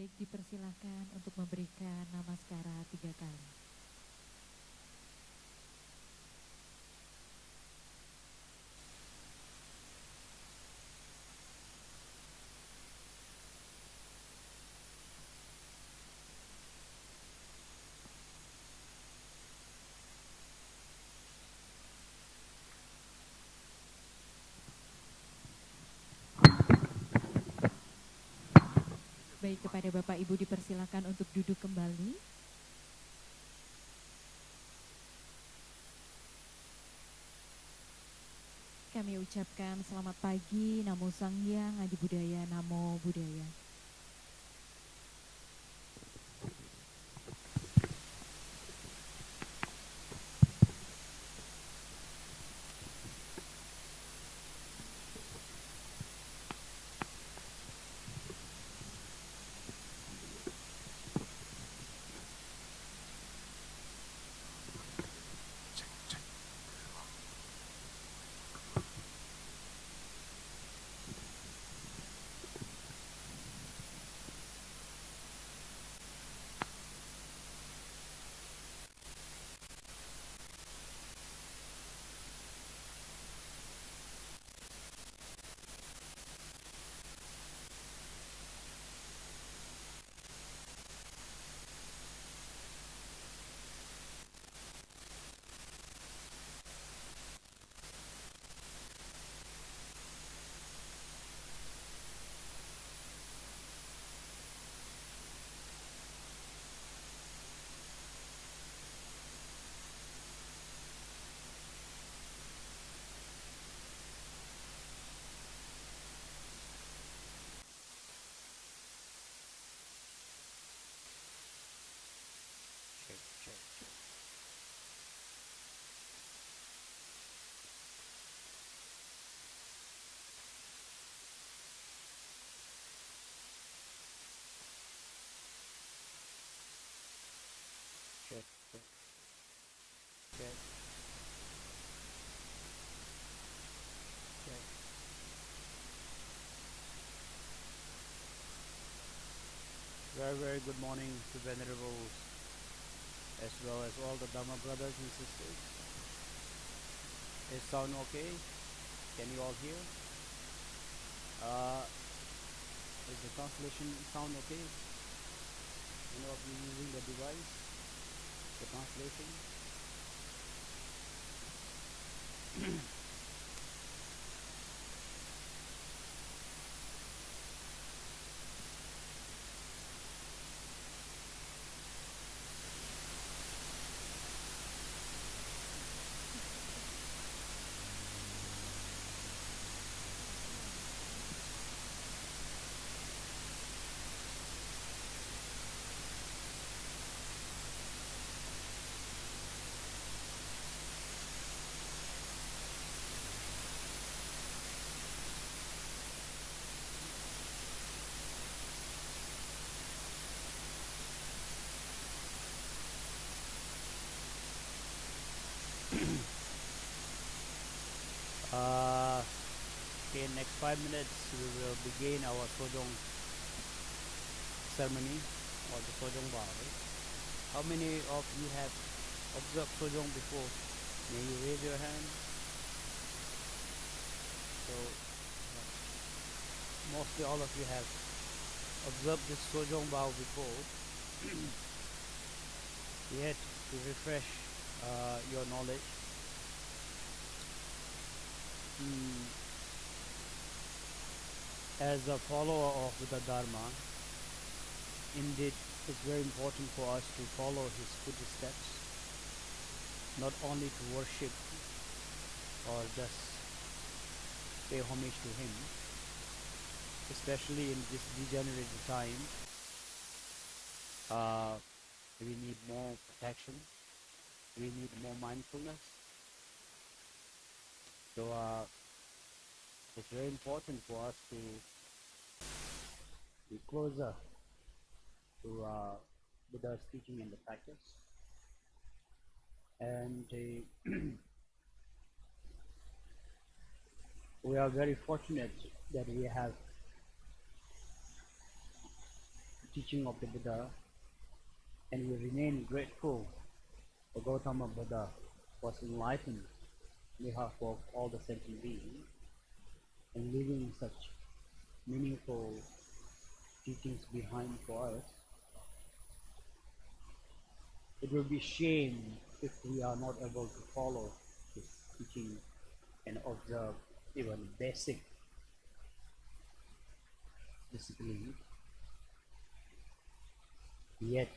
Baik, dipersilakan untuk memberikan namaskara 3 kali. Baik, kepada Bapak Ibu dipersilakan untuk duduk kembali. Kami ucapkan selamat pagi, Namo Sanghyang, Adi Budaya, Namo Buddhaya. Check, check, check, check. Very, very good morning to Venerables as well as all the Dharma brothers and sisters. Is sound okay? Can you all hear? Is the translation sound okay? You know, if you're using the device, the translation. Okay, next 5 minutes we will begin our Sojong ceremony or the Sojong Vow. Right? How many of you have observed Sojong before? May you raise your hand? So mostly all of you have observed this Sojong Vow before. Yet to refresh your knowledge, as a follower of the Dharma, indeed it's very important for us to follow his footsteps, not only to worship or just pay homage to him, especially in this degenerate time. We need more protection, we need more mindfulness. So it's very important for us to be closer to Buddha's teaching and the practice. And we are very fortunate that we have teaching of the Buddha, and we remain grateful for Gautama Buddha was enlightened on behalf of all the sentient beings and leaving such meaningful teachings behind for us. It will be shame if we are not able to follow his teaching and observe even basic discipline, yet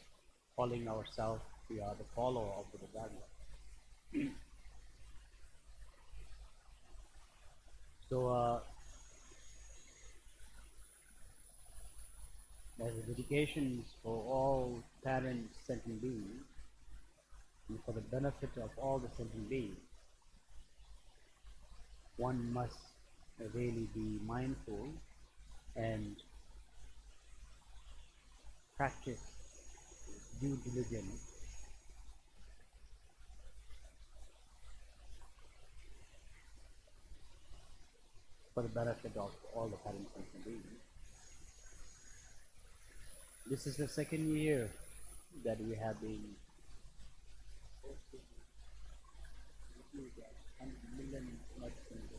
calling ourselves we are the follower of the Dharma. So, as a dedication for all parent sentient beings and for the benefit of all the sentient beings, one must really be mindful and practice due diligence for the benefit of all the parent sentient beings. This is the second year that we have been hosting 100 million medicines.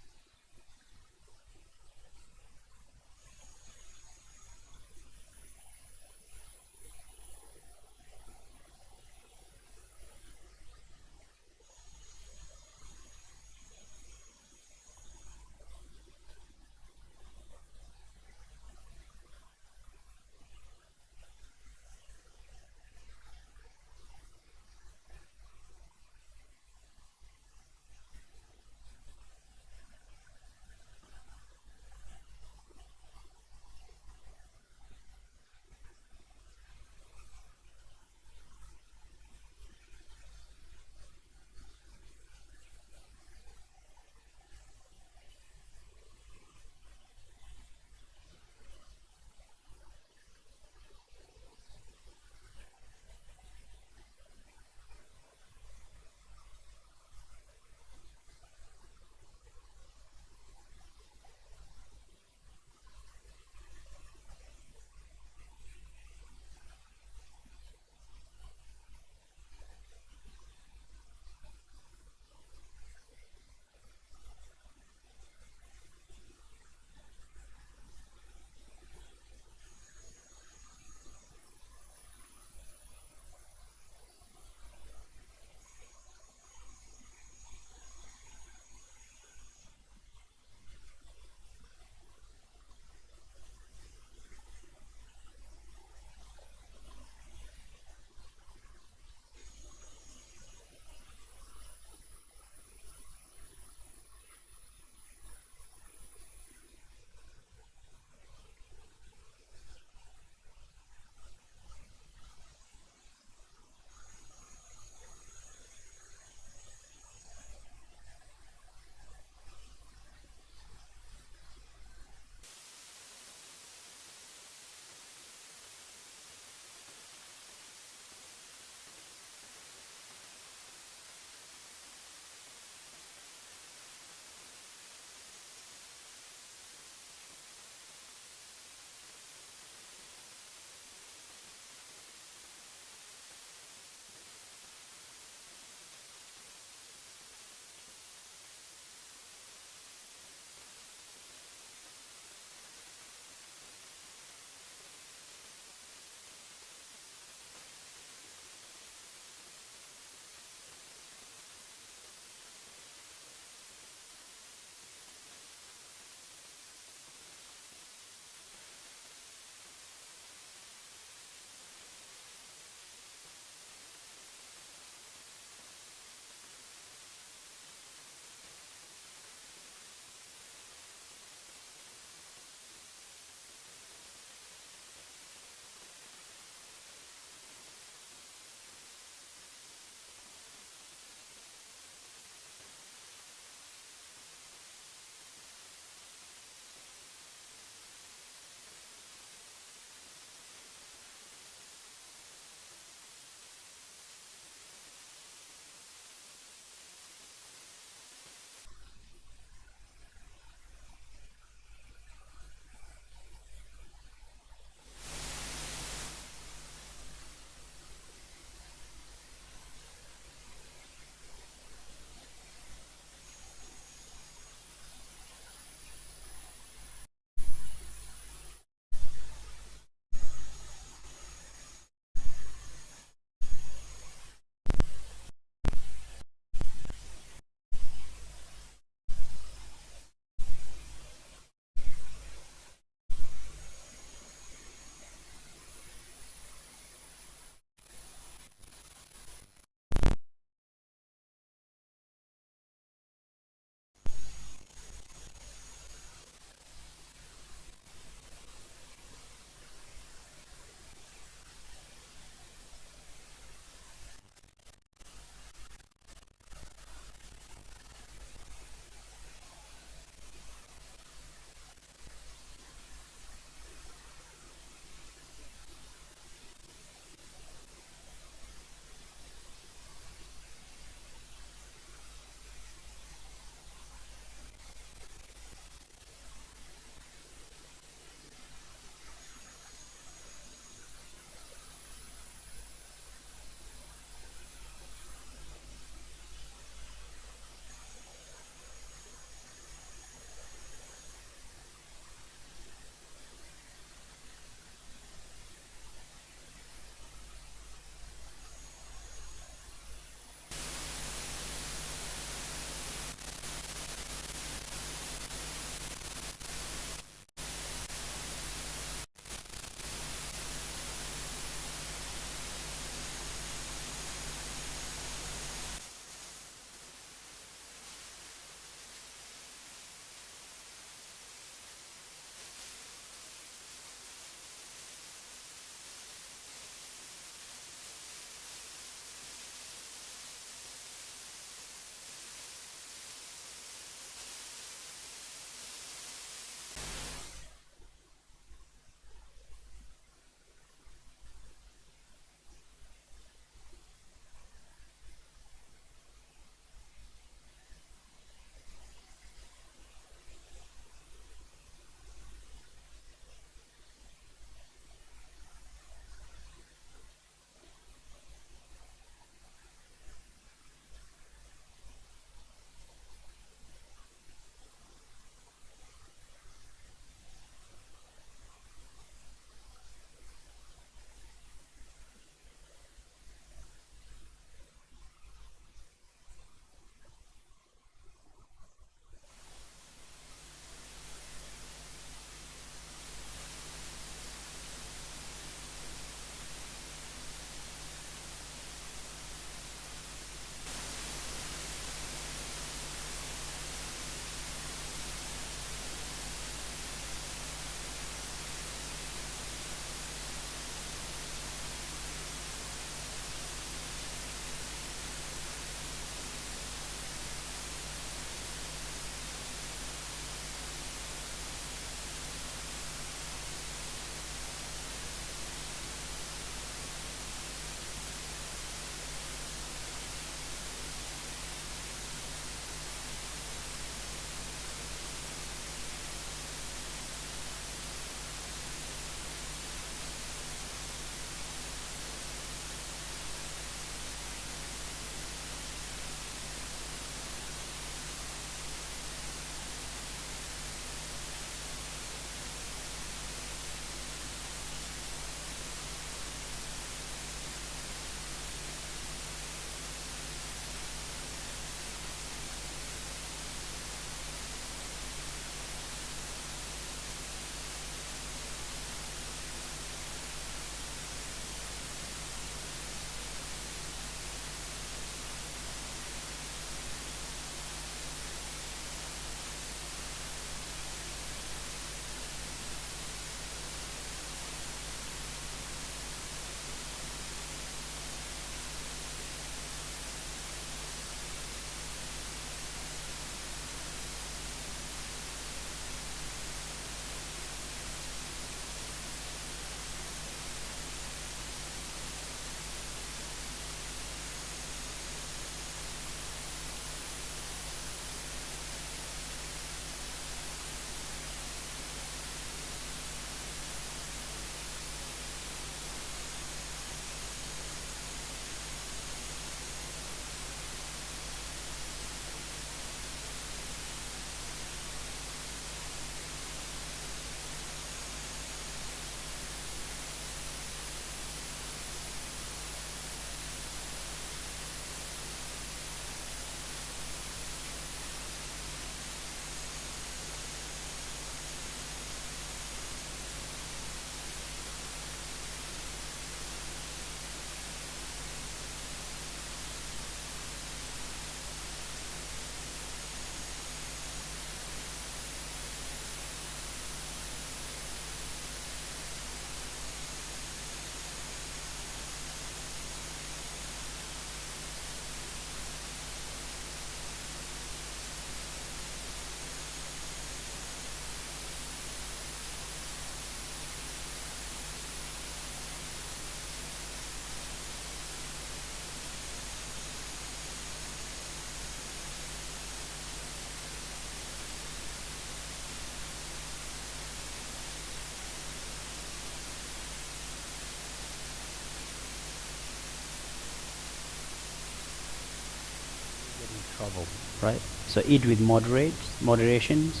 trouble, right? So eat with moderations.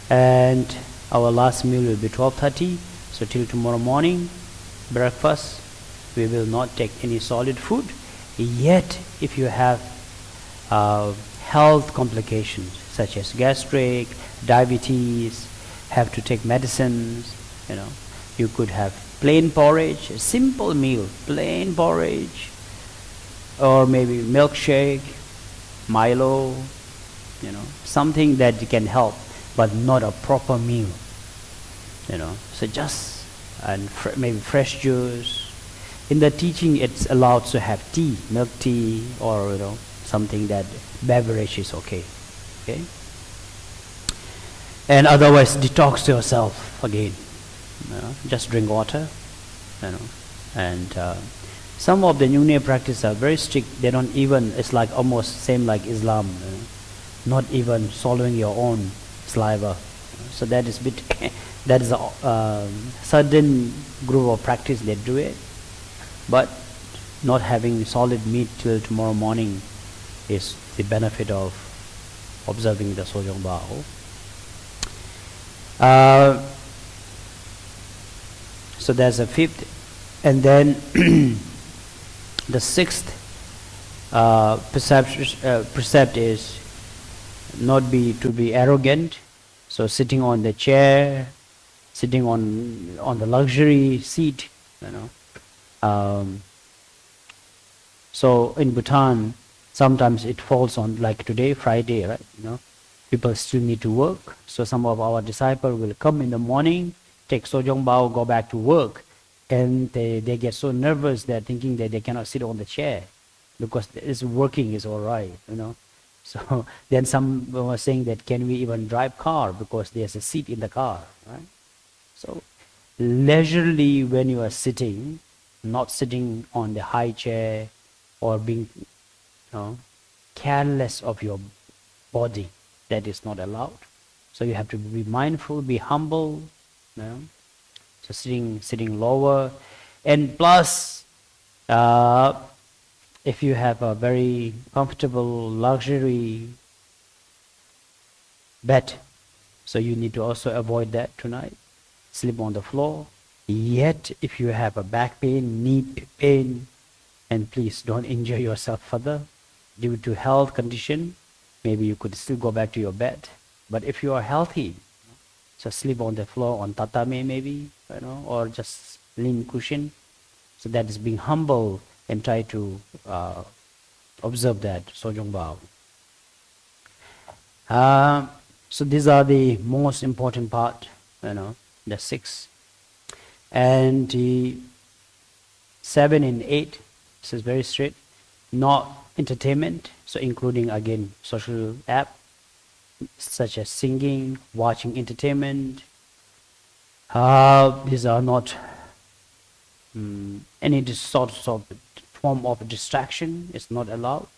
And our last meal will be 12:30. So till tomorrow morning, breakfast, we will not take any solid food. Yet, if you have health complications such as gastric, diabetes, have to take medicines, you could have plain porridge, a simple meal, plain porridge, or maybe milkshake, Milo, something that can help, but not a proper meal, So just, and maybe fresh juice. In the teaching, it's allowed to have tea, milk tea, or something that beverage is okay. Okay. And otherwise, detox yourself again. Just drink water. And some of the New Age practices are very strict. They don't even. It's like almost same like Islam. Not even swallowing your own saliva. So that is bit. That is a certain group of practice that do it. But not having solid meat till tomorrow morning is the benefit of observing the Sojong Bao. So there's a fifth, and then the sixth precept is not to be arrogant. So sitting on the chair, sitting on the luxury seat, so in Bhutan, sometimes it falls on, like today, Friday, right? People still need to work. So some of our disciples will come in the morning, take Sojong Bao, go back to work, and they get so nervous they're thinking that they cannot sit on the chair because this working is all right, So then some were saying that can we even drive car because there's a seat in the car, right? So leisurely when you are sitting, not sitting on the high chair or being careless of your body, that is not allowed. So you have to be mindful, be humble. So sitting lower, and plus if you have a very comfortable luxury bed, so you need to also avoid that tonight. Sleep on the floor. Yet if you have a back pain, knee pain, and please don't injure yourself further due to health condition, maybe you could still go back to your bed. But if you are healthy, so sleep on the floor, on tatami maybe, or just lean cushion. So that is being humble and try to observe that Sojong Bao. So these are the most important part, the 6. And the 7 and 8, this is very strict. Not entertainment, so including again social app such as singing, watching entertainment. These are not any sort of form of distraction is not allowed.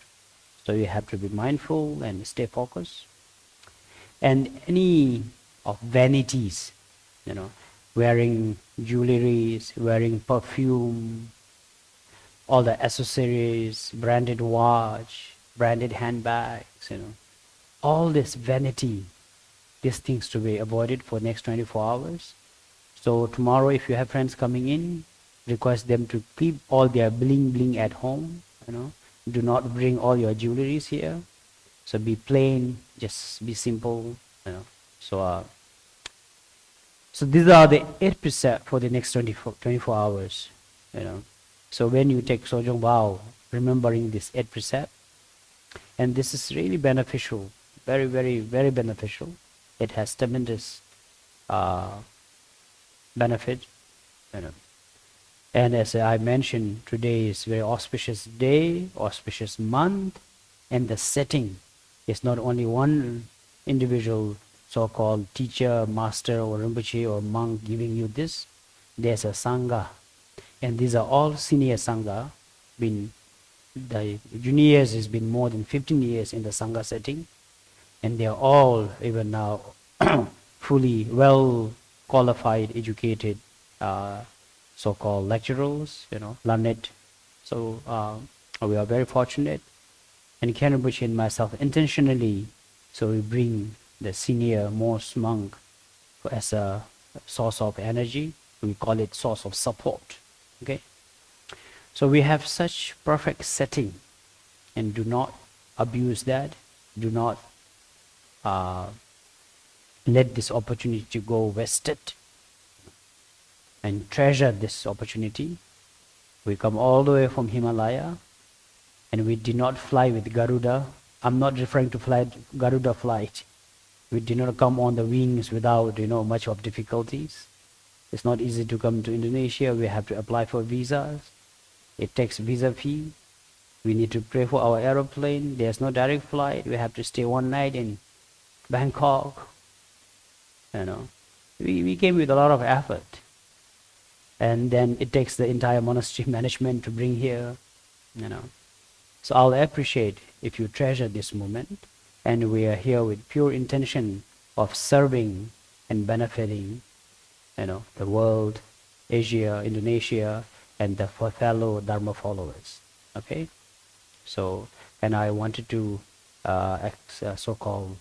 So you have to be mindful and stay focused. And any of vanities, wearing jewelries, wearing perfume, all the accessories, branded watch, branded handbags, all this vanity, these things to be avoided for next 24 hours. So tomorrow, if you have friends coming in, request them to keep all their bling at home. Do not bring all your jewelries here. So be plain, just be simple. So these are the 8 precepts for the next 24 hours. So when you take Sojong Bao, remembering this 8 precept, and this is really beneficial, very, very, very beneficial. It has tremendous benefit. And as I mentioned, today is very auspicious day, auspicious month, and the setting is not only one individual so-called teacher, master, or Rinpoche or monk giving you this. There's a Sangha, and these are all senior Sangha. The juniors has been more than 15 years in the Sangha setting, and they are all even now fully well qualified, educated, so-called lecturers, learned. So we are very fortunate. And Khenpo and myself intentionally, so we bring the senior most monk as a source of energy. We call it source of support. Okay. So we have such perfect setting, and do not abuse that. Do not let this opportunity go wasted, and treasure this opportunity. We come all the way from Himalaya, and we did not fly with Garuda. I'm not referring to Garuda flight. We did not come on the wings without much of difficulties. It's not easy to come to Indonesia. We have to apply for visas. It takes visa fee. We need to pay for our aeroplane. There's no direct flight. We have to stay one night in Bangkok. We came with a lot of effort. And then it takes the entire monastery management to bring here. So I'll appreciate if you treasure this moment. And we are here with pure intention of serving and benefiting, the world, Asia, Indonesia, and the fellow Dharma followers. Okay? So, and I wanted to so-called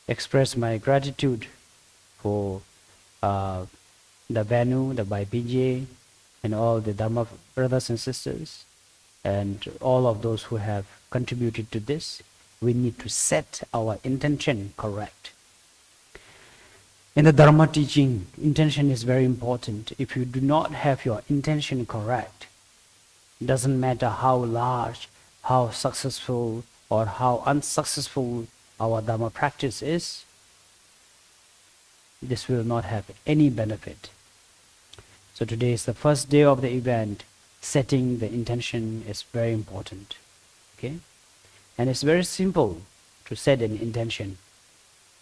express my gratitude for the Venu, the Baipije, and all the Dharma brothers and sisters, and all of those who have contributed to this. We need to set our intention correct. In the Dharma teaching, intention is very important. If you do not have your intention correct, it doesn't matter how large, how successful, or how unsuccessful our Dharma practice is, this will not have any benefit. So today is the first day of the event. Setting the intention is very important. Okay? And it's very simple to set an intention.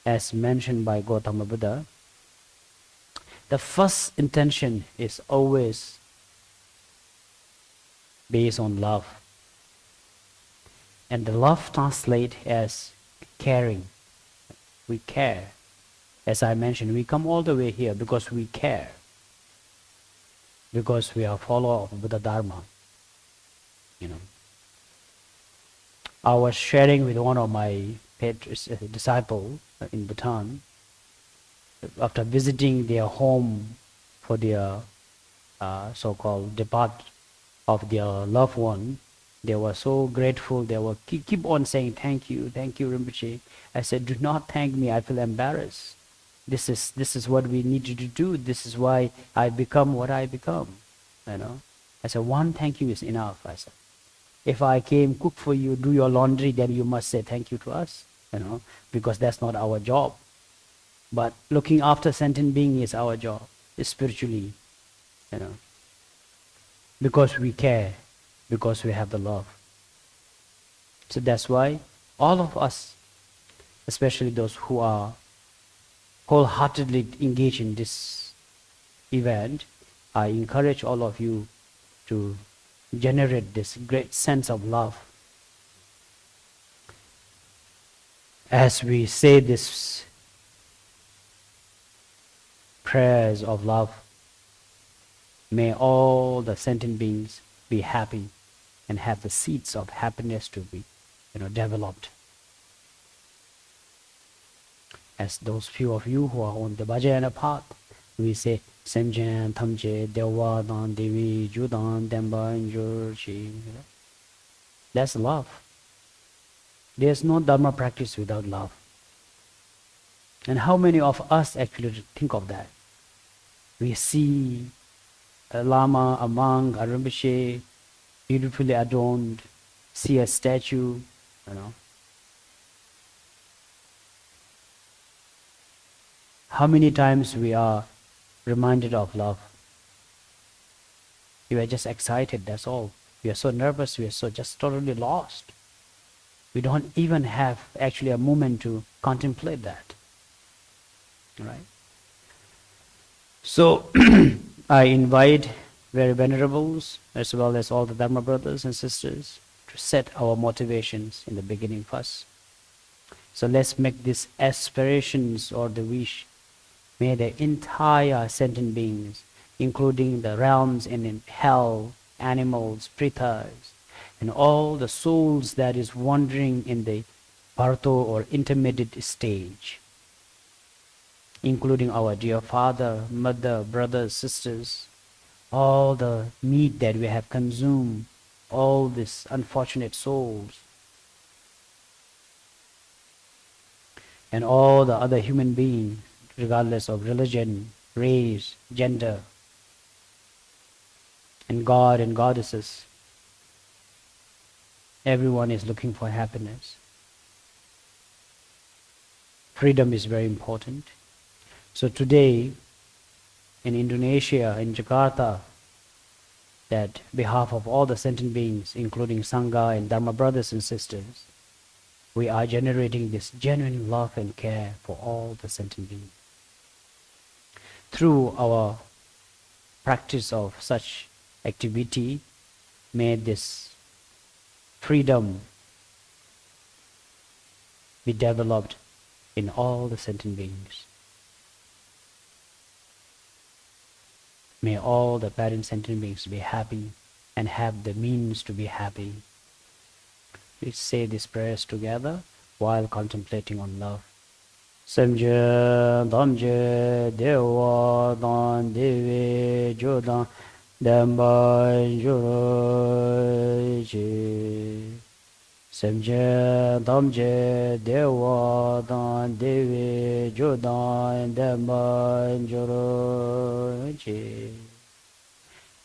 As mentioned by Gautama Buddha, the first intention is always based on love. And the love translates as caring. We care. As I mentioned, we come all the way here because we care. Because we are followers of Buddha Dharma. I was sharing with one of my disciples in Bhutan, after visiting their home for their so-called depart of their loved one. They were so grateful. They were keep on saying, thank you, Rinpoche. I said, do not thank me. I feel embarrassed. This is what we need to do. This is why I become what I become. I said, one thank you is enough. I said, if I came cook for you, do your laundry, then you must say thank you to us. Because that's not our job. But looking after sentient being is our job, spiritually. Because we care, because we have the love. So that's why all of us, especially those who are wholeheartedly engaged in this event, I encourage all of you to generate this great sense of love. As we say this prayers of love, may all the sentient beings be happy and have the seeds of happiness to be developed. As those few of you who are on the Vajrayana path, we say Semjen, Thamje, Dewa, Dan, Devi, Judan, Demba, Njurchi. That's love. There's no Dharma practice without love. And how many of us actually think of that? We see a lama, a monk, a rinpoche, beautifully adorned, see a statue, How many times we are reminded of love? We are just excited, that's all. We are so nervous, we are so just totally lost. We don't even have actually a moment to contemplate that. Right? So, I invite very venerables, as well as all the Dharma brothers and sisters, to set our motivations in the beginning first. So let's make these aspirations or the wish. May the entire sentient beings, including the realms and in hell animals, pretas, and all the souls that is wandering in the Bharto or intermediate stage, including our dear father, mother, brothers, sisters, all the meat that we have consumed, all these unfortunate souls, and all the other human beings, regardless of religion, race, gender, and God and goddesses. Everyone is looking for happiness. Freedom is very important. So today, in Indonesia, in Jakarta, that behalf of all the sentient beings, including Sangha and Dharma brothers and sisters, we are generating this genuine love and care for all the sentient beings. Through our practice of such activity, may this freedom be developed in all the sentient beings. May all the parent sentient beings be happy and have the means to be happy. Let's say these prayers together while contemplating on love. Samje damje dewa dan devi jodan damba juro. Samje damje dewa dan devi jodan damba juro.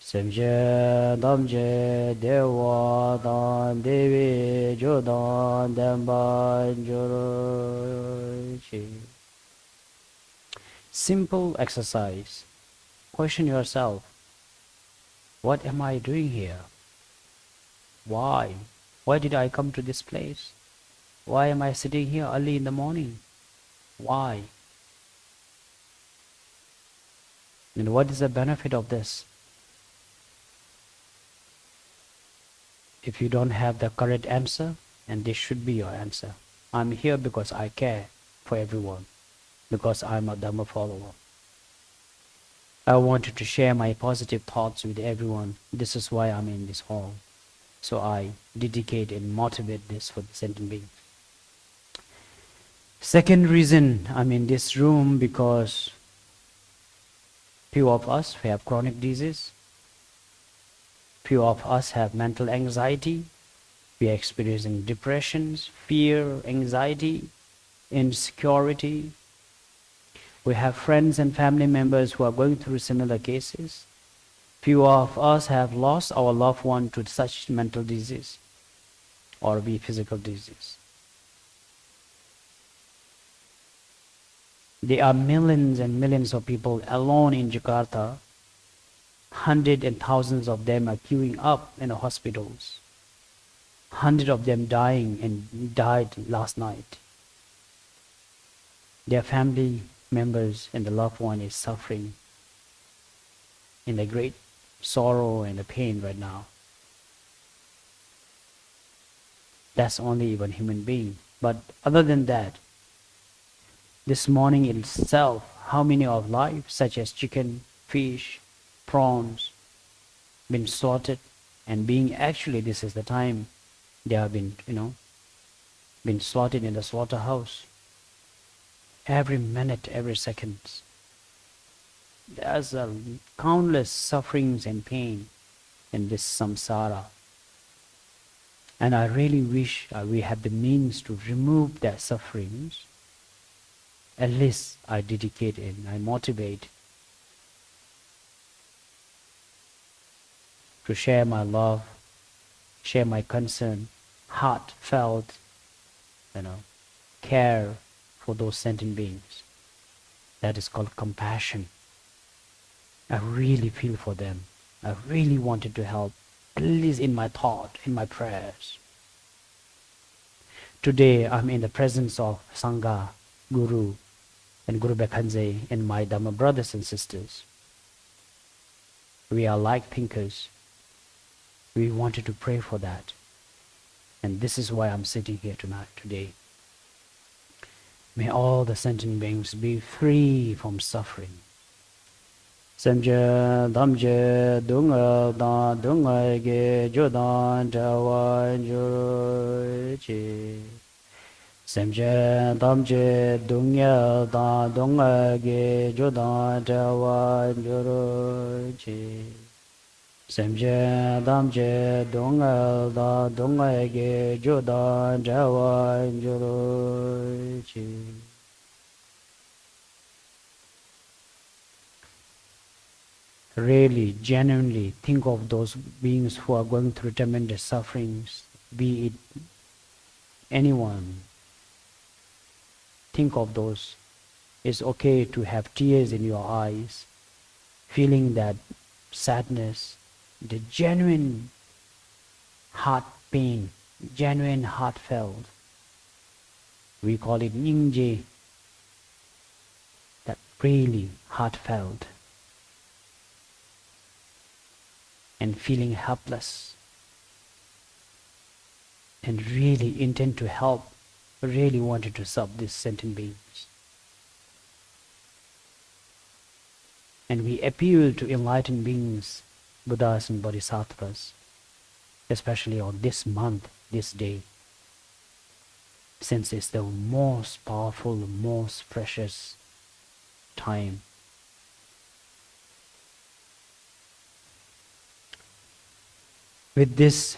Samje damje dewa dan devi jodan damba juro. Simple exercise. Question yourself, what am I doing here? Why? Why did I come to this place? Why am I sitting here early in the morning? Why? And what is the benefit of this? If you don't have the correct answer, and this should be your answer, I'm here because I care for everyone, because I'm a Dhamma follower. I wanted to share my positive thoughts with everyone. This is why I'm in this hall. So I dedicate and motivate this for the sentient beings. Second reason I'm in this room, because few of us have chronic disease. Few of us have mental anxiety. We are experiencing depressions, fear, anxiety, insecurity. We have friends and family members who are going through similar cases. Few of us have lost our loved one to such mental disease or be physical disease. There are millions and millions of people alone in Jakarta. Hundreds and thousands of them are queuing up in the hospitals. Hundreds of them dying and died last night. Their family members and the loved one is suffering in the great sorrow and the pain right now. That's only even human being. But other than that, this morning itself, how many of life, such as chicken, fish, prawns, been slaughtered and being actually, this is the time they have been, been slaughtered in the slaughterhouse. Every minute, every second. There's countless sufferings and pain in this samsara. And I really wish we had the means to remove their sufferings. At least I dedicate and I motivate to share my love, share my concern, heartfelt, care for those sentient beings. That is called compassion. I really feel for them. I really wanted to help, at least in my thought, in my prayers. Today I'm in the presence of Sangha, Guru, and Guru Bekhanze, and my Dhamma brothers and sisters. We are like thinkers. We wanted to pray for that. And this is why I'm sitting here today. May all the sentient beings be free from suffering. Semje damje dunga dan dunga ge jodan jawa juru chi. Semje damje dunya dan dunga ge jodan jawa juru chi. Semje damje dunga dan dunga ge jodan jawa juru chi. Really, genuinely think of those beings who are going through tremendous sufferings, be it anyone. Think of those. It's okay to have tears in your eyes, feeling that sadness, the genuine heart pain, genuine heartfelt. We call it nyingje, that really heartfelt, and feeling helpless, and really intend to help, really wanted to serve these sentient beings. And we appeal to enlightened beings, Buddhas and Bodhisattvas, especially on this month, this day, since it's the most powerful, most precious time. With this,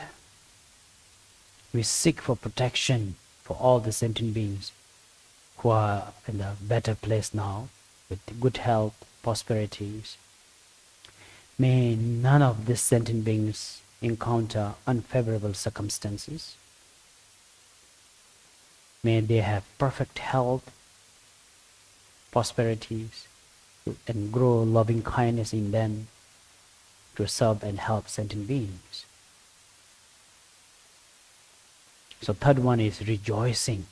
we seek for protection for all the sentient beings who are in a better place now, with good health, prosperities. May none of these sentient beings encounter unfavorable circumstances. May they have perfect health, prosperities, and grow loving kindness in them to serve and help sentient beings. So third one is rejoicing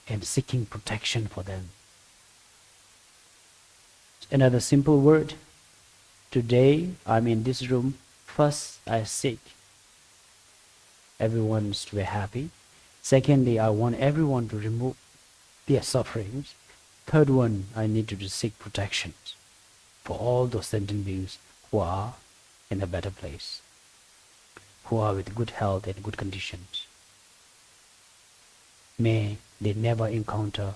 and seeking protection for them. Another simple word. Today I'm in this room. First, I seek everyone to be happy. Secondly, I want everyone to remove their sufferings. Third one, I need to seek protection for all those sentient beings who are in a better place, who are with good health and good conditions. May they never encounter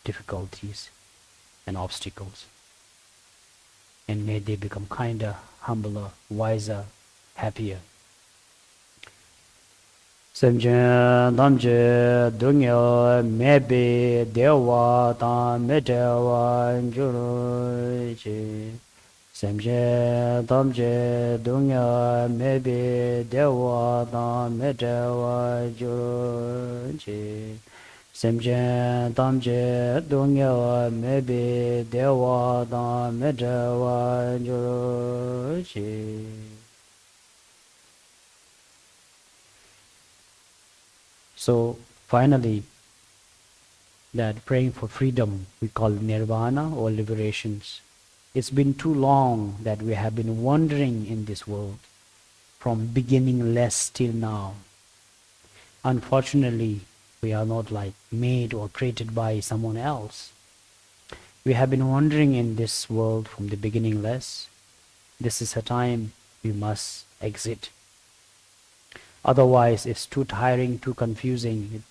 difficulties and obstacles. And may they become kinder, humbler, wiser, happier. Semje damje dunya mebe dewa tam me dewa juru chi. Semje damje dunya mebe dewa tam me dewa juru chi. Semje damje dunya mebe dewa tam me dewa juru chi. So finally, that praying for freedom, we call nirvana or liberations. It's been too long that we have been wandering in this world, from beginningless till now. Unfortunately, we are not like made or created by someone else. We have been wandering in this world from the beginningless. This is a time we must exit. Otherwise, it's too tiring, too confusing.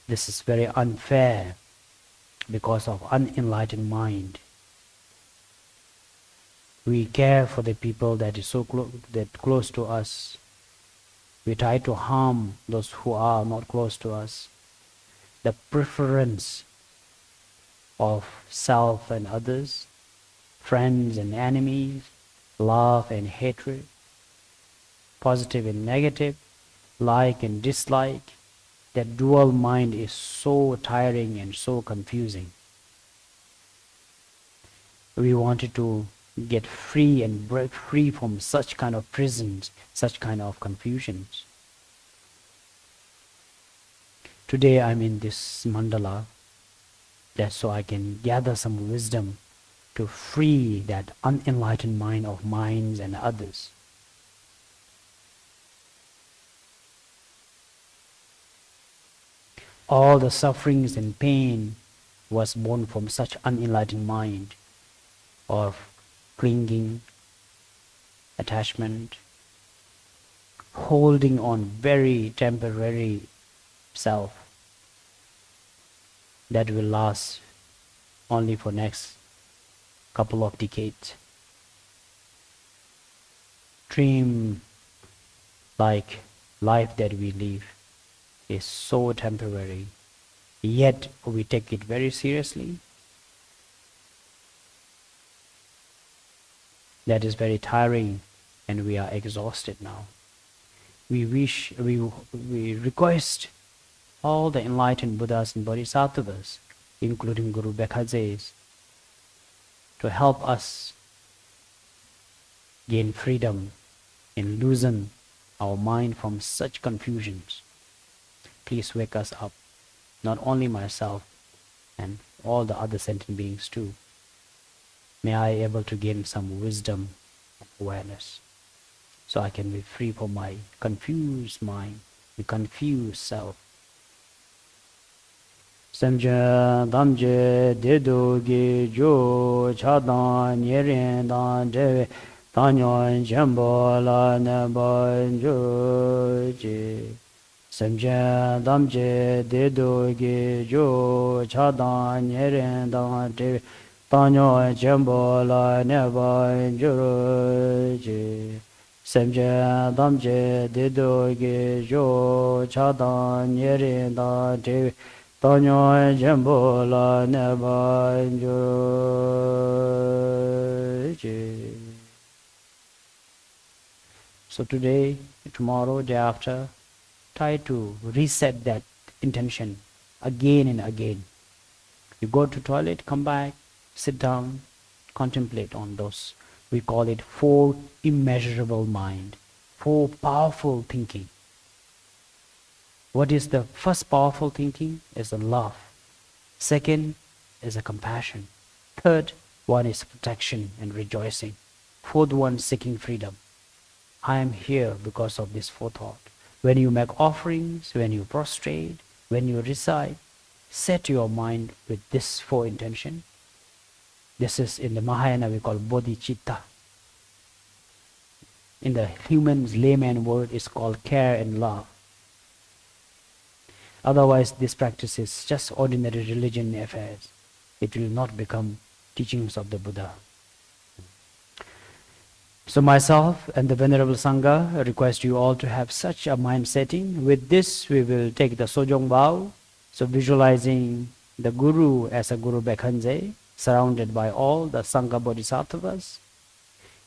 This is very unfair because of unenlightened mind. We care for the people that is so close to us. We try to harm those who are not close to us. The preference of self and others, friends and enemies, love and hatred, positive and negative, like and dislike, that dual mind is so tiring and so confusing. We wanted to get free and break free from such kind of prisons, such kind of confusions. Today I'm in this mandala, that's so I can gather some wisdom to free that unenlightened mind of minds and others. All the sufferings and pain was born from such unenlightened mind, or clinging, attachment, holding on very temporary self that will last only for next couple of decades. Dream like life that we live is so temporary, yet we take it very seriously. That is very tiring and we are exhausted now. We request all the enlightened Buddhas and Bodhisattvas, including Guru Bekhadzes, to help us gain freedom and loosen our mind from such confusions. Please wake us up, not only myself and all the other sentient beings too. May I able to gain some wisdom and awareness so I can be free from my confused mind, the confused self. Samja damje dedo ge jo chadan nyeren dan dewe tanyon jembo la neban jo je. Samja damje dedo ge jo chadan nyeren dan dewe tanyon jembo la neban jo je. Samja damje dedo ge jo chadan nyeren dan dewe Tanyo jembo la neba njurji. So today, tomorrow, day after, try to reset that intention again and again. You go to toilet, come back, sit down, contemplate on those. We call it four immeasurable mind, four powerful thinking. What is the first powerful thinking? Is the love. Second is a compassion. Third one is protection and rejoicing. Fourth one, seeking freedom. I am here because of this fourth thought. When you make offerings, when you prostrate, when you recite, set your mind with this four intention. This is in the Mahayana we call bodhicitta. In the human layman word is called care and love. Otherwise, this practice is just ordinary religion affairs. It will not become teachings of the Buddha. So myself and the Venerable Sangha request you all to have such a mind setting. With this, we will take the Sojong vow. So visualizing the Guru as a Guru Bekhanze, surrounded by all the Sangha Bodhisattvas,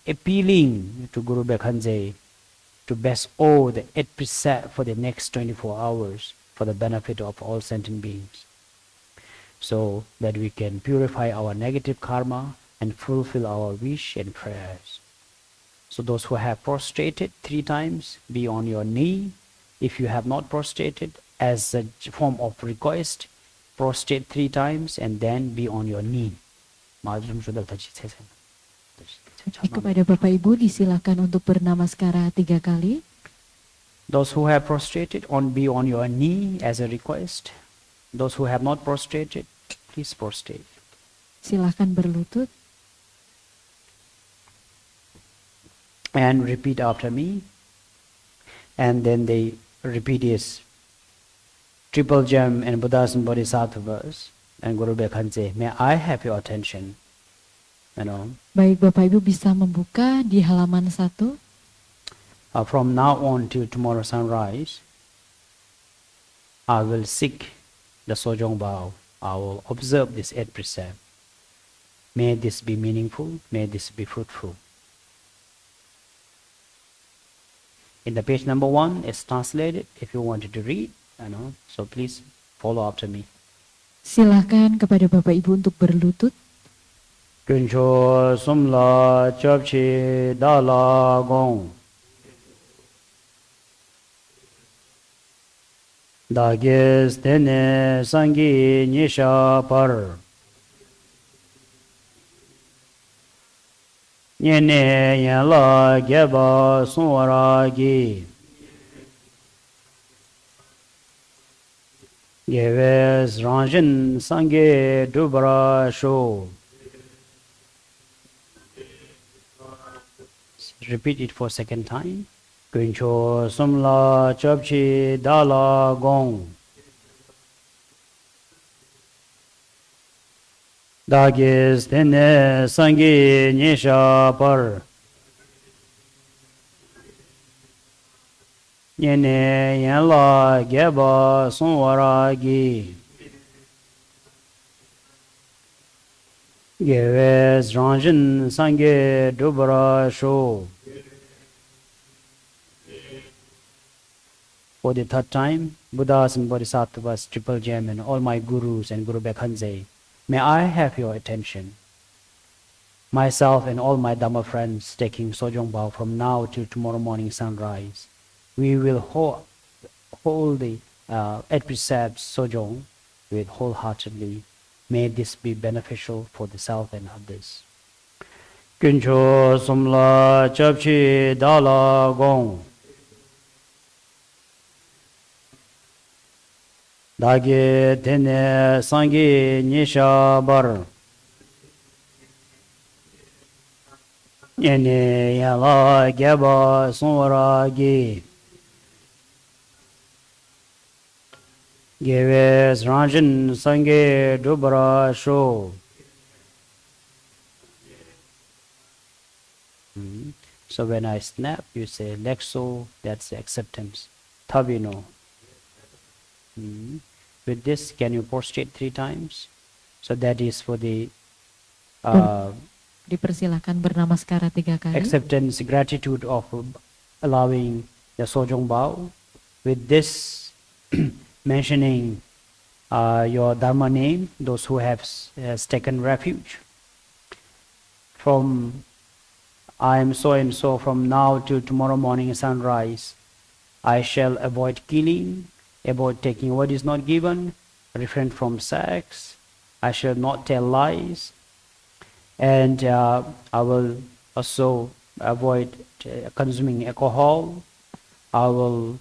appealing to Guru Bekhanze to bestow the 8 precepts for the next 24 hours. For the benefit of all sentient beings, so that we can purify our negative karma and fulfill our wish and prayers. So those who have prostrated 3 times, be on your knee. If you have not prostrated, as a form of request, prostrate 3 times and then be on your knee. Kepada Bapak Ibu disilakan untuk bernamaskara 3 kali. Those who have prostrated, be on your knee as a request. Those who have not prostrated, please prostrate. Silakan berlutut. And repeat after me. And then they repeat is Triple Gem and Buddhas and Bodhisattvas and Guru Bekhanze. May I have your attention? Baik, Bapak Ibu bisa membuka di halaman 1. From now on till tomorrow sunrise, I will seek the Sojong vow. I will observe this 8 precepts. May this be meaningful. May this be fruitful. In the page number 1 is translated. If you wanted to read, so please follow after me. Silakan kepada Bapak Ibu untuk berlutut. Kuncho sumla chapchi dala gong. Dagis tene sangi nisha par. Nyene yala geba sunwaragi. Geves ranjin sangi dubra sho. repeat it for second time. Kuncho sumla chopchi dala gong. Dagis tene sangi nyesha par. Nyene yanla geba sonwara gi. Gewes ranjin sange dubra sho. For the third time, Buddhas and Bodhisattvas, Triple Gem, and all my gurus and Guru Bekhanze, may I have your attention. Myself and all my Dhamma friends taking Sojong Bao from now till tomorrow morning sunrise. We will hold the 8 precepts Sojong with wholeheartedly. May this be beneficial for the self and others. Kuncho sumla chapchi dala gong. Dagi tene sangi nisha bar. Nyene yala geba sonwara gi. Gewes ranjin sange dubra sho. So when I snap, you say lexo, that's acceptance. Tabino. With this, can you prostrate 3 times? So that is for the Dipersilahkan bernamaskara 3 kali. acceptance, gratitude of allowing the Sojong Bao. With this, mentioning your Dharma name, those who have has taken refuge. From I am so and so from now till tomorrow morning sunrise, I shall avoid killing, avoid taking what is not given, refrain from sex, I shall not tell lies, and I will also avoid consuming alcohol. I will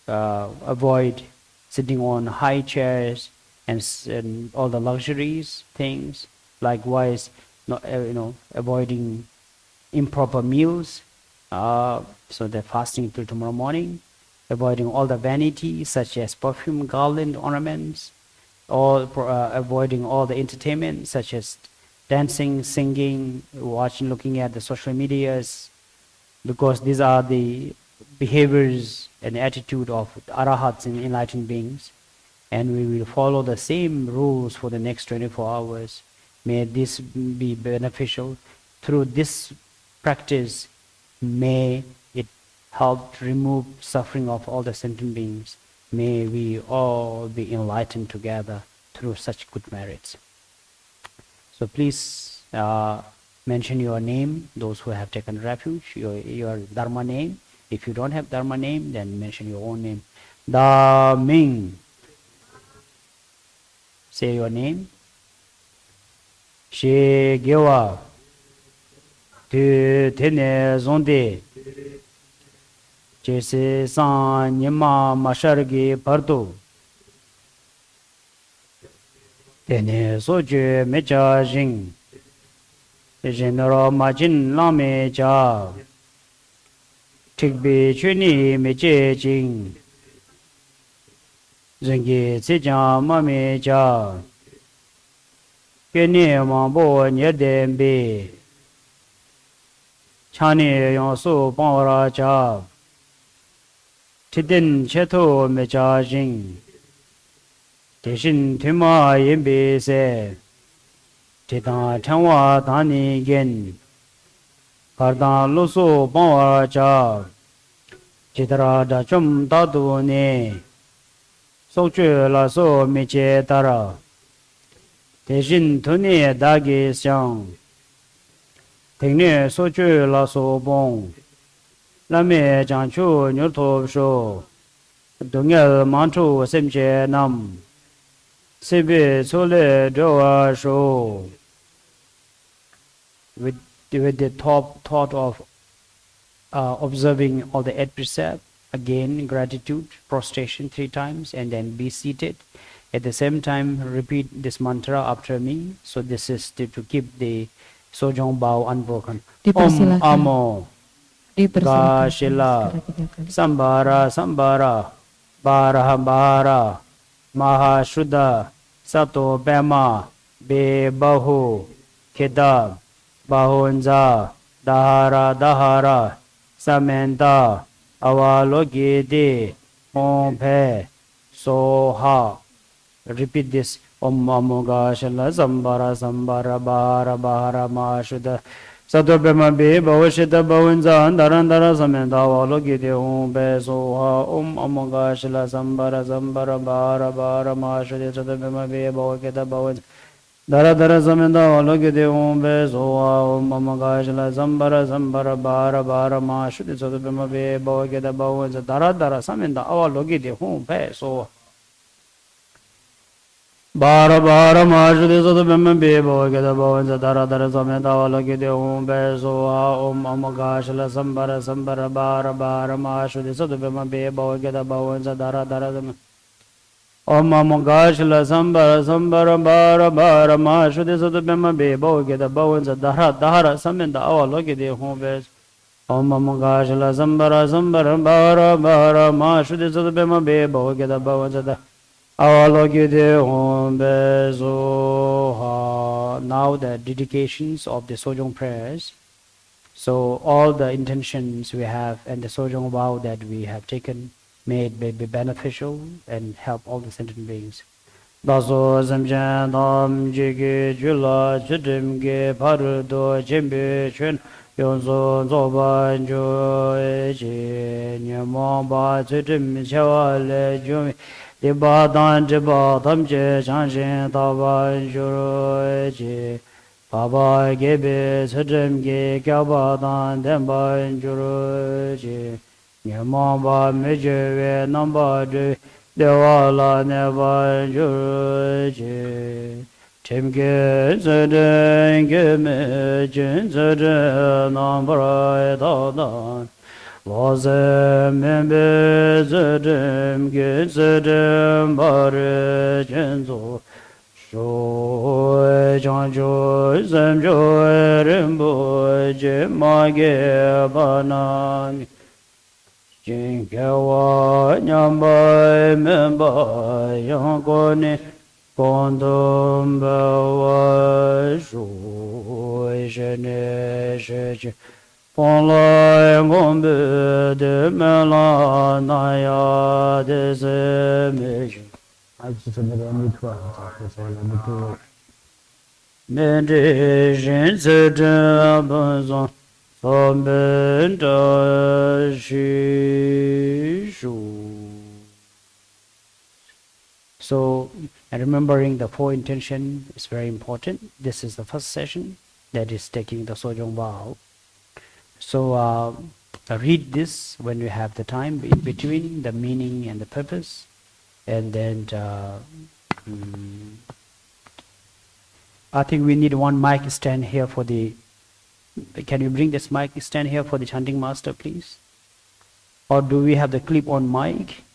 avoid sitting on high chairs and all the luxuries things. Likewise, not avoiding improper meals. So they're fasting till tomorrow morning. Avoiding all the vanity such as perfume, garland, ornaments. Avoiding all the entertainment such as dancing, singing, watching, looking at the social medias, because these are the behaviors and attitude of arahats and enlightened beings, and we will follow the same rules for the next 24 hours. May this be beneficial. Through this practice, may it help remove suffering of all the sentient beings. May we all be enlightened together through such good merits. So please mention your name, those who have taken refuge, your Dharma name. If you don't have Dharma name, then mention your own name. Da Ming. Say your name. She Gewa. Tu Tene Zonde. Jese San Nima Mashargi Partu. Tene Soju Mecha Jing. Genero Majin Lame Cha. Tikbi Chuni Meche Jing. Zengi Sijang Mame Cha. Kene Mambo Nyerdembe. Chani Yonsu Pawara Cha. Tidin Cheto Mecha Jing. Tishin Tima Yimbe Se. Titan Tangwa Tani Gen. Kardan Lusu Pawara Cha. Chitra Dachum Tatu Ne. Sokchu La So Meche Tara. Tishin Tuni Dagi Xiang. Tingne Sokchu La So Bong. Lame Janchu Nyurtop Sho. Dungel Manchu Semche Nam. Sibi Sole Doa Sho. With the thought of observing all the 8 precepts, again gratitude, prostration 3 times, and then be seated. At the same time, repeat this mantra after me. So this is to keep the Sojong Bao unbroken. Om Dipersilakan. Amo Dipersilahkan kembali Gashila secara 3 kali. Sambara Sambara Baraha Bara Mahashuddha Sato Bema Be Bahu Keda Bahunza Dahara Dahara Samenta Avalogede Ompe Soha. Repeat this. Om Amogashala Sambara Sambara Bara Bahara Mahashuddha Sato Bema Be Bhavashita Bhavanza Darandara Samenta Avalogede Ompe Soha. Om Amogashala Sambara Sambara Bara Bara Mahashuddha Sato Bema Be Bhavaketa Bhavanza Dara Dara Samenta Avalogede Ompe Soha. Om Amogashala Sambara Sambara Bara Bara Mahashuddha Sato Bema Be Bhavaketa Bhavanza Dara Dara Samenta Avalogede Ompe Soha. Bara bara mahashudi sadu bima bibo geda bhavanza dara dara sameta valakiti om besoha om amagashla sambara sambara bara bara mahashudi sadu bima bibo geda bhavanza dara dara sameta om amagashla sambara sambara bara bara mahashudi sadu bima bibo geda bhavanza dara dara sameta valakiti om besoha om amagashla sambara sambara bara bara mahashudi sadu bima bibo geda bhavanza dara. Now the dedications of the Sojong prayers. So all the intentions we have and the Sojong vow that we have taken may it be beneficial and help all the sentient beings. Daso zamjan dam jige jula chidim ge parudo jimbe chun yonzo zoban jo eji nyamon ba chidim chawale jumi diba dan jiba tamche chanshin taban juro eji baba gebe chidim ge kyaba dan denban juro eji nyamon ba mejewe namba de Devala neva juruji Timge zeden geme jin zeden nambrai dadan Lazem membe zedem ge zedem bare jinzo Joy jan joy zem joy rimbo jimage banan Jinkawa nyambai membai yankoni kondom bawa shui shene shechi ponlai ngombe de mela naya de semeshi Mende shin zedem bazon So, and remembering the four intention is very important. This is the first session that is taking the Sojong vow. So, read this when you have the time in between the meaning and the purpose, and then I think we need one mic stand here for the. Can you bring this mic stand here for the chanting master, please? Or do we have the clip-on mic?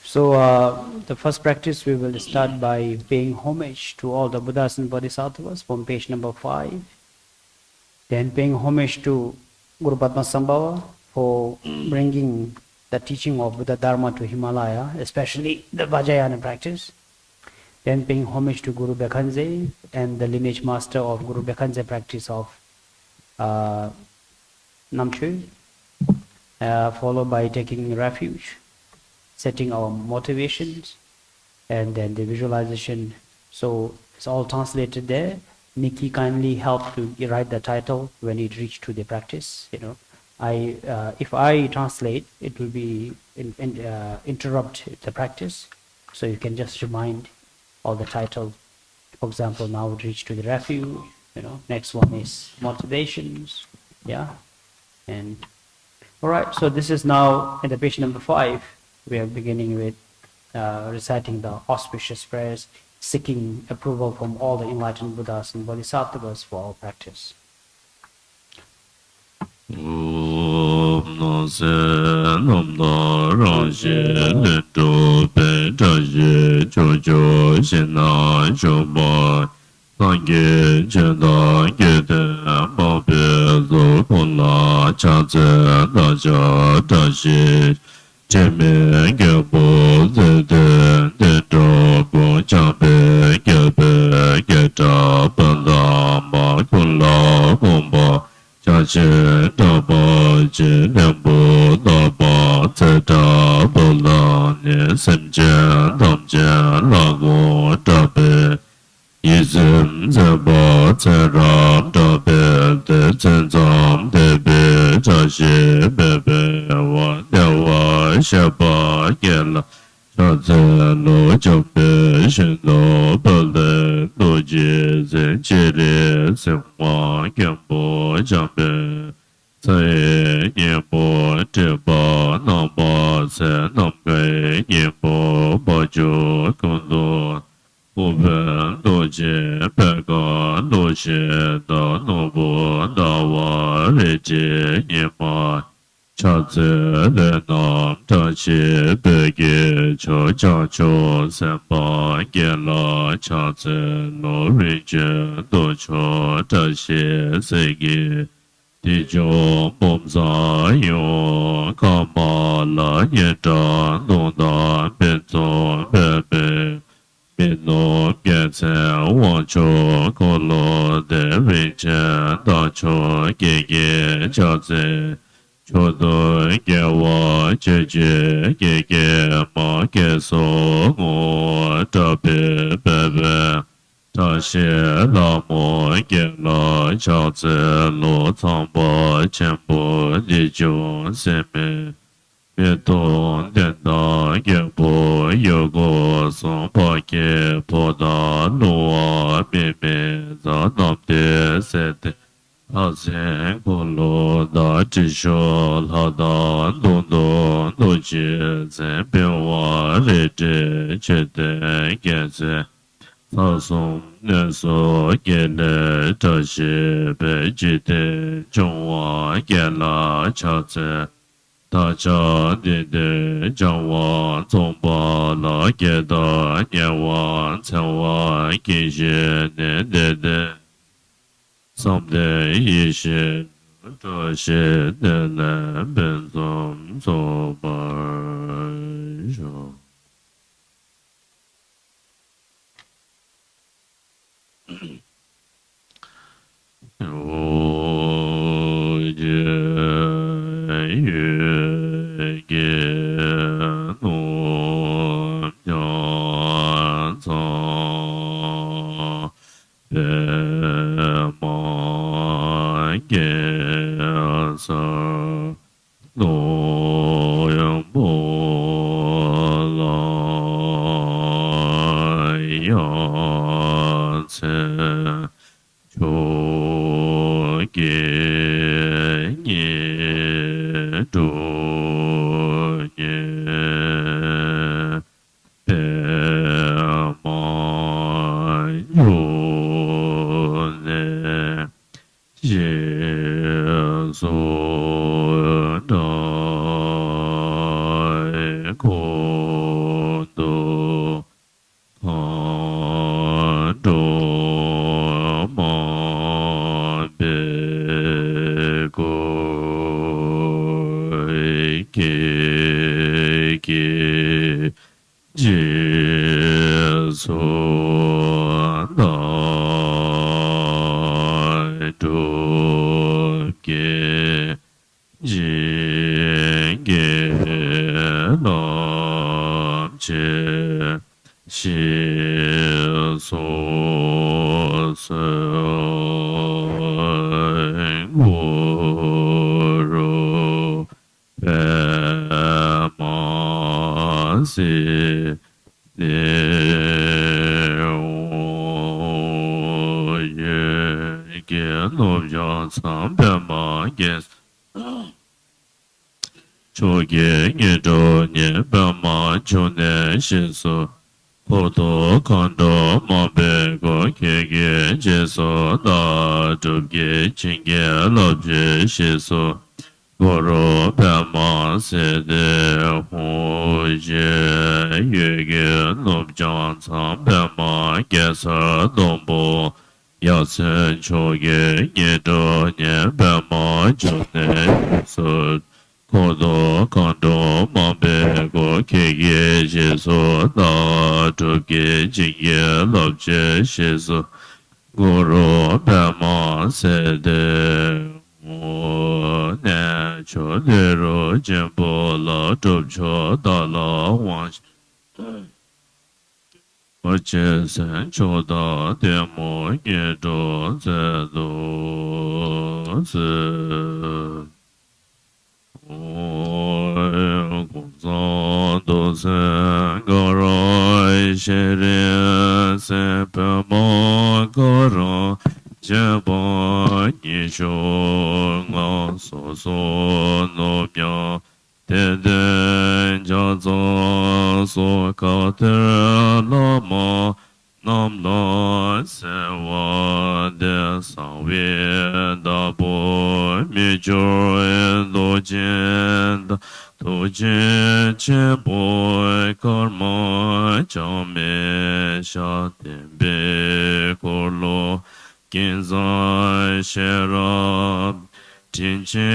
So the first practice we will start by paying homage to all the Buddhas and Bodhisattvas from page number 5. Then paying homage to Guru Padmasambhava for bringing the teaching of Buddha Dharma to Himalaya, especially the Vajrayana practice. Then paying homage to Guru Bekhanze and the lineage master of Guru Bekhanze practice of Namchu, followed by taking refuge, setting our motivations, and then the visualization. So it's all translated there. Nikki kindly helped to write the title when it reached to the practice. If I translate, it will be interrupt the practice. So you can just remind all the title. For example, now it reached to the refuge. Next one is motivations. Yeah, and all right. So this is now in the page number 5. We are beginning with reciting the auspicious prayers, seeking approval from all the enlightened Buddhas and Bodhisattvas for our practice. guru pemasi ye ge lo yang san pema ge cho ge ye do nye pema cho ne shi su Poto kando mabe go kege jeso da dubge chinge lobje shiso goro pema sede hoje yege lobjan sam pema gesa dombo yasen choge yedo nye pema june so Kodo kando mambe go kege jeso da tuke jingye lobje sheso goro pema sede o ne cho lero jembo la tupcho da la wang Oche sen cho da demo ye do ze do ze do se goro shere se pe mo goro je bo ni sho ngo so so no pyo te de ja zo so ka te lo mo nam lo se wa de sa we da bo mi jo lo jen da to je che bo karma cha me sha te be ko lo kin za she ra tin che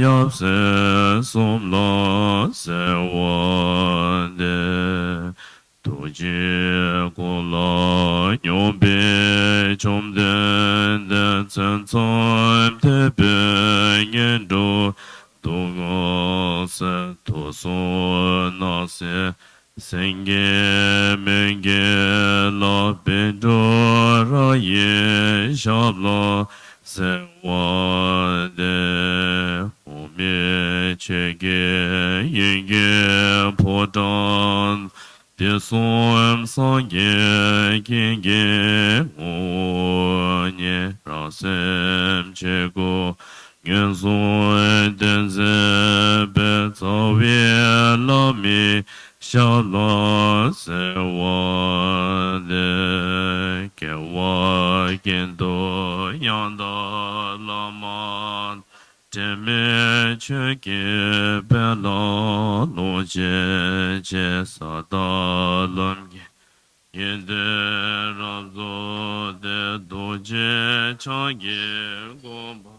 yap se som lo se wa de to je ko la nyo be chom den de zen zom te be nyen do do go se to so na se senge menge la be do ra ye sha la se wa de ho me che ge yin ge po dan de som sang ge kin ge o nye ra sem che go Nhân duyên đến dễ bế tàu viết lo mi xiao lo se wa de ke wa kian do yang da la man te me che ke pe la lo je je sa da lam ye yin de ra zo de do je cha ye go ba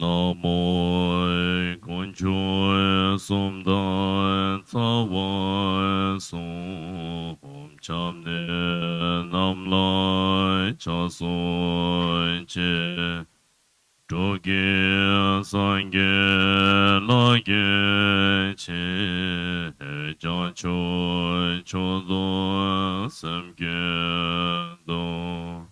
Namoi Kunchoi Sumdan Tsawan Sum Chamne Namlai Chasoi Che Toge Sange Lage Che Janchoi Chodo Semge Do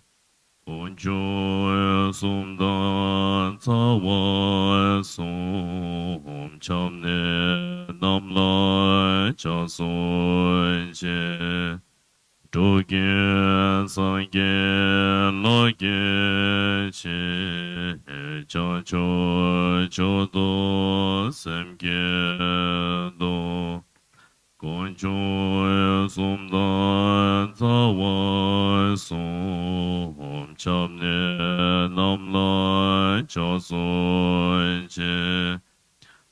Unjoy Sumdan Tsawa Sum Chamne Namlai Chasoy Che Dogen Sange Lage Che Chancho Chodo Semge Do Conjoy Sumdan Tsawa Sum Chamne Namlai Chasoy Che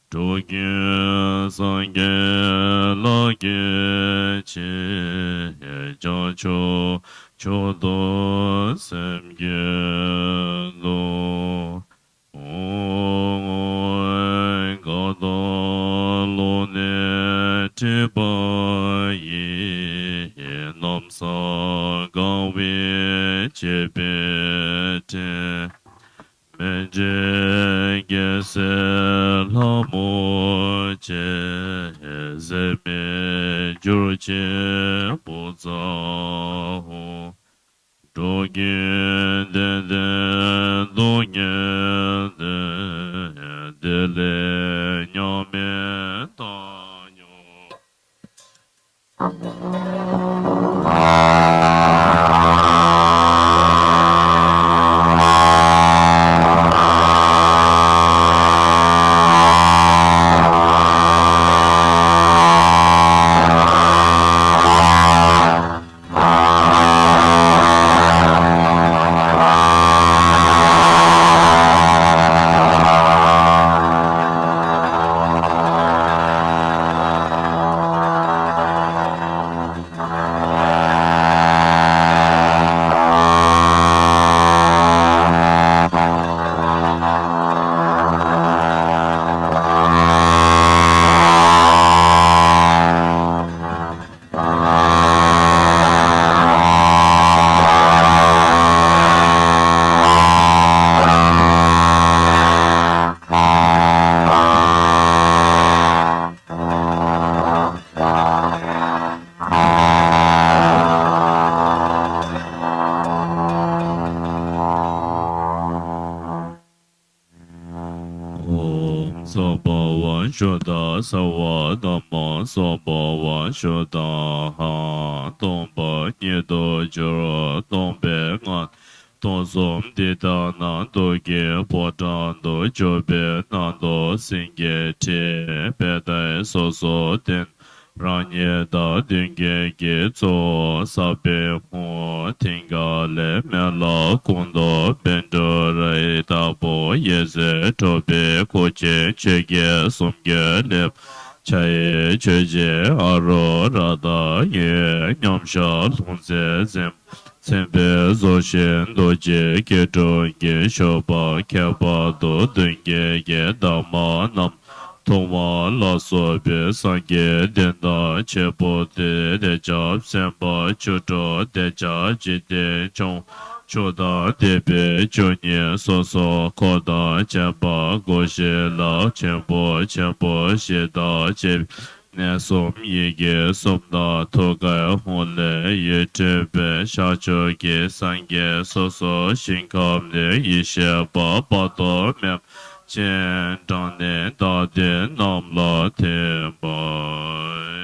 Dogen Sange Lage Che Chancho Chodo Semge Do Oi Gada Lone Tiba Yi Namsa Gawe Chebe Te Menje Gese Lamo Che Zeme Jurche Boza Ho Dogen de Dogen de Le Nyame Tanyo Shoda Sawa Dhamma Sopa Wa Shoda Ha Tompa Nyedo Jura Tompe Ngan Tonsum Dita Nando Ge Potando Jobe Nando Singe Te Peta Soso Ten Ranye Da Dinge Ge Tso Sabe Mo Tinga Le Mela Kundo Bendo Rai Tabo Yeze Tobe Koche Chege Sumge Lep Chaye Cheje Aro Rada Ye Nyamsha Lunze Zem Sembe Zoshen Doje Keto Ge Shoba Keba Do Dunge Ge Dama Nam Toma La Sobe Sange Denda Chebo De Deja Semba Chuto Deja Jide Chong Choda Debe Chonye Soso Koda Chemba Goshe La Chembo Chembo Sheda Cheb Nesom Yege Somda Toga Hole Yetebe Shacho Ge Sange Soso Shinkam De Yishe Ba Bato Mem Chen Dang De Da De Nam La Te Ba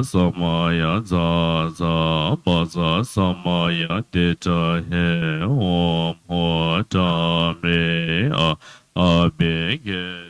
Samaya za za baza samaya deta he om ho ta me a bege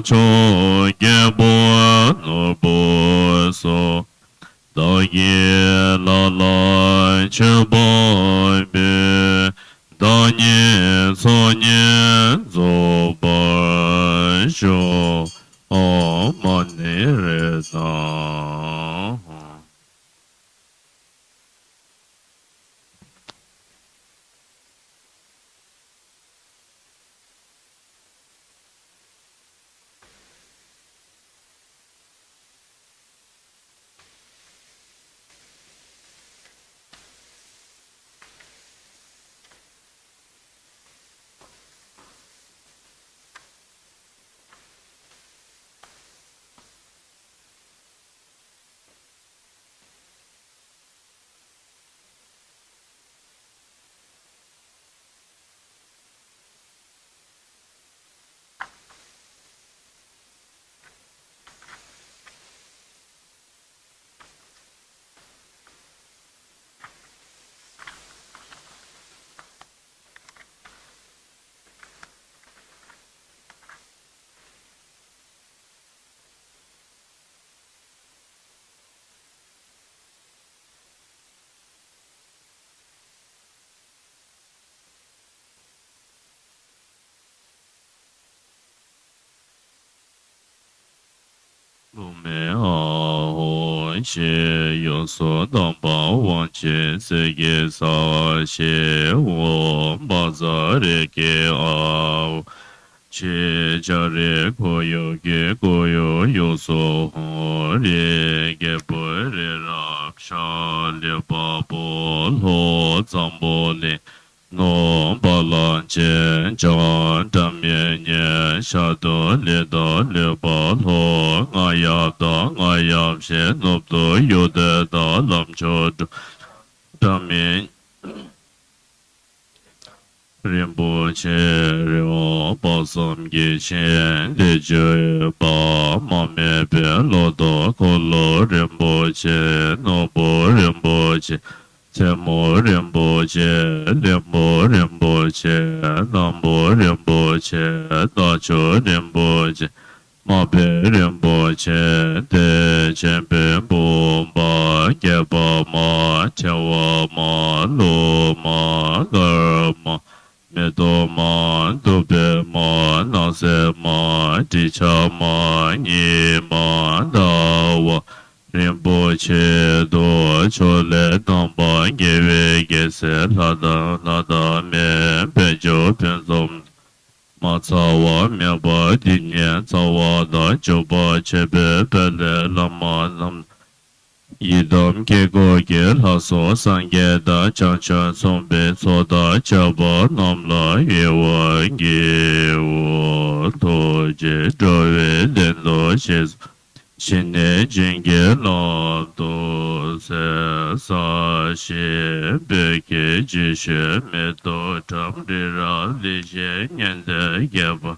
cho ge bo no ye la la che bo be da nye so nye zo ba sho o ma ne re na me a ho xie yo so dang ba wang qie se ge sa xie wo ba za re ge a qie jia re ko yo yo so ho re ge bo re ra sha le ba bo lo zang bo le no ba la jian zhang dang mian nian sha de le ba lo nga ya xie no de yu de da lam cho dang mian rinpoche rio pa sam ge chen le je pa ma me pe lo do ko lo rinpoche no bo rinpoche Temo rinpoche, lembo rinpoche, nambo rinpoche, dacho rinpoche, mabe rinpoche, de chenpe bomba, geba ma, chewa ma, lo ma, gar ma, medo ma, dobe ma, nase ma, dicha ma, ni ma, dawa, rinpoche do chole tangpa gewe gese lada me penjo pensom ma cawa mianpa dinyen cawa da chopa chepe pele lama nam yidam keko ge laso sangye da chancha sombe soda chapa namla yewa ge wo toje jowe lendo shesu Shine jenge la do se sa she beke jishe me do tam ra li je nyen de yeba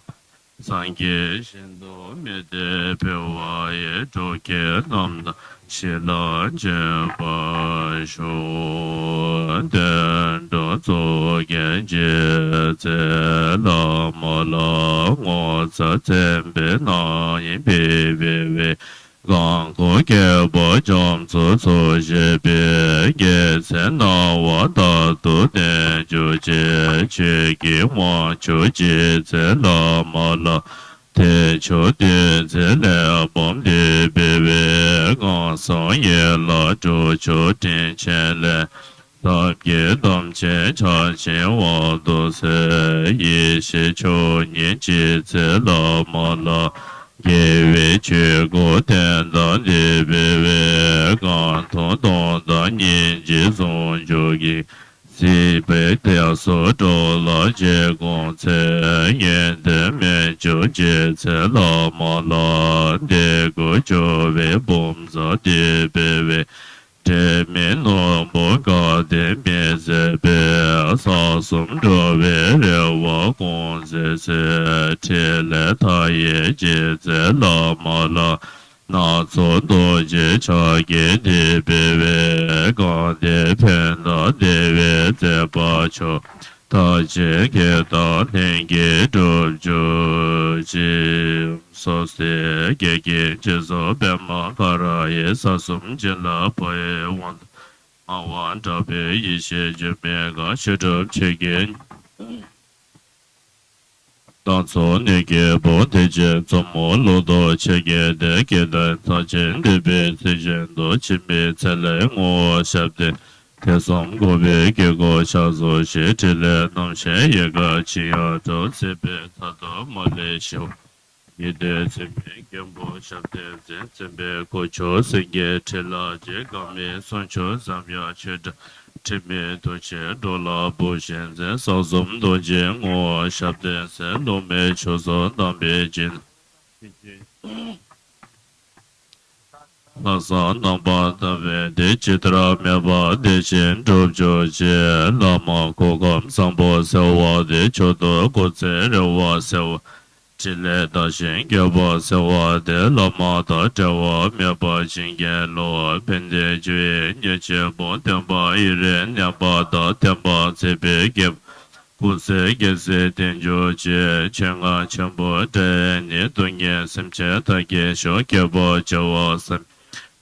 sangye shindo me de pe wa ye to ke nam da shi la je ba shu den do zo ge je ze la ma la ngo za zen be na yin be be gang go ge bo zhong zi zu xie bie ge chen na wa da du de ju jie qi ge wang ju ji zi la ma la te chu de zi le bom de be be gang song ye la zhu chu tin chen le da bie dam che cha xian wa du se yi xie chu nian ji zi la ma la ye wei qu gu tian da li bei wei gang tong dong da nian ji zong ju yi si bei tia su zhou la jie gong ce yan de mian jiu jie ce la ma la de gu jiu wei bom za di bei wei de mian nong bo ga de mian ze bei sa sum zhe wei le wa gong ze ce tie le ta ye jie ze la ma la na zuo du jie cha ge di bei wei gang de pen da de wei ze ba qiu taje keta tengi dobjo ji sose gege jezo bema karaye sasum jela poe wan awan tabe yishe jemega shedop chegen danso nege bo teje zomo lodo chege de keda tajen debe tejen do chime tele ngo shabde Tesam gobe gego shazo she tele namshe yega chiya to sebe tato male shio. Yede sebe gembo shabde zen sebe kocho senge tela je game soncho zamya cheda. Time doche dola bo shenze sazom doje ngo shabde se lome chozo dambe jin. Nasa namba tabe de chitra meba de shen drupjo che lama kokam sambo sewa de chodo kotse rewa sewa chile da shen gyaba sewa de lama da jawa meba shinge lo pende jue nyeche bo tenpa ire nyamba da tenpa sebe gyab Kuse gese tenjo che chenga chenpo de ne dunye semche take sho kebo jawa sem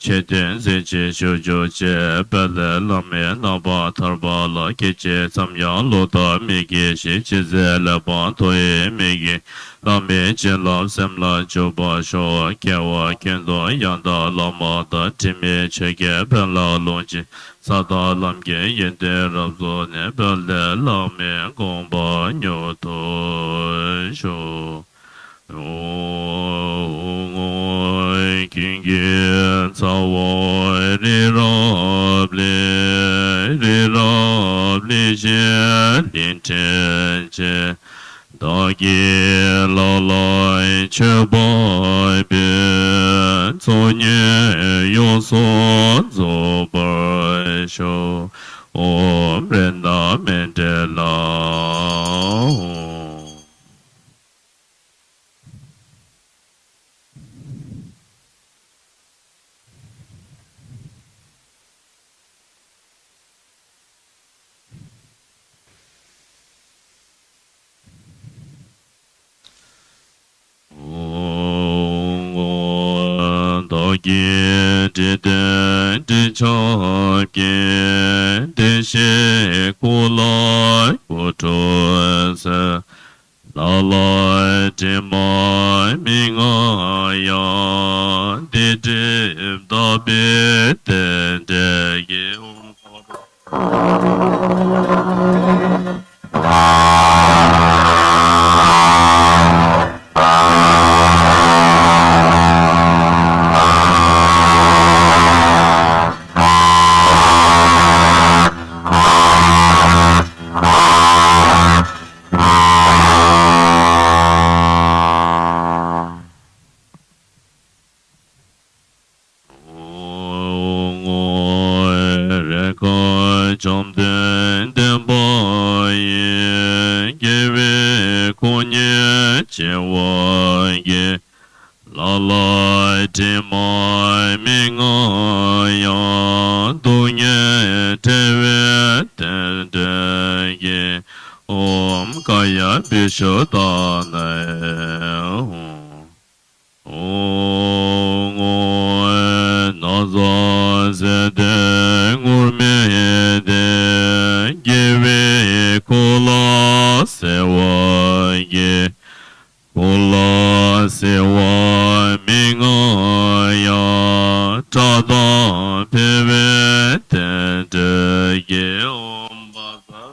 Cheten zeche shoujo che pele lame naba tarba la keche samya lota mege she cheze laba toye mege lame che lam semla joba sho kewa kendo yanda lama da time chege pela lonji sada lamge yende rabzo ne pele lame gomba nyoto sho Oi kingi tsawo ri rabli je lin chen che dagi la lai che bai bi zo nye yo so zo bai shou om renda mente la Dogi jide dichogi dishi kulai kutuase lalai dimai mingaya didib dabi dendegi Jomden demboye give konye chewaye lalai timai mingaya dunye tewe tendeye om kaya bishodane naza zede ngurmeyede give kula sewaye kula sewa mingaya tada peve tendeye om basa.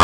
「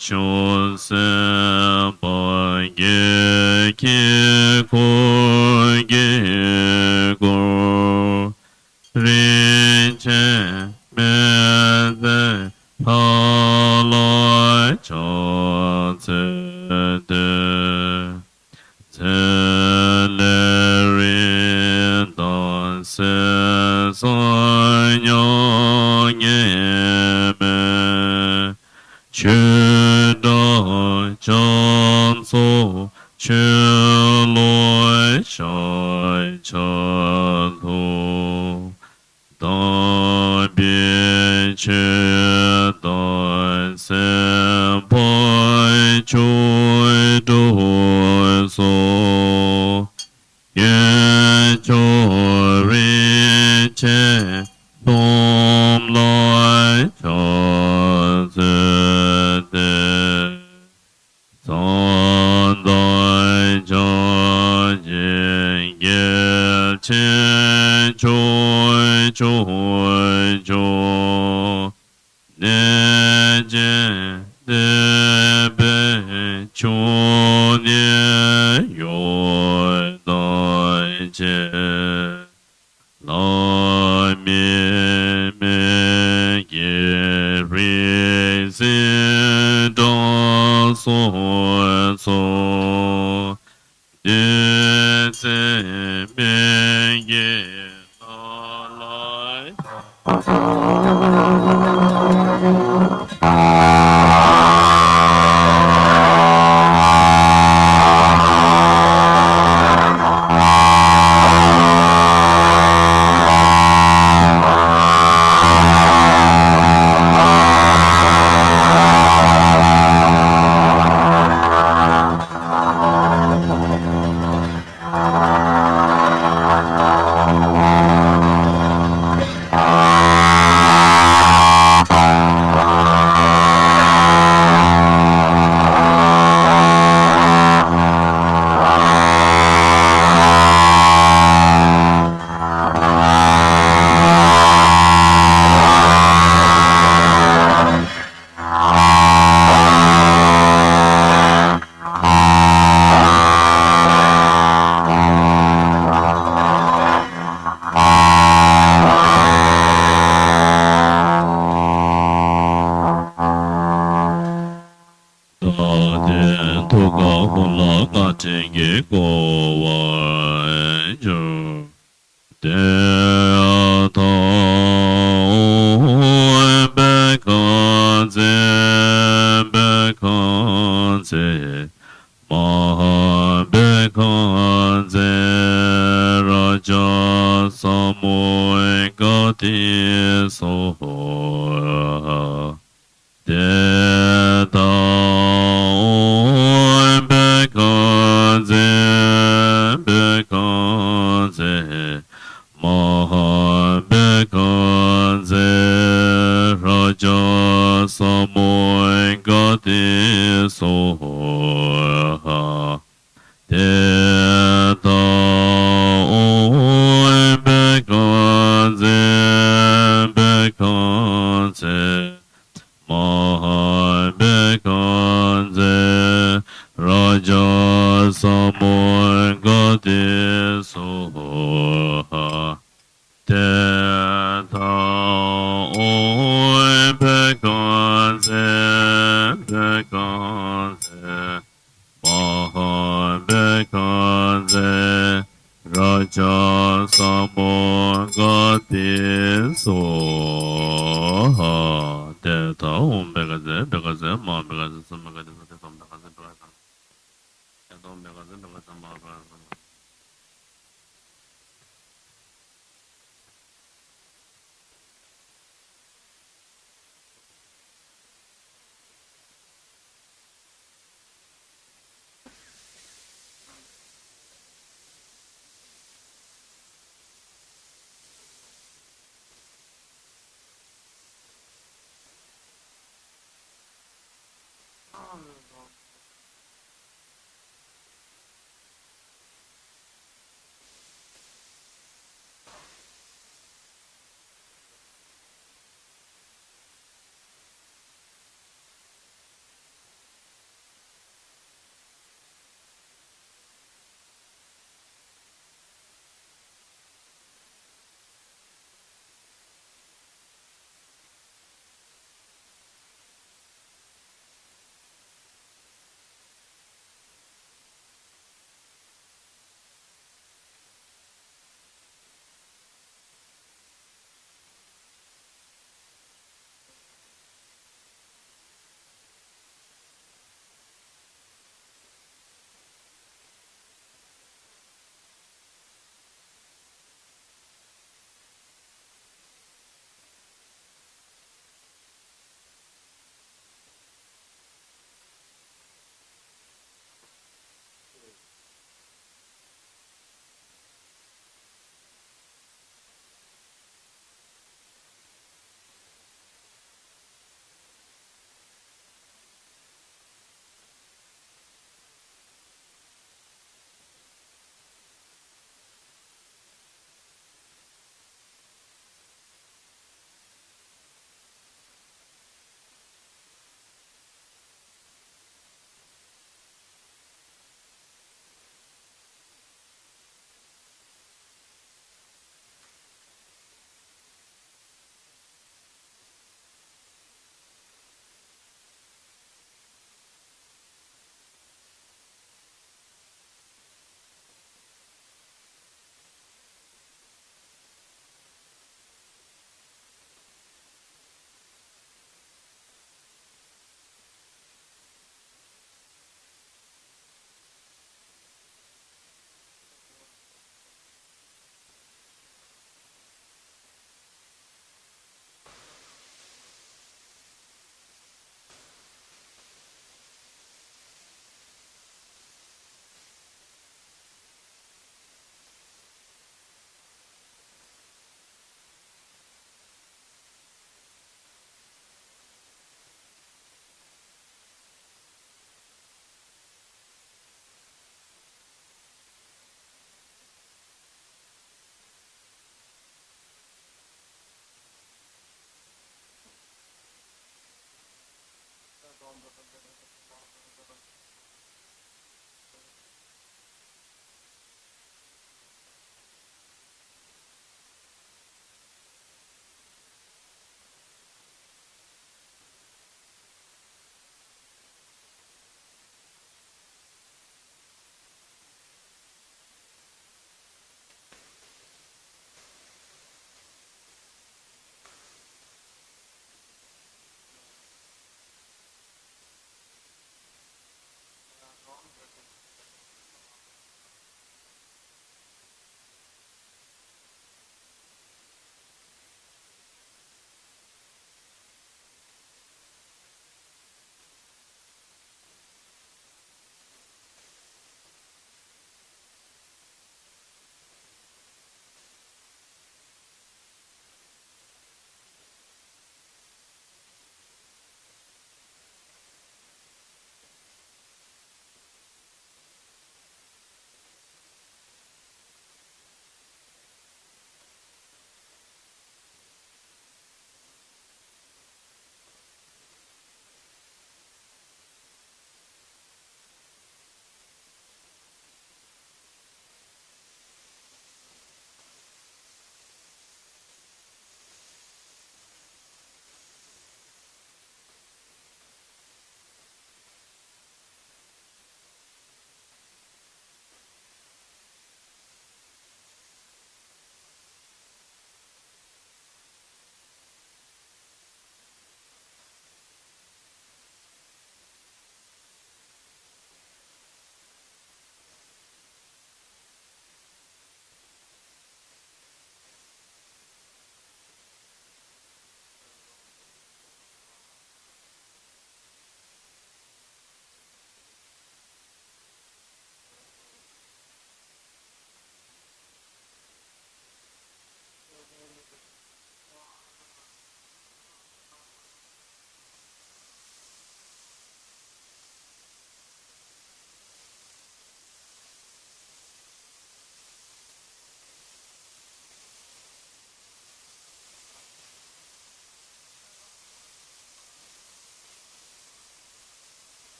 chun se pa ge ki ko ge ko ri che me de pa la cha tse de Celery don se son yo nye me chu do chan so chu loi shai chan hu don bi che don se pai chui do so ye cho ri che dom lai cho zi de san dai cho jin ye chen choi choi cho ne je de be cho ne yo dai che la mi me ye ri si do so so ye se me ye la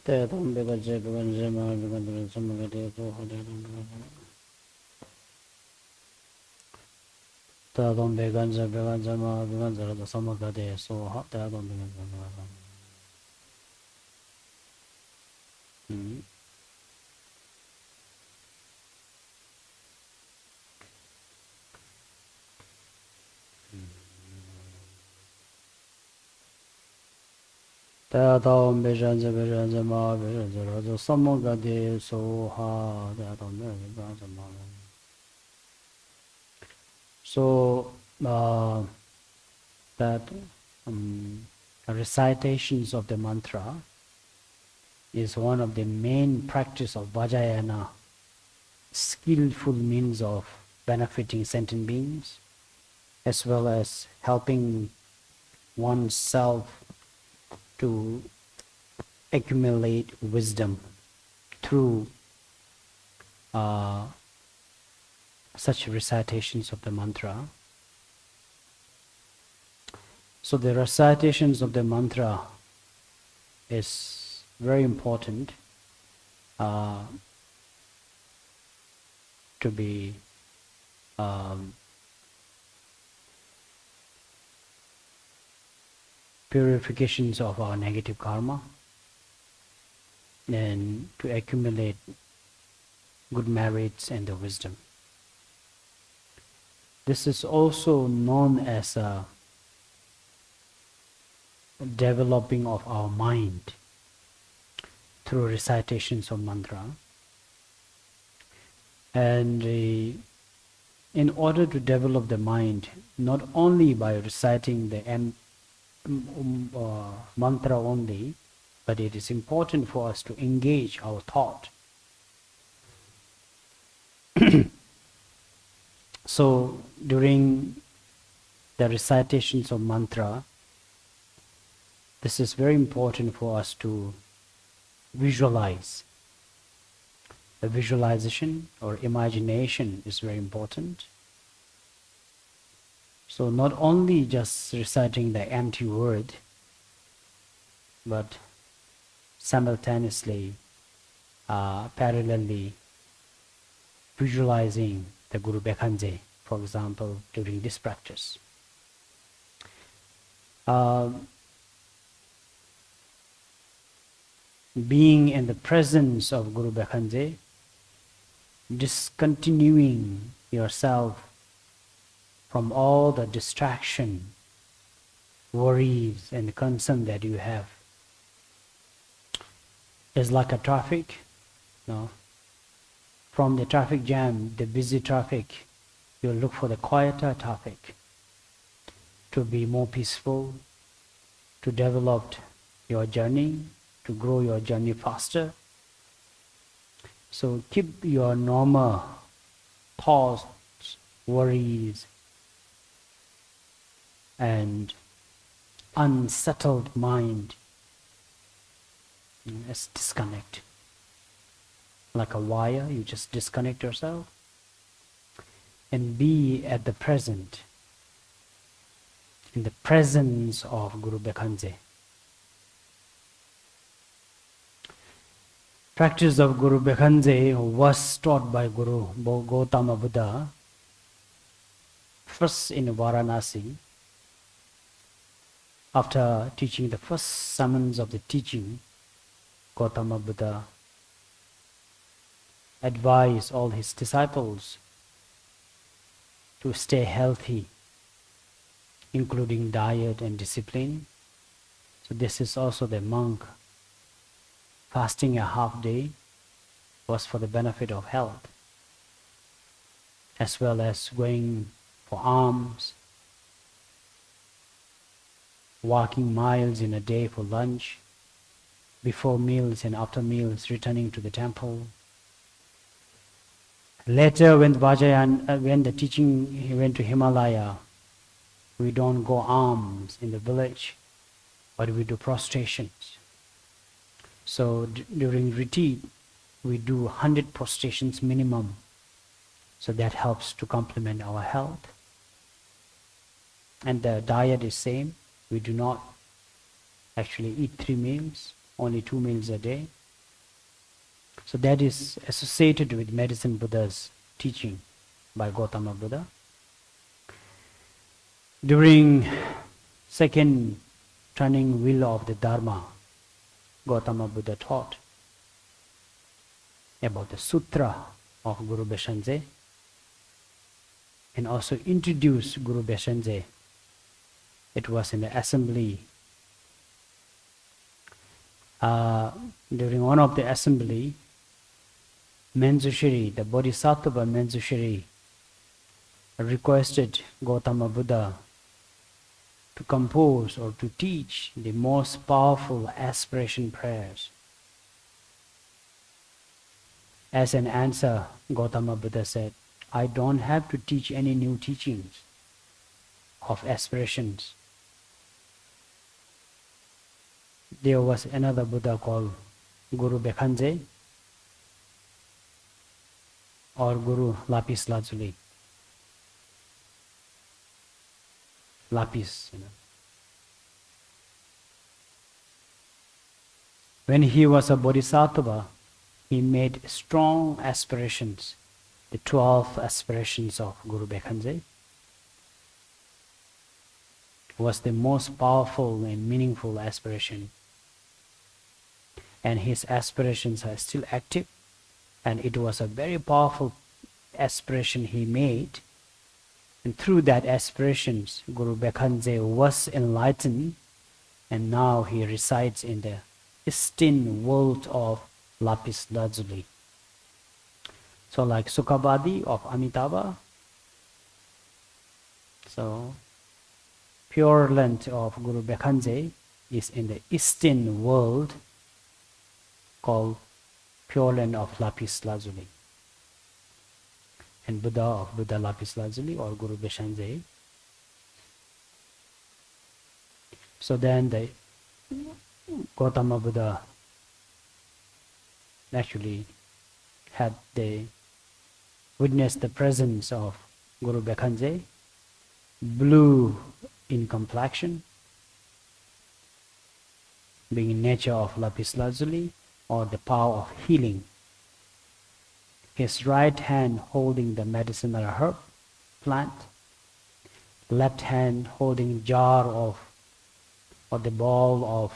Tedam Begaje Beganjama Begandra Samagade Tadam Beganja Beganjama Begandra Samagade so hot Tadam Beganjama. Tadam Bejanja Beganjama Begandra Samagade so hot Tadam Beganjama. So that recitations of the mantra is one of the main practice of Vajrayana, skillful means of benefiting sentient beings, as well as helping oneself to accumulate wisdom through such recitations of the mantra. So the recitations of the mantra is very important to be purifications of our negative karma and to accumulate good merits and the wisdom. This is also known as a developing of our mind through recitations of mantra. And in order to develop the mind, not only by reciting the mantra only, but it is important for us to engage our thought. So during the recitations of mantra, this is very important for us to visualize. The visualization or imagination is very important. So not only just reciting the empty word, but simultaneously, parallelly visualizing the Guru Bekhanje, for example, during this practice. Being in the presence of Guru Bekhanje, discontinuing yourself from all the distraction, worries and concern that you have. It's like a traffic, no? From the traffic jam, the busy traffic, you look for the quieter traffic to be more peaceful, to develop your journey, to grow your journey faster. So keep your normal thoughts, worries, and unsettled mind as disconnect. Like a wire, you just disconnect yourself and be at the present, in the presence of Guru Bekhanje. Practice of Guru Bekhanje was taught by Guru Gautama Buddha first in Varanasi, after teaching the first summons of the teaching. Gautama Buddha advised all his disciples to stay healthy, including diet and discipline. So this is also the monk fasting a half day was for the benefit of health, as well as going for alms, walking miles in a day for lunch, before meals and after meals returning to the temple. Later, when the teaching he went to Himalaya, we don't go alms in the village, but we do prostrations. So during retreat, we do 100 prostrations minimum. So that helps to complement our health. And the diet is same. We do not actually eat 3 meals, only 2 meals a day. So that is associated with Medicine Buddha's teaching by Gautama Buddha. During second turning wheel of the Dharma, Gautama Buddha taught about the sutra of Guru Beshanze and also introduced Guru Beshanze. It was in the assembly. During one of the assembly, Menzushiri, the Bodhisattva Menzushiri, requested Gautama Buddha to compose or to teach the most powerful aspiration prayers. As an answer, Gautama Buddha said, I don't have to teach any new teachings of aspirations. There was another Buddha called Guru Bekhanze or Guru Lapis Lazuli. Lapis, When he was a bodhisattva, he made strong aspirations, the 12 aspirations of Guru Bekhanze. Was the most powerful and meaningful aspiration. And his aspirations are still active, and it was a very powerful aspiration he made. And through that aspirations, Guru Bekhanze was enlightened, and now he resides in the pristine world of Lapis Lazuli. So like Sukhabadi of Amitabha, so Pure Land of Guru Bekhanze is in the Eastern world called Pure Land of Lapis Lazuli. And Buddha of Buddha Lapis Lazuli or Guru Beshanze. So then the Gautama Buddha actually had witnessed the presence of Guru Bekhanze, blue in complexion, being nature of Lapis Lazuli or the power of healing. His right hand holding the medicinal herb plant, left hand holding jar of or the ball of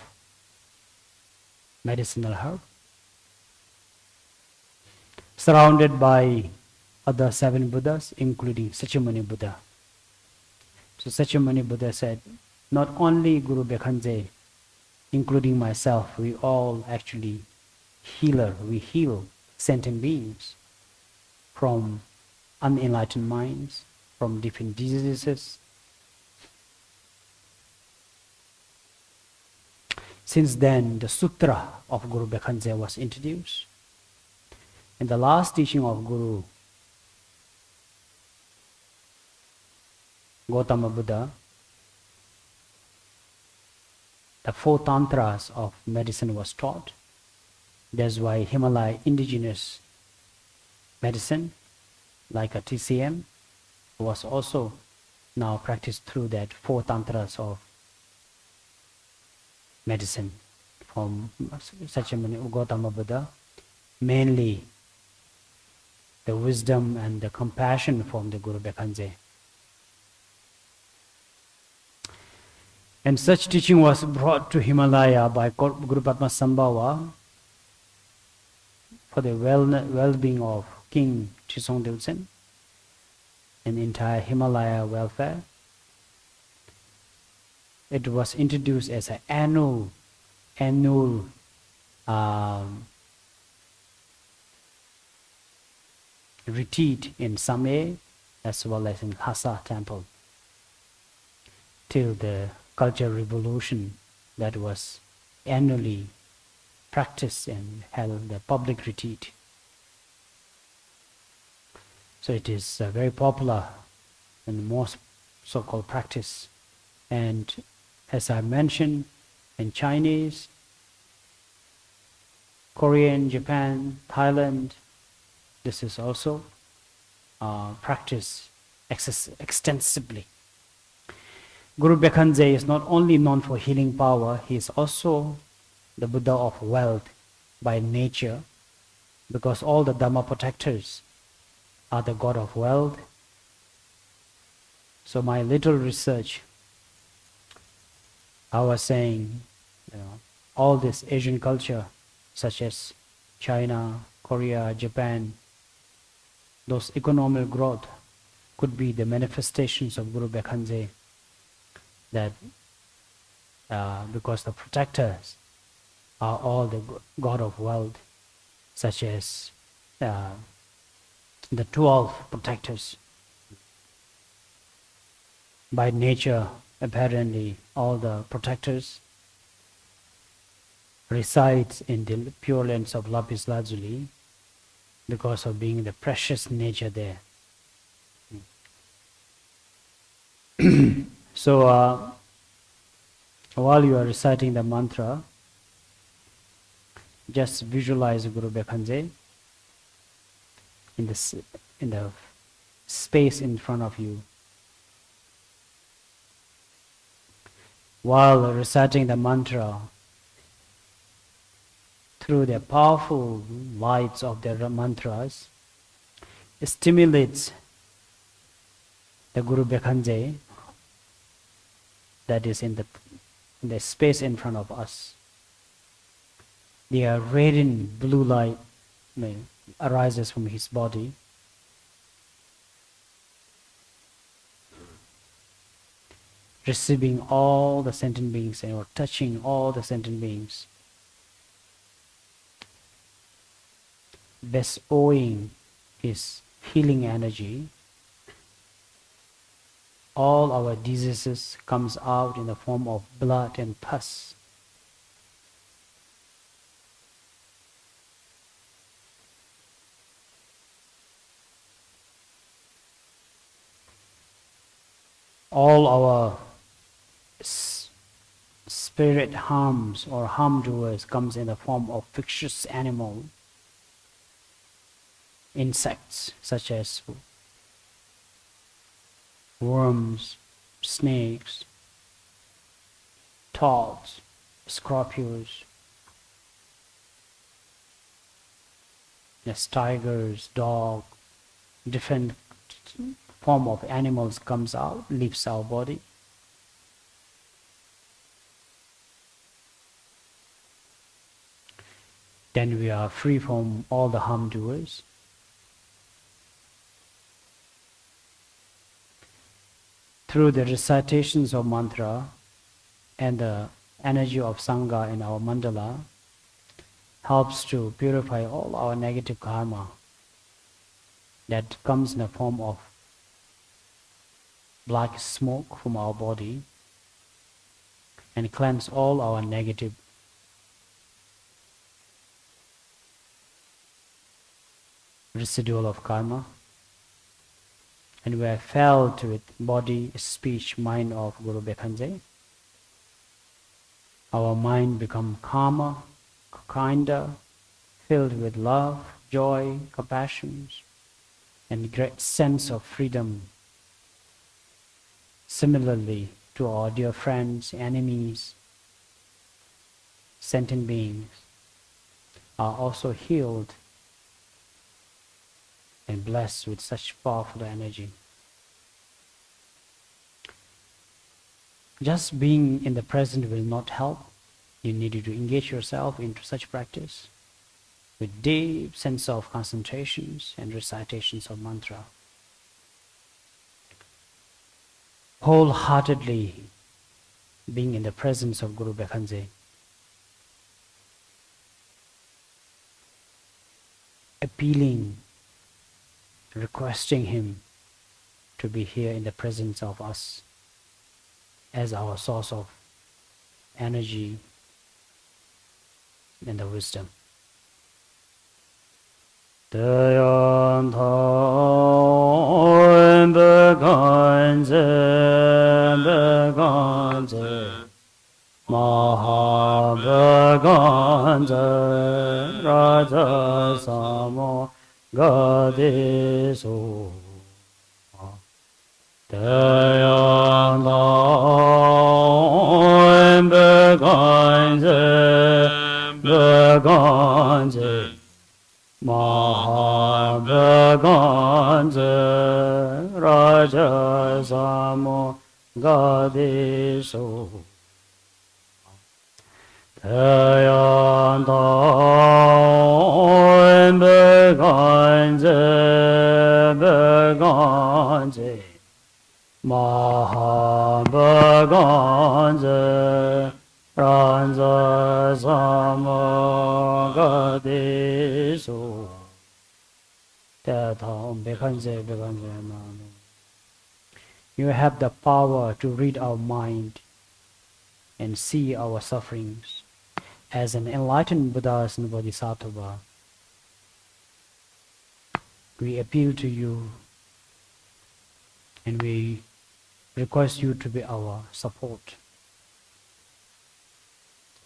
medicinal herb, surrounded by other 7 Buddhas, including Sakyamuni Buddha. So Sakyamuni Buddha said, not only Guru Bekhanze, including myself, we all actually we heal sentient beings from unenlightened minds, from different diseases. Since then, the Sutra of Guru Bekhanze was introduced. And the last teaching of Guru Gautama Buddha, the 4 tantras of medicine was taught. That's why Himalaya indigenous medicine, like a TCM, was also now practiced through that 4 tantras of medicine from Sakyamuni Gautama Buddha, mainly the wisdom and the compassion from the Guru Bekhanze. And such teaching was brought to Himalaya by Guru Padmasambhava for the well-being of King Chisong Dilsen and entire Himalaya welfare. It was introduced as an annual retreat in Samye as well as in Lhasa temple till the Cultural Revolution that was annually practiced and held the public retreat. So it is very popular and most so-called practice. And as I mentioned, in Chinese, Korean, Japan, Thailand, this is also practiced extensively. Guru Bekhanze is not only known for healing power, he is also the Buddha of wealth by nature. because all the Dhamma protectors are the god of wealth. So my little research, I was saying, all this Asian culture, such as China, Korea, Japan, those economic growth could be the manifestations of Guru Bekhanze, that because the protectors are all the god of wealth, such as the 12 protectors. By nature, apparently, all the protectors resides in the pure lands of Lapis Lazuli because of being the precious nature there. So while you are reciting the mantra, just visualize Guru Bekhanze in the space in front of you. While reciting the mantra, through the powerful lights of the mantras, it stimulates the Guru Bekhanze that is in the space in front of us. The radiant blue light arises from his body. Receiving all the sentient beings or touching all the sentient beings. Bestowing his healing energy. All our diseases comes out in the form of blood and pus. All our spirit harms or harm doers comes in the form of fictitious animal, insects such as worms, snakes, toads, scorpions, yes, tigers, dog, different form of animals comes out, leaves our body. Then we are free from all the harm doers. Through the recitations of mantra and the energy of Sangha in our mandala helps to purify all our negative karma that comes in the form of black smoke from our body and cleanse all our negative residual of karma. And we are felt with body, speech, mind of Guru Bekhanze. Our mind become calmer, kinder, filled with love, joy, compassion, and great sense of freedom. Similarly to our dear friends, enemies, sentient beings are also healed and blessed with such powerful energy. Just being in the present will not help. You need to engage yourself into such practice with deep sense of concentrations and recitations of mantra. Wholeheartedly being in the presence of Guru Bekhanze. Appealing, requesting him to be here in the presence of us as our source of energy and the wisdom. Dayan Thaon Bekhanze Bekhanze Maha Bekhanze Raja Samo Gadeso Dayan Thaon Bekhanze Bekhanze Mahabhaganza Raja Samo Gadeso Tayantam Bhaganza Bhaganza Mahabhaganza Ranza Samo Gadeso You have the power to read our mind and see our sufferings. As an enlightened Buddhas and Bodhisattva, we appeal to you and we request you to be our support.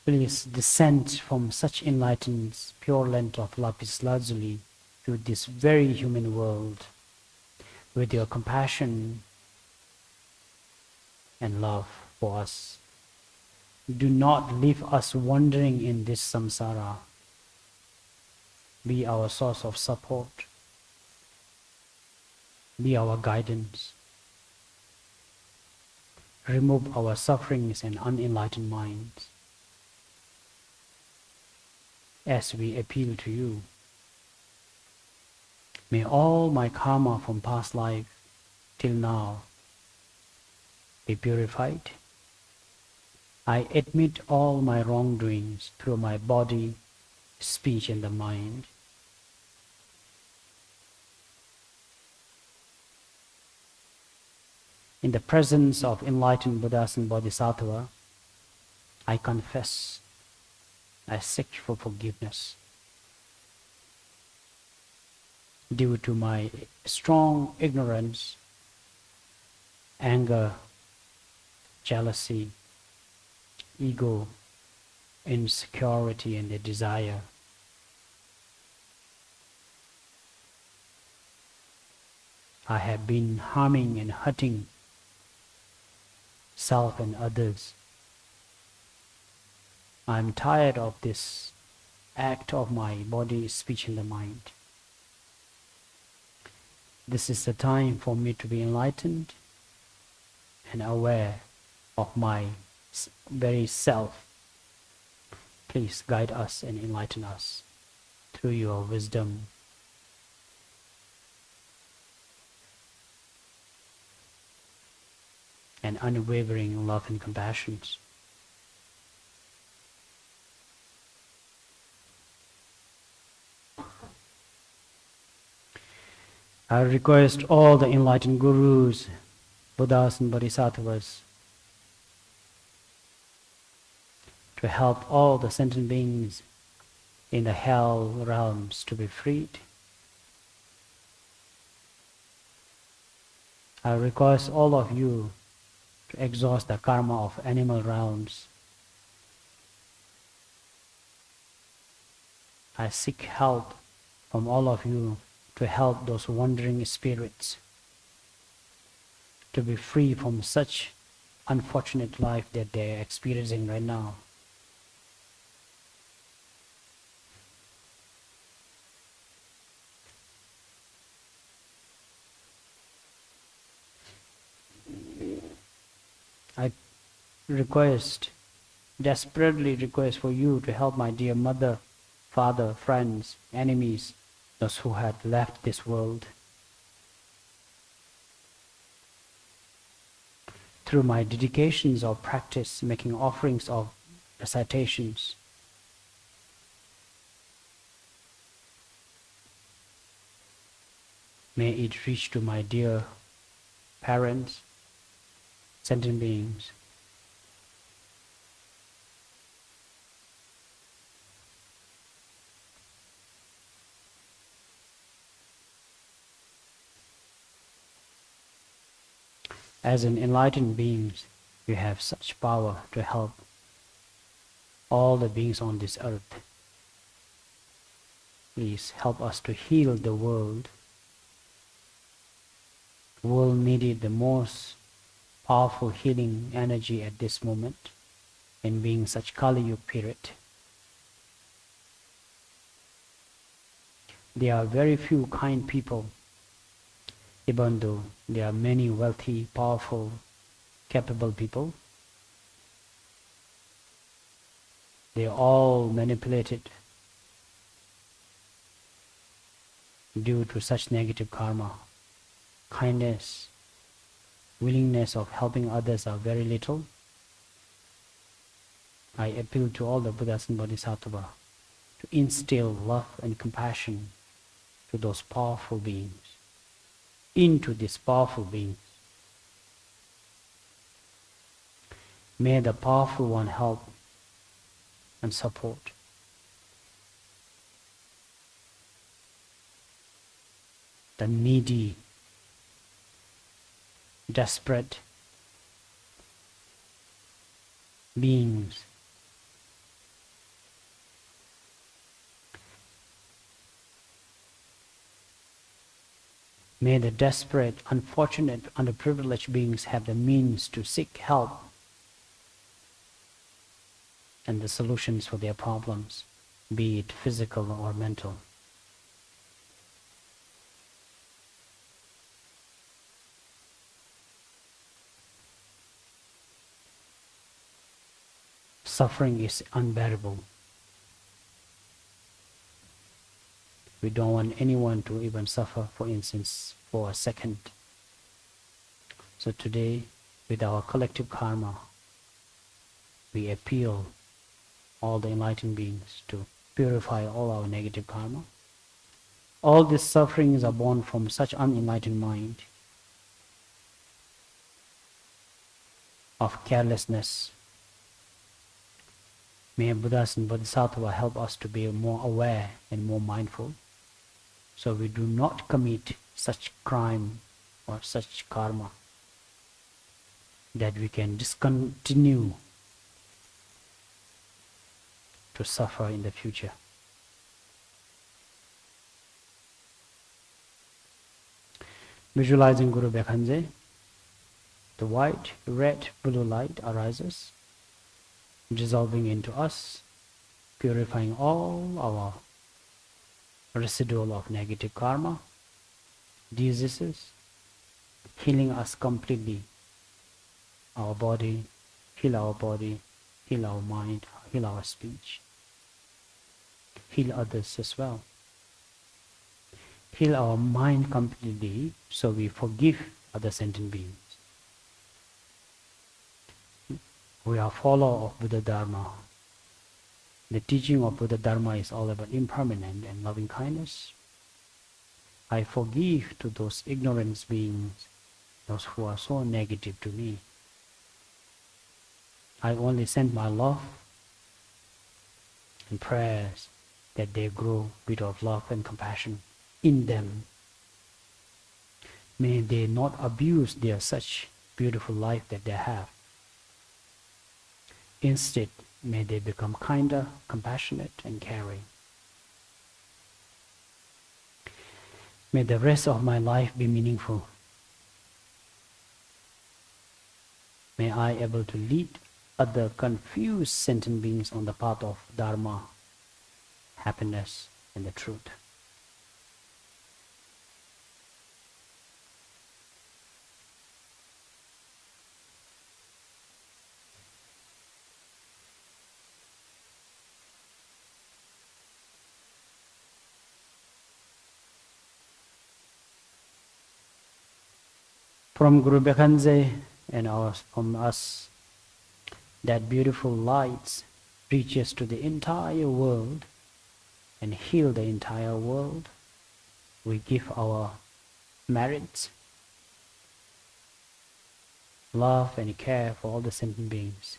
Please descend from such enlightened pure land of lapis lazuli to this very human world with your compassion and love for us. Do not leave us wandering in this samsara. Be our source of support. Be our guidance. Remove our sufferings and unenlightened minds. As we appeal to you, may all my karma from past life till now be purified. I admit all my wrongdoings through my body, speech, and the mind. In the presence of enlightened Buddhas and Bodhisattva, I confess, I seek for forgiveness. Due to my strong ignorance, anger, jealousy, ego, insecurity, and the desire. I have been harming and hurting self and others. I am tired of this act of my body, speech, and the mind. This is the time for me to be enlightened and aware of my very self. Please guide us and enlighten us through your wisdom. And unwavering love and compassion. I request all the enlightened gurus, Buddhas and Bodhisattvas to help all the sentient beings in the hell realms to be freed. I request all of you to exhaust the karma of animal realms. I seek help from all of you to help those wandering spirits to be free from such unfortunate life that they are experiencing right now. I desperately request for you to help my dear mother, father, friends, enemies, those who had left this world. Through my dedications of practice, making offerings of recitations, may it reach to my dear parents, sentient beings. As an enlightened beings, you have such power to help all the beings on this earth. Please help us to heal the world. The world needed the most powerful healing energy at this moment, in being such Kali Yuga period. there are very few kind people, even though there are many wealthy, powerful, capable people. They are all manipulated due to such negative karma. Kindness, willingness of helping others are very little. I appeal to all the Buddhas and Bodhisattvas to instill love and compassion to those powerful beings, into these powerful beings. May the powerful one help and support. The needy, desperate beings. May the desperate, unfortunate, underprivileged beings have the means to seek help and the solutions for their problems, be it physical or mental. Suffering is unbearable. We don't want anyone to even suffer, for instance, for a second. So today, with our collective karma, we appeal all the enlightened beings to purify all our negative karma. All these sufferings are born from such unenlightened mind of carelessness. May Buddhas and Bodhisattvas help us to be more aware and more mindful, so we do not commit such crime or such karma, that we can discontinue to suffer in the future. Visualizing Guru Bekhanze, the white, red, blue light arises, dissolving into us, purifying all our residual of negative karma, diseases, healing us completely. Our body, heal our mind, heal our speech, heal others as well. Heal our mind completely, so we forgive other sentient beings. We are followers of Buddha Dharma. The teaching of Buddha Dharma is all about impermanent and loving kindness. I forgive to those ignorant beings, those who are so negative to me. I only send my love and prayers that they grow bit of love and compassion in them. May they not abuse their such beautiful life that they have. Instead, may they become kinder, compassionate, and caring. May the rest of my life be meaningful. May I able to lead other confused sentient beings on the path of Dharma, happiness, and the truth. From Guru Bekhanze and from us, that beautiful light reaches to the entire world and heal the entire world. We give our merits, love and care for all the sentient beings,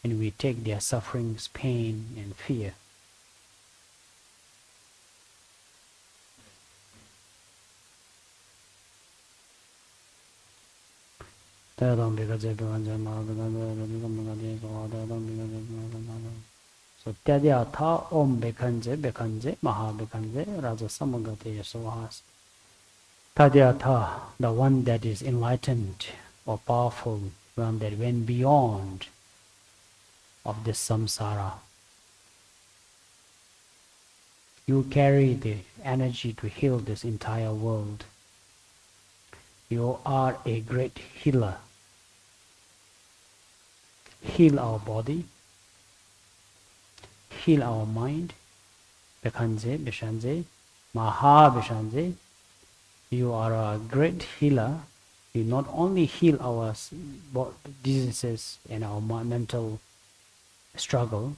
and we take their sufferings, pain and fear. So Tadyatha Om Bekhanze Bekhanze Maha Bekhanze Raja Samagate Sohas. Tadyatha, the one that is enlightened or powerful, one that went beyond of this samsara. You carry the energy to heal this entire world. You are a great healer. Heal our body, heal our mind. Bekhanze, Beshanze, Maha Beshanze. You are a great healer. You not only heal our diseases and our mental struggle,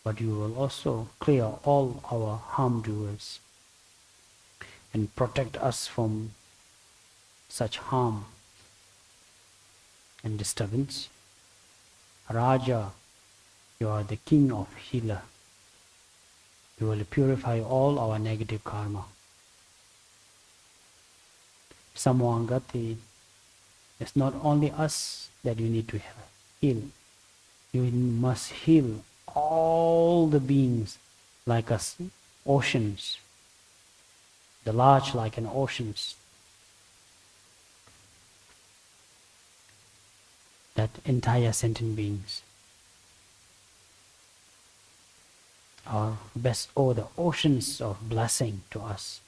but you will also clear all our harm doers and protect us from such harm and disturbance. Raja, you are the king of healer. You will purify all our negative karma. Samvangati, it's not only us that you need to heal. You must heal all the beings like us, oceans, the large like an oceans. That entire sentient beings are best the oceans of blessing to us.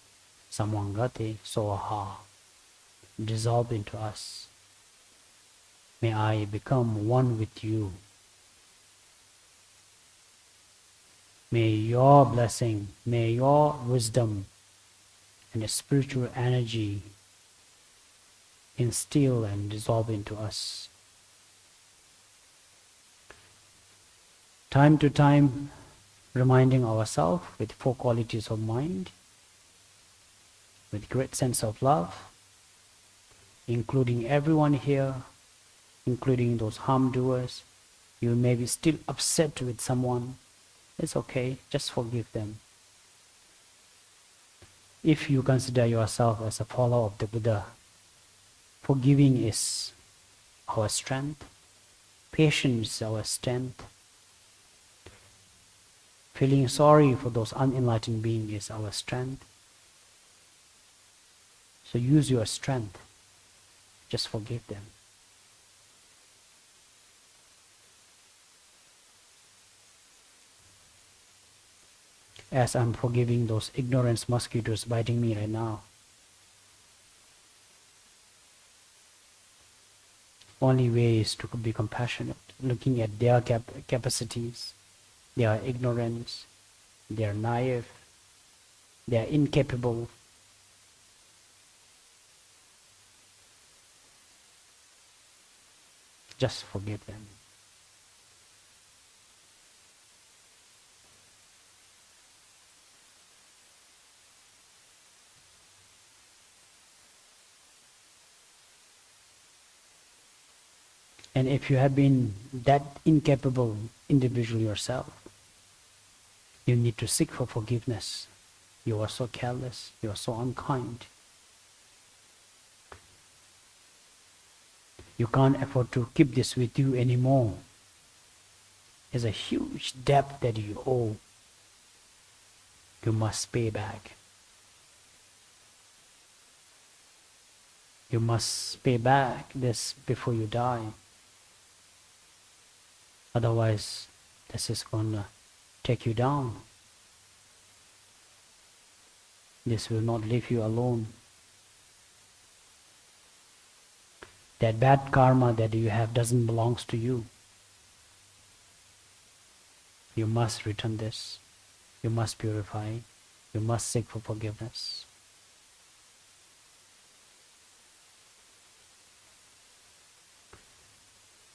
Samvangati soha, dissolve into us. May I become one with you. May your blessing, may your wisdom and spiritual energy instill and dissolve into us. Time to time, reminding ourselves with 4 qualities of mind, with great sense of love, including everyone here, including those harm doers. You may be still upset with someone. It's okay, just forgive them. If you consider yourself as a follower of the Buddha, forgiving is our strength, patience is our strength, feeling sorry for those unenlightened beings is our strength. So use your strength, just forgive them. As I'm forgiving those ignorance mosquitoes biting me right now, only way is to be compassionate, looking at their capacities, their ignorance, they are naive, they are incapable. Just forgive them. And if you have been that incapable individual yourself, you need to seek for forgiveness. You are so careless, you are so unkind. You can't afford to keep this with you anymore. It's a huge debt that you owe. You must pay back. You must pay back this before you die. Otherwise, this is going to take you down. This will not leave you alone. That bad karma that you have doesn't belong to you. You must return this. You must purify. You must seek for forgiveness.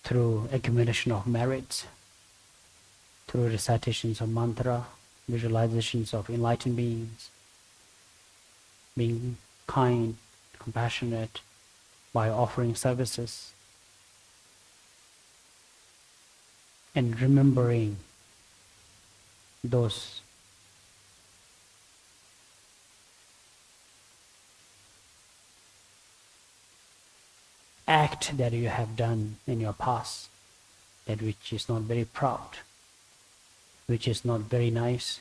Through accumulation of merits, through recitations of mantra, visualizations of enlightened beings, being kind, compassionate, by offering services, and remembering those act that you have done in your past, that which is not very proud, which is not very nice.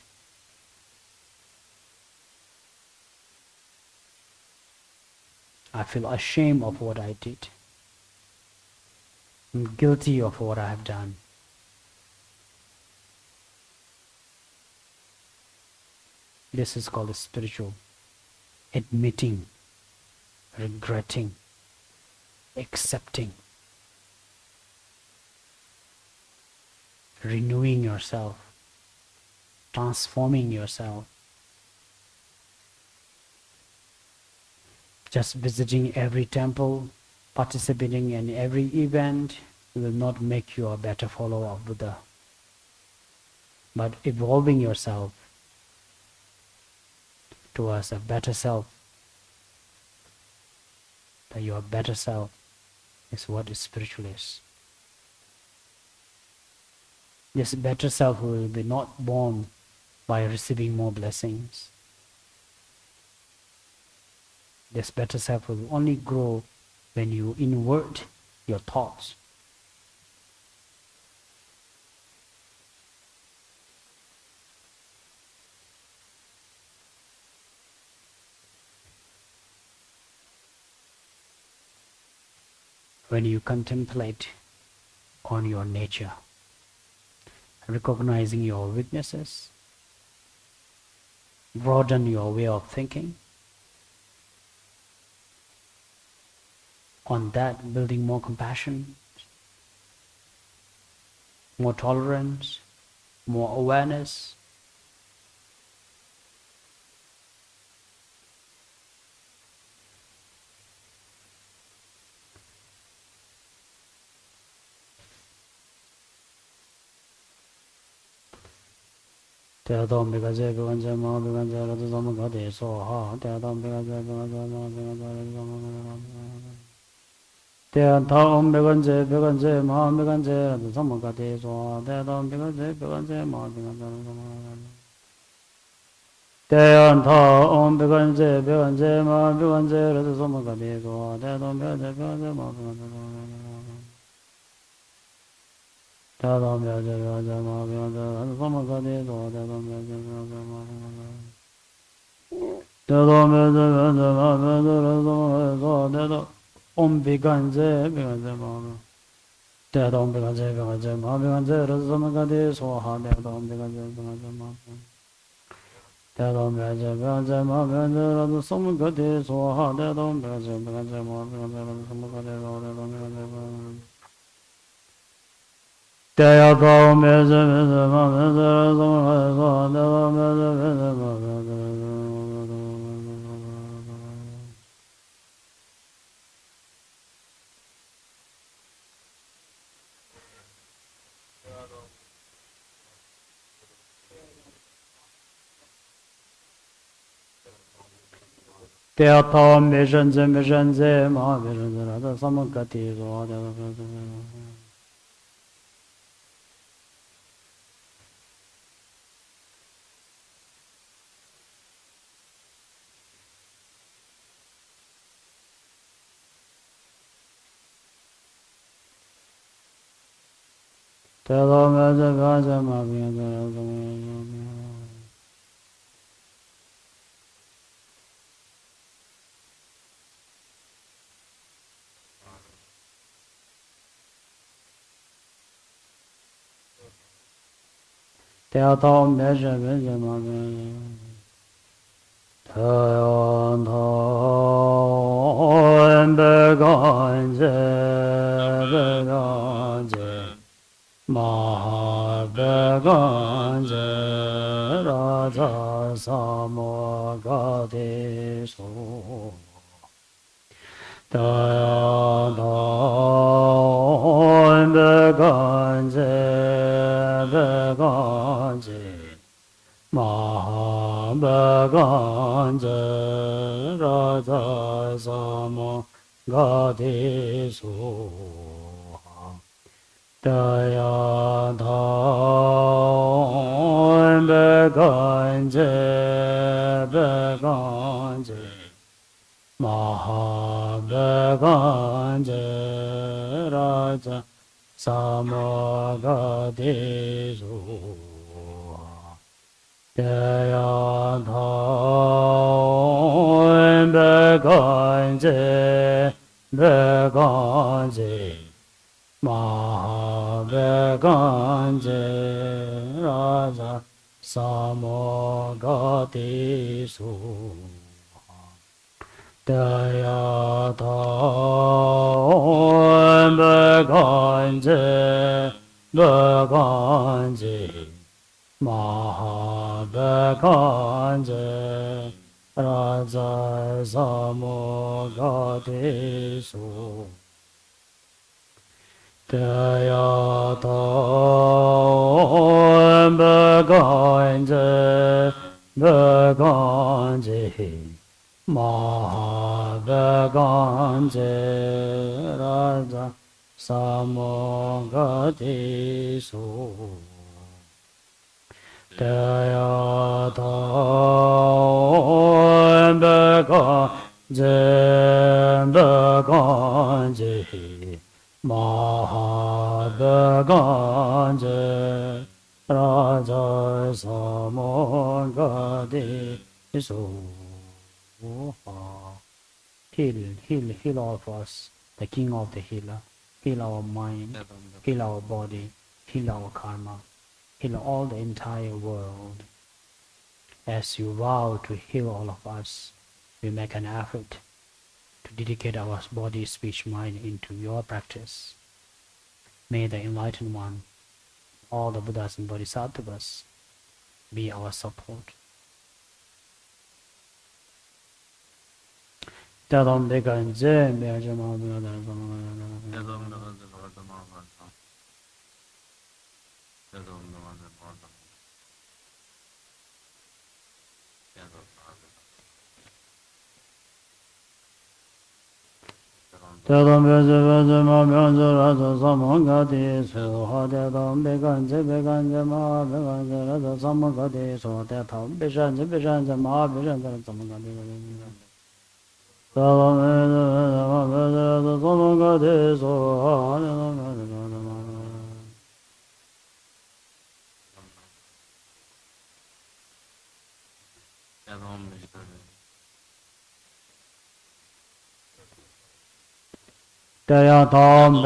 I feel ashamed of what I did. I'm guilty of what I have done. This is called spiritual. Admitting, regretting, accepting, renewing yourself, transforming yourself. Just visiting every temple, participating in every event will not make you a better follower of Buddha. But evolving yourself towards a better self, that your better self is what spiritual is. This better self will be not born by receiving more blessings. This better self will only grow when you invert your thoughts. When you contemplate on your nature, recognizing your weaknesses, broaden your way of thinking. On that, building more compassion, more tolerance, more awareness. samogati su daya taon bekanje maha bekanje raja samogati su daya taon bekanje Mahavaganje Raja Samogati Su Dayata Baganje Mahavaganje Raja Samogati Su Heal all of us, the King of the Healer. Heal our mind, heal our body, heal our karma, heal all the entire world. As you vow to heal all of us, we make an effort to dedicate our body, speech, mind into your practice. May the Enlightened One, all the Buddhas and Bodhisattvas, be our support. Tadam Bekanje, Berjama, Tadam Bekanje, Raja Samagati, so Hadam Bekanje, Bekanje, Ma, Bekanje, Raja Samagati, so Tatam Beshanje, Beshanje, Ma, Beshanje, Samagati. Daya Tam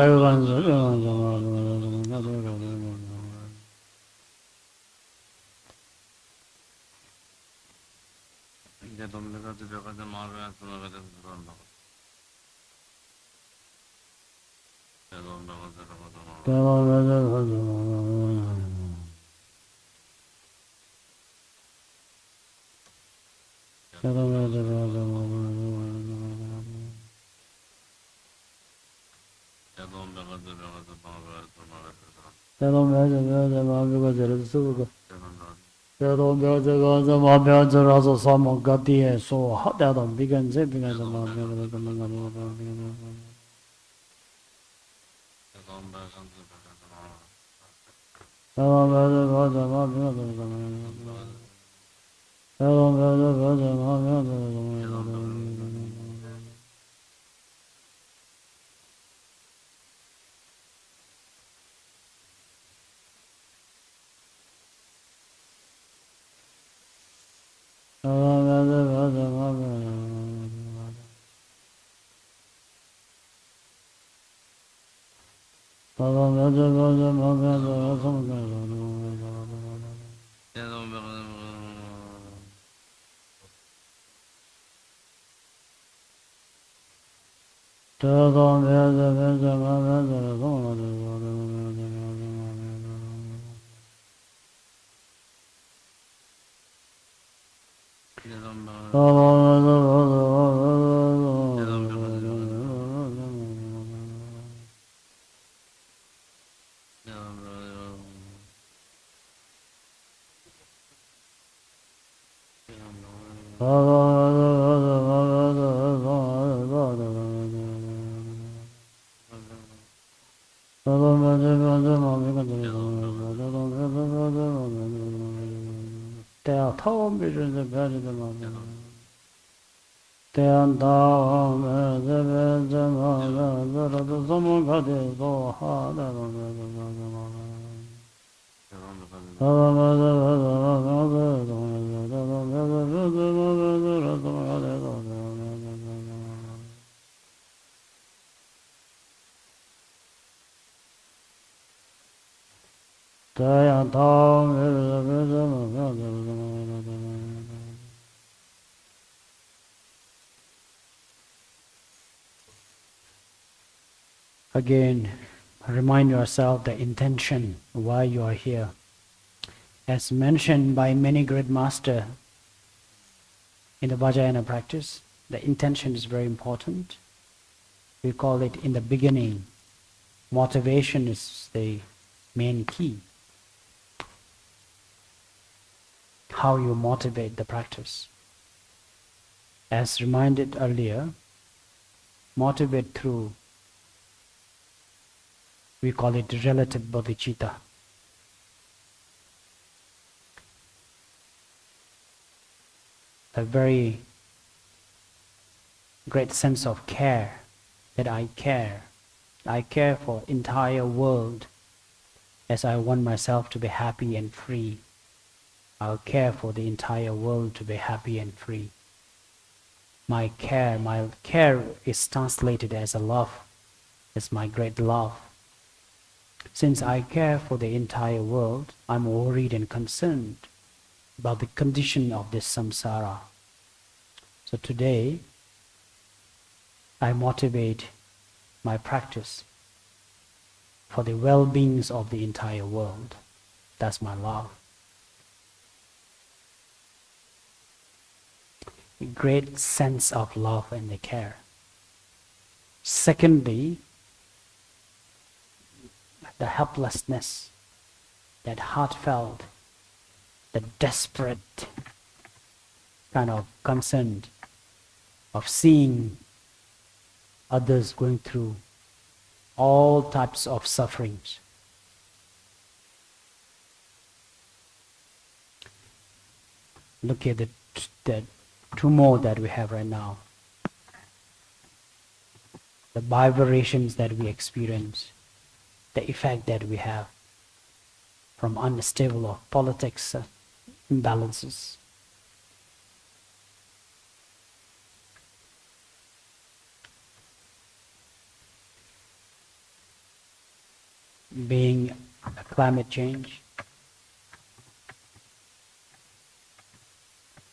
Again, remind yourself the intention why you are here. As mentioned by many great masters in the Vajrayana practice, the intention is very important. We call it in the beginning. Motivation is the main key. How you motivate the practice. As reminded earlier, motivate through, we call it relative bodhicitta. A very great sense of care, that I care. I care for entire world as I want myself to be happy and free. I'll care for the entire world to be happy and free. My care is translated as a love, as my great love. Since I care for the entire world, I'm worried and concerned about the condition of this samsara. So today, I motivate my practice for the well-beings of the entire world. That's my love. A great sense of love and the care. Secondly, the helplessness, that heartfelt, the desperate kind of concern of seeing others going through all types of sufferings. Look at the tumor that we have right now, the vibrations that we experience, the effect that we have from unstable of politics imbalances. Being climate change,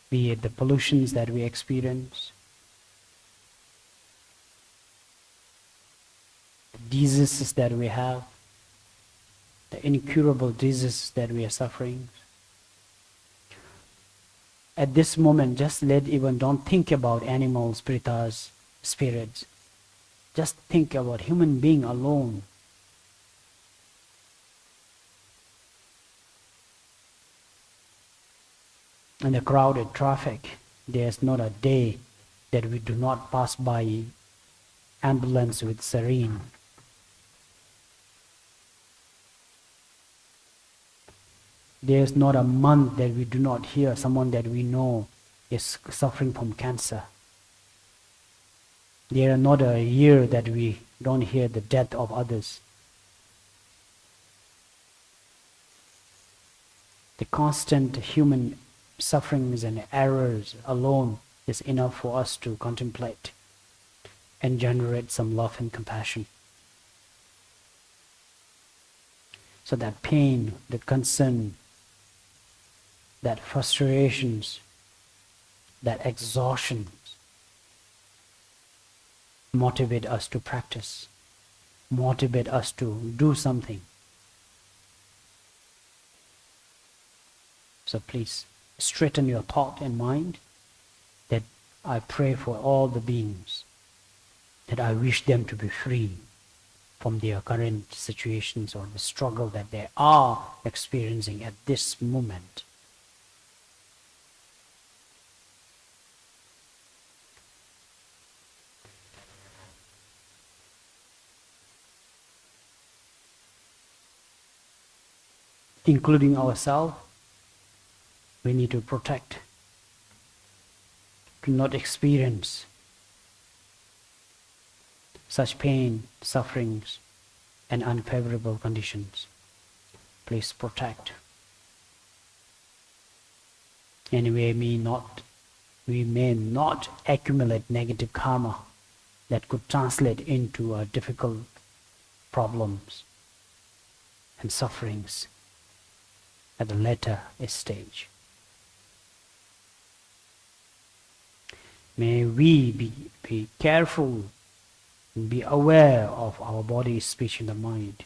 be it the pollutions that we experience, the diseases that we have, the incurable diseases that we are suffering. At this moment, just don't think about animals, pritas, spirits. Just think about human being alone. In the crowded traffic, there's not a day that we do not pass by ambulance with serene. There's not a month that we do not hear someone that we know is suffering from cancer. There is not a year that we don't hear the death of others. The constant human sufferings and errors alone is enough for us to contemplate and generate some love and compassion. So that pain, the concern, that frustrations, that exhaustion motivate us to practice, motivate us to do something. So please straighten your thought and mind that I pray for all the beings, that I wish them to be free from their current situations or the struggle that they are experiencing at this moment. Including ourselves, we need to protect, to not experience such pain, sufferings, and unfavorable conditions. Please protect. And we may not accumulate negative karma that could translate into difficult problems and sufferings at the later stage. May we be careful and be aware of our body, speech, and the mind.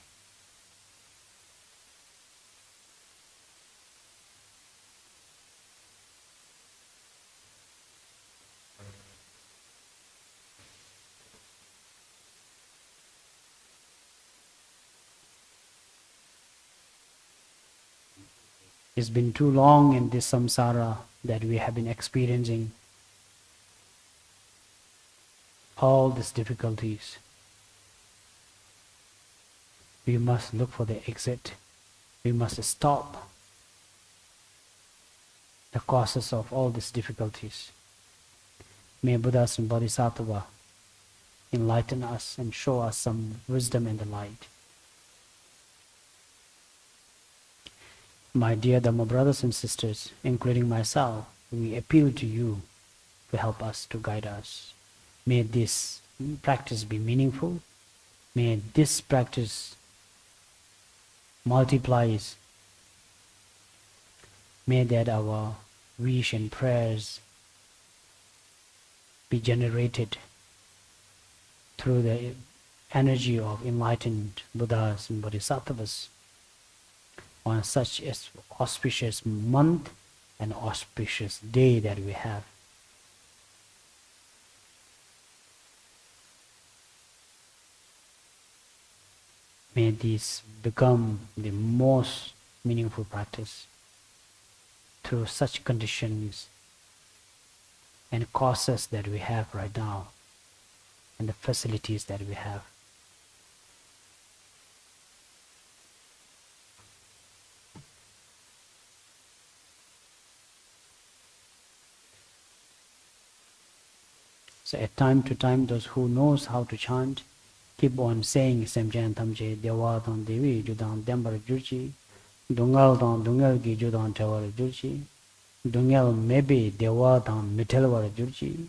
It's been too long in this samsara that we have been experiencing all these difficulties. We must look for the exit. We must stop the causes of all these difficulties. May Buddhas and Bodhisattva enlighten us and show us some wisdom and the light. My dear Dhamma brothers and sisters, including myself, we appeal to you to help us, to guide us. May this practice be meaningful. May this practice multiplies. May that our wish and prayers be generated through the energy of enlightened Buddhas and Bodhisattvas on such an auspicious month and auspicious day that we have. May this become the most meaningful practice through such conditions and causes that we have right now and the facilities that we have. So at time to time, those who knows how to chant, keep on saying Semchen Tamche, Dewa Dang Devi Judang Dembar Jurchi, Dungal Dang Dungal Gi Judang Tawar Jurchi, Dungal Maybe Dewa Dang Mitelwar Jurchi,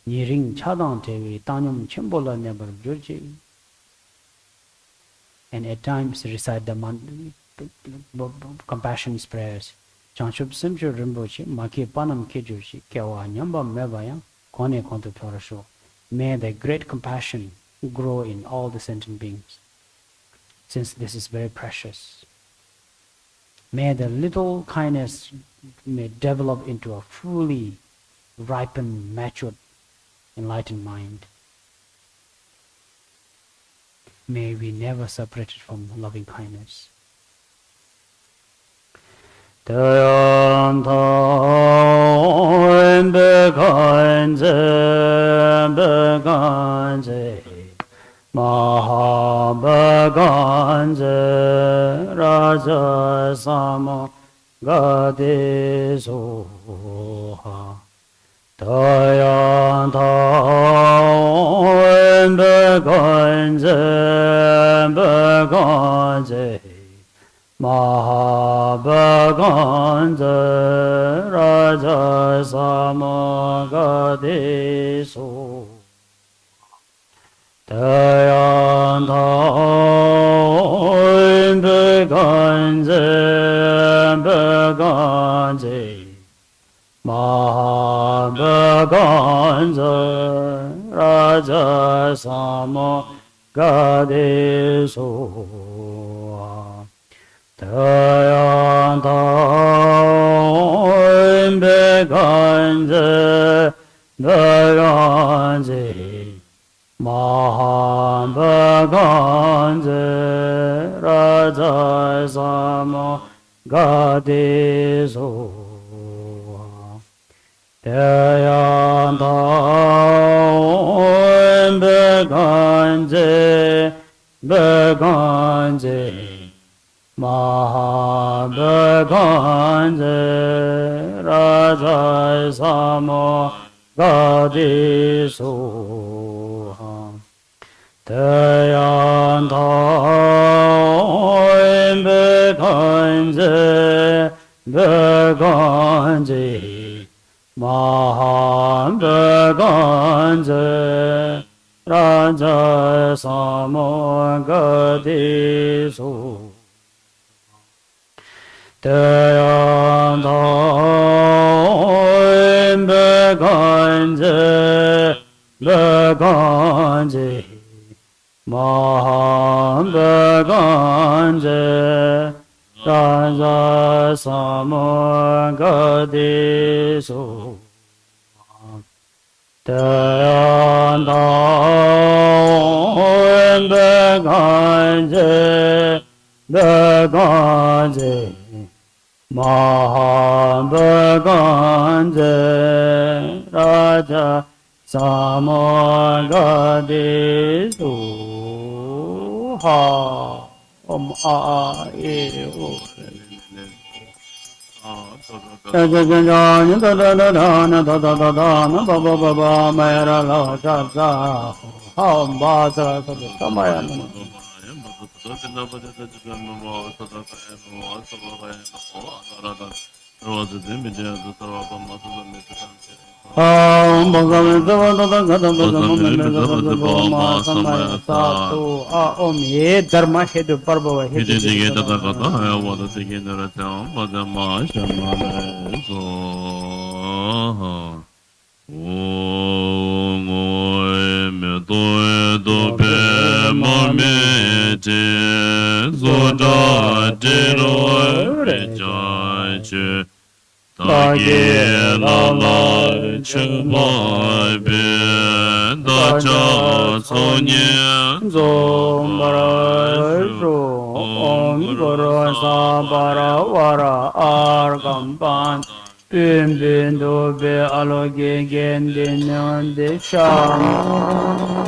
Niring Chadang Tevi Tanyum Chimbola Nebar Jurchi, and at times recite the compassion prayers. Chanchub Simchu Rimbochi, Maki Panam Kijurchi, Kewa Nyamba Mevaya, Kone Kontu Pyorasho. May the great compassion grow in all the sentient beings, since this is very precious. May the little kindness may develop into a fully ripened, matured, enlightened mind. May we never separate it from loving kindness. Tayantam bekanze mahabaganze raja sama gade soha. Tayantam bekanze Mahabaganza Raja Samagadeso Tayantam Beganze Mahabaganza Raja Samagadeso Tayantam beganze mahabaganze raja sama gadeso. Tayantam beganze Mahabaganze Raja Samo Gadisoha Tayantam beganze Mahabaganze Raja Samo Gadisoha 대연 다음 백간제 백간제 마한 백간제 단사 사문가디소 대연 다음 백간제 백간제 마한በ간제 라자 사마가디수하 엄아에오 자자자자냐 다다다다나 다다다다나 바바바바 마야라라 자자 하엄바자 사마야나 धर्म हेतु पर्व Bindu be aloge gendin de sham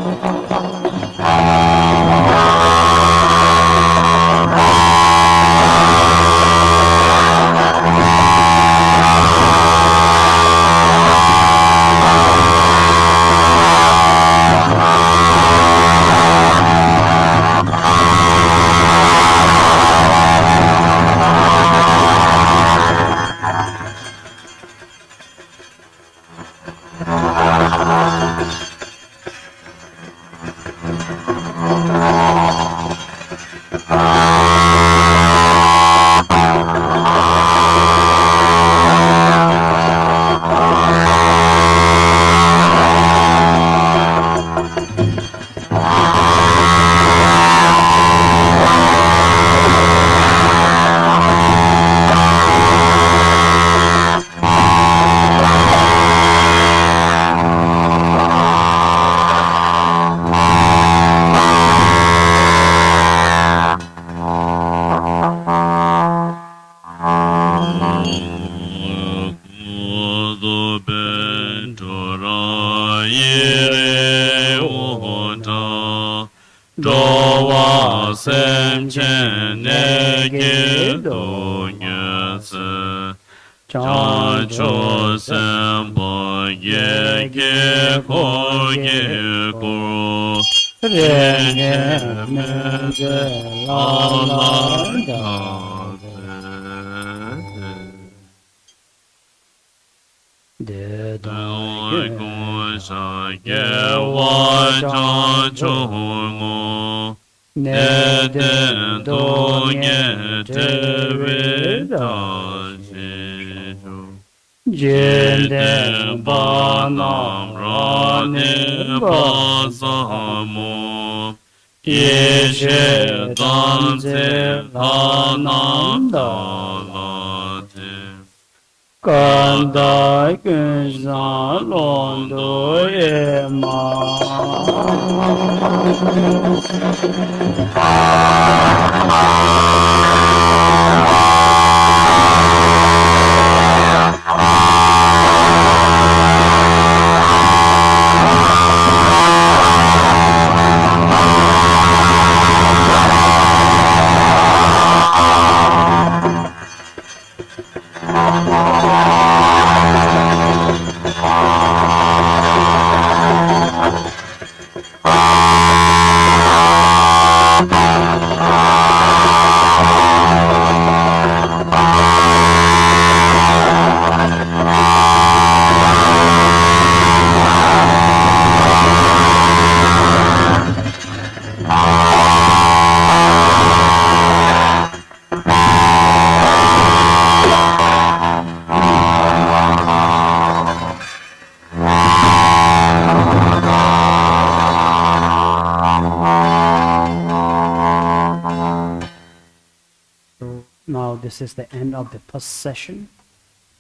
this is the end of the first session.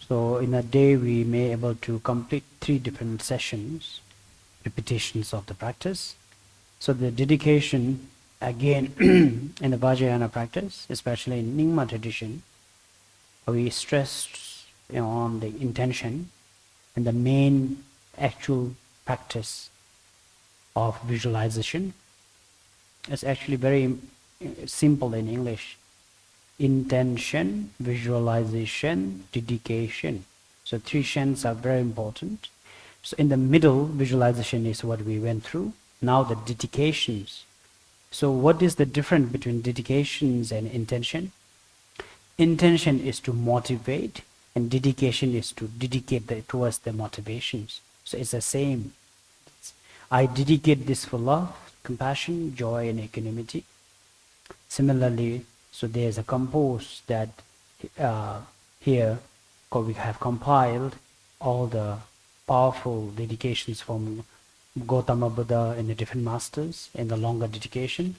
So in a day we may able to complete 3 different sessions, repetitions of the practice. So the dedication again in the Vajrayana practice, especially in Nyingma tradition, we stress on the intention and the main actual practice of visualization. It's actually very simple in English. Intention, visualization, dedication. So 3 shans are very important. So in the middle, visualization is what we went through. Now the dedications. So what is the difference between dedications and intention? Intention is to motivate, and dedication is to dedicate towards the motivations. So it's the same. I dedicate this for love, compassion, joy, and equanimity. Similarly, so there's a compose that here we have compiled all the powerful dedications from Gautama Buddha and the different masters in the longer dedication.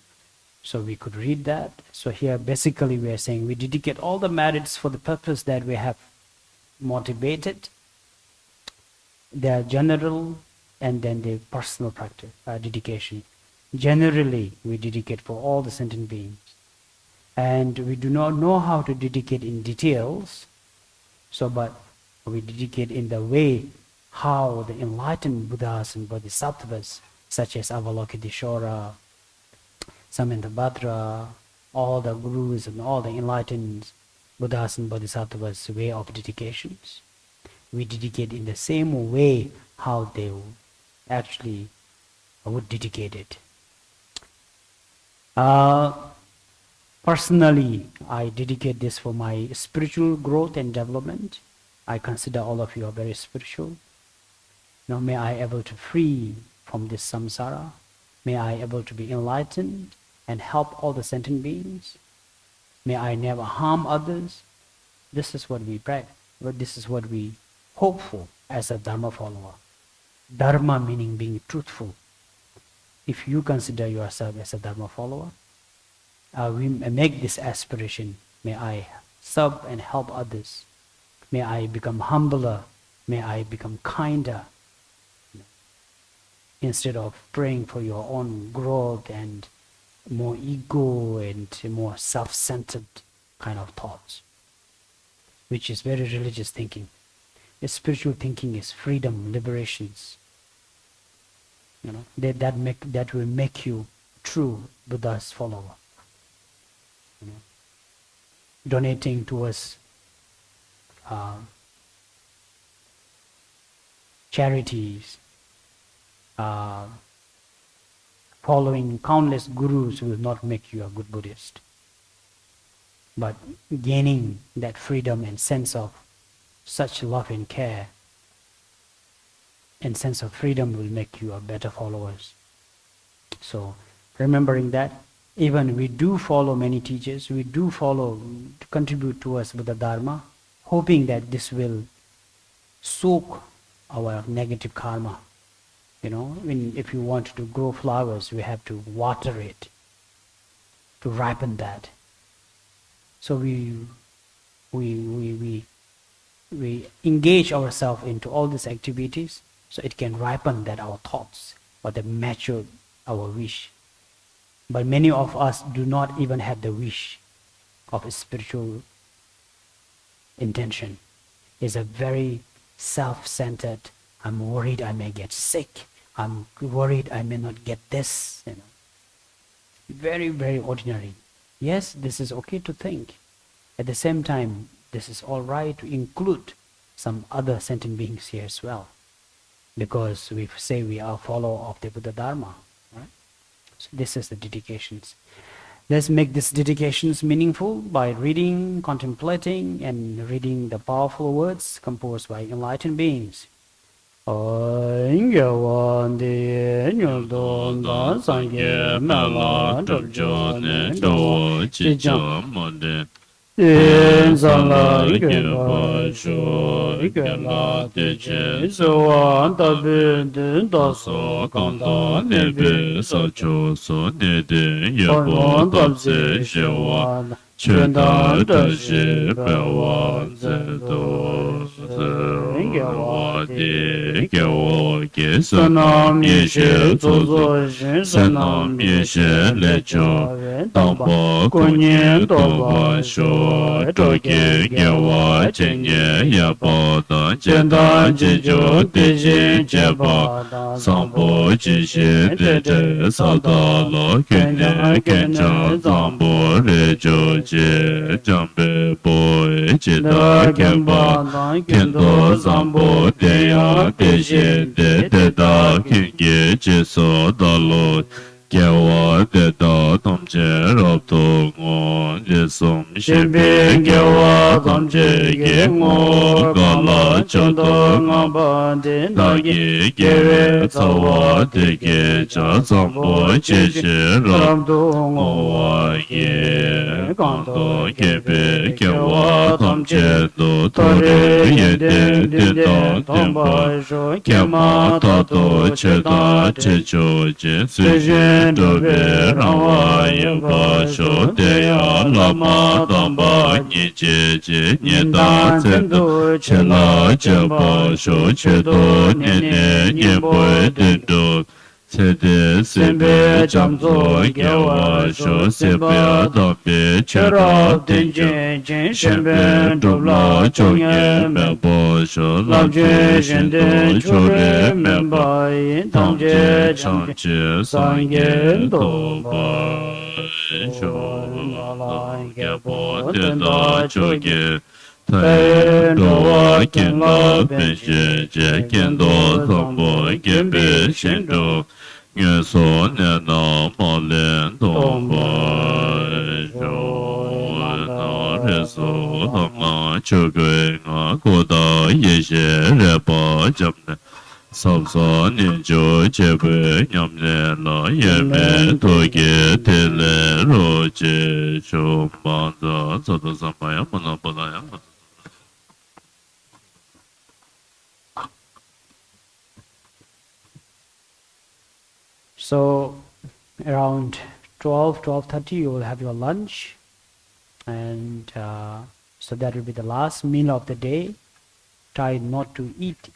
So we could read that. So here basically we are saying we dedicate all the merits for the purpose that we have motivated. They are general and then the personal practice, dedication. Generally we dedicate for all the sentient beings. And we do not know how to dedicate in details. So but we dedicate in the way how the enlightened Buddhas and Bodhisattvas such as Avalokiteshvara, Samantabhadra, all the gurus and all the enlightened Buddhas and Bodhisattvas' way of dedications. We dedicate in the same way how they actually would dedicate it. Personally, I dedicate this for my spiritual growth and development. I consider all of you are very spiritual. Now may I able to free from this samsara. May I able to be enlightened and help all the sentient beings. May I never harm others. This is what we pray. This is what we hope for as a Dharma follower. Dharma meaning being truthful. If you consider yourself as a Dharma follower, we make this aspiration. May I serve and help others. May I become humbler. May I become kinder. Instead of praying for your own growth and more ego and more self-centered kind of thoughts, which is very religious thinking. Spiritual thinking is freedom, liberations. That will make you true Buddha's follower. Donating towards charities, following countless gurus will not make you a good Buddhist. But gaining that freedom and sense of such love and care and sense of freedom will make you a better followers. So remembering that, even we do follow many teachers, we do follow, contribute towards Buddha Dharma, hoping that this will soak our negative karma. If you want to grow flowers, we have to water it to ripen that. So we engage ourselves into all these activities, so it can ripen that our thoughts or that mature our wish. But many of us do not even have the wish of a spiritual intention. It's a very self-centered, I'm worried I may get sick, I'm worried I may not get this. Very, very ordinary. Yes, this is okay to think. At the same time, this is all right to include some other sentient beings here as well. Because we say we are follower of the Buddha Dharma. Right? So this is the dedications. Let's make these dedications meaningful by reading, contemplating, and reading the powerful words composed by enlightened beings. 却道的是本我自度自我的给我给神农灭学祖祖神农灭学来着当波公年多波说周给给我今年也报的见到记住的经结报上波之心的这上到了肯定跟着上波的周节将被波知道看吧看到上波的呀的心的得到看见接受到了给我得到同志入度我的送身边给我同志给我高了就到我把的那也给走我的给这种不只是入度我也刚到给别给我同志都头的也得得到天把说给嘛到都知道这就这随缘都别让我也把手的呀老妈当把你姐姐你打真都吃了这把手却都年年年不定都这的是别讲座给我说是不要特别吃到定睛身边都老中也没不说老觉现在出人明白当街上街上也都不说给不得到就给太多见到本世界见到什么给别心中愿所念到毛连东巴说那日所他妈就给我过到一些日巴讲的上上年就结为娘们了也没多给的来罗接就忙着走到什么样不能不那样。So around 12:30 you will have your lunch, and so that will be the last meal of the day. Try not to eat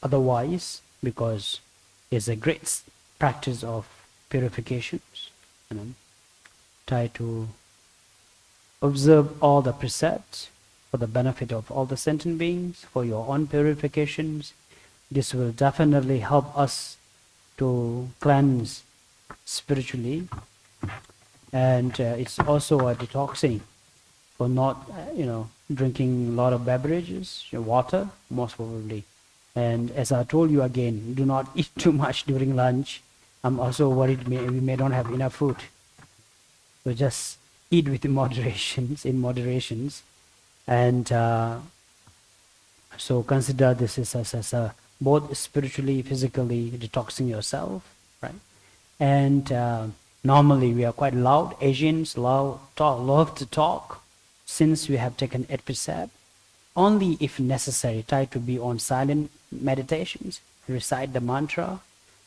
otherwise, because it's a great practice of purifications. Try to observe all the precepts for the benefit of all the sentient beings, for your own purifications. This will definitely help us to cleanse spiritually, and it's also a detoxing for not drinking a lot of beverages, water most probably. And as I told you again, do not eat too much during lunch. I'm also worried we may not have enough food, so just eat with moderations, and so consider this as a both spiritually, physically detoxing yourself, right? And normally we are quite loud. Asians love to talk. Since we have taken 8 precepts, only if necessary, try to be on silent meditations, recite the mantra.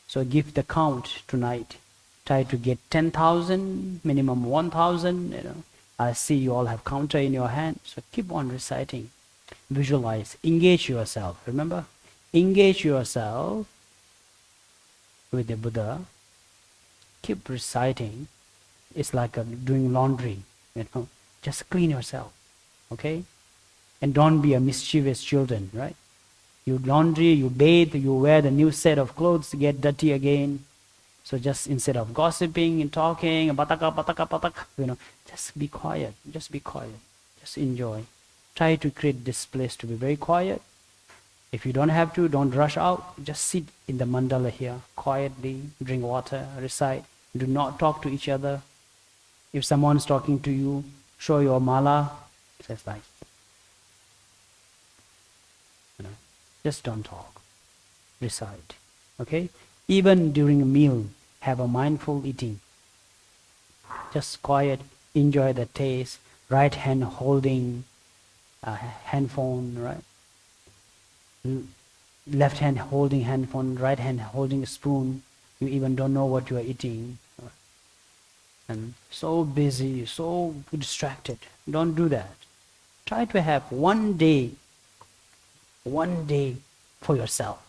So give the count tonight. Try to get 10,000, minimum 1,000. I see you all have counter in your hand, so keep on reciting. Visualize, engage yourself. Remember, engage yourself with the Buddha. Keep reciting. It's like doing laundry. Just clean yourself, okay? And don't be a mischievous children, right? You laundry, you bathe, you wear the new set of clothes to get dirty again. So just instead of gossiping and talking, pataka, just be quiet. Just be quiet. Just enjoy. Try to create this place to be very quiet. If you don't have to, don't rush out. Just sit in the mandala here quietly, drink water, recite. Do not talk to each other. If someone's talking to you, show your mala. Just like, just don't talk. Recite. Okay? Even during a meal, have a mindful eating. Just quiet, enjoy the taste. Right hand holding a handphone, right? Left hand holding handphone, right hand holding a spoon. You even don't know what you are eating. and so busy, so distracted. Don't do that. Try to have one day for yourself.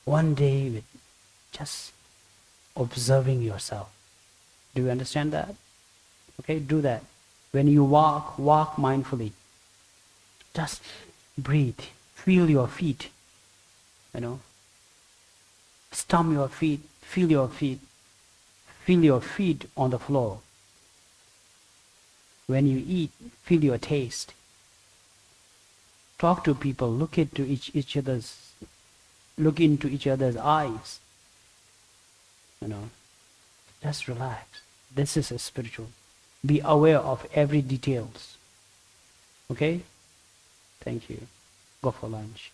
One day with just observing yourself. Do you understand that? Okay, do that. When you walk mindfully. Just breathe. Feel your feet. Stomp your feet. Feel your feet. Feel your feet on the floor. When you eat, feel your taste. Talk to people. Look into each other's eyes. Just relax. This is a spiritual. Be aware of every details. Okay? Thank you. Go for lunch.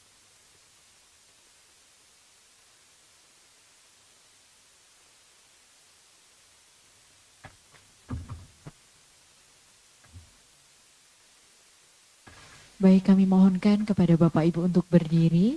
Baik, kami mohonkan kepada Bapak Ibu untuk berdiri.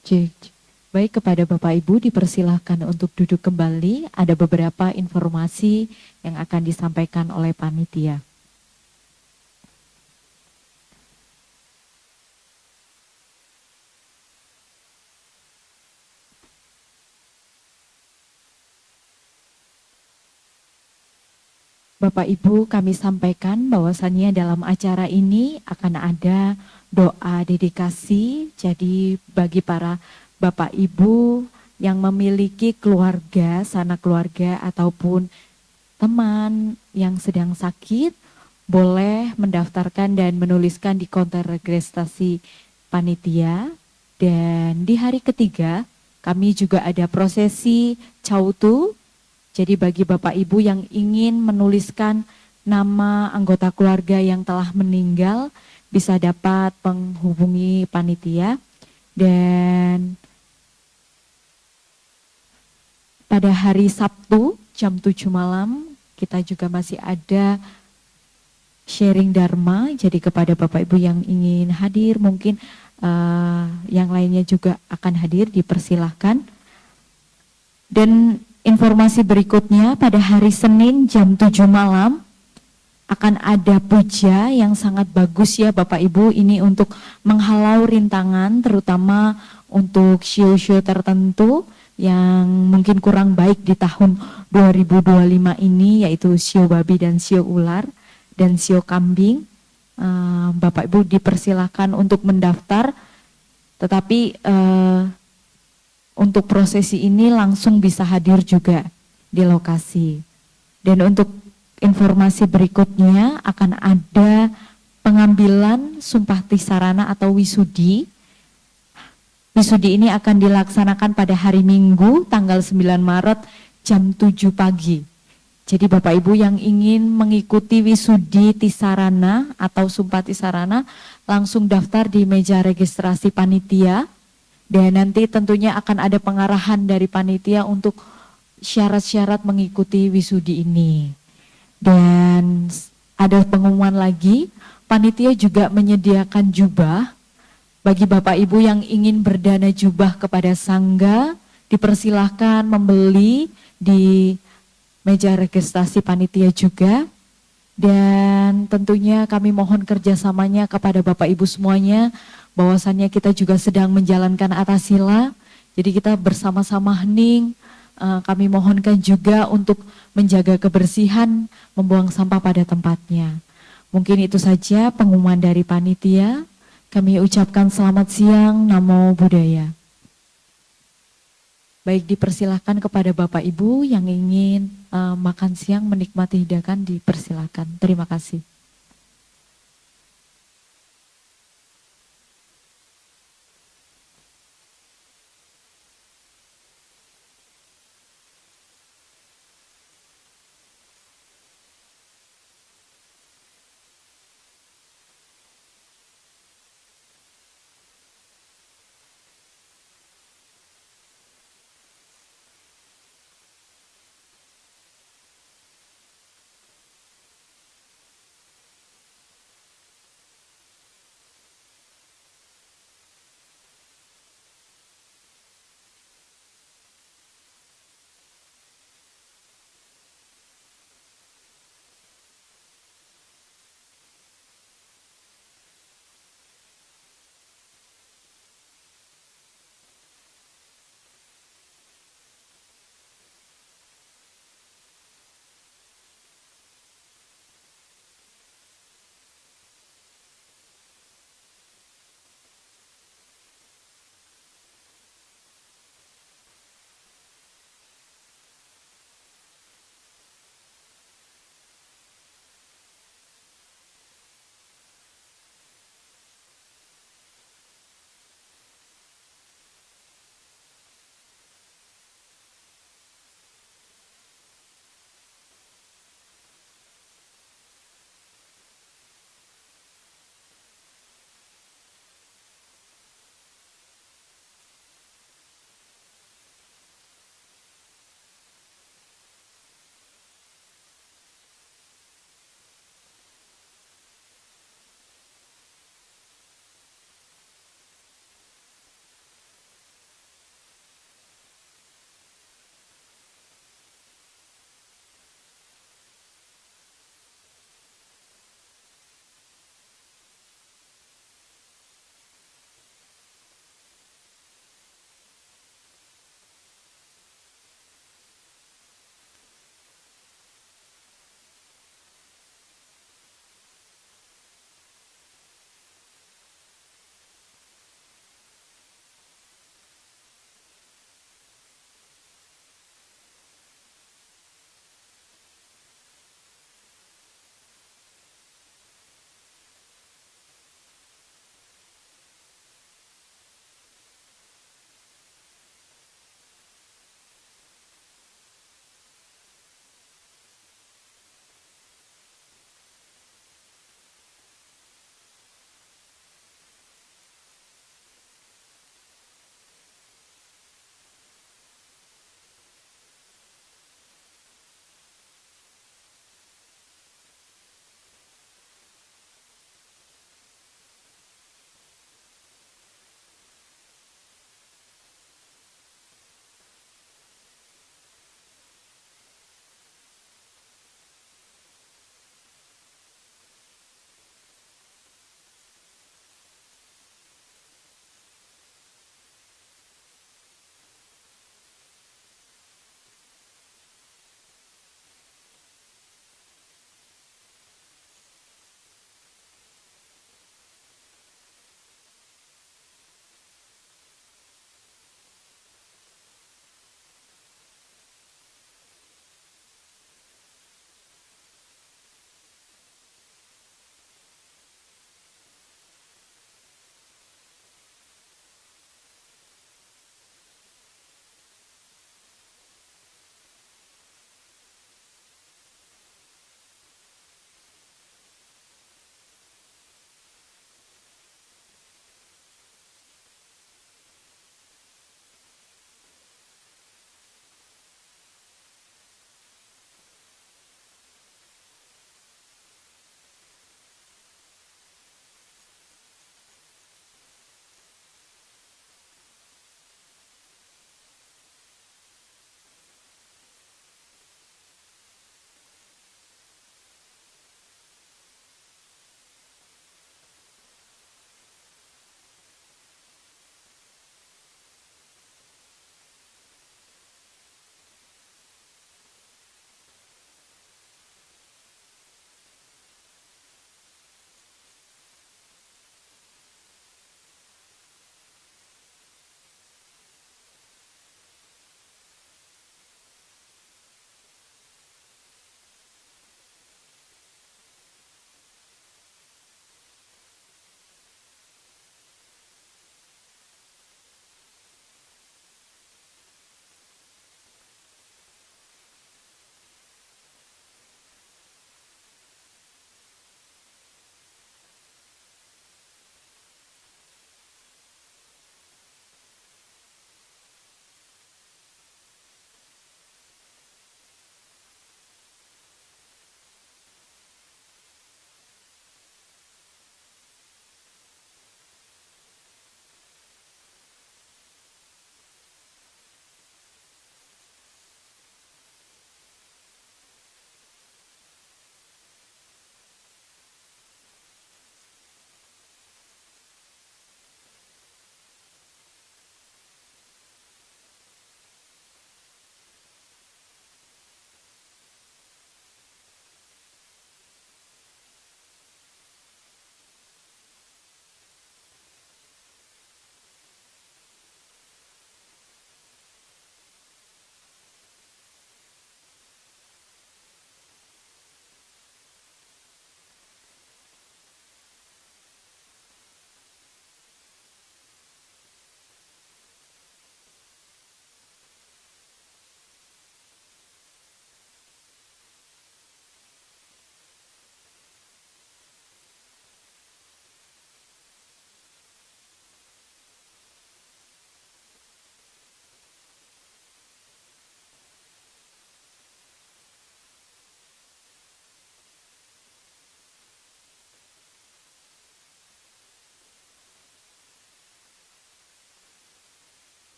Cek. Baik, kepada Bapak Ibu dipersilahkan untuk duduk kembali. Ada beberapa informasi yang akan disampaikan oleh panitia. Bapak Ibu, kami sampaikan bahwasannya dalam acara ini akan ada doa dedikasi. Jadi bagi para Bapak Ibu yang memiliki keluarga, sanak keluarga ataupun teman yang sedang sakit, boleh mendaftarkan dan menuliskan di konter registrasi panitia. Dan di hari ketiga kami juga ada prosesi cautu. Jadi bagi Bapak Ibu yang ingin menuliskan nama anggota keluarga yang telah meninggal, bisa dapat menghubungi panitia. Dan pada hari Sabtu jam 7 malam kita juga masih ada sharing Dharma. Jadi kepada Bapak Ibu yang ingin hadir, mungkin yang lainnya juga akan hadir, dipersilahkan. Dan informasi berikutnya pada hari Senin jam 7 malam akan ada puja yang sangat bagus ya Bapak Ibu. Ini untuk menghalau rintangan, terutama untuk sio-sio tertentu yang mungkin kurang baik di tahun 2025 ini, yaitu sio babi dan sio ular dan sio kambing. Bapak Ibu dipersilakan untuk mendaftar, tetapi untuk untuk prosesi ini langsung bisa hadir juga di lokasi. Dan untuk informasi berikutnya akan ada pengambilan sumpah tisarana atau wisudi. Wisudi ini akan dilaksanakan pada hari Minggu tanggal 9 Maret jam 7 pagi. Jadi Bapak Ibu yang ingin mengikuti wisudi tisarana atau sumpah tisarana langsung daftar di meja registrasi panitia. Dan nanti tentunya akan ada pengarahan dari panitia untuk syarat-syarat mengikuti wisudi ini. Dan ada pengumuman lagi, panitia juga menyediakan jubah bagi Bapak Ibu yang ingin berdana jubah kepada sangga, dipersilahkan membeli di meja registrasi panitia juga. Dan tentunya kami mohon kerjasamanya kepada Bapak Ibu semuanya, bahwasannya kita juga sedang menjalankan atasila, jadi kita bersama-sama hening. Kami mohonkan juga untuk menjaga kebersihan, membuang sampah pada tempatnya. Mungkin itu saja pengumuman dari panitia. Kami ucapkan selamat siang, Namo Buddhaya. Baik, dipersilahkan kepada Bapak Ibu yang ingin makan siang, menikmati hidangan, dipersilahkan. Terima kasih.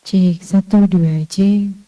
Cek, 1, 2, cek.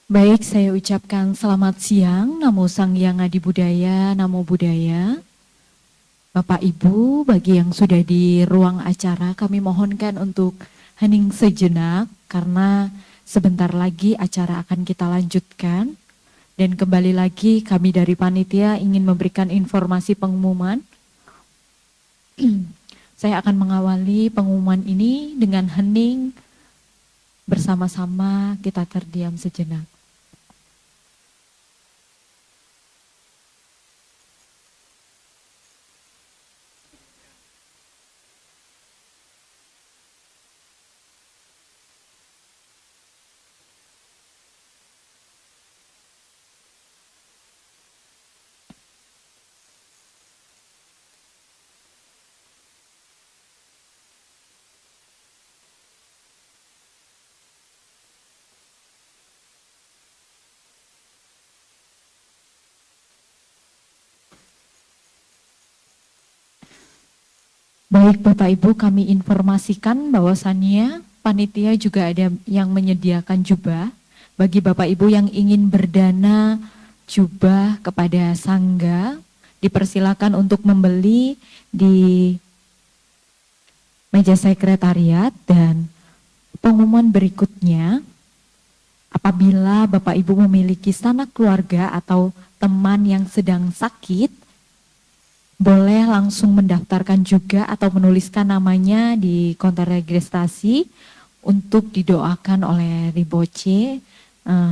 Baik, saya ucapkan selamat siang, Namo Sang Hyang Adi Budaya, Namo Buddhaya. Bapak Ibu, bagi yang sudah di ruang acara, kami mohonkan untuk hening sejenak karena sebentar lagi acara akan kita lanjutkan. Dan kembali lagi kami dari panitia ingin memberikan informasi pengumuman. Saya akan mengawali pengumuman ini dengan hening bersama-sama kita terdiam sejenak. Baik Bapak Ibu, kami informasikan bahwasannya panitia juga ada yang menyediakan jubah bagi Bapak Ibu yang ingin berdana jubah kepada sangga, dipersilakan untuk membeli di meja sekretariat. Dan pengumuman berikutnya, apabila Bapak Ibu memiliki sanak keluarga atau teman yang sedang sakit, boleh langsung mendaftarkan juga atau menuliskan namanya di konter registrasi untuk didoakan oleh Rinpoche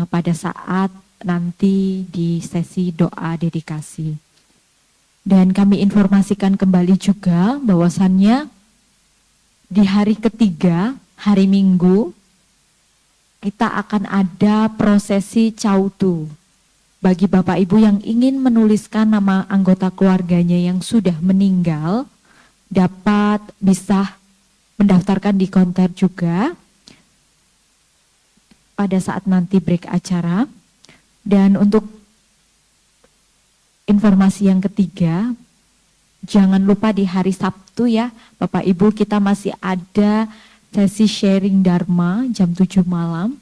pada saat nanti di sesi doa dedikasi. Dan kami informasikan kembali juga bahwasannya di hari ketiga, hari Minggu, kita akan ada prosesi cautu. Bagi Bapak Ibu yang ingin menuliskan nama anggota keluarganya yang sudah meninggal, dapat bisa mendaftarkan di konter juga pada saat nanti break acara. Dan untuk informasi yang ketiga, jangan lupa di hari Sabtu ya Bapak Ibu, kita masih ada sesi sharing Dharma jam 7 malam.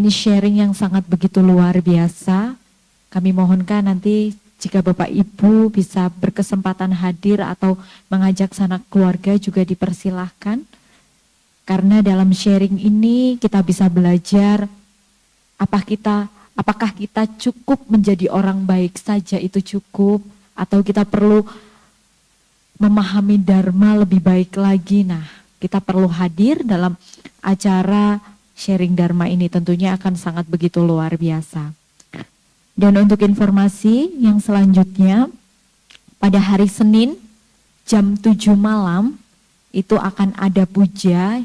Ini sharing yang sangat begitu luar biasa. Kami mohonkan nanti jika Bapak Ibu bisa berkesempatan hadir atau mengajak sanak keluarga juga dipersilahkan. Karena dalam sharing ini kita bisa belajar apakah kita cukup menjadi orang baik saja itu cukup, atau kita perlu memahami Dharma lebih baik lagi. Nah, kita perlu hadir dalam acara sharing Dharma ini, tentunya akan sangat begitu luar biasa. Dan untuk informasi yang selanjutnya, pada hari Senin jam 7 malam itu akan ada puja.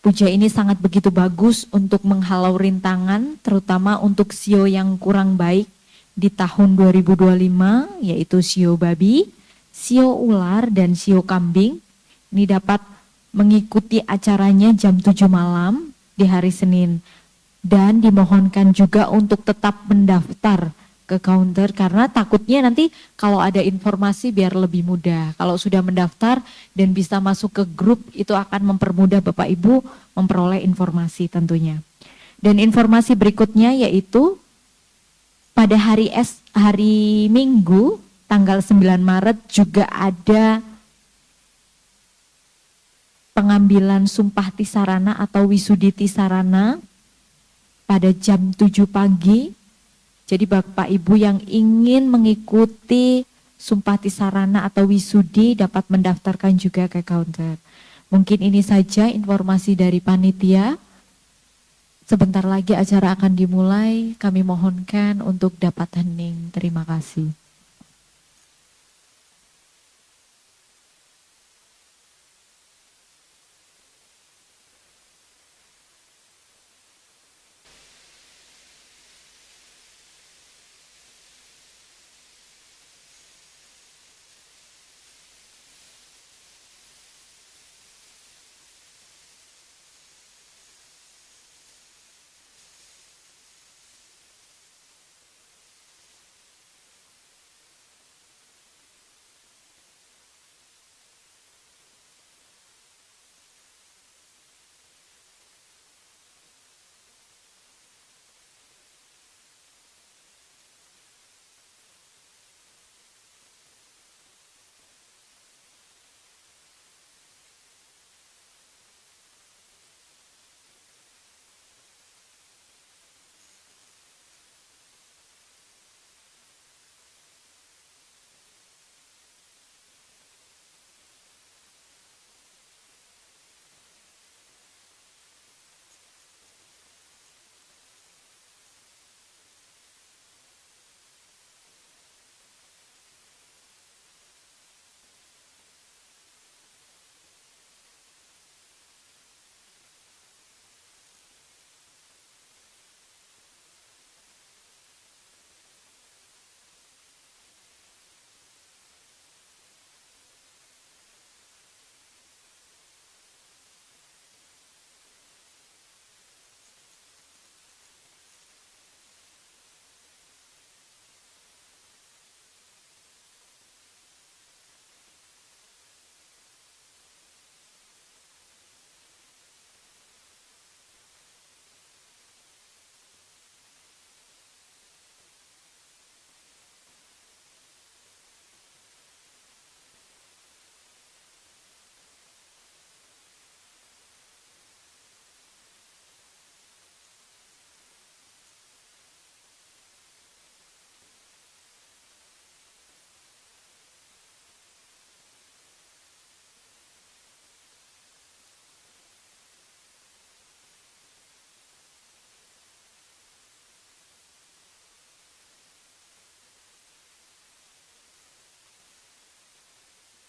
Puja ini sangat begitu bagus untuk menghalau rintangan, terutama untuk sio yang kurang baik di tahun 2025, yaitu sio babi, sio ular, dan sio kambing. Ini dapat mengikuti acaranya jam 7 malam di hari Senin. Dan dimohonkan juga untuk tetap mendaftar ke counter, karena takutnya nanti kalau ada informasi biar lebih mudah. Kalau sudah mendaftar dan bisa masuk ke grup, itu akan mempermudah Bapak Ibu memperoleh informasi tentunya. Dan informasi berikutnya yaitu pada hari Minggu tanggal 9 Maret juga ada pengambilan sumpah tisarana atau wisudi tisarana pada jam 7 pagi. Jadi Bapak Ibu yang ingin mengikuti sumpah tisarana atau wisudi dapat mendaftarkan juga ke counter. Mungkin ini saja informasi dari panitia. Sebentar lagi acara akan dimulai. Kami mohonkan untuk dapat hening. Terima kasih.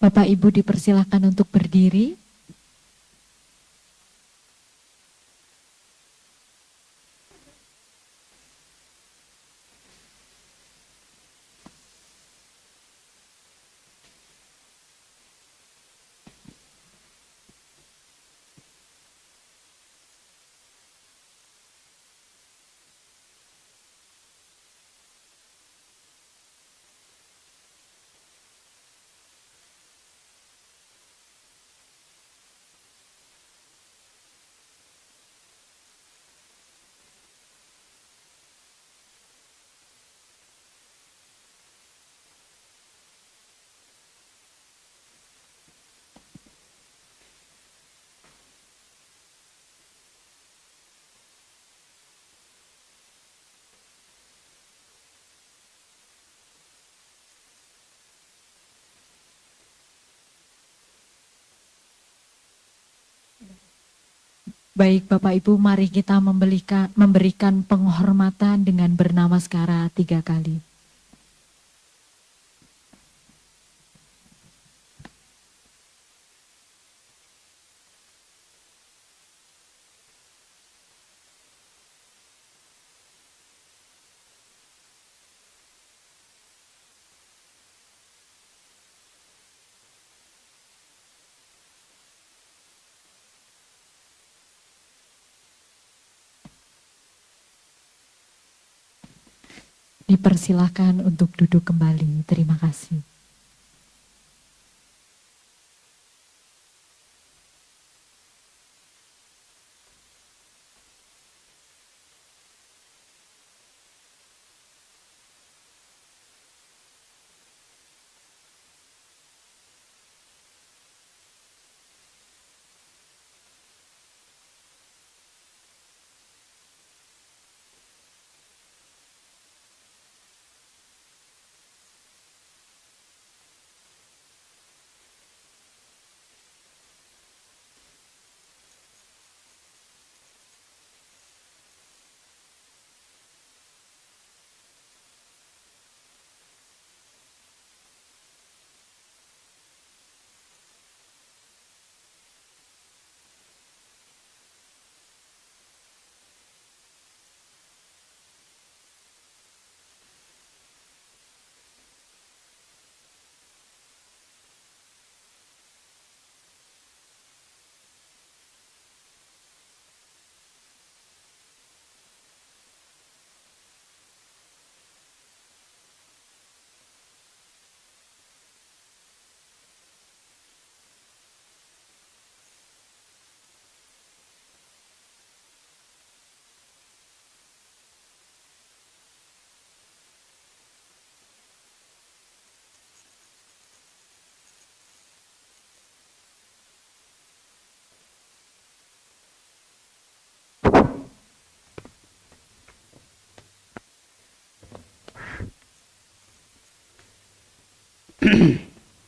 Bapak Ibu dipersilahkan untuk berdiri. Baik Bapak Ibu, mari kita memberikan penghormatan dengan bernamaskara 3 kali. Dipersilahkan untuk duduk kembali. Terima kasih.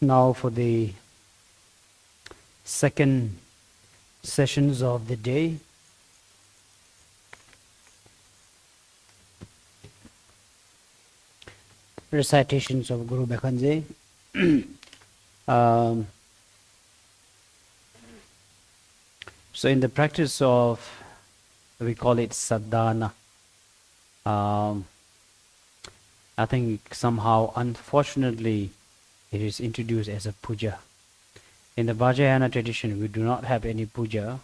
Now for the second sessions of the day. Recitations of Guru Bekhanze. So in the practice of, we call it sadhana. I think somehow, unfortunately, it is introduced as a puja. In the Vajrayana tradition, we do not have any puja.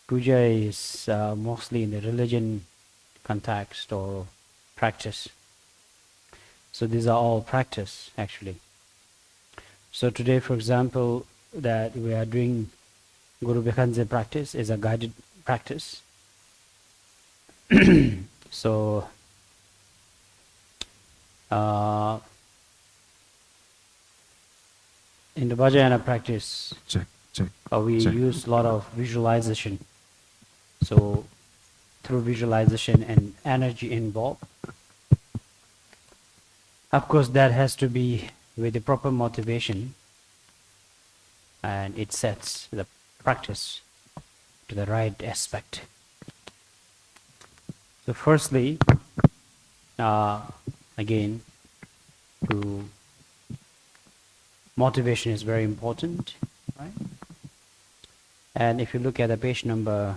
Puja is mostly in the religion context or practice. So these are all practice, actually. So today, for example, that we are doing Guru Bekhanze practice is a guided practice. So in the Vajrayana practice, we use a lot of visualization. So through visualization and energy involved, of course that has to be with the proper motivation, and it sets the practice to the right aspect. So firstly, again, motivation is very important, right? And if you look at the page number,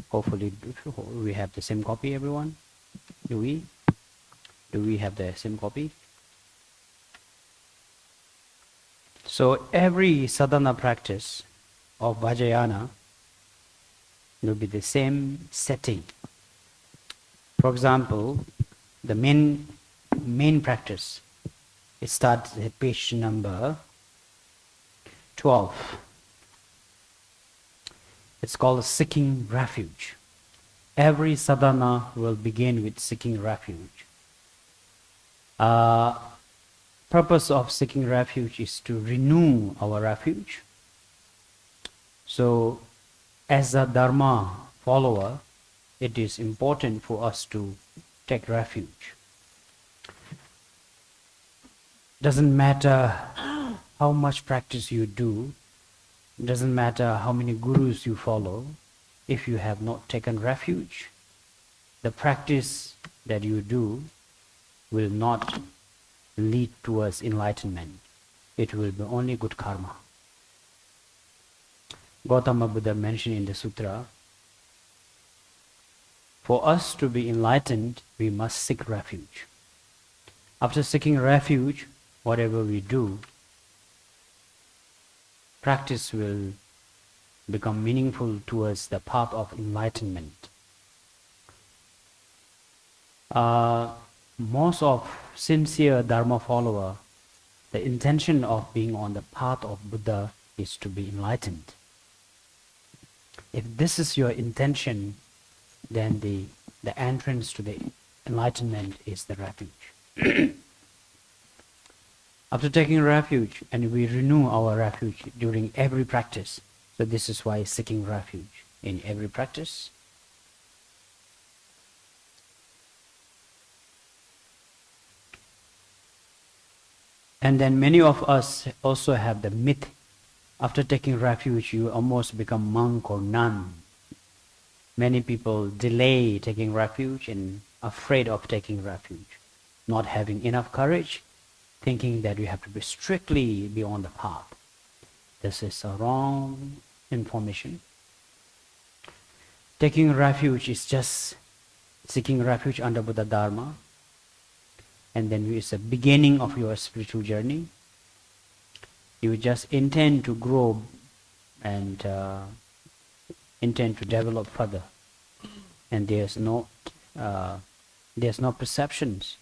hopefully we have the same copy, everyone. Do we have the same copy? So every sadhana practice of Vajrayana will be the same setting. For example, the main practice, it starts at page number 12. It's called seeking refuge. Every sadhana will begin with seeking refuge. Purpose of seeking refuge is to renew our refuge. So as a Dharma follower, it is important for us to take refuge. Doesn't matter how much practice you do, It doesn't matter how many gurus you follow, if you have not taken refuge, the practice that you do will not lead towards enlightenment. It will be only good karma. Gautama Buddha mentioned in the sutra, for us to be enlightened, we must seek refuge. After seeking refuge, whatever we do, practice will become meaningful towards the path of enlightenment. Most of sincere Dharma follower, the intention of being on the path of Buddha is to be enlightened. If this is your intention, then the entrance to the enlightenment is the refuge. After taking refuge, and we renew our refuge during every practice, so this is why seeking refuge in every practice. And then many of us also have the myth, after taking refuge you almost become monk or nun. Many people delay taking refuge and afraid of taking refuge, not having enough courage, thinking that you have to be strictly be on the path. This is a wrong information. Taking refuge is just seeking refuge under Buddha Dharma, and then it's the beginning of your spiritual journey. You just intend to grow and intend to develop further, and there's no perceptions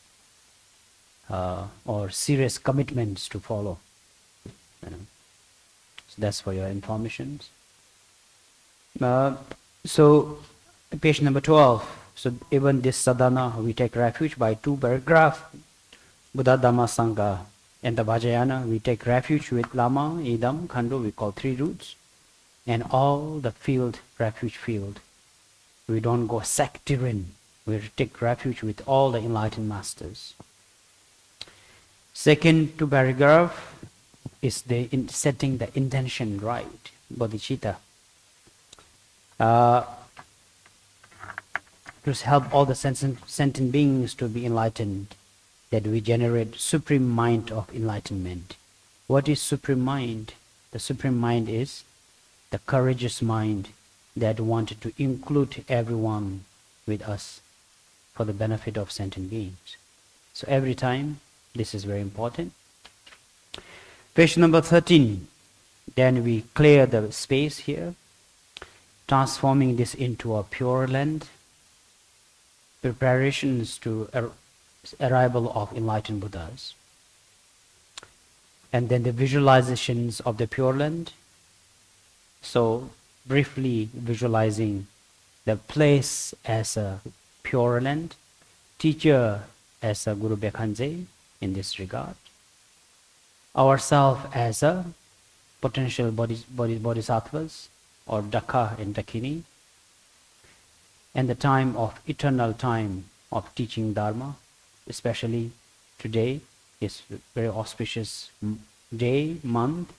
or serious commitments to follow. So that's for your information. So page number 12. So even this sadhana, we take refuge by 2 paragraphs. Buddha, Dhamma, Sangha, and the Vajrayana, we take refuge with Lama, Idam, Khando, we call 3 roots. And all the field, refuge field. We don't go sectarian. We take refuge with all the enlightened masters. Second 2 paragraph is setting the intention right, bodhicitta. To help all the sentient beings to be enlightened, that we generate supreme mind of enlightenment. What is supreme mind? The supreme mind is the courageous mind that wanted to include everyone with us for the benefit of sentient beings. So every time, this is very important. Page number 13. Then we clear the space here, transforming this into a pure land. Preparations to arrival of enlightened Buddhas. And then the visualizations of the Pure Land. So briefly visualizing the place as a Pure Land, teacher as a Guru Bekhanze in this regard, ourselves as a potential bodhisattvas or Dakha and Dakini, and the time of eternal time of teaching Dharma, especially today is very auspicious day, month,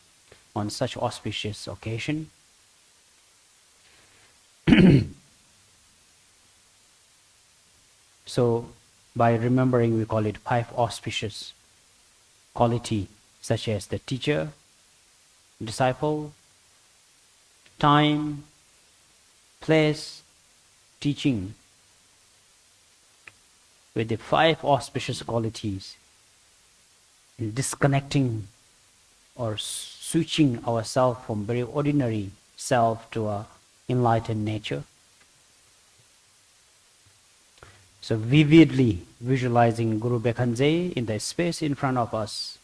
on such auspicious occasion. So by remembering, we call it 5 auspicious quality, such as the teacher, disciple, time, place, teaching. With the 5 auspicious qualities, in disconnecting or switching ourselves from very ordinary self to a enlightened nature. So vividly visualizing Guru Bekhanze in the space in front of us.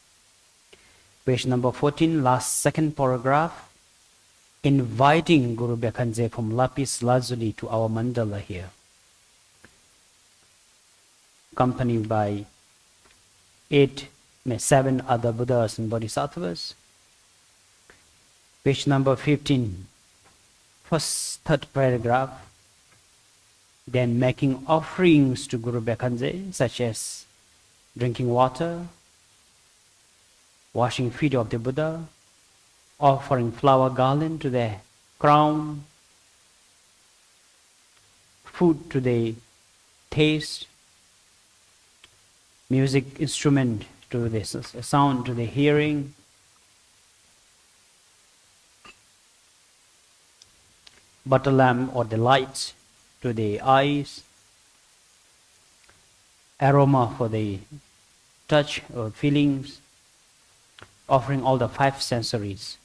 Page number 14, last second paragraph, inviting Guru Bekhanze from Lapis Lazuli to our mandala here, accompanied by 7 other Buddhas and Bodhisattvas. Page number 15, third paragraph, then making offerings to Guru Bekhanze, such as drinking water, washing feet of the Buddha, offering flower garland to the crown, food to the taste, music instrument to the sound to the hearing, butter lamp or the lights to the eyes, aroma for the touch or feelings, offering all the 5 sensories,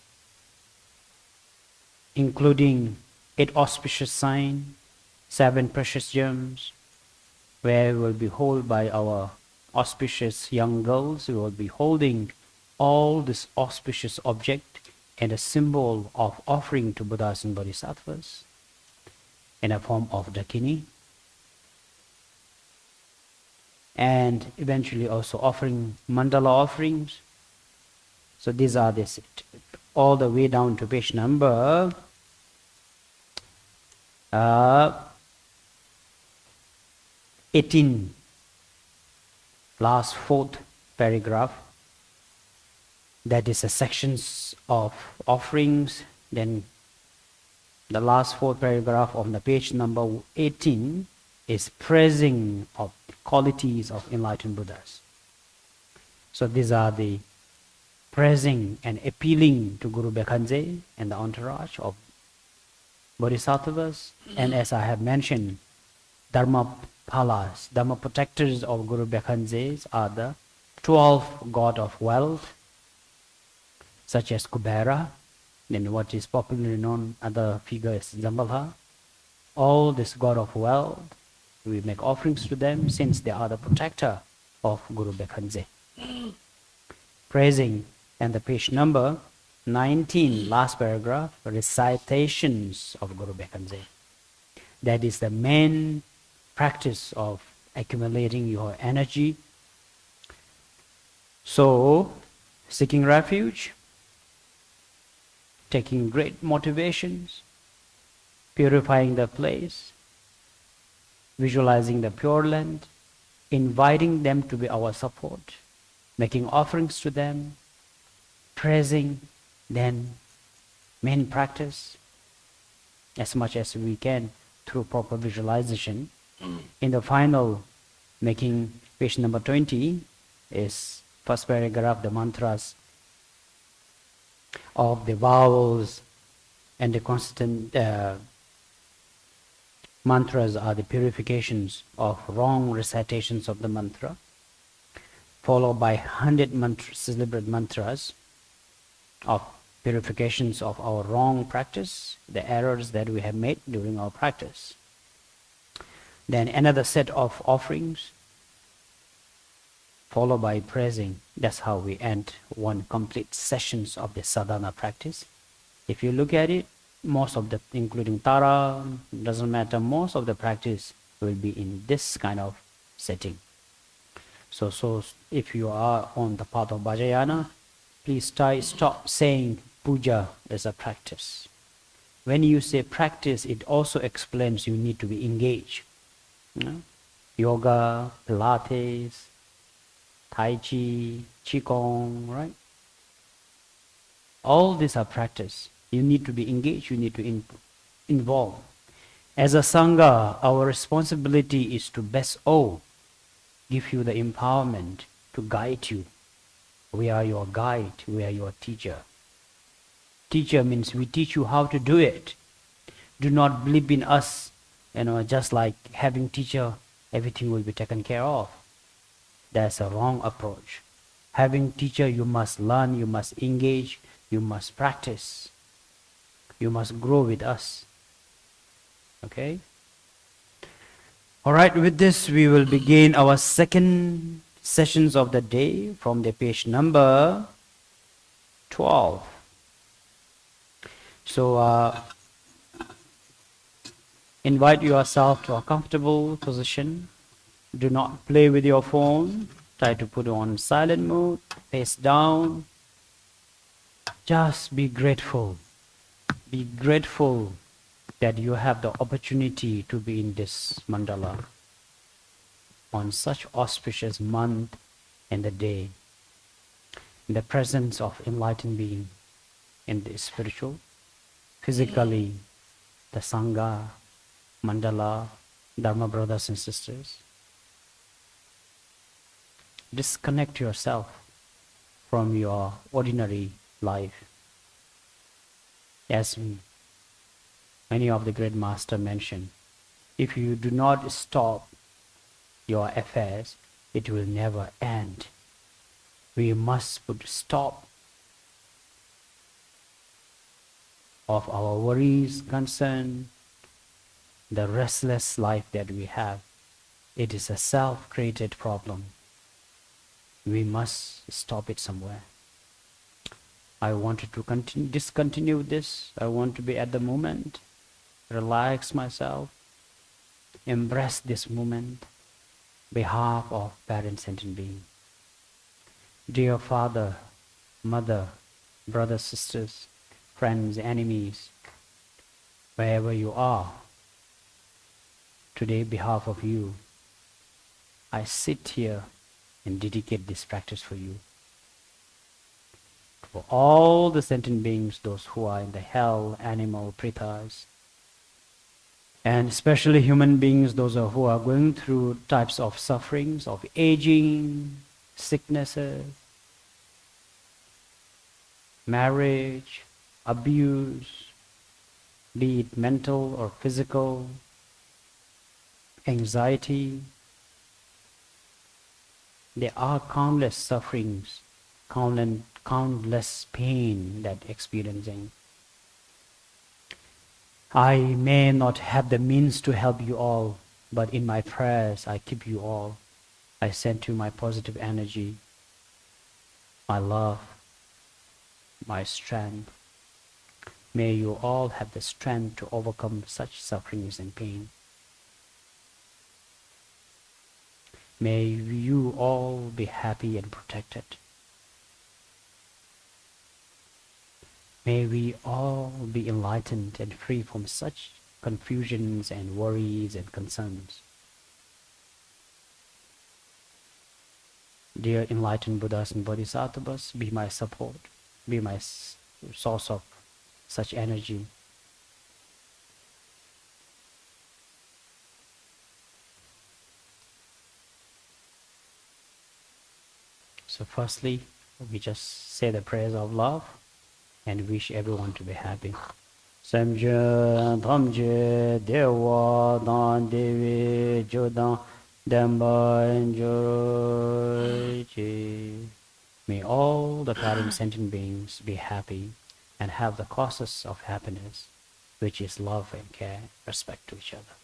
including 8 auspicious signs, 7 precious gems, where we will be held by our auspicious young girls. We will be holding all this auspicious object and a symbol of offering to Buddhas and Bodhisattvas in a form of dakini, and eventually also offering mandala offerings. So these are this all the way down to page number 18, last 4th paragraph. That is the sections of offerings. Then the last 4th paragraph on the page number 18 is praising of qualities of enlightened Buddhas. So these are the praising and appealing to Guru Bekhanze and the entourage of Bodhisattvas. And as I have mentioned, Dharma Palas, Dharma protectors of Guru Bekhanze are the 12 god of wealth, such as Kubera, then what is popularly known other figure is Zambalha. All this god of wealth, we make offerings to them since they are the protector of Guru Bekhanze. Praising, and the page number 19, last paragraph, recitations of Guru Bekhanze. That is the main practice of accumulating your energy. So, seeking refuge, taking great motivations, purifying the place, visualizing the Pure Land, inviting them to be our support, making offerings to them, praising, then main practice as much as we can through proper visualization. In the final, making page number 20 is first paragraph, the mantras of the vowels and the constant mantras are the purifications of wrong recitations of the mantra, followed by 100 celebrated mantras of purifications of our wrong practice, the errors that we have made during our practice. Then another set of offerings, followed by praising. That's how we end one complete sessions of the sadhana practice. If you look at it, most of the, including Tara, doesn't matter, most of the practice will be in this kind of setting. So if you are on the path of Vajrayana, please stop saying puja as a practice. When you say practice, it also explains you need to be engaged. Yoga, Pilates, Tai Chi, Qigong, right? All these are practice. You need to be engaged, you need to involve. As a Sangha, our responsibility is to best give you the empowerment to guide you. We are your guide, we are your teacher. Teacher means we teach you how to do it. Do not believe in us, just like having teacher, everything will be taken care of. That's a wrong approach. Having teacher, you must learn, you must engage, you must practice. You must grow with us. Okay? Alright, with this we will begin our second sessions of the day from the page number 12. So, invite yourself to a comfortable position. Do not play with your phone. Try to put it on silent mode, face down. Just be grateful. Be grateful that you have the opportunity to be in this mandala on such auspicious month and the day, in the presence of enlightened being. in the spiritual, physically, the Sangha, Mandala, Dharma brothers and sisters. Disconnect yourself from your ordinary life. As many of the great masters mentioned, if you do not stop your affairs, it will never end. We must put a stop of our worries, concern, the restless life that we have. It is a self-created problem. We must stop it somewhere. I wanted to discontinue this. I want to be at the moment, relax myself, embrace this moment, behalf of parent sentient being. Dear father, mother, brothers, sisters, friends, enemies, wherever you are, today, behalf of you, I sit here and dedicate this practice for you. For all the sentient beings, those who are in the hell, animal, pretas, and especially human beings, those who are going through types of sufferings, of aging, sicknesses, marriage, abuse, be it mental or physical, anxiety. There are countless sufferings, countless pain that experiencing. I may not have the means to help you all, but in my prayers I keep you all. I send you my positive energy, my love, my strength. May you all have the strength to overcome such sufferings and pain. May you all be happy and protected. May we all be enlightened and free from such confusions and worries and concerns. Dear enlightened Buddhas and Bodhisattvas, be my support, be my source of such energy. So firstly, we just say the prayers of love and wish everyone to be happy. Samje Thamje Dewa Dan Devi Jodan Damba Enjoy. May all the parent sentient beings be happy and have the causes of happiness, which is love and care, respect to each other.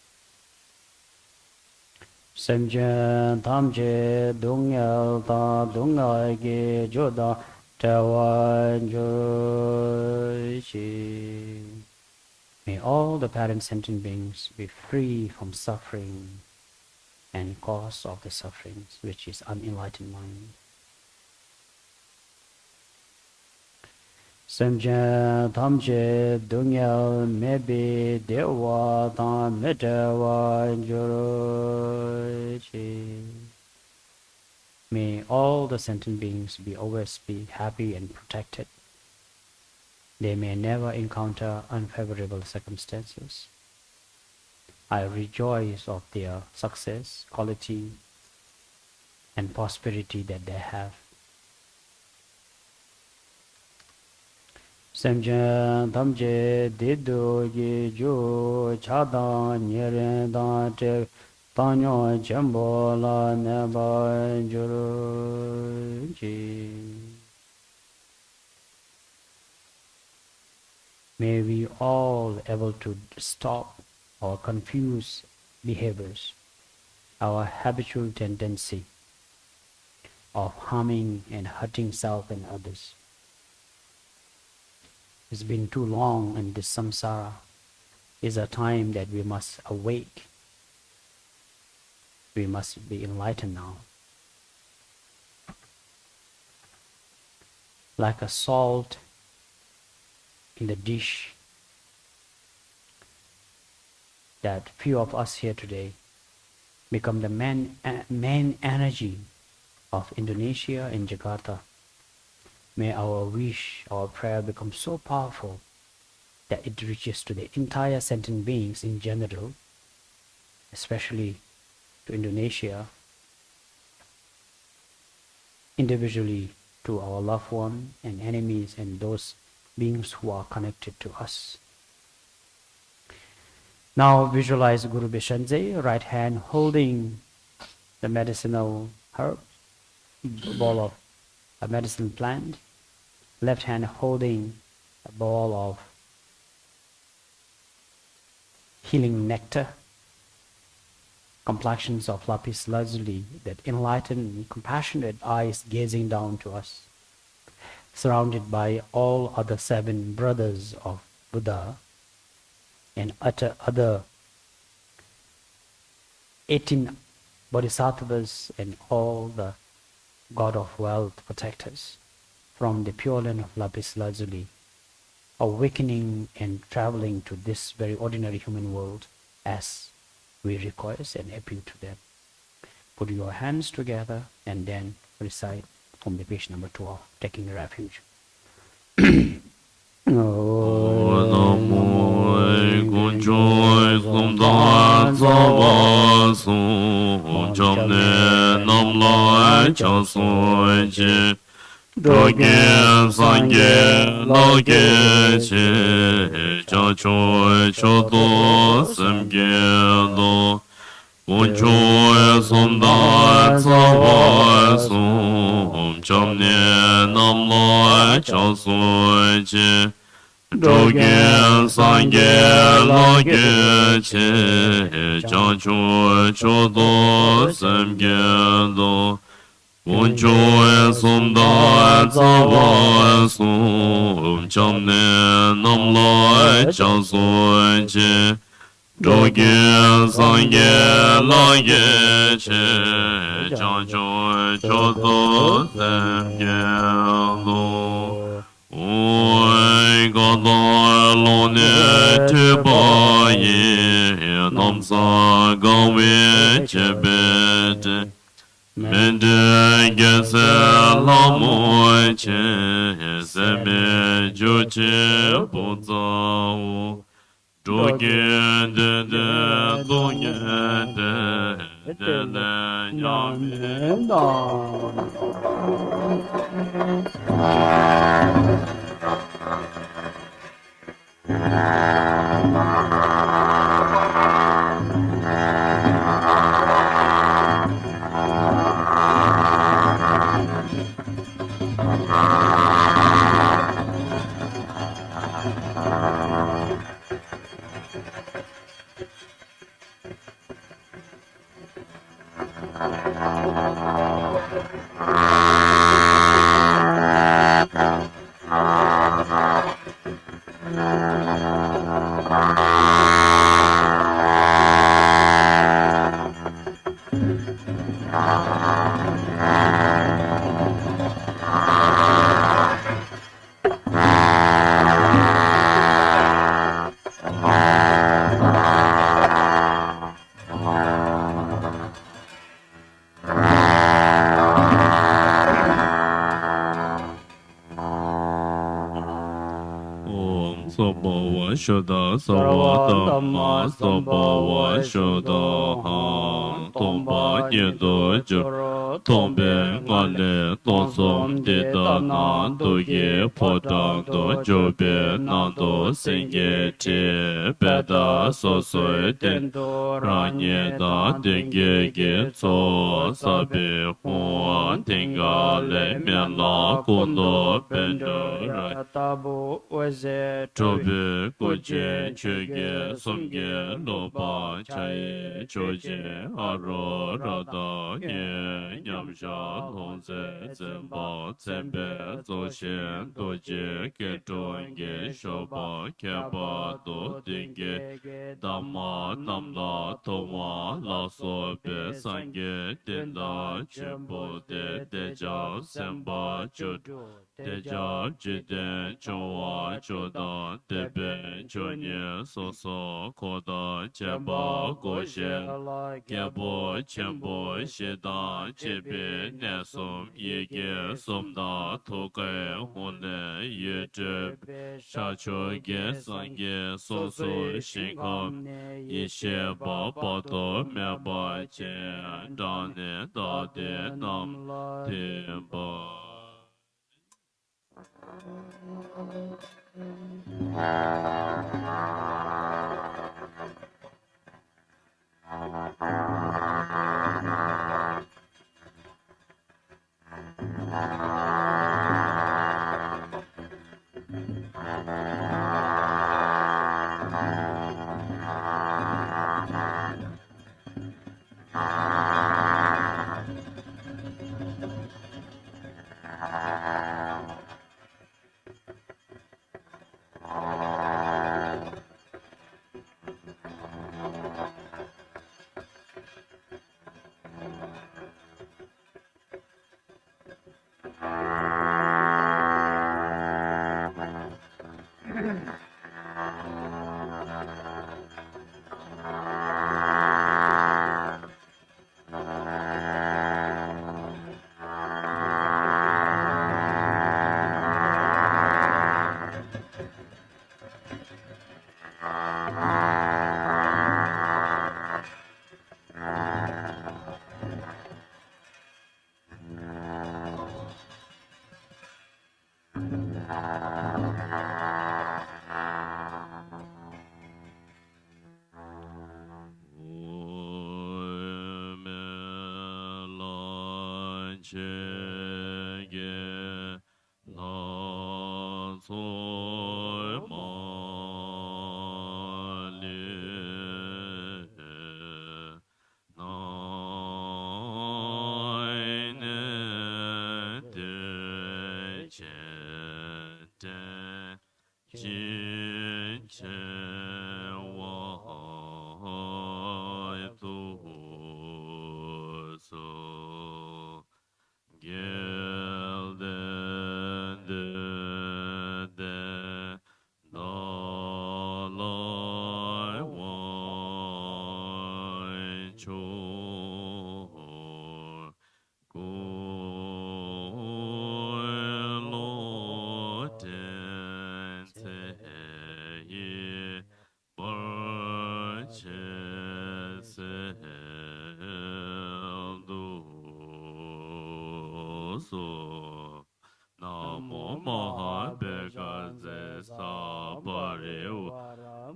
Samje Thamje Dungyal Ta Dungai Ge Joda Tawa Enjoy. May all the parent sentient beings be free from suffering and cause of the sufferings, which is unenlightened mind. Samje Thamje Dungyal Mebi Dewa Tam Medewa Enjoy. May all the sentient beings be always be happy and protected. They may never encounter unfavorable circumstances. I rejoice of their success, quality, and prosperity that they have. Samje Thamje Dido Gi Ju Chada Nyere Da Te Tanyo Jembo La Neba Juru Ji. May we all able to stop our confused behaviors, our habitual tendency of harming and hurting self and others. It's been too long, and this samsara is a time that we must awake. We must be enlightened now. Like a salt in the dish that few of us here today become the main energy of Indonesia and Jakarta. May our wish, our prayer become so powerful that it reaches to the entire sentient beings in general, especially to Indonesia, individually to our loved ones and enemies and those beings who are connected to us. Now visualize Guru Bishanze, right hand holding the medicinal herb, ball of a medicine plant, left hand holding a ball of healing nectar, complexions of lapis lazuli that enlighten, compassionate eyes gazing down to us, surrounded by all other 7 brothers of Buddha and other 18 bodhisattvas and all the God of wealth protectors from the pure land of lapis lazuli, awakening and traveling to this very ordinary human world as we request and appeal to them. Put your hands together and then recite from the page number 12, taking refuge. Dogen sangye loge che cha choy chodo samge do Unchoy somdar tsawa sum chamne namlo cha soy che Dogen sangye loge che cha choy chodo samge do Unchoy somdar tsawa sum chamne namlo cha soy che Dogen sangye lage che cha choy chodo samge do Oi gada lo ne te ba ye nam sa ga we che bet Mende gese la mo che se me ju che po za o Dogen de dogen de nyame Shoda Sawa Dhamma Sabhava Shoda Ha Tomba Yedo Jur Tombe Ngale Tosom Deda Nando Ye Poda Do Jobe Nando Senge Te Beda Sosoy Dendo Ranye Da Denge Ge So Sabi Hua Tingale Mela Kondo Bendo Rai Tabu Weze Tobe Koje Chöge Somge Loba Chaye Choje Aro Rada Ye Nyamsha Longze Zemba Zembe Zoshe Doje Ketonge Shoba Keba Do Dinge Dama Namla Toma Laso Be Sange Denda Chimbo De Deja Zemba Chud Deja Jiden Chowa Choda Debe Chonye Soso Koda Cheba Goshe Kebo Chembo Sheda Chebe bi ne som ye ge som da to ge hon ne ye zhe sha cho ge san ge so so xin kam ye xie ba ba do me ba chen da ne da de nam te ba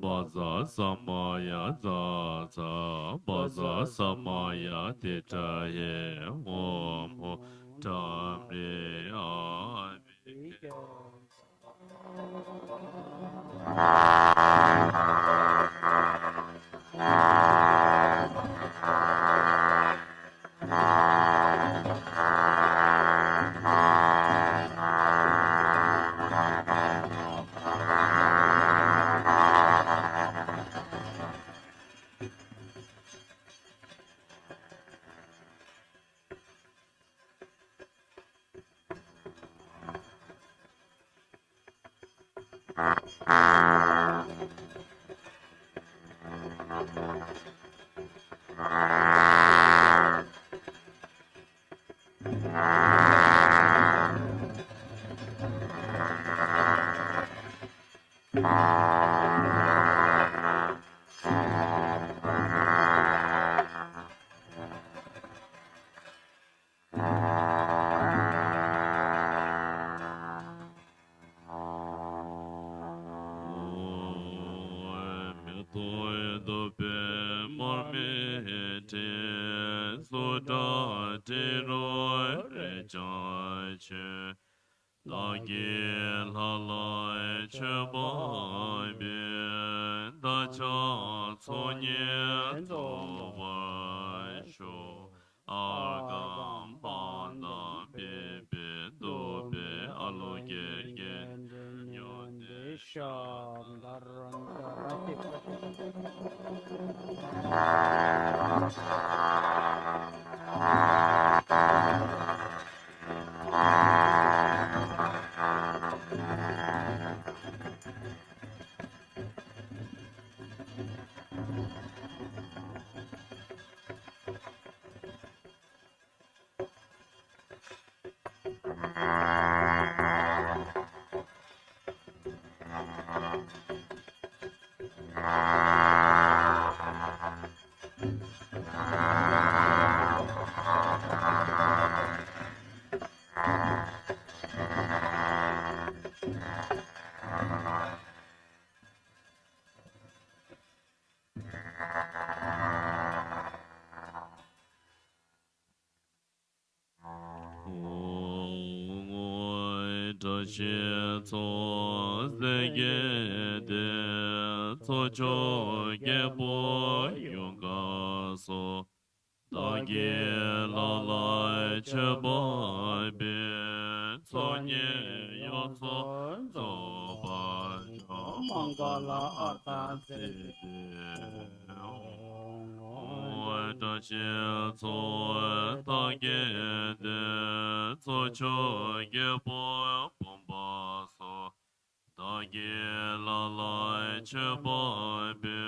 Baza samaya za za baza samaya te cha ye mo mo tam re a mi ke tashi tso zege de tso cho gebo yunga so dagi la la cheba be tso nye yo tso tso ba jo mangala ata se de tashi tso dagi de tso cho gebo bomba so dagi la la cheba be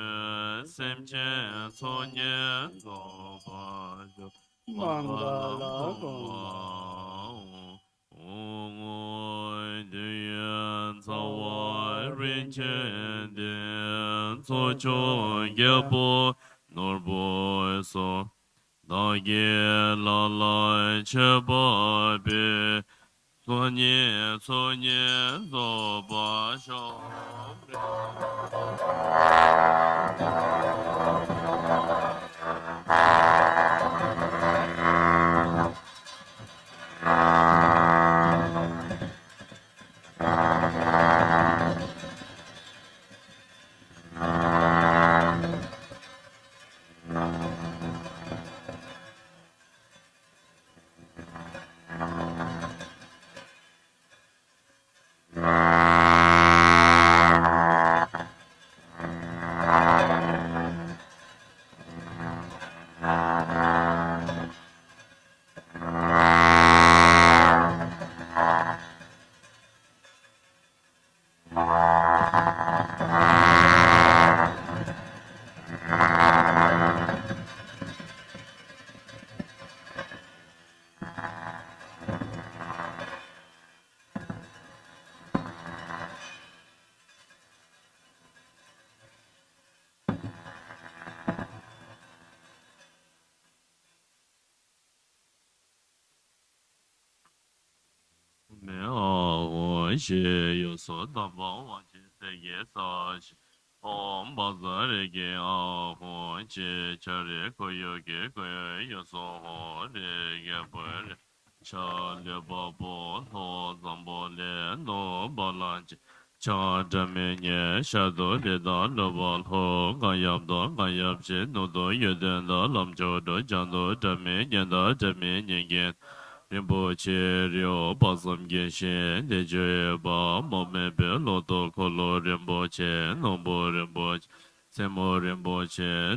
sem chen tso nye tso ba jo mangala gomba ongoi dian zawai rin chen dian tso cho gebo norbo so dagi la la cheba be tso nye zo ba shao没有，我是有所当帮我去这个啥是，把这里个我去这里可有有所这个不是，这里头怎么的诺巴兰去。cha dhame nye shado de da lobal ho gayab da gayab che no do yeden da lam cho do jan do dhame nye da dhame nye gen rinpoche ryo pasam gen shen de je ba mo me be lo do ko lo rinpoche no bo rinpoche semo rinpoche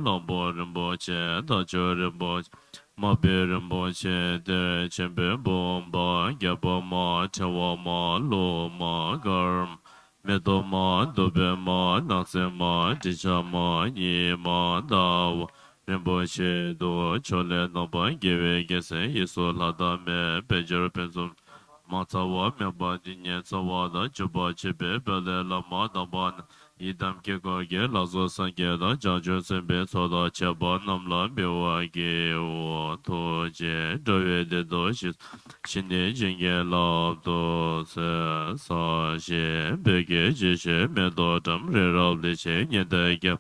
lombo rinpoche da cho rinpoche ma be rinpoche de chenpe bomba gyaba ma chewa ma lo ma garm medo ma dobe ma nakse ma dicha ma yi ma dawa rinpoche do chole namba gewe gese yeso lada me pejar pensum ma tsawa me ba dinye tsawa da chuba chebe bele lama damba idam ke ge lazo sange da janjo sembe soda cheba namla bewa ge o to je dowe de do shi shine jinge la do se sa she bege je she me do tam re ra de che nye de ge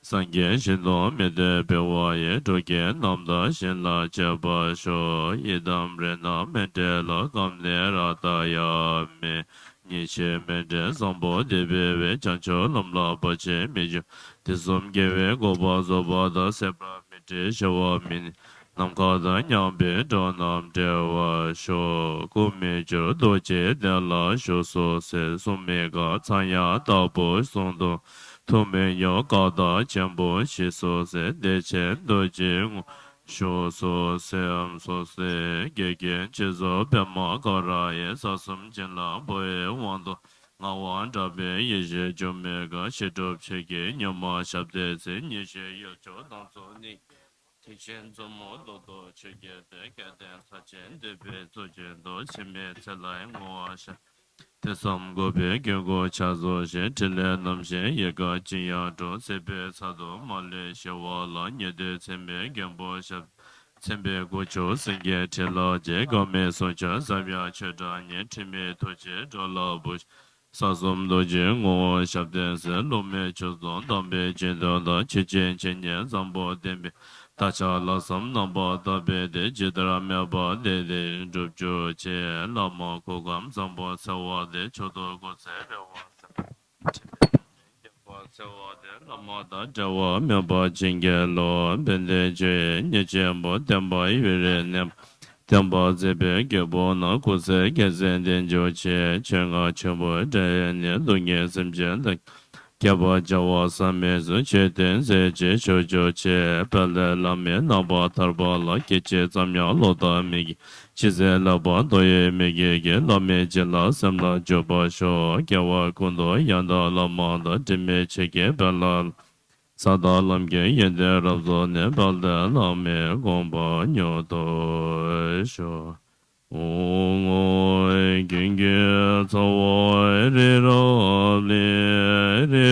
sange shin do me de bewa ye do ge nam da shin la cheba sho idam re na me de la gam ne ra ta ya me Nietzsche mende zambo debe chancho lamla bache meju tizom gewe goba zoba da sepra mete shawa min namka da nyambe do nam dewa sho kumejo doje de la sho so se sume ga tsanya da bo sondo tome yo ga da chenbo shi so se de chen doje sho so se am so se ge gen che zo pe ma ga ra ye sa sum chen la bo ye wan do nga wan da be ye je jo me ga she do che ge nya ma shap de se ni she yo cho dang so ni ti chen zo mo do do che ge de ge de sa chen de be zo chen do che me che lai ngo sha Tesam gobe gyogo chazo she tile namshe yega jiya do sebe sado male shewa la nyede tsembe gyambo shab tsembe gocho senge tila je gome soncha zabya cheda nye time toche dola bush Sasum doji ngo shabden se lume chuzon dambe jindo da chichen chenye zambo dembe tacha lasam namba dabe de jidra meba de de jubju che lama kogam zambo sawa de chodo go se rewa sewa de lama da jawa meba jinge lo bende je nye jembo demba yure nem Tianpa zebe gebo na kuse gezen den jo che chenga chenpo zhen ne lu nye semchen de gebo jawa samme zu che ten se che cho jo che pele la me na ba tarba la ke che zamya lo da me gi chi ze la ba do ye me ge ge la me je la sam la jo ba sho gebo kundo yanda la ma da de me che ge ba la Sadalam ge yende rabzo ne balde lame gomba nyoto sho. Ongoi genge tawai re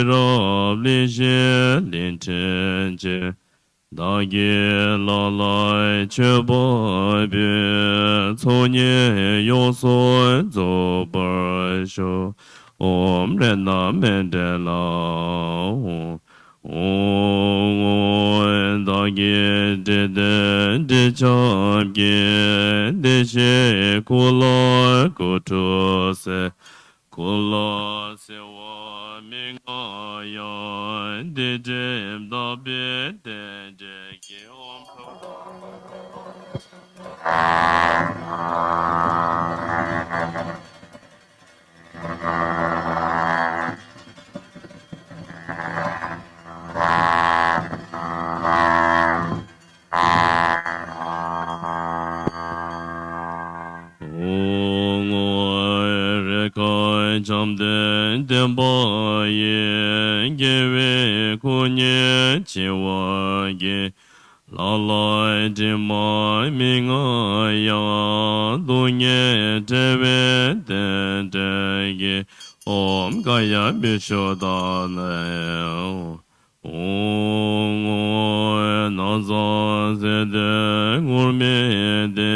rabli she lin chen che. Dagi lalai che bai bi co nye yo soi zo bar sho. Om rena mende la Om dagi de de cham ge de she kula kutu se kula se wa ming ya de jem da be de je ge om Jamden demba ye gewe kunye chiwa ge la la dima minga ya dunye tebe de de ge om gaya bishoda le om naza zede gurme de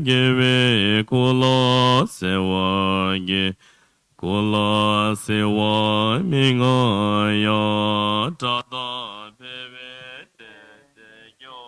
gewe kula sewa ge Kula sewa minga ya tada bebe de yo.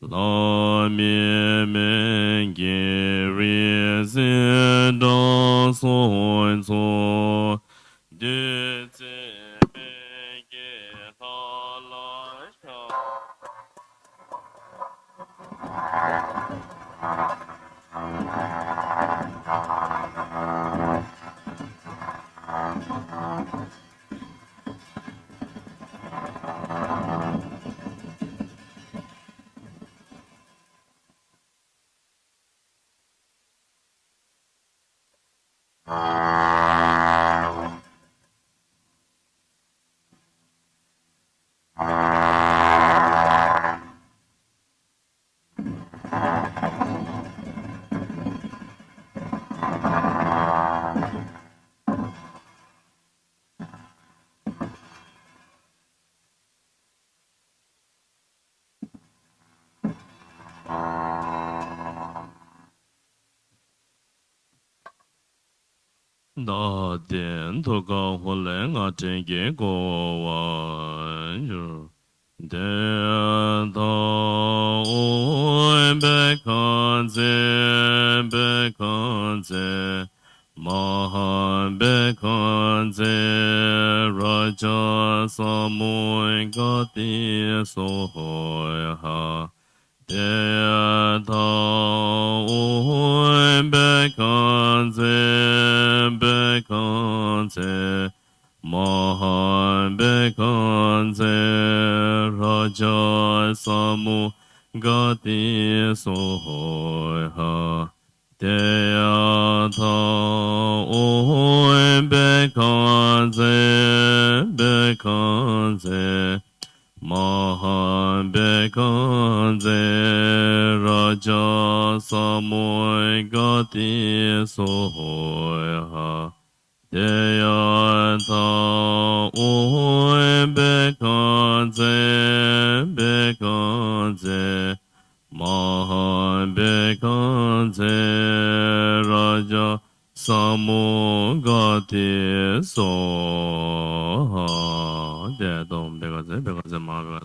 La mi men gi ri si do so so de zi me ge ta la sha. Da den to ga ho le nga chen ge go wa yu. De da o be kan ze ma han be kan ze ra ja sa mo ga ti so ho ha. De ta o be kan ze ma han be kan ze ra ja sa mo ga ti so ho ha. De ta o be kan ze Mahan Bekanze Raja Samoy Gati Sohoya Deyata Oy Bekanze Mahan Bekanze Raja Samo Gati Soha Dedom Bekanze Maha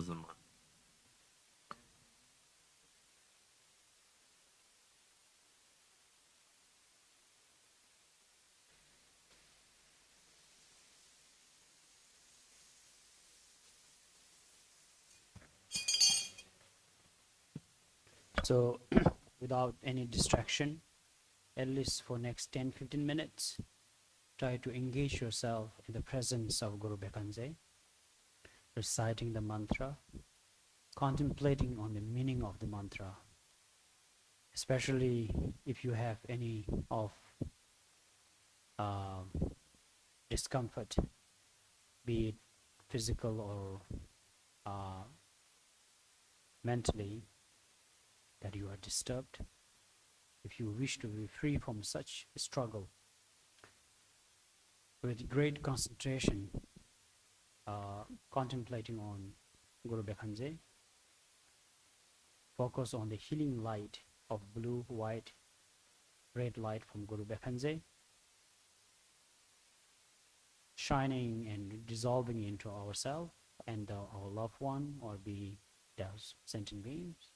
So, without any distraction, at least for next 10-15 minutes, try to engage yourself in the presence of Guru Bekanze, reciting the mantra, contemplating on the meaning of the mantra, especially if you have any of uh, discomfort, be it physical or mentally, that you are disturbed. If you wish to be free from such struggle, with great concentration, contemplating on Guru Bekanze, focus on the healing light of blue, white, red light from Guru Bekanze, shining and dissolving into ourselves and our loved one, or be those sentient beings.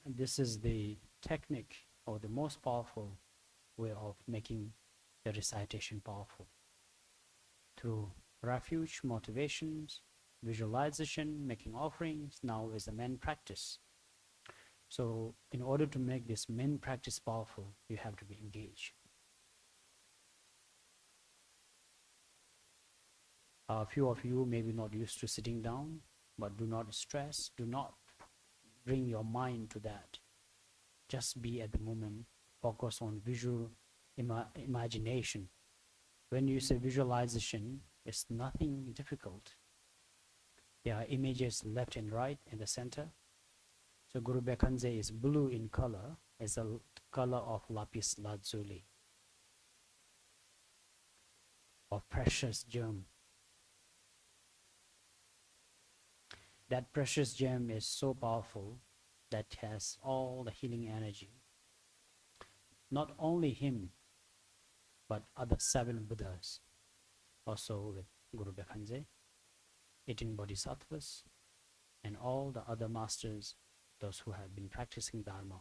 And this is the technique or the most powerful way of making the recitation powerful. Through refuge, motivations, visualization, making offerings, now is the main practice. So in order to make this main practice powerful, you have to be engaged. A few of you may be not used to sitting down, but do not stress, do not bring your mind to that. Just be at the moment, focus on visual imagination. When you say visualization, it's nothing difficult. There are images left and right in the center. So Guru Bekanze is blue in color, is a color of lapis lazuli, of precious gem. That precious gem is so powerful that has all the healing energy. Not only him, but other 7 Buddhas also with Guru Bekanze, 18 bodhisattvas, and all the other masters, those who have been practicing Dharma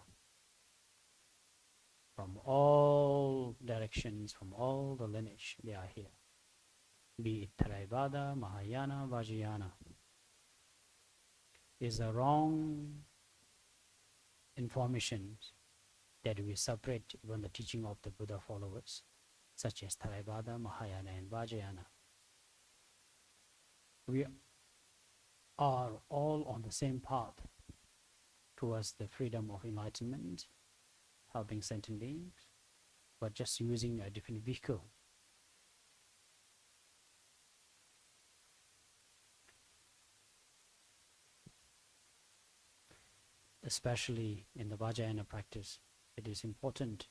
from all directions, from all the lineage, they are here. Be it Theravada, Mahayana, Vajrayana. Is the wrong information that we separate from the teaching of the Buddha followers, such as Theravada, Mahayana, and Vajrayana. We are all on the same path towards the freedom of enlightenment, helping sentient beings, but just using a different vehicle. Especially in the Vajrayana practice, it is important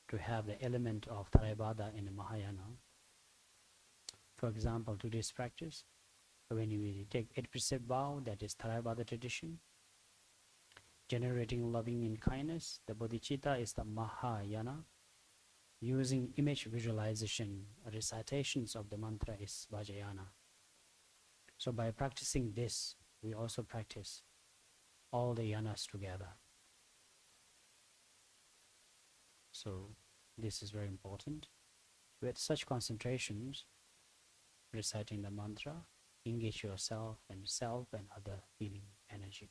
to have the element of Theravada in the Mahayana. For example, today's practice, when we take 8 precept vow, that is Theravada tradition, generating loving and kindness, the bodhicitta is the Mahayana. Using image visualization, recitations of the mantra is Vajrayana. So by practicing this, we also practice all the yanas together. So this is very important. With such concentrations, reciting the mantra, engage yourself and other healing energy.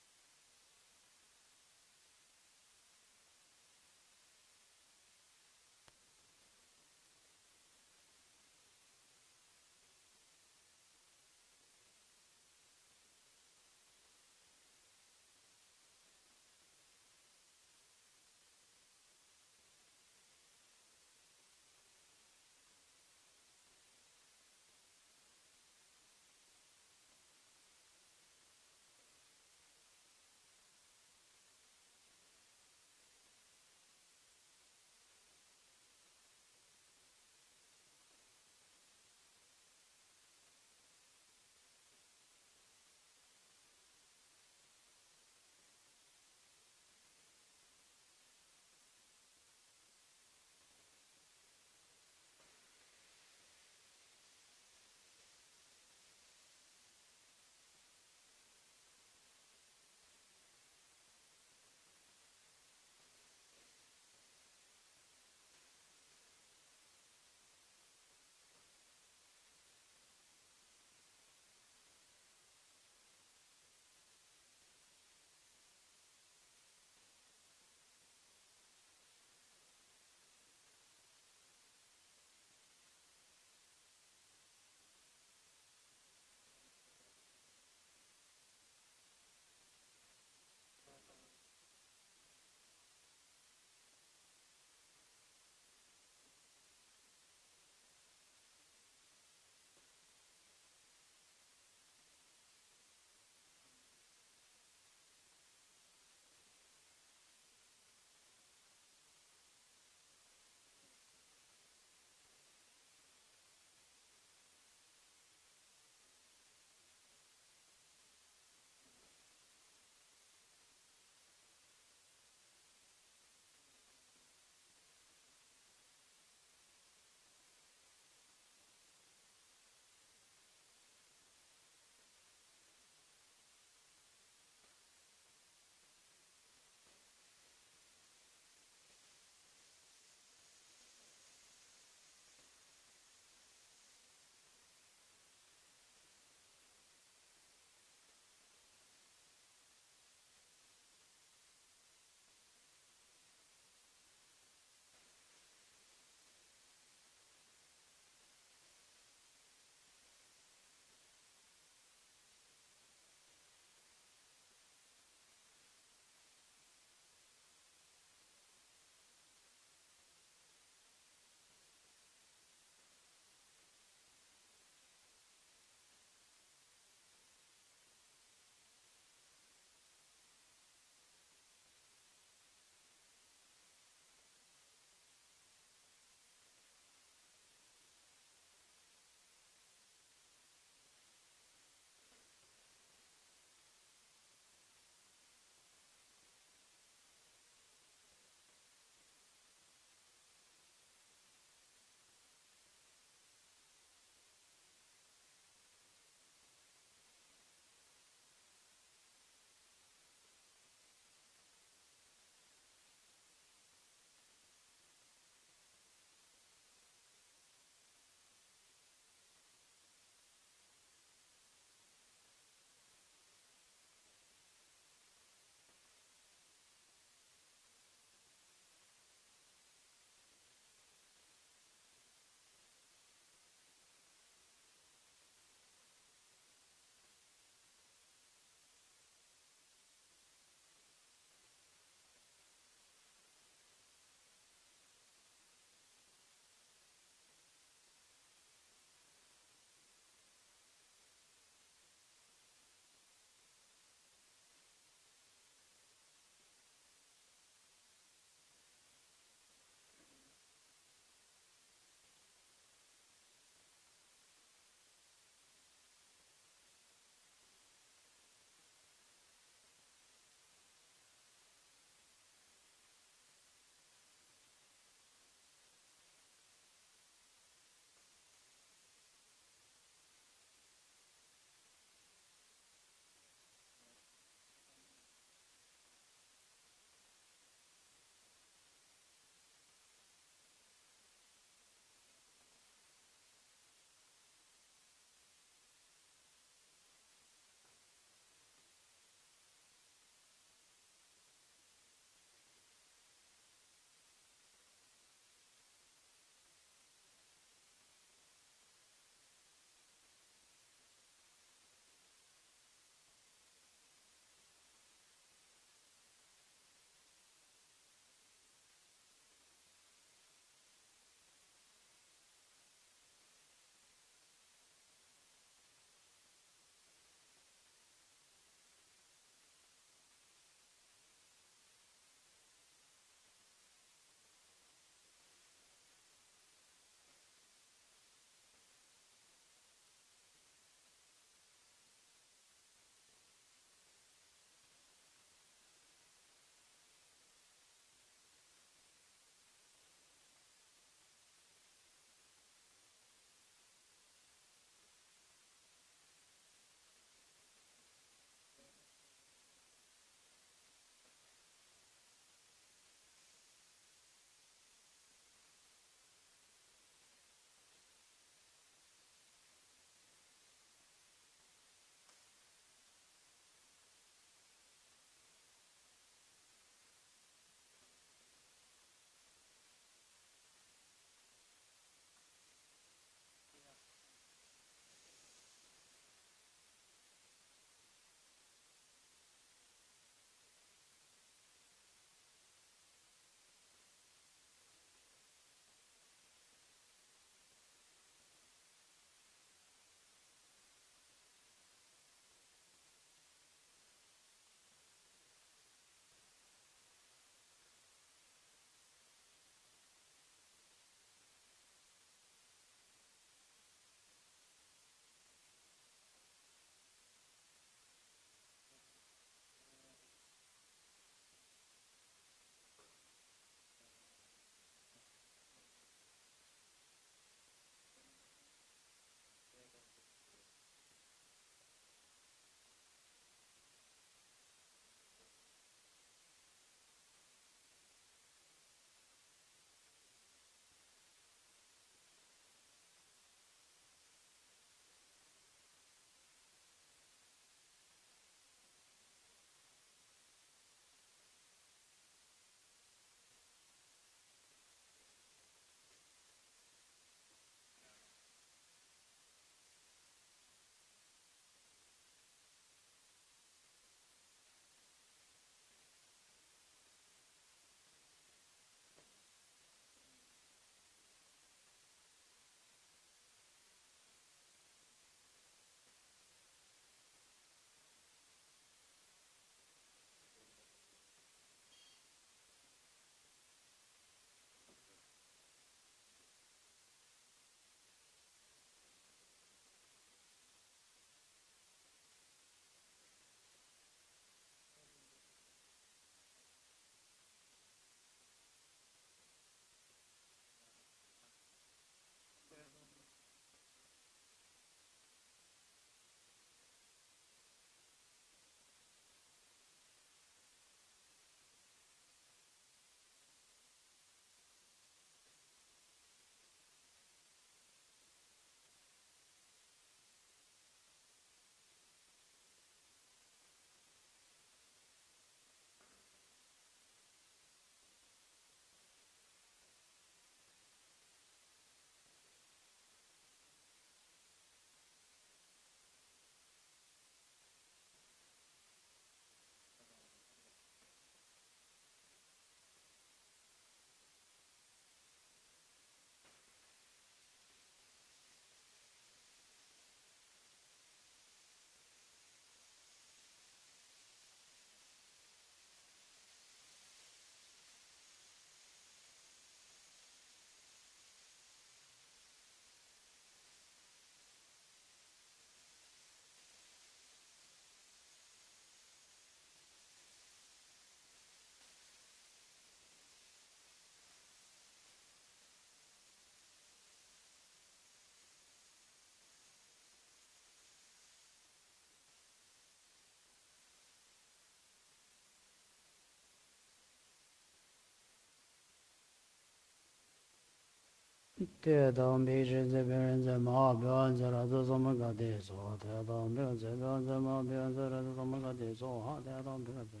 Te dam bi zhe ze ben ze ma bian ze ra ze zom ga de so te dam bi ze bian ze ma bian ze ra ze zom ga de so ha te dam bi ze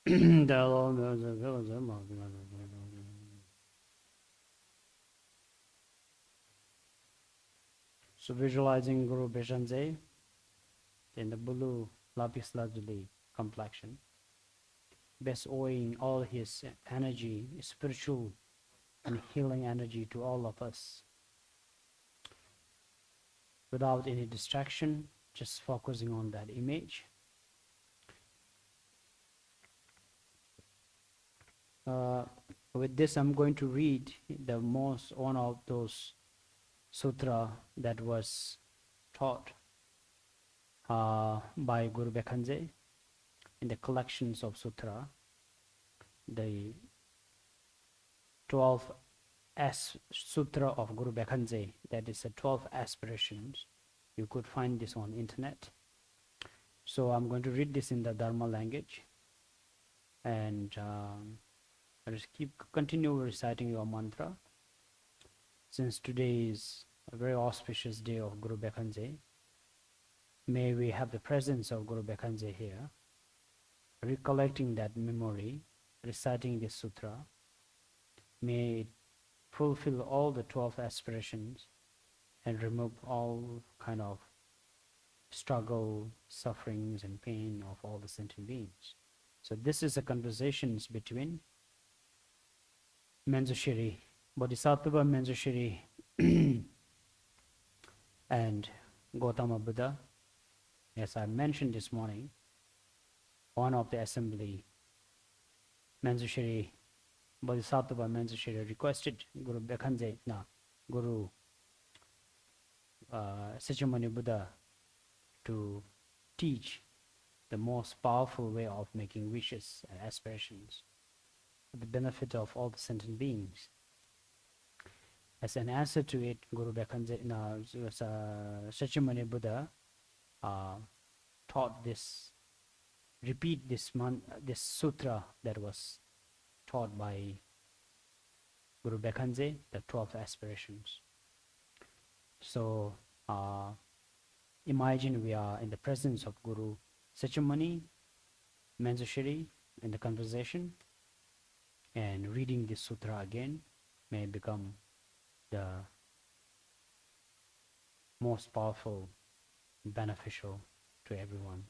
te dam bi ze bian ze ma bian ze. So visualizing Guru Beshanze in the blue lapis lazuli complexion, bestowing all his energy, spiritual and healing energy to all of us without any distraction, just focusing on that image. With this, I'm going to read one of those sutra that was taught by Guru Bekhanze in the collections of sutra, the 12 Sutra of Guru Bekhanze, that is the 12 aspirations. You could find this on internet. So I'm going to read this in the Dharma language, and just continue reciting your mantra. Since today is a very auspicious day of Guru Bekhanze, may we have the presence of Guru Bekhanze here, recollecting that memory, reciting this sutra. May it fulfill all the 12 aspirations and remove all kind of struggle, sufferings, and pain of all the sentient beings. So this is a conversations between Manjushri, Bodhisattva Manjushri and Gautama Buddha. As I mentioned this morning, one of the assembly, Manjushri, Bodhisattva Manjushri requested Guru Bekhanze, Guru Sachamani Buddha to teach the most powerful way of making wishes and aspirations for the benefit of all the sentient beings. As an answer to it, Guru Bekhanze, Sachamani Buddha taught repeat this sutra that was taught by Guru Bekhanze, the 12 aspirations. So imagine we are in the presence of Guru Sachamani Manjushri in the conversation, and reading this sutra again may become the most powerful, beneficial to everyone.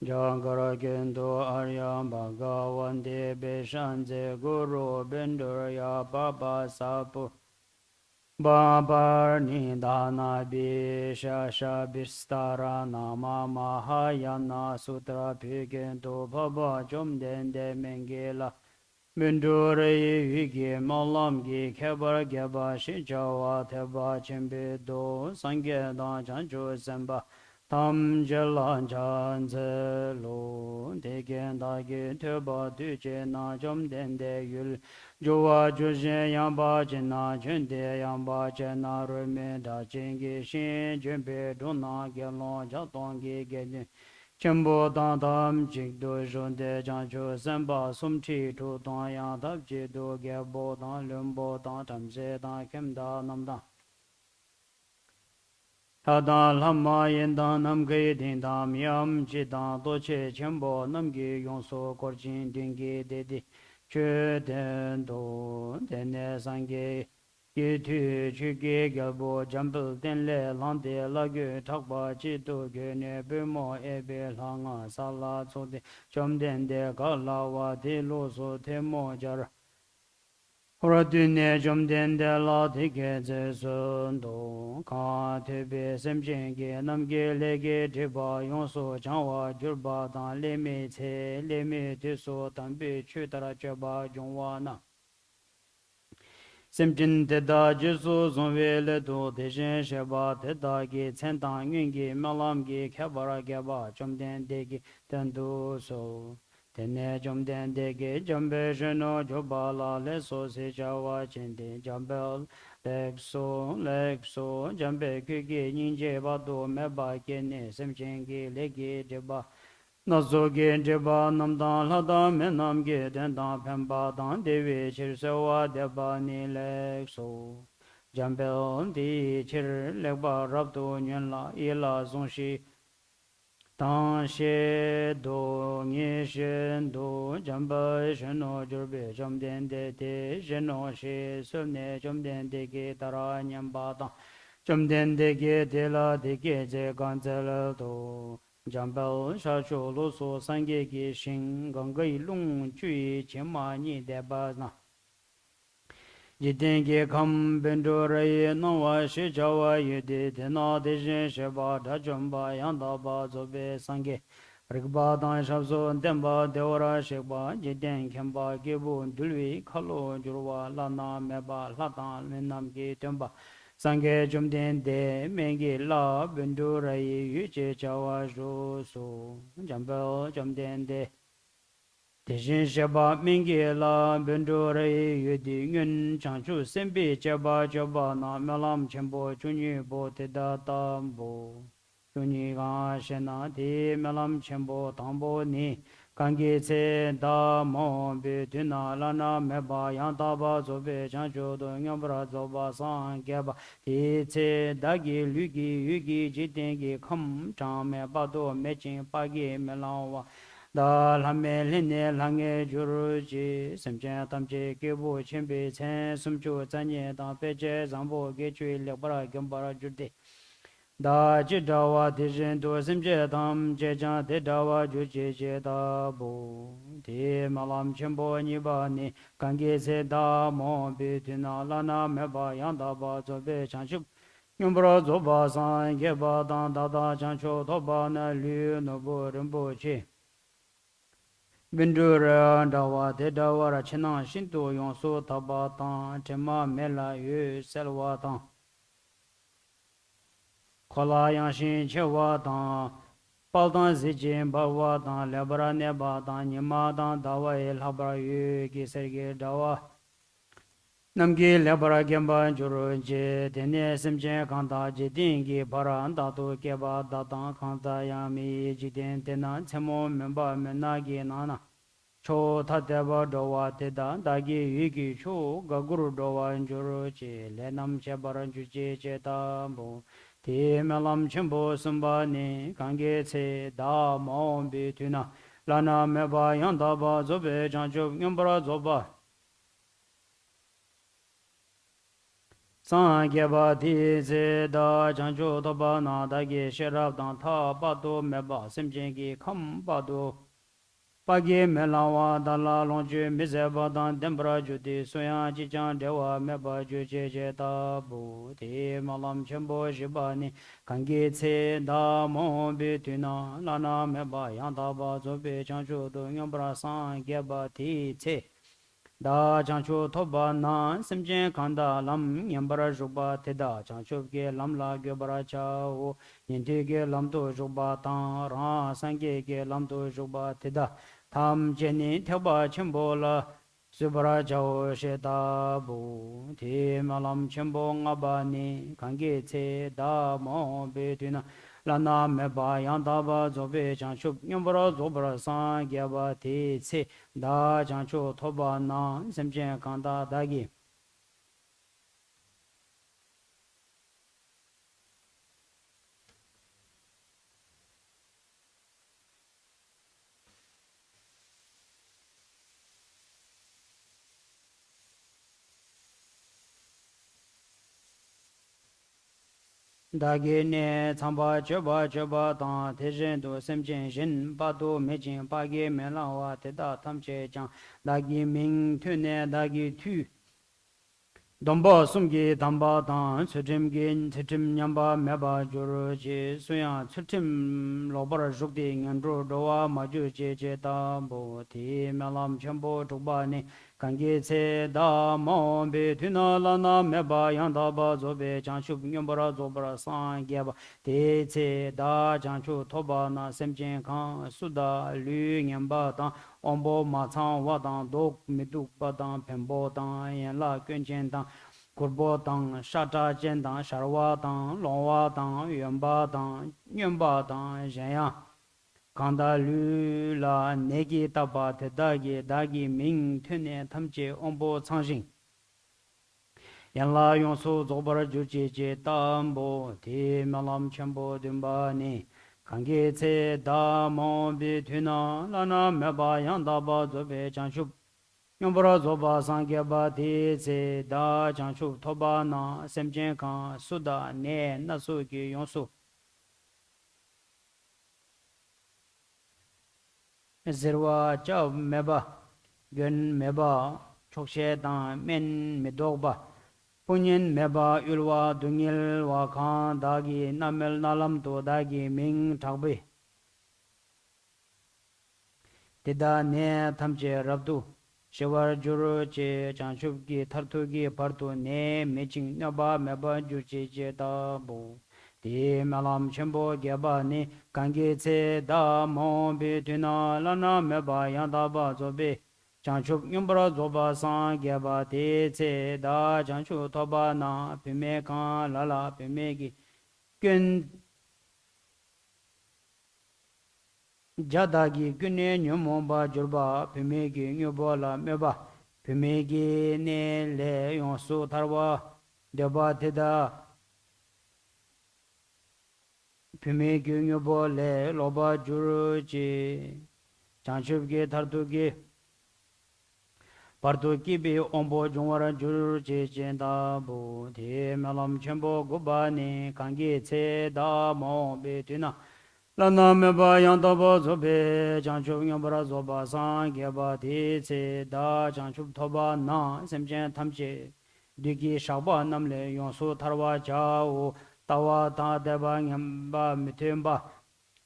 Jangara Gendo Arya Bhagavande Beshanze Guru Bindurya Baba Sapu Babar Nidana Bishasha Bistara Nama Mahayana Sutra Pigento Baba Jumdende Mengela Bindure Vigi Malamgi Kebar Geba Shijawa Teba Chimbido Sangeda Janjo Semba Tam Jalan Janze Lo Degen Dagi Teba Duje Na Jom Dende Yul Joa Juje Yamba Jena Junde Yamba Jena Rumi Da Jingi Shin Jumbe Duna Gelon Jatongi Gelin Chembo Dan Dam Jig Do Junde Janjo Semba Sumti Tu Dan Yang Dab Jido Gebo Dan Lumbo Dan Tamze Dan Kem Da Nam Dan Tada lama yenda namge dindam yam jidang doche chenpo namge yonso korchin dingi dedi che den do dene sange ye tu chuge gyalbo jambal denle lande lagyo takpa chido gyo ne bimo ebe langa sala tsode chom dende kalawa de loso temo jar Horadune Jomdende La Tige Zesundo Ka Tebe Semjenge Namge Lege Tiba Yonso Changwa Jurba Dan Leme Tse Leme Tiso Tambi Chutara Cheba Jongwa Na Semjin Teda Jesu Zonwe Le Do Dejen Sheba Teda Ge Tsentang Yungi Malam Ge Kebara Geba Jomdende Ge Tendu So Tene Jomdende Ge Jambe Jeno Jobala Le So Se Jawa Chende Jambel lekso, jambe kuki ninje bado meba kene semchengi legi jeba. Nazo ge jeba namdan lada menam ge dendan pemba dan devi chirsewa deba ni lekso. Jambe di chir lekba rabdo nyunla ila zongshi. Tang she do nye shen do jamba sheno jurbe jom den de te sheno she sum ne jom den de ge tara nyam ba tang jom den de ge de la de ge je gan ze le do jamba sha chu lu su san ge ge shin gang ge lung chui chen ma ni de ba na Jitenge kam bendo raye nawa shi jawa yede tena de jen sheba da jomba yanda ba zobe sange rigba dan shabso demba deora sheba jiten kemba gebu dulwi khalo jurwa lana meba latan menam ge temba sange jomden de mengi la bendo raye yuche jawa jo so jamba jomden de Tejin sheba mingi la bendo rei yudi ngun chanchu sembi cheba cheba na melam chenpo chunyi bo teda tambo. Chunyi ga shena di melam chenpo tambo ni kangi tse da mo bi tuna lana meba yang taba zobe chanchu do nyambra zoba san keba di tse dagi lugi yugi jitengi kham chang meba do mechin pagi melam wa Da lame lene lange juru ji semchen tamche kebu chenpe chen sumchu zanye dan peche zambo ge chui lekbara gembara jurde. Da ji dawa di jen do semche tam che chan de dawa ju che che da bo. Di malam chenpo nipa ni kange se da mo bi tina lana meba yang da ba zo be chan shuk. Nyumbra zo ba san ge ba dan da da chan cho to ba na lu no bo rinpo che. Bindura dawa de dawara chinang shinto yonso taba tang chema mela yu selwa tang kola yangshin chewa tang paltang zijin bawa tang lebra neba tang nima tang dawa il habra yu ki sergi dawa namgi lebra gemba juru je tene simchen kanta je dingi para datu keba datang kanta yami jiden tena chemo memba menagi nana Cho tateba dowa teda dagi yugi cho gaguru dowa njuru chi lenam chebaran ju che che tambo ti melam chenpo sumba ni kange tse da maom bi tuna lana meba yanda ba zobe chanchub nyambara zoba san geba ti tse da chanchu toba na dagi sherab dan ta bado meba simchengi kham bado Pagi melawa dala longju mise badan dembra judi soyan jijang dewa meba ju che che tabu ti malam chenpo shibani kangi tse da mo bi tuna lana meba yang taba zobe chanchu do nyambra san geba ti tse da chanchu toba na simchen kanda lam nyambra zhubba teda chanchu ge lam la gyobra chao ninti ge lam to zhubba tang rang sange ge lam to zhubba teda tham jeni theba chenpo la subra chao she da bu ti malam chenpo ngaba ni kange tse da mo be tina lana me ba yang da ba zo be chang shup nyambra zo bra san gya ba ti tse da chang chu thoba na semchen kanda da gi Dagi ne tsamba choba choba tang te jen do sem jen shin pa do me jen pa ge me la wa te da tam che chang dagi ming tu ne dagi tu Domba sumgi damba tang tsutim gin tsutim nyamba meba juru chi suyang tsutim lobara shukdi ngandru dowa maju che che tambo ti melam chenpo chukba ni kangi tse da mombi tuna lana meba yang daba zobe chanshub nyambara zobara san gyaba ti tse da chanshu toba na semchen kang suda lu nyamba tang ombo ma chang wa tang dok miduk pa tang penpo tang yen la kuen chen tang Kurbo tang, shata jen tang, sharwa tang, longwa tang, yunba tang, zhenyang. Kanda lu la negi taba te dagi ming tune tamche ombo changshin. Yan la yonsu zobar ju je tambo, ti malam chenpo dunba ni. Kange tse da mon bi tuna, lana meba yang daba zobe chanshub. Yonbara zoba sangye ba ti tse da chanshub toba na, semchen kan suda ne nasu ki yonsu. Zirwa chab meba, gun meba, chokshe dan men medogba. Punyin meba yulwa dungil wa khan dagi namel nalam to dagi ming thakbi. Tida ne thamche rabdu, shivar juru che chanshub ki thartu ki partu ne meching naba meba jurche che tabu. Di malam chenpo gyaba ni kange tse da mong bi tuna lana meba yanda ba zobe. Chanshub nyumbra zoba san gyaba ti tse da chanshub toba na pime kan lala pime ki kyun jada ki kyunne nyumomba jurba pime ki nyubo la meba pime ki ne le yonsu tarwa deba tida pime ki nyubo le loba juru chi chanshub ki tartu ki partu ki bi ombo jungwara juru chi chenda bu ti melam chenpo guba ni kangi tse da mo bi tina lana meba yantaba zobe chanshub nyambara zoba san geba ti tse da chanshub toba na semchen tamche diki shakba namle yonsu tarwa chao tawa ta deba nyamba mityemba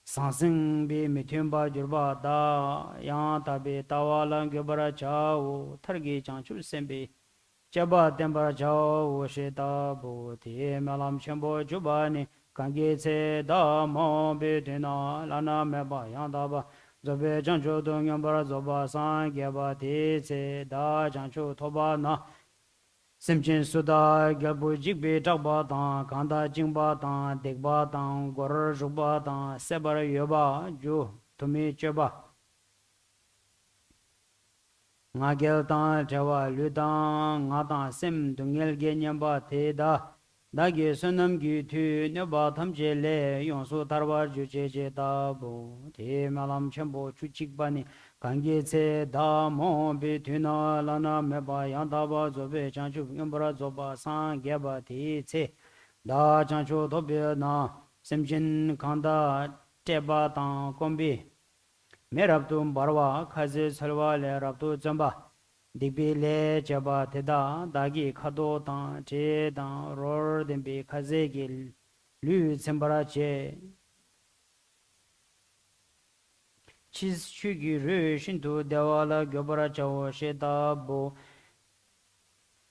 sansing bi mityemba jurba da yang tabi tawa lang gyabara chao targi chanshub sembi chaba tembara chao she tabu ti melam chenpo jubani kange tse da mo bi tina lana meba yang taba zobe chancho do nyambara zoba san gyaba ti tse da chancho toba na semchen suda gyabu jikbe chakba tang kanda jingba tang dekba tang gor rukba tang sebar yoba ju tumi cheba nga gyal tang chewa lu tang nga tang sem dungel ge nyamba te da dagi sunam gi tu nyoba tamche le yonsu tarwa ju che che tabu te malam chenpo chu chikba ni kange tse da mo bi tu na lana meba yang taba zobe chanchu yambara zoba san gyaba te tse da chanchu tobe na semchen kanda teba tang kombi me rabdu barwa khazi salwa le rabdu zamba dikbi le cheba teda dagi khado tang che tang ror denbi khazi ki lu tsembara che chis chugi ru shintu dewa la gyobara chawo she tabo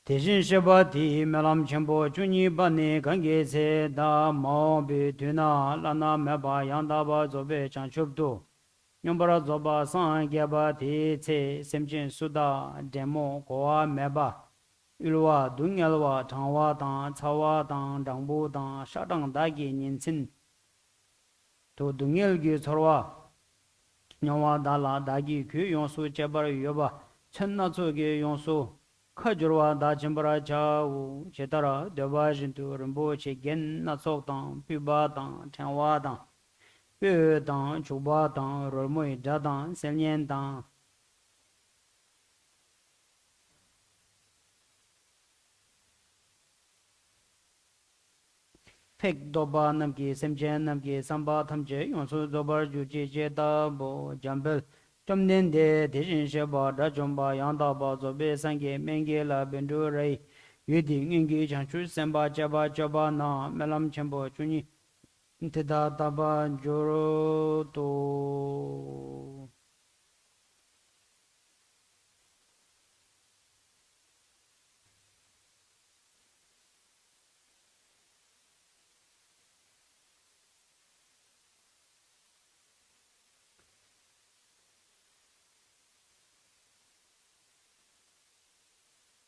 Teshin sheba ti melam chenpo chunyi bani kange se da mo bi tuna lana meba yanda ba zobe chanchubdu Nyumbara zoba san gyaba ti tse semchen suda demo kowa meba Yulwa dungyalwa changwa tang cawa tang dangbu tang shatang dagi nyinsin To dungyal gi chorwa nyangwa dala dagi kyu yonsu chebar yoba chenna tsoge yonsu Kajurwa da chimbara chawu chetara deba jintu rinpo che gen na tsok tang piba tang tenwa tang pyo tang chukba tang rormoy da tang selnyen tang pek doba namki semchen namki samba tamche yonsu dobar ju che che da bo jambel Chomden de deshin sheba da chomba yanda ba zobe sangye menge la bendu rei yudi ngingi chanchu semba chaba chaba na melam chenpo chuni Tida taba joro to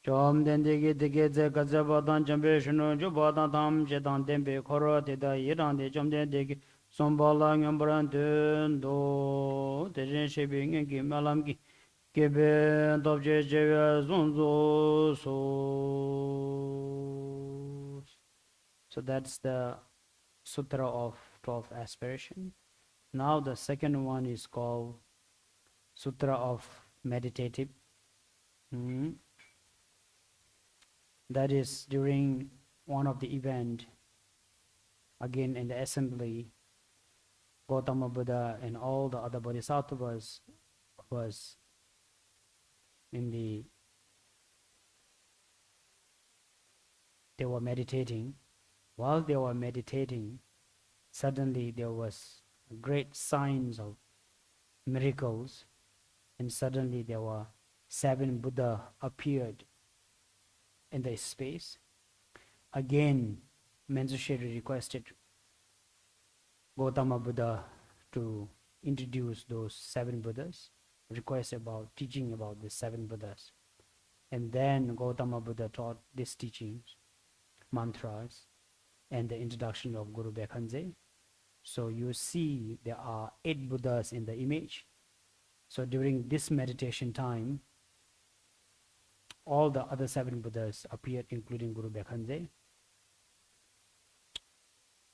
Chom dendegi dege ze gaze badan jambe shino jo badan tam jedan dembe koro teda yiran de chom dendegi sombala nyambran den do dejen shebi ngengi malam gi kebe dobje jewe zonzo so. So that's the Sutra of 12th aspiration. Now the second one is called Sutra of Meditative. That is during one of the event, again in the assembly, Gautama Buddha and all the other bodhisattvas was they were meditating. While they were meditating, suddenly there was great signs of miracles, and suddenly there were 7 Buddha appeared in the space. Again, Manjushri requested Gautama Buddha to introduce those 7 Buddhas, request about teaching about the 7 Buddhas. And then Gautama Buddha taught these teachings, mantras, and the introduction of Guru Bekhanze. So you see there are 8 Buddhas in the image. So during this meditation time, all the other 7 Buddhas appeared, including Guru Bekhanze.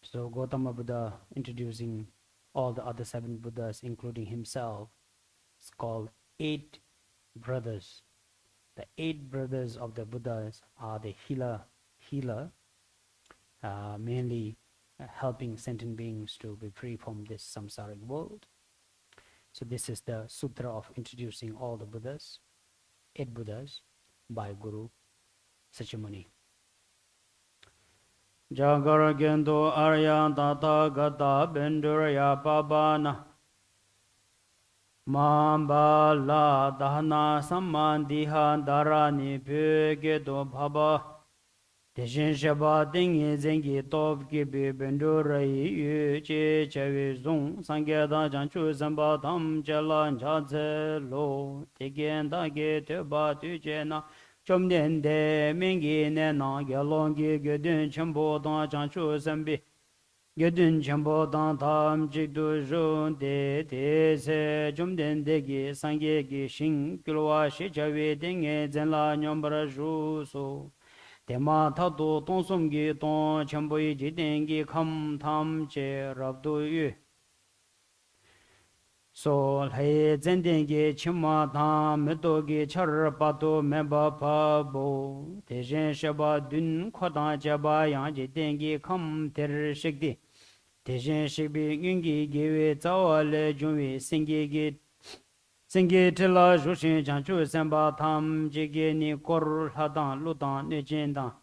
So Gautama Buddha introducing all the other 7 Buddhas, including himself, is called 8 brothers. The 8 brothers of the Buddhas are the healer, mainly helping sentient beings to be free from this samsaric world. So this is the sutra of introducing all the Buddhas, 8 Buddhas, by Guru Sachamuni. Jagara Gendo Arya Tata Gata Benduraya Pabana Mambala Dahana Samandiha Darani Pegedo Baba Deshin Shaba Dingi Zengi Top Gibi Bendurai Yu Che Chevi Zung Sangeda Janchu Zamba Tam Jalan Jadze Lo Tegenda Ge Teba Tujena Chomden De Mingi Nena Yalongi Gedun Chambo Dan Janchu Zambi Gedun Chambo Dan Tam Jigdu Jun De Se Chomden Degi Sange Gi Shin Kilwa Shi Chavi Dingi Zenla Nyombra Ju So Tema Tatu Tonsum Gi Ton Chambo Yi Jidengi Kam Tam Che Rabdu Yu So Lai Zendengi Chima Tam Medogi Char Patu Meba Pabo Tejen Shaba Dun Khodan Jaba Yang Jidengi Kam Ter Shikdi Tejen Shibi Yungi Giwe Zawale Junwi Singi Tila Jushin Janchu Semba Tam Jigi Ni Kor Hadan Ludan Nijindan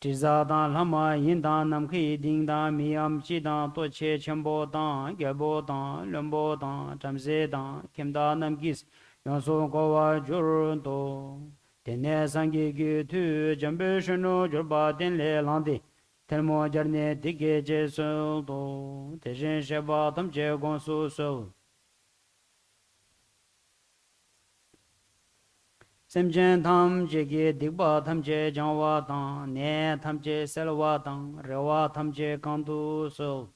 Tizadan Lama Yindan Namki Dingdan Miyam Chidan Toche Chambo Dan Gabo Dan Lumbo Dan Tamze Dan Kimda Namgis Yonso Gowa Jurdo Tene Sangi Gitu Jambu Shunu Jurba Denle Landi Telmo Jarne Dige Jesu Do Tejen Sheba Tamche Gonsu So Semjen Tam Jegi Digba Tamche Jangwa Tang Ne Tamche Selwa Tang Rewa Tamche Kandu So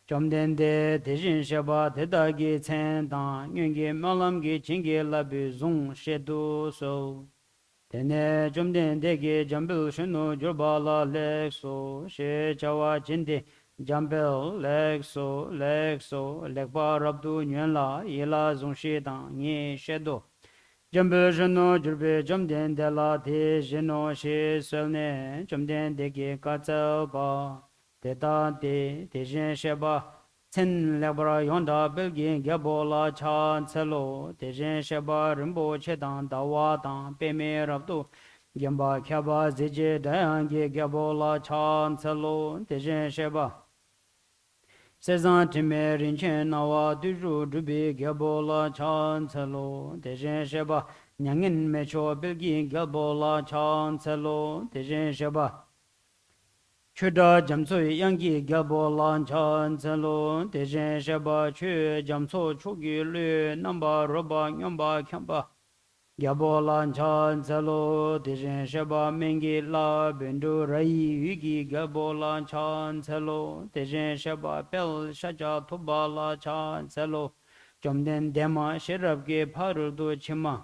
Chomden De Tejin Sheba Tedagi Tsen Tang Nyungi Malamgi Chingi Labi Zung Shedu So Tene Chomden Degi Jambil Shunu Jurbala Lek So She Chawa Chindi Jambil Lek So Lekpa Rabdu Nyunla Yela Zung She Tang Nye Shedu Jambu Jano Jurbe Jamden de la Te Jino She Selne Jamden de Ge Katsa Ba Teta De Tejen Sheba Tsen Lebra Yonda Belgin Gabola Chan Tselo Tejen Sheba Rimbo Chedan Dawa Dan Peme Rabdu Gamba Kyaba Zije Dayangi Gabola Chan Tselo Tejen Sheba Sezan Time Rinchen Nawa Duru Dubi Gabola Chan Tselo Tejen Sheba Nyangin Mecho Bilgi Gabola Chan Tselo Tejen Sheba Chuda Jamsoi Yangi Gabola Chan Tselo Tejen Sheba Chu Jamso Chugi Lu Namba Roba Nyamba Kyamba Gabolan chan celo Tijin sheba mingi la bindu rai yugi Gabolan chan celo Tijin sheba pel shaja tuba la chan celo Jomden dema shirab ge parul du chima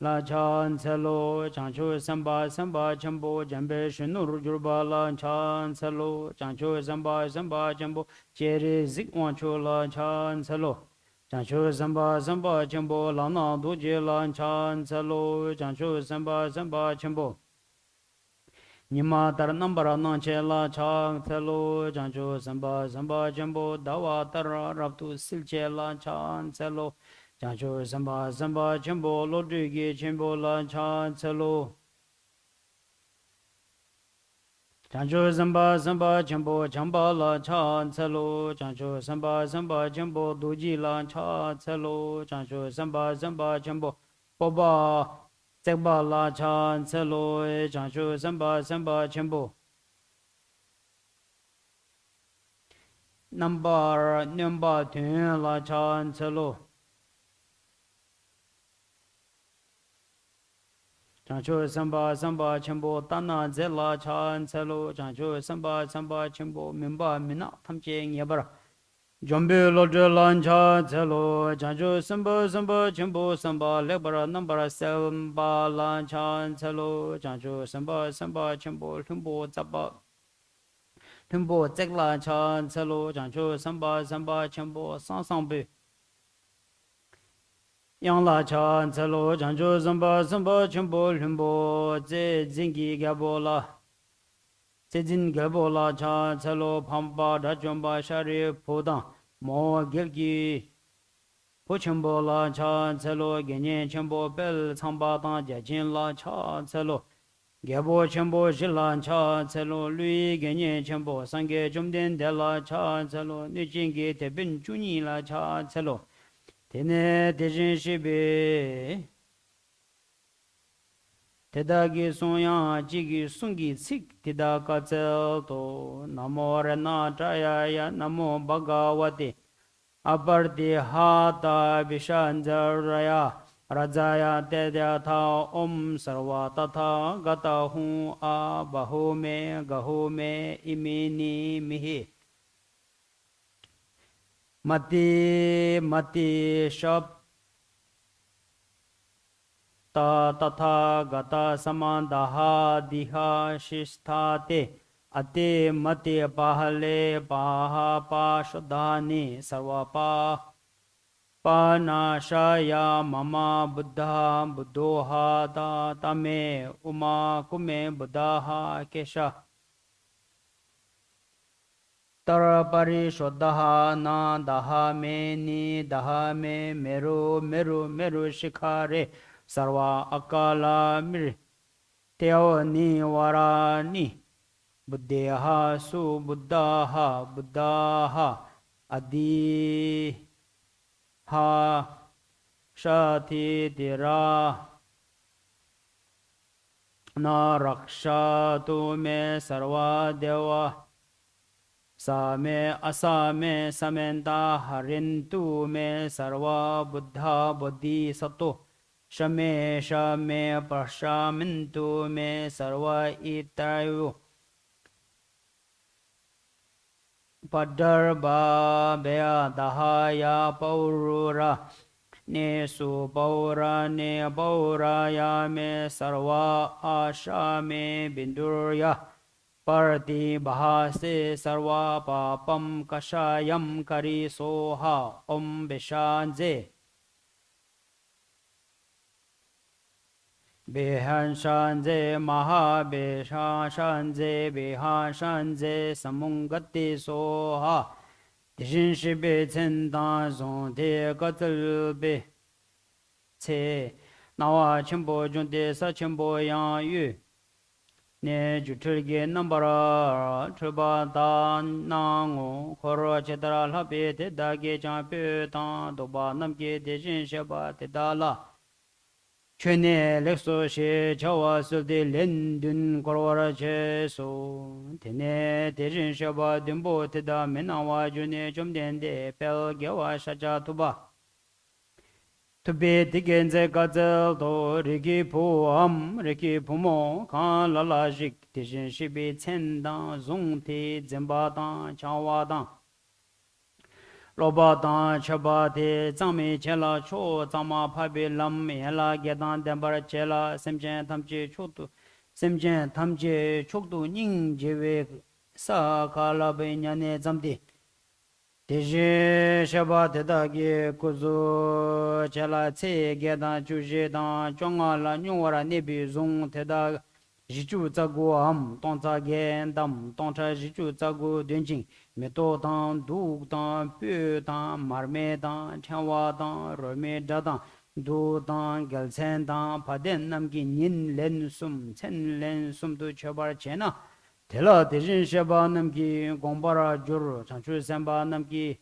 La chan celo Chanchu samba samba chambo Jambe shinur jurba la chan celo Chanchu samba samba chambo Jeri zikwan chu la chan celo Chanchu samba samba chambo Lana duje la chan celo Chanchu samba samba chambo Nima tar nambara nanche la chan celo Chanchu samba samba chambo Dawa tar rabtu silche la chan celo Chanchu samba samba chambo Lodrigi chambo la chan celo Chanchu samba samba chambo chamba la chan celo Chanchu samba samba chambo duji la chan celo Chanchu samba samba chambo boba zekba la chan celo Chanchu samba samba chambo number tuen la chan celo Chanchu samba samba chambo tana zela chan celo Chanchu samba samba chambo mimba mina tamche nyebara Jombe lodre lan chan celo Chanchu samba samba chambo samba lebara nambara samba lan chan celo Chanchu samba samba chambo lumbo zaba lumbo zekla chan celo Chanchu samba samba chambo sang sangbe Yang la chan celo Chanchu samba samba chambo lumbo ze zingi gabo la ze zin gabo la chan celo pamba da jomba shari podang mo gelgi po chambo la chan celo genyen chambo bel chamba dang jia jin la chan celo gabo chambo shilan chan celo lui genyen chambo sangge jomden de la chan celo ni jingi te bin juni la chan celo Tene tejin shibe Teda gi sonya jigi sungi sik Teda ka tsel to Namo rena jaya ya Namo bhagavate Aparti hata vishanjaraya Rajaya tedya tha Om sarva tatha gata hu a bahu me gahu me imini mihi Mati shab ta tatha gata samandaha diha shishthate ate mati pahale paha pa shuddhani sarva pa nashaya mama buddha buddhoha ta tame uma kume buddhaha kesha Tarapari Shodaha na daha me ni daha me meru meru meru shikhare sarva akala mir teo ni warani buddhaha su buddhaha adi ha shati dira na raksha tu me sarva deva Same asame samenta harintu me sarva buddha buddhi sato shame shame prashamintu me sarva itayu padarba bea dahaya paurura ne su paura ne pauraya me sarva ashame bindurya Parti bahase sarva papam kashayam kari soha om bishanje Behanshanje mahabeshashanje behanshanje samungati soha Tishin shibe tsendan zonde gatalbe Tse nawa chenpo junde sa chenpo yang yu Ne juturge nambara truba dan nangu koro chetara labe te dage jampe tan doba namge de jin sheba te dala Chene lekso she chawa sulde lendun korora che so Tene de jin sheba dimbo te da menawa june jomden de pel gewa shaja tuba to be digging the gazel do Riki Puam, Riki Pumo, Kan Lala Jik, Tishin Shibi Tsendan, Zungti, Zimbadan, Chawadan. Loba dan chaba de zangmi chela cho zangma pabi lam yela gedan denbar chela semchen tamche chokdu semchen tamche chokdu ning jewe sa kala be nyane zamdi deje shaba de dagi kuzu chela ce gedan chuje dan chonga la nyora nebi zong teda jichu zagu am tongza gen dam tongcha jichu zagu dunjing me to dang du dang pu dang marme dang chanwa dang rome da dang du dang gelsen dang paden namgi nin len sum chen len sum du chobar chena tela dejin sheba namgi gongbara jur chanchu semba namgi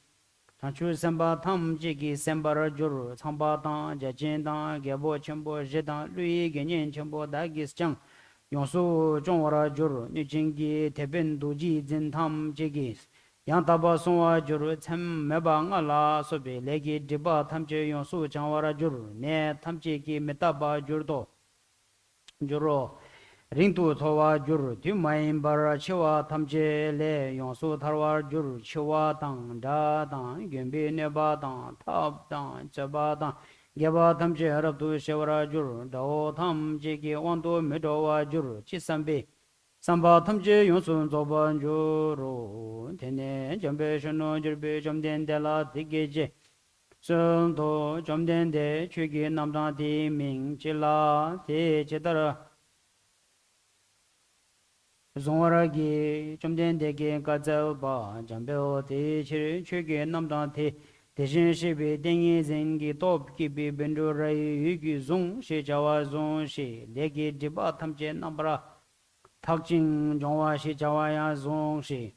chanchu semba tham jigi sembara jur chamba dang jajin dang gebo chenbo jedang lui genyen chenbo dagis chang 용수 종어라 줄 니징기 대변 도지 진탐 제기 양다바 송와 줄 참 매방알라 소비 레기 디바 탐제 용수 장와라 줄네 탐제기 메타바 줄도 줄로 링도 토와 줄 뒤마인 바라 치와 탐제레 용수 타와 줄 치와 당다당 gembe네바당 탑당 저바당 Geba tamche harabdu shevara jur, dao tamche ki wanto medowa jur, chi sambe. Samba tamche yonsun zoban juru, tene jambe shano jirbe jamden de la digeje. Sunto jamden de chugi namdang di ming chila, te chitara. Zongwara gi jamden de ge gazal ba, jambe o te chiri chugi namdang te. 대신 시비 땡이 쟁기 돕기 벤조라이 유기 종 시자와 종시 내기 디바 탐제 남브라 탁진 종와 시자와야 종시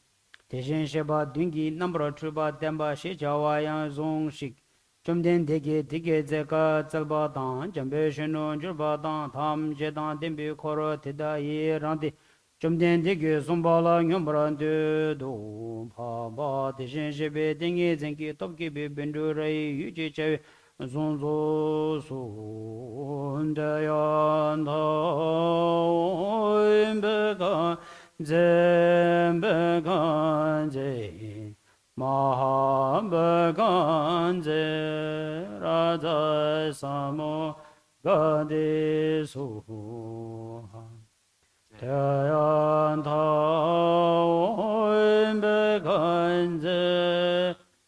대신 시바 딩기 남브라 트바 댐바 시자와야 종시 좀된 되게 제가 절바당 점배신노 줄바당 탐제당 댐비 코로 대다이 란디 좀된 되게 손발라 냠브란데도 파바 대신 시비 땡이 쟁기 돕기 벤조라이 유지체 zonzo sundayanto imbekan zembekan je mahambekan je raja samo gade suha dayanto imbekan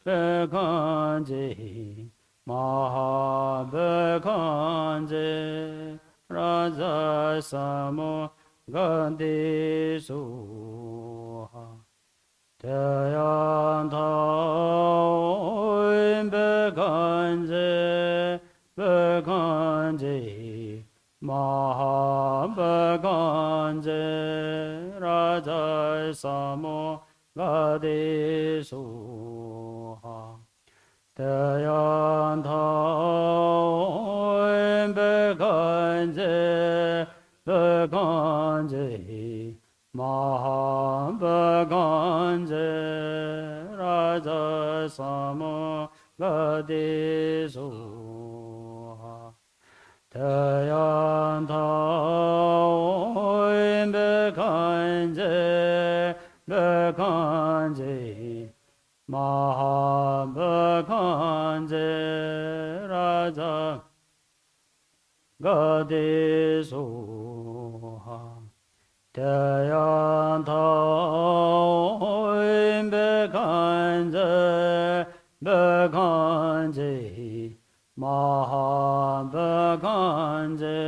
zembekan je Mahabekanje Raja Samo Gandhi Suha Tayanta Bekanje Bekanje Mahabekanje Raja Samo Gandhi Suha Tayanta Bekanje Bekanje Mahabekanje Raja Samo Gade Soha Tayanta Bekanje Bekanje Mahabekanje Raja Gade Soha Tayanta Bekanje Bekanje Mahabekanje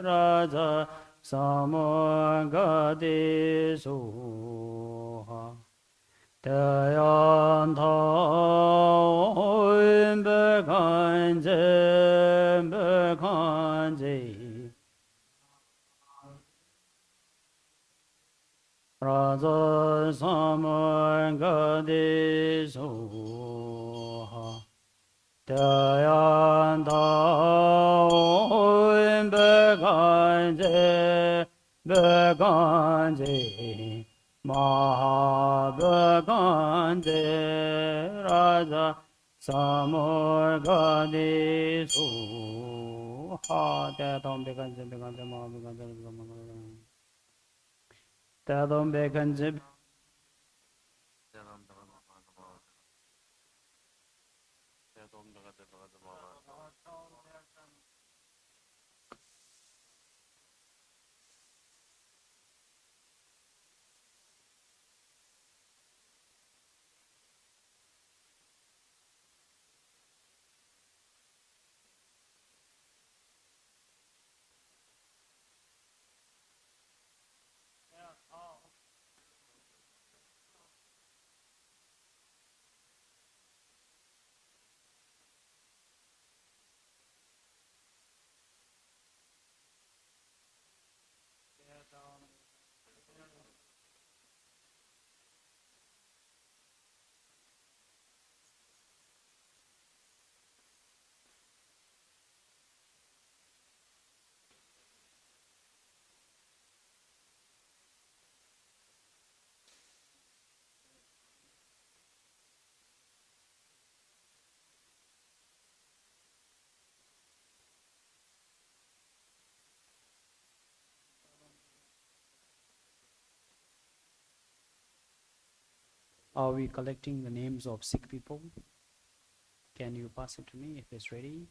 Raja Samo Gade Soha Tayanta Bekanje Bekanje Raja Samo Gade Soha Tayanta Bekanje Bekanje Mahabekanje Raja Samorgade su ha tadom bekanze bekanze ma bekanze tadom bekanze Are we collecting the names of sick people? Can you pass it to me if it's ready?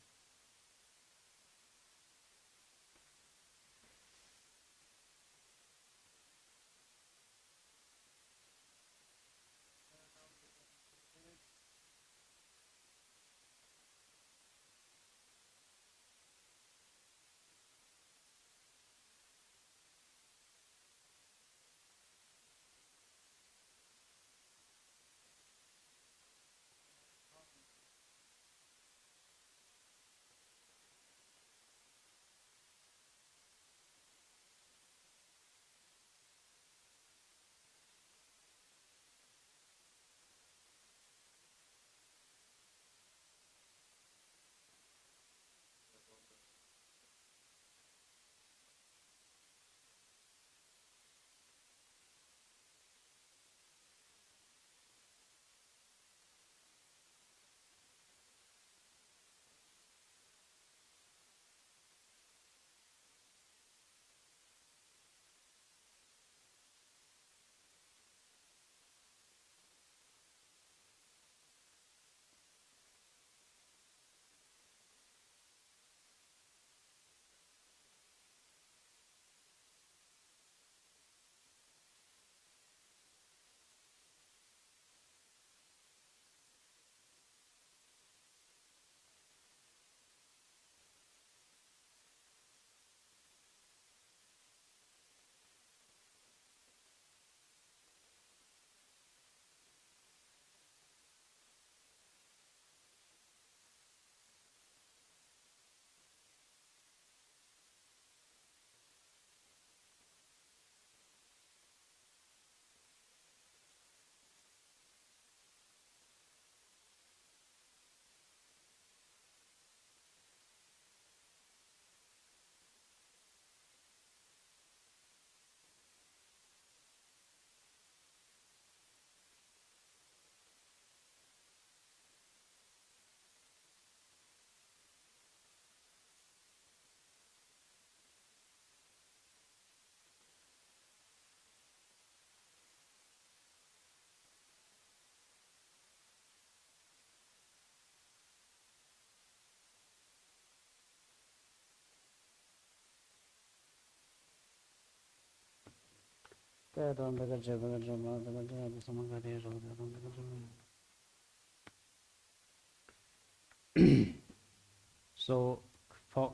So, for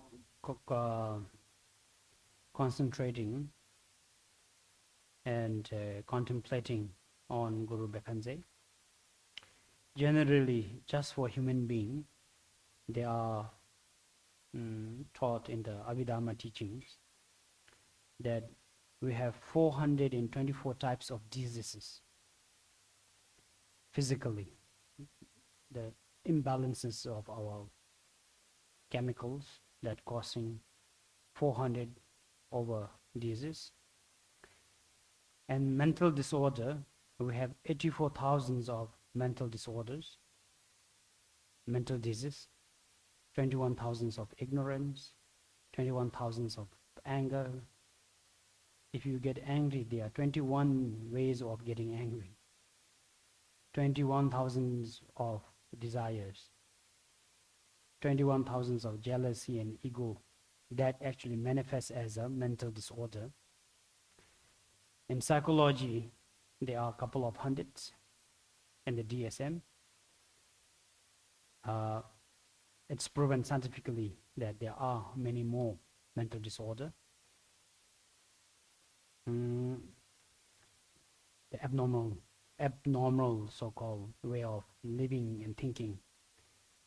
concentrating and contemplating on Guru Bekanze, generally, just for human being, they are taught in the Abhidharma teachings that we have 424 types of diseases physically, the imbalances of our chemicals that causing 400 over diseases. And mental disorder, we have 84,000 of mental disorders. mental disease, 21 thousands of ignorance, 21 thousands of anger. If you get angry, there are 21 ways of getting angry. 21 thousands of desires, 21 thousands of jealousy and ego that actually manifests as a mental disorder. In psychology, there are a couple of hundreds in the DSM. It's proven scientifically that there are many more mental disorder. The abnormal so-called way of living and thinking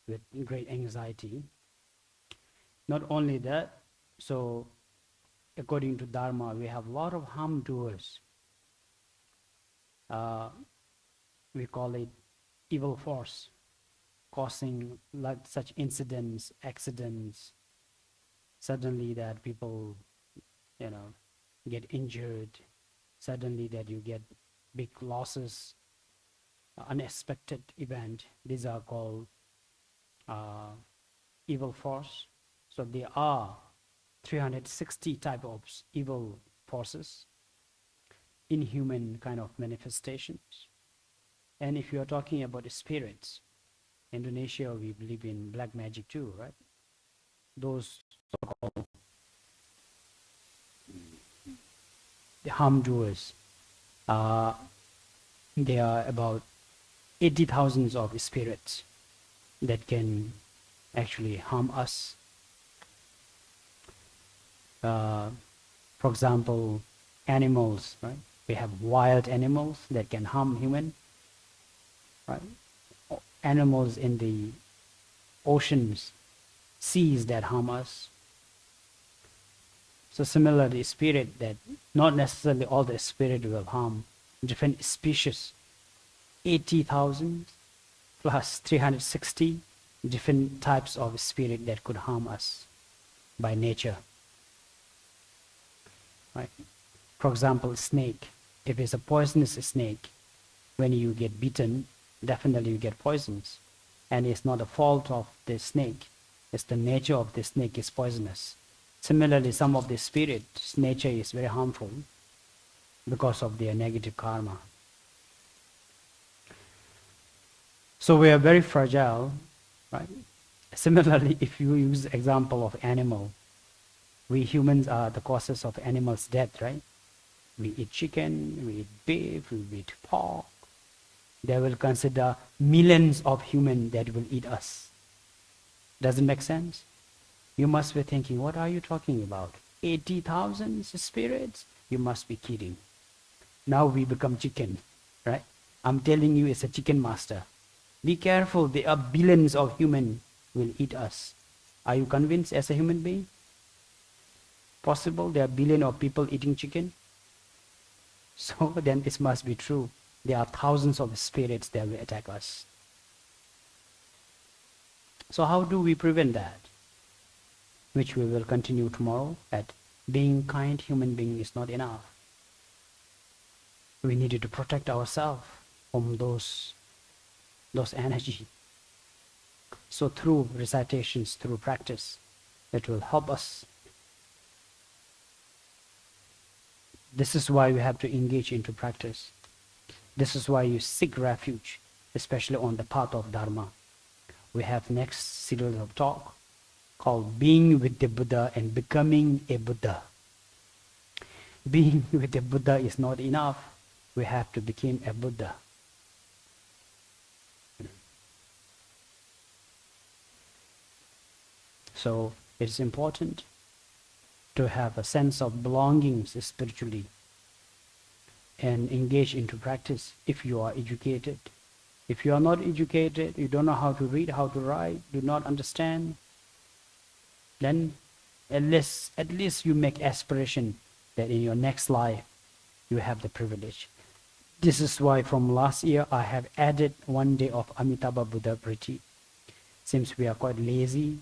with great anxiety. Not only that, so according to Dharma, we have a lot of harm doers. We call it evil force, causing like such incidents, accidents, suddenly that people, get injured, suddenly that you get big losses, unexpected event. These are called evil force. So there are 360 type of evil forces, inhuman kind of manifestations. And if you are talking about spirits, Indonesia, we believe in black magic too, right? Those so-called the harm doers, there are about 80,000 of spirits that can actually harm us. For example, animals, right? We have wild animals that can harm human, right? Animals in the oceans, seas that harm us. So similarly, spirit, that not necessarily all the spirit will harm. Different species, 80,000 plus 360 different types of spirit that could harm us by nature. Right? For example, snake. If it's a poisonous snake, when you get bitten, definitely you get poisons. And it's not a fault of the snake. It's the nature of the snake is poisonous. Similarly, some of the spirits' nature is very harmful because of their negative karma. So we are very fragile, right? Similarly, if you use the example of animal, we humans are the causes of animals' death, right? We eat chicken, we eat beef, we eat pork. They will consider millions of humans that will eat us. Doesn't make sense? You must be thinking, what are you talking about? 80,000 spirits? You must be kidding. Now we become chicken, right? I'm telling you, it's a chicken master. Be careful, there are billions of humans will eat us. Are you convinced as a human being? Possible there are billions of people eating chicken? So then it must be true. There are thousands of spirits that will attack us. So how do we prevent that? Which we will continue tomorrow, at being kind human being is not enough. We needed to protect ourselves from those energy. So through recitations, through practice, it will help us. This is why we have to engage into practice. This is why you seek refuge, especially on the path of Dharma. We have next series of talk called Being with the Buddha and Becoming a Buddha. Being with the Buddha is not enough. We have to become a Buddha. So it's important to have a sense of belonging spiritually and engage into practice if you are educated. If you are not educated, you don't know how to read, how to write, do not understand, then at least you make aspiration that in your next life you have the privilege. This is why from last year I have added 1 day of Amitabha Buddha Priti. Since we are quite lazy,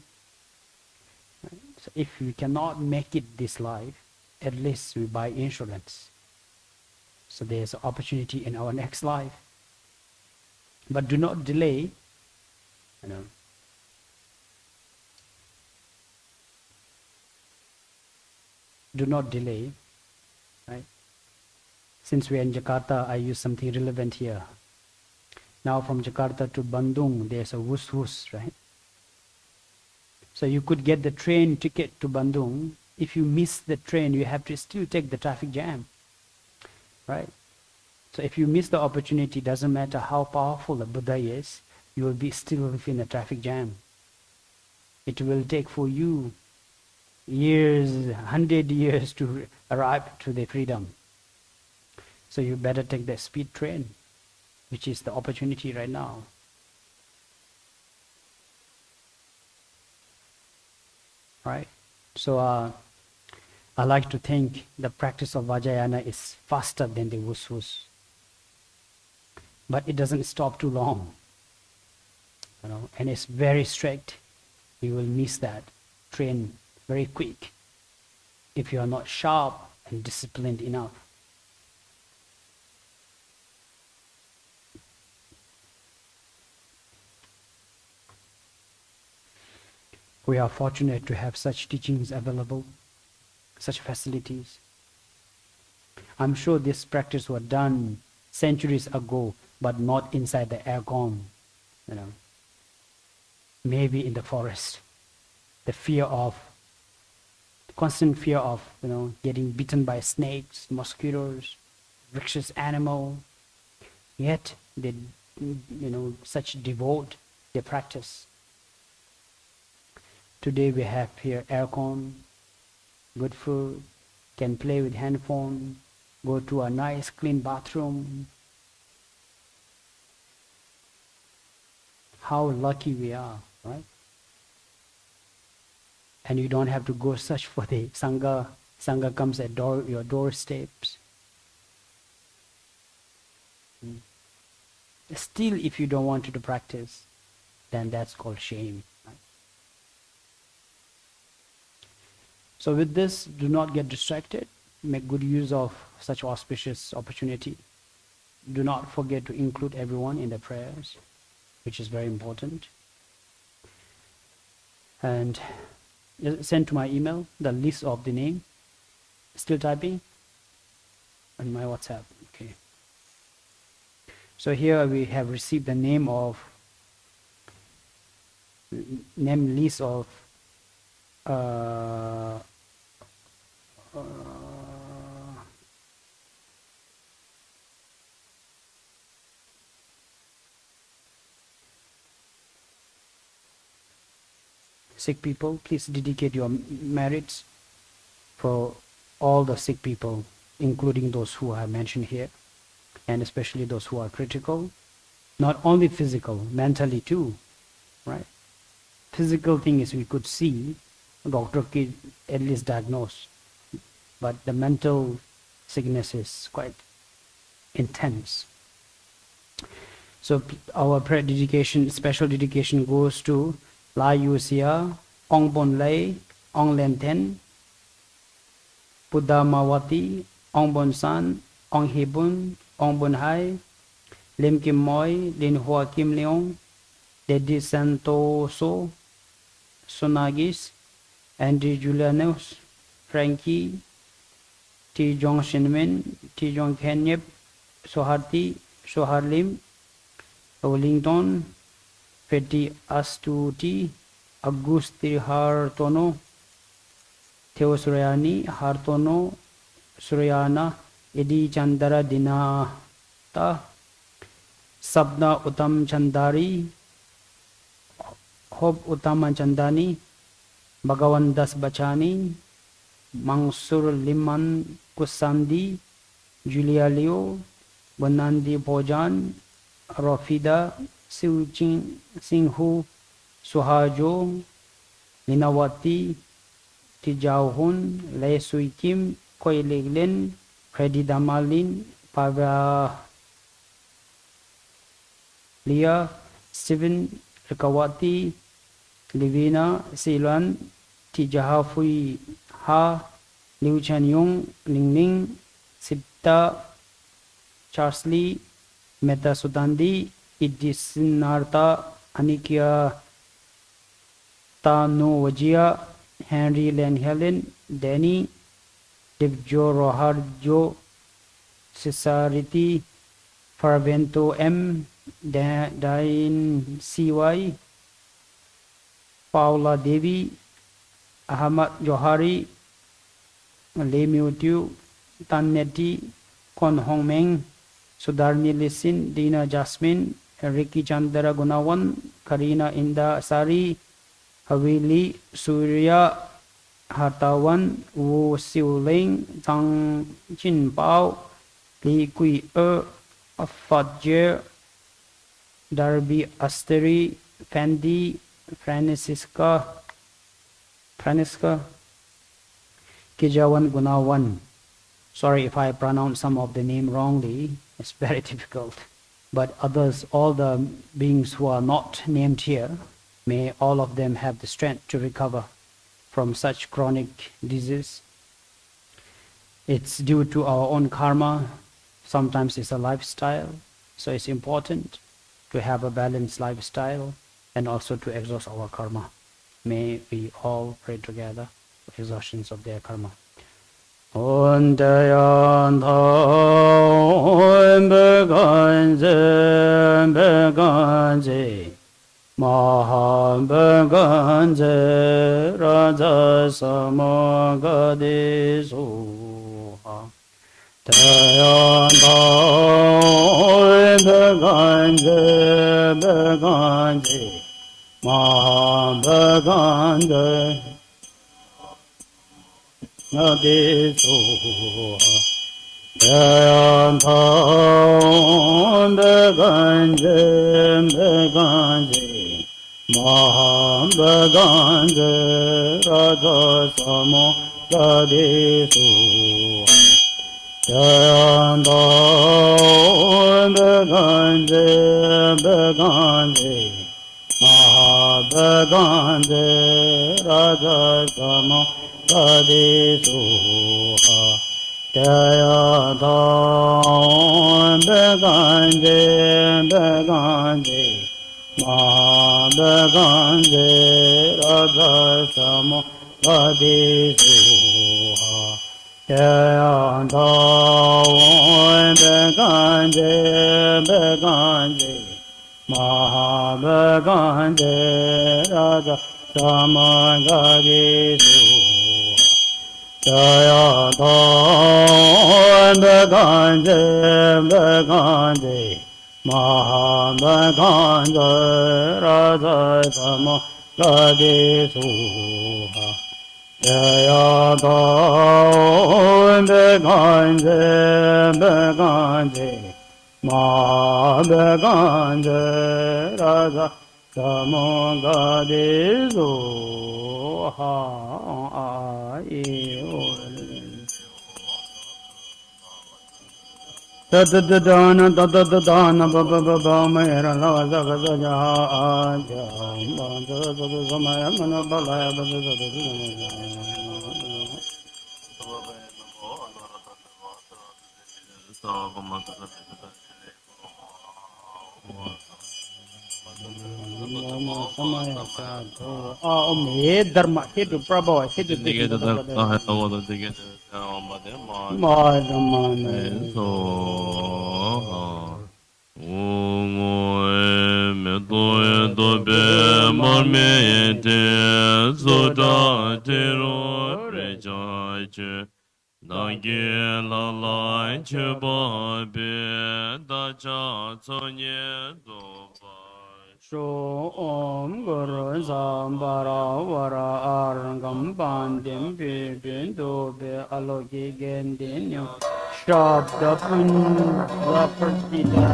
right? So if we cannot make it this life, at least we buy insurance. So there's an opportunity in our next life. But do not delay, do not delay, right? Since we are in Jakarta, I use something relevant here. Now from Jakarta to Bandung, there's a whoosh, right? So you could get the train ticket to Bandung. If you miss the train, you have to still take the traffic jam, right? So if you miss the opportunity, doesn't matter how powerful the Buddha is, you will be still within a traffic jam. It will take for you years, 100 years to arrive to the freedom. So you better take the speed train, which is the opportunity right now. Right? So I like to think the practice of Vajrayana is faster than the whoosh. But it doesn't stop too long. And it's very strict. You will miss that train very quick if you are not sharp and disciplined enough. We are fortunate to have such teachings available, such facilities. I'm sure this practice was done centuries ago, but not inside the aircon, maybe in the forest. The constant fear of, getting bitten by snakes, mosquitoes, vicious animal. Yet they, such devote their practice. Today we have here aircon, good food, can play with handphone, go to a nice clean bathroom. How lucky we are, right? And you don't have to go search for the Sangha. Sangha comes at your doorsteps. Still, if you don't want to practice, then that's called shame. Right? So with this, do not get distracted. Make good use of such auspicious opportunity. Do not forget to include everyone in the prayers, which is very important. And send to my email the list of the name. Still typing? On my WhatsApp. Okay. So here we have received the name list of sick people. Please dedicate your merits for all the sick people, including those who are mentioned here, and especially those who are critical, not only physical, mentally too, right? Physical thing is we could see, doctor could at least diagnose, but the mental sickness is quite intense. So our prayer dedication, special dedication goes to La Yusia, Ong Bon Lay, Ong Len Ten, Buddha Mawati, Ong Bon San, Ong Hebun, Ong Bon Hai, Lim Kim Moy, Lin Hoa Kim Leong, Dedi Santoso, Sonagis, Andy Julianos, Frankie, T. Jong Shinmin, T. Jong Kenyep, Soharti, Sohar Lim, Wellington, Fetty Astuti, Augusti Hartono, Theo Suryani, Hartono, Suryana, Edi Chandara Dinata, Sabna Uttam Chandari, Hob Uttama Chandani, Bhagavan Das Bachani, Mansur Liman Kusandi, Julia Leo, Bonandi Bhojan, Rafida Singhu, Suhajo, Linawati, Tijauhun, Le Sui Kim, Koi Leglen, Freddy Damalin, Pava Lia, Steven Rikawati, Livina, Silan, Tijaha Ha, Liu Chan Yung, Ling Ling, Sipta, Charles Lee, Meta Sudandi, Idisinarta, Anikia Tano Wajia, Henry Len Helen, Danny, Divjo Roharjo Cesariti Farvento M. Dain CY Paula Devi Ahmad Johari Lemiu Tiu Tan Neti Kon Hong Meng Sudarni Lisin Dina Jasmine Ricky Chandra Gunawan Karina Inda Sari Havili Surya Hartawan Wu Siu Ling Tang Chin Pao Li Kui Fadjer Darby Asteri Fendi Francisca Kijawan Gunawan. Sorry if I pronounce some of the name wrongly, it's very difficult. But others, all the beings who are not named here, may all of them have the strength to recover from such chronic disease. It's due to our own karma. Sometimes it's a lifestyle. So it's important to have a balanced lifestyle and also to exhaust our karma. May we all pray together for exhaustions of their karma. Ondayan Thaon Beganze Maham Beganze Raja Samagade Suha Dayan Thaon Beganze Maham Beganze Nade Soha Dayan Thaon Beganze Maham Beganze Raja Samo Gade Soha Dayan Thaon Beganze Maham Beganze Raja Samo Gade Soha Dayan Thaon Beganze Maham Beganze Raja Samo Gade Soha Dayan Thaon Beganze Maham Beganze Raja Samo Gade Soha Dayan Thaon Beganze Maham Beganze Raja Samo Gade Soha Dayan Thaon Beganze Maham Beganze Raja Samo Gade Soha Tadadana Tadadana Baba Baba Mera Lava Jaja Samaya Manabalaya Samaya Sadhu Om Dharma Hidu Prabhu Hidu Om Guru Sambara Vara Arangam Pandim Pipin Dobe Aloki Gendin Shabda Punapatita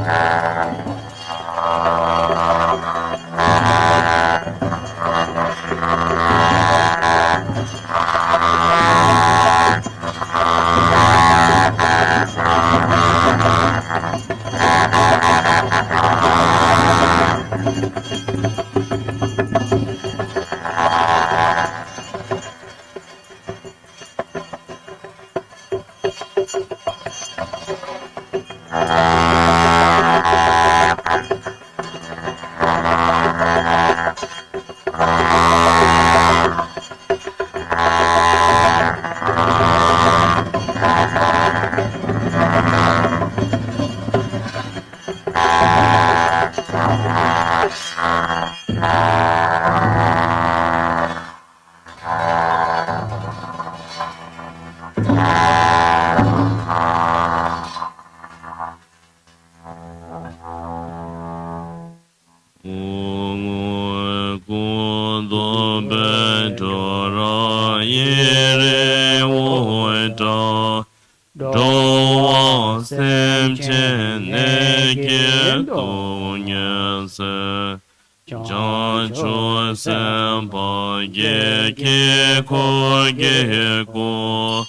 chen ne ge do nye se John Chu Sen Pa Ge Ke Ko Ge Ko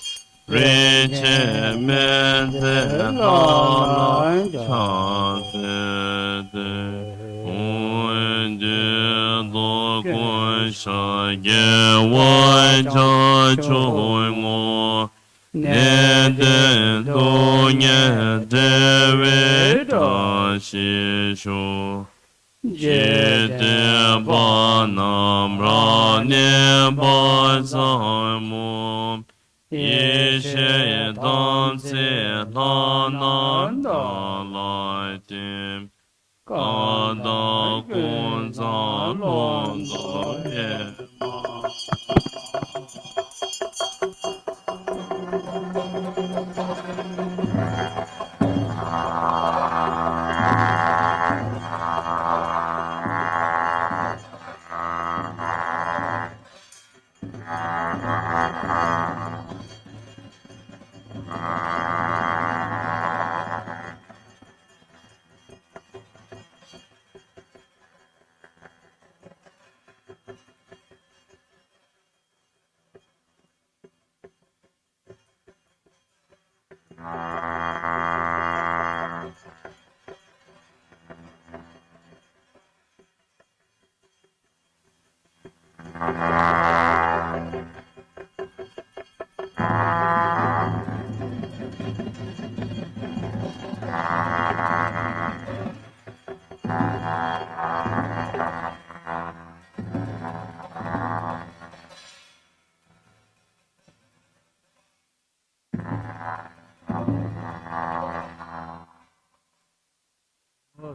Re Che Men Te La La Cha Se Te Wen Je Do Kun Sha Ge Wan Cha Chu Ngo Ne De Do Nye De We Ta Shi Shu Jie De Ba Nam Ra Ne Ba Sa Mu Ye She Dam Se La Nan Da Lai Tim Ka Da Kun Za Lon Da Ye Ma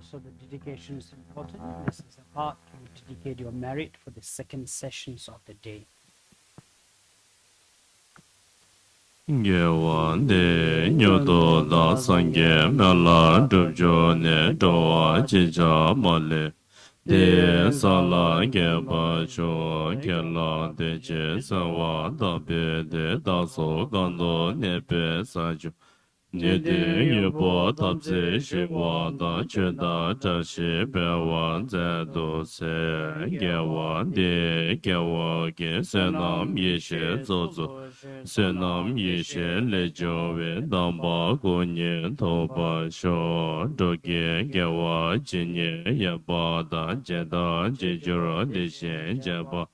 So the dedication is important. This is a part to dedicate your merit for the second sessions of the day. Ge Wan De Nyo Do Da San Ge Me La Dub Jo Ne Do Wa Chi Cha Ma Le De Sa La Ge Ba Cho Ge La De Che Sa Wa Da Be De Da So Gan Do Ne Pe Sa Ju Ne De Ye Bo Tab Se Shi Wa Da Che Da Ta Shi Be Wan Ze Do Se Ge Wan De Ge Wa Ge Se Nam Ye She Zo Zo Se Nam Ye She Le Jo We Dam Ba Gu Nye To Ba Sho Do Ge Ge Wa Ji Nye Ye Ba Da Je Da Je Ju Ro De Shen Je Ba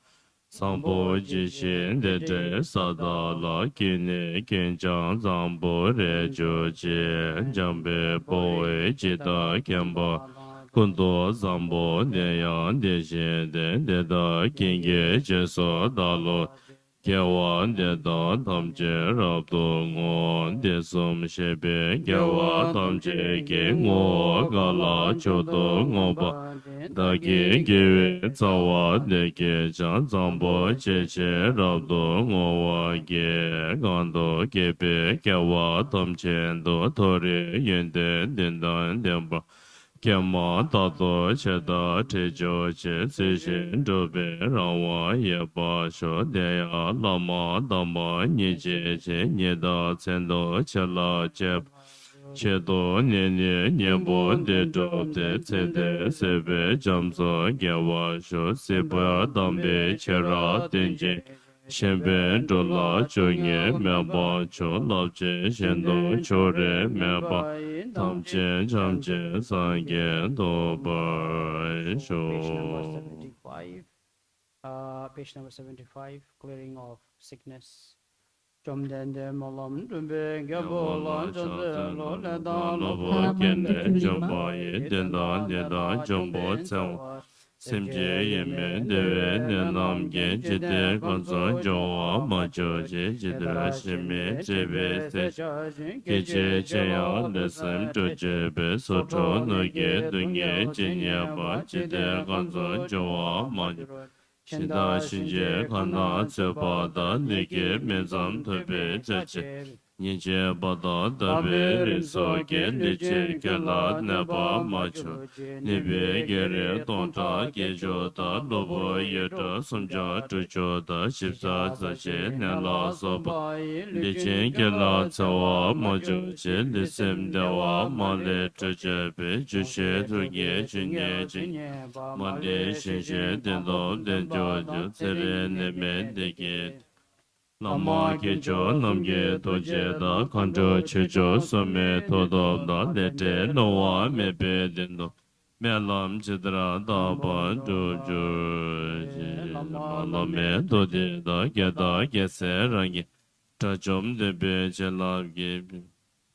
Sambo Ji Shen De De Sa Da La Ki Ne Ken Chang Zang Bo Re Jo Je Jang Be Bo We Ji Da Ken Ba Kun Do Zang Bo De Yang De Shen De De Da Ken Ge Je So Da Lo Ge Wan De Da Tam Je Rab Do Ngo De Sum She Be Ge Wa Tam Je Ge Ngo Ga La Cho Do Ngo Ba Da Ge Ge We Za Wa De Ge Chan Zang Bo Che Che Rab Do Ngo Wa Ge Gan Do Ge Be Ge Wa Tam Chen Do To Re Yuen De Den Dan Den Ba Kema Tato Che Da Te Jo Che Se Shen Do Be Rang Wa Ye Ba Sho De Ya Lama Dama Nye Che Che Nye Da Tsen Do Che La Che Che Do Nye Nye Nye Bo De Do De Tse De Se Be Jam So Ge Wa Sho Se Bo Ya Dam Be Che Ra Den Je Shen Be Do La Cho Nye Me Ba Cho La Che Shen Do Cho Re Me Ba Tam Che Cham Che San Ge Do Ba Sho. Page number 75, clearing of sickness. Chom Den De Molam Dumbe Gabo Lan Chom De Lo Le Dan Lo Bo Gen De Chom Ba Ye Den Dan De Dan Chom Bo Tsang Sem Je Ye Me De We Ne Nam Ge Je De Gan Zon Jo Wa Ma Jo Je Je De Shi Me Je Be Se Ge Je Che Ya Le Sem Jo Je Be So Cho No Ge Du Nye Je Nye Ba Je De Gan Zon Jo Wa Ma Jo Shinda Shinje Kana Tse Ba Da Ne Ge Me Zam To Be Je Che Nije bada dabe riso ge leche ge la neba macho Nibe gere tonta ge jo da lobo ye da sumja tu jo da shibsa zache nela soba Leche ge la tsawa majo che lisem dewa ma le treche be jushe tu ge junye jing Ma le shinje den lo den jo ju tsere neme de ge Lama gejo namge doje da kanjo chejo some todo da lete lowa mebe dendo melam chidra da ba dojo malame dode da geda gese rangi tajom de be jelabge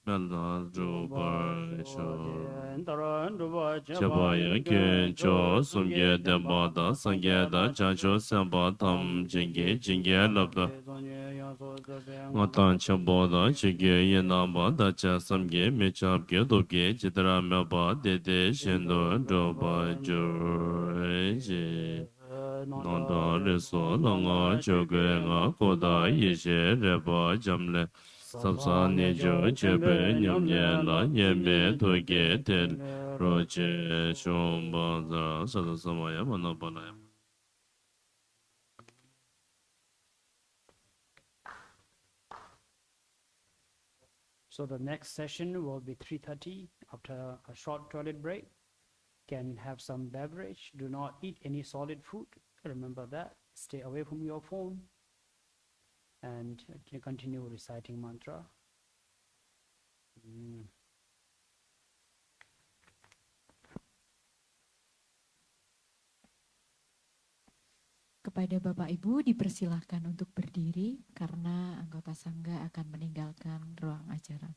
mela rubar sho Chabaya kyun cho sumge denpa da sangye da chancho senpa tam jingye jingye labda nga tan chenpo da chigye yenamba da cha samge mechab ge dobge jidra mepa dede shendo droba jure je nanda reso langa chogwe nga koda yishe reba jamle Sapsa nijo chepe nyamye la yeme toge tel roche shomba zara sada samaya manapalaya. So the next session will be 3:30 after a short toilet break. Can have some beverage. Do not eat any solid food. Remember that. Stay away from your phone. And continue reciting mantra. Kepada Bapak Ibu dipersilahkan untuk berdiri karena anggota Sangga akan meninggalkan ruang acara.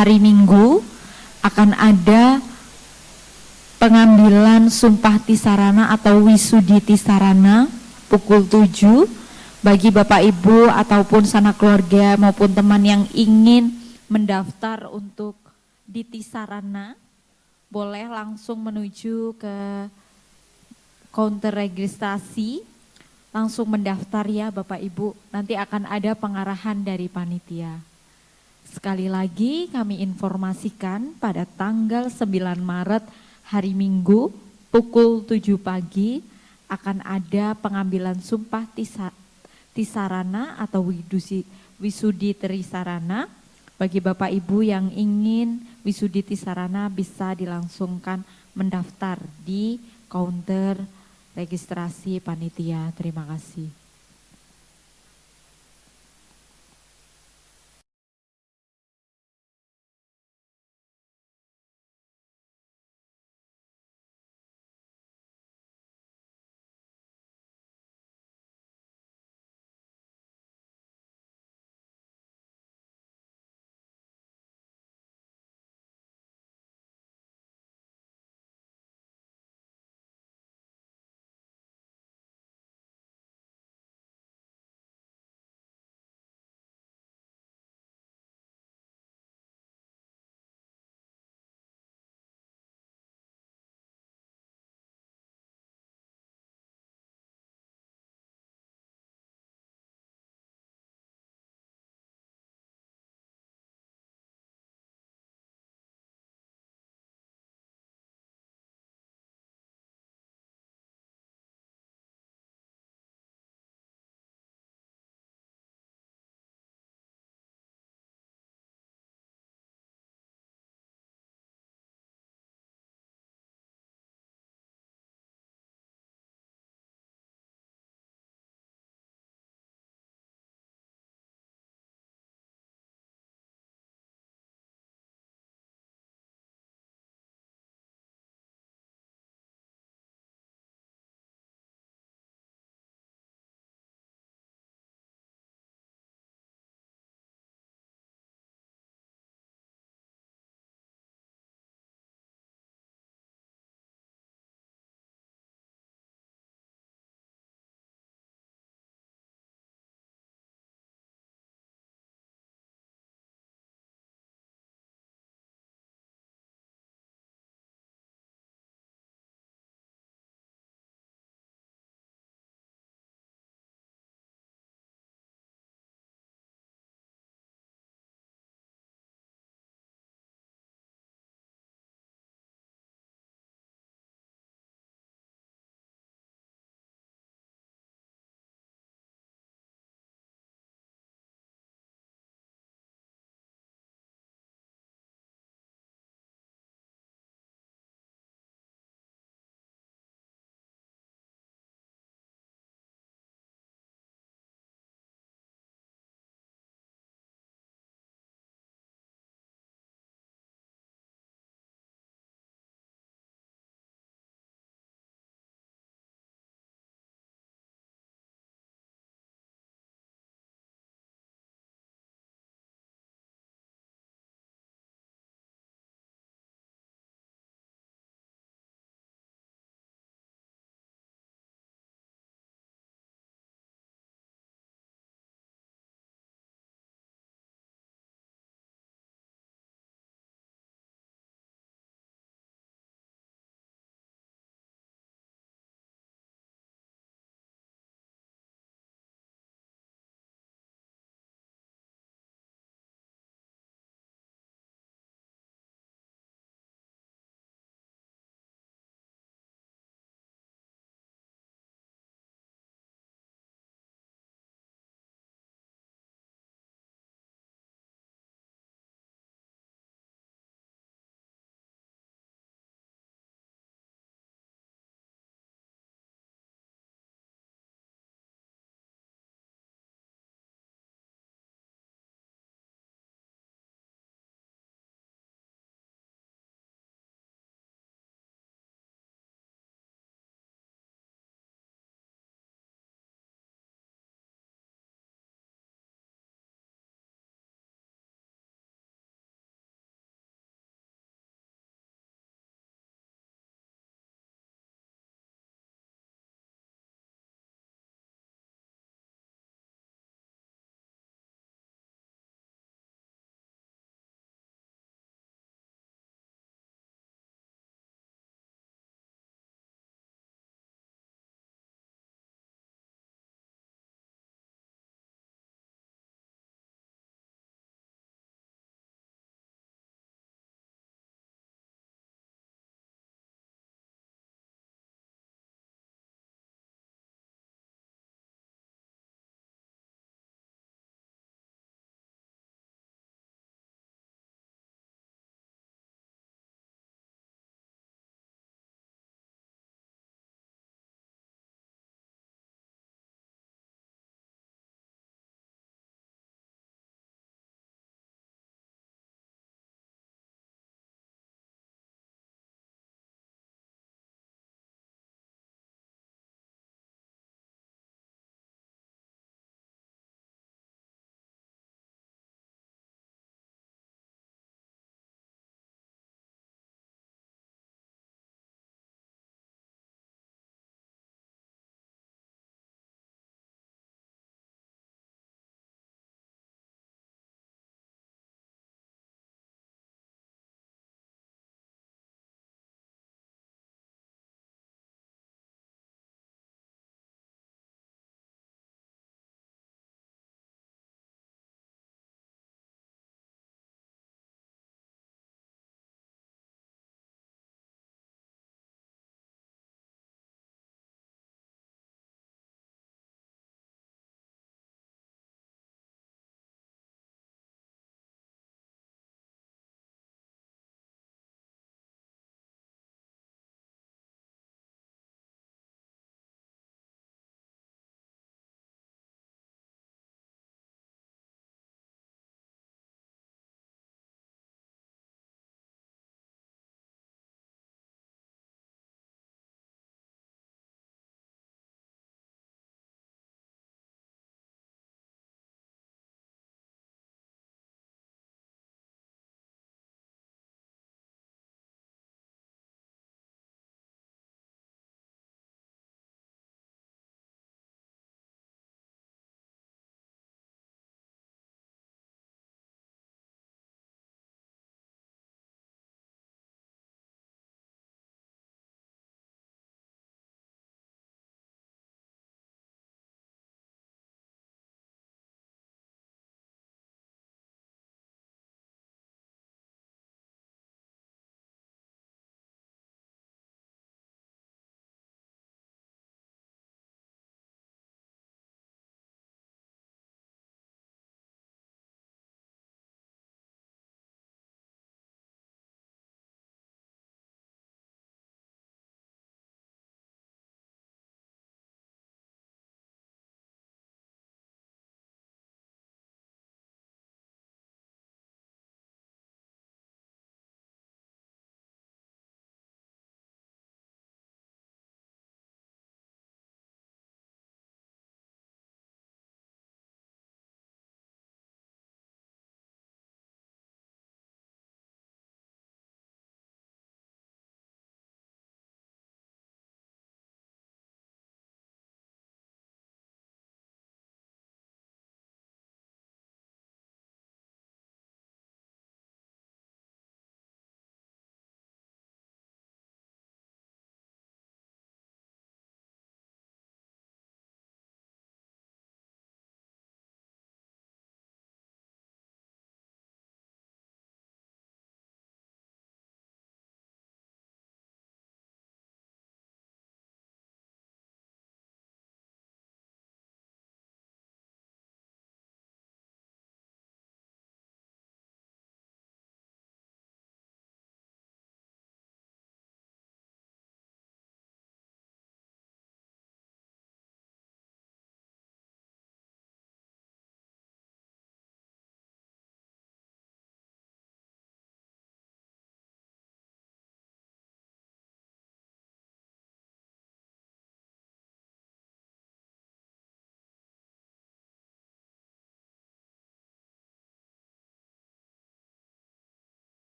hari Minggu akan ada pengambilan sumpah tisarana atau wisudi tisarana pukul 7 bagi Bapak Ibu ataupun sanak keluarga maupun teman yang ingin mendaftar untuk di tisarana, boleh langsung menuju ke counter registrasi, langsung mendaftar ya Bapak Ibu, nanti akan ada pengarahan dari panitia. Sekali lagi kami informasikan pada tanggal 9 Maret hari Minggu pukul 7 pagi akan ada pengambilan sumpah tisarana atau wisudi trisarana. Bagi Bapak Ibu yang ingin wisudi tisarana bisa dilangsungkan mendaftar di counter registrasi panitia. Terima kasih.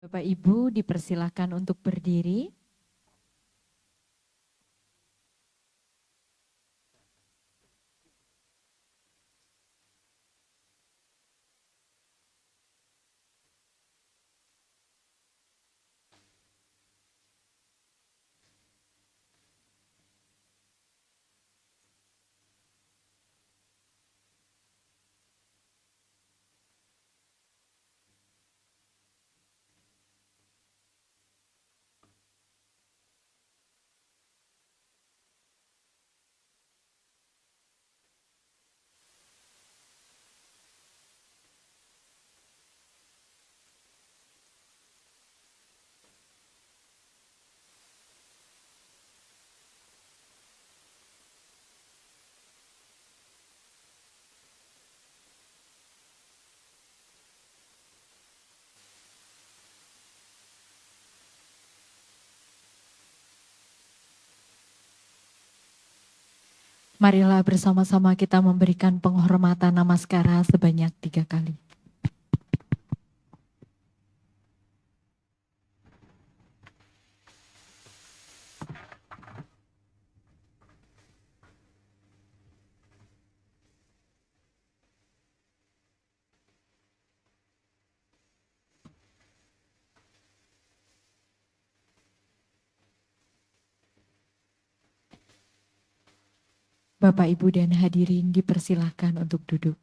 Bapak Ibu dipersilakan untuk berdiri. Marilah bersama-sama kita memberikan penghormatan namaskara sebanyak 3 kali. Bapak, Ibu, dan hadirin dipersilahkan untuk duduk.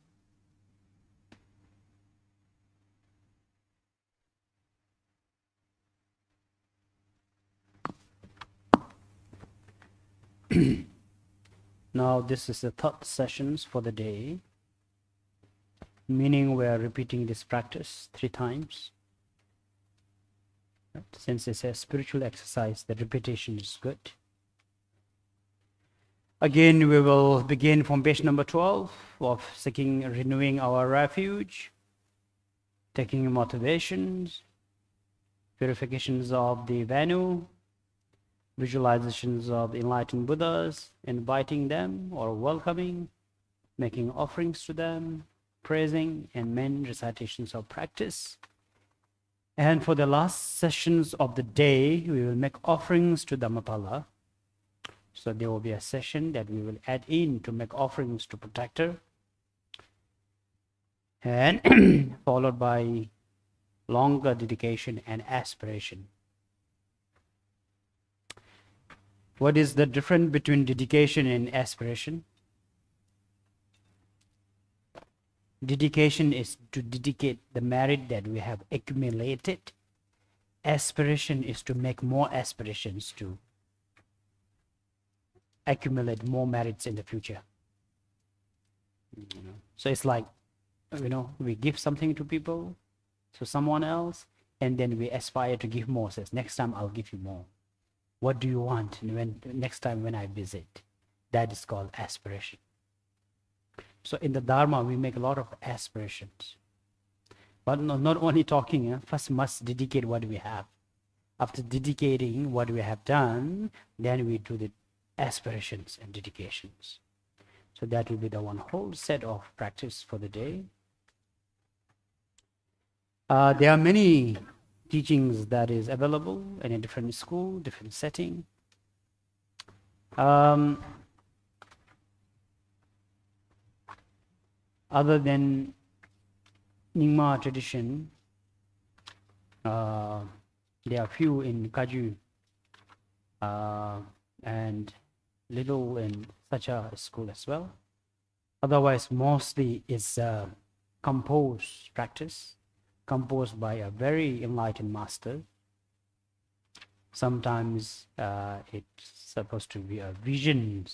Now this is the third sessions for the day, meaning we are repeating this practice 3 times. Right? Since it's a spiritual exercise, the repetition is good. Again, we will begin from page number 12 of seeking, renewing our refuge, taking motivations, purifications of the Venu, visualizations of enlightened Buddhas, inviting them or welcoming, making offerings to them, praising, and main recitations of practice. And for the last sessions of the day, we will make offerings to Dhammapala. So there will be a session that we will add in to make offerings to Protector, and followed by longer dedication and aspiration. What is the difference between dedication and aspiration? Dedication is to dedicate the merit that we have accumulated. Aspiration is to make more aspirations to accumulate more merits in the future. So it's like, we give something to people, to someone else, and then we aspire to give more. Says, next time I'll give you more. What do you want next time when I visit? That is called aspiration. So in the Dharma, we make a lot of aspirations. But not only talking, first must dedicate what we have. After dedicating what we have done, then we do the aspirations and dedications. So that will be the one whole set of practice for the day. There are many teachings that is available in a different school, different setting. Other than Nyingma tradition, there are few in Kaju and little in such a school as well. Otherwise, mostly is composed practice, composed by a very enlightened master. Sometimes it's supposed to be a vision,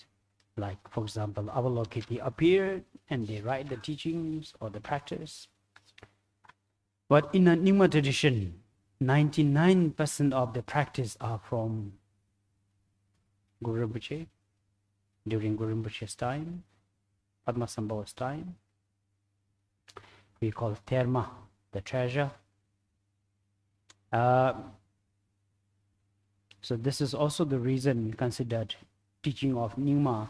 like for example, Avalokiti appeared and they write the teachings or the practice. But in a Nyingma tradition, 99% of the practice are from Guru Rinpoche, during Guru Rinpoche's time, Padmasambhava's time. We call Terma the treasure. So this is also the reason considered teaching of Nyingma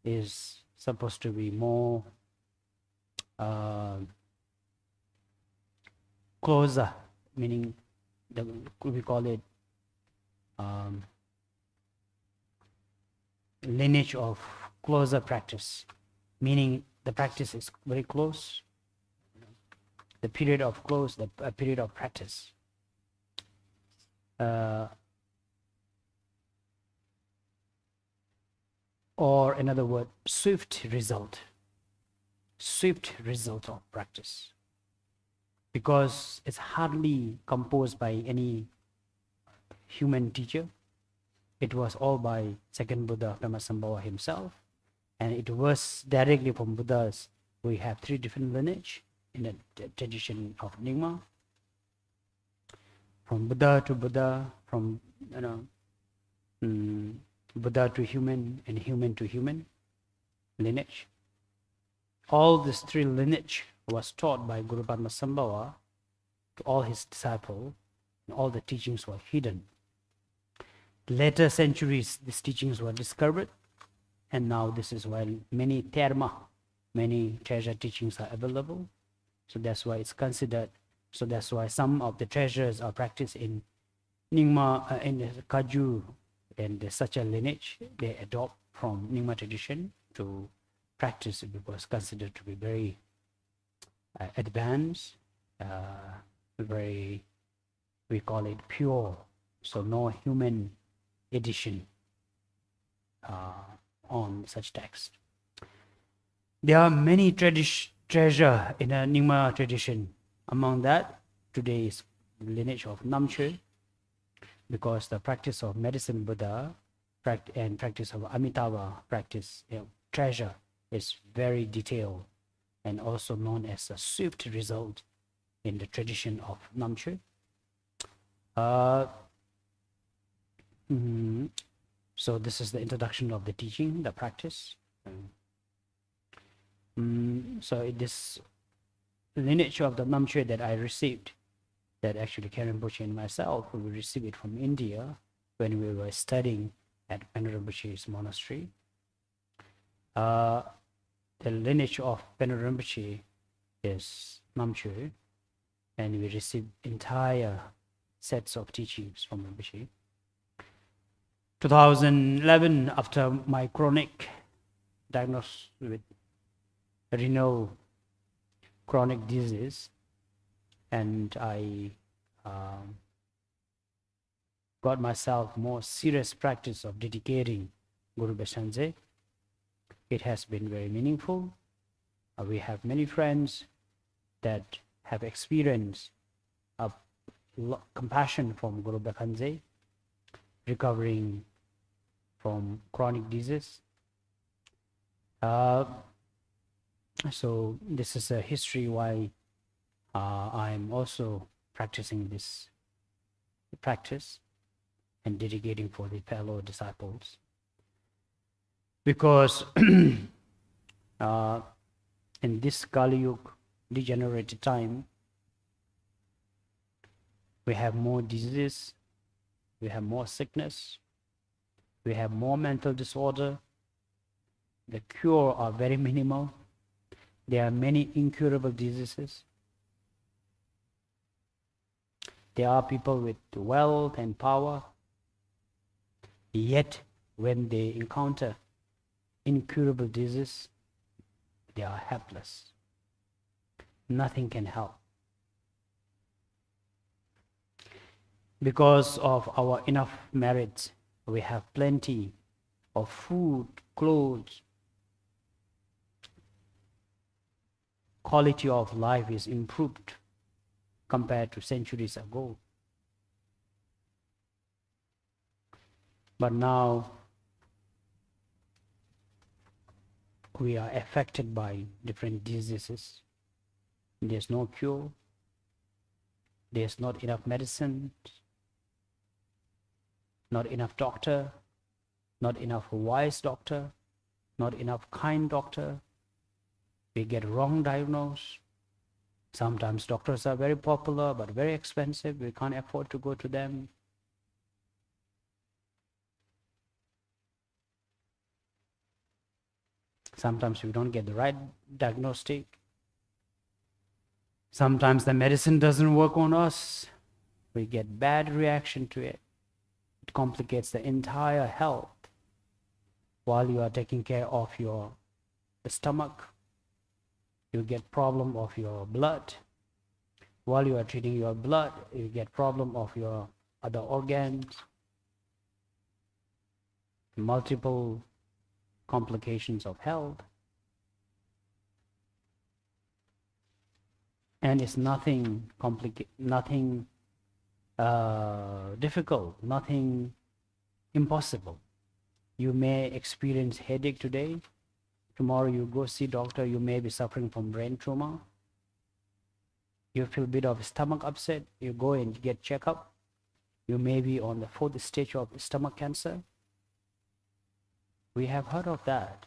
is supposed to be more closer, meaning we call it lineage of closer practice, meaning the practice is very close, the period of period of practice. Or another word, swift result of practice, because it's hardly composed by any human teacher. It was all by second Buddha Pema himself, and it was directly from Buddhas. We have three different lineage in the tradition of Nyingma, from Buddha to Buddha, from Buddha to human, and human to human lineage. All these three lineage was taught by Guru Padmasambhava to all his disciples, and all the teachings were hidden. Later centuries, these teachings were discovered, and now this is why many terma, many treasure teachings are available. So that's why it's considered. So that's why some of the treasures are practiced in Nyingma, in Kaju, and such a lineage they adopt from Nyingma tradition to practice it, because considered to be very advanced, very, we call it pure. So no human edition on such text. There are many treasure in a Nyingma tradition. Among that, today is the lineage of Namche, because the practice of medicine Buddha and practice of Amitabha practice, treasure is very detailed and also known as a swift result in the tradition of Namche. So this is the introduction of the teaching, the practice. So this lineage of the Namche that I received, that actually Karen Rinpoche and myself, we received it from India when we were studying at Pengobatan Rinpoche's monastery. The lineage of Pengobatan Rinpoche is Namche, and we received entire sets of teachings from Rinpoche. 2011, after my chronic diagnosis with renal chronic disease, and I got myself more serious practice of dedicating Guru Beshanze. It has been very meaningful. We have many friends that have experienced compassion from Guru Beshanze, recovering from chronic disease. So this is a history why I'm also practicing this practice and dedicating for the fellow disciples. Because in this Kali Yuga, degenerated time, we have more disease, we have more sickness, we have more mental disorder. The cure are very minimal. There are many incurable diseases. There are people with wealth and power, yet when they encounter incurable disease, they are helpless. Nothing can help. Because of our enough merits, we have plenty of food, clothes. Quality of life is improved compared to centuries ago. But now we are affected by different diseases. There's no cure. There's not enough medicine, not enough doctor, not enough wise doctor, not enough kind doctor. We get wrong diagnosis. Sometimes doctors are very popular but very expensive. We can't afford to go to them. Sometimes we don't get the right diagnostic. Sometimes the medicine doesn't work on us. we get bad reaction to it. It complicates the entire health. While you are taking care of your stomach, you get problem of your blood. While you are treating your blood, you get problem of your other organs. Multiple complications of health. And it's nothing difficult, nothing impossible. You may experience headache today. Tomorrow you go see doctor, you may be suffering from brain trauma. You feel a bit of stomach upset, you go and get checkup. You may be on the 4th stage of stomach cancer. We have heard of that.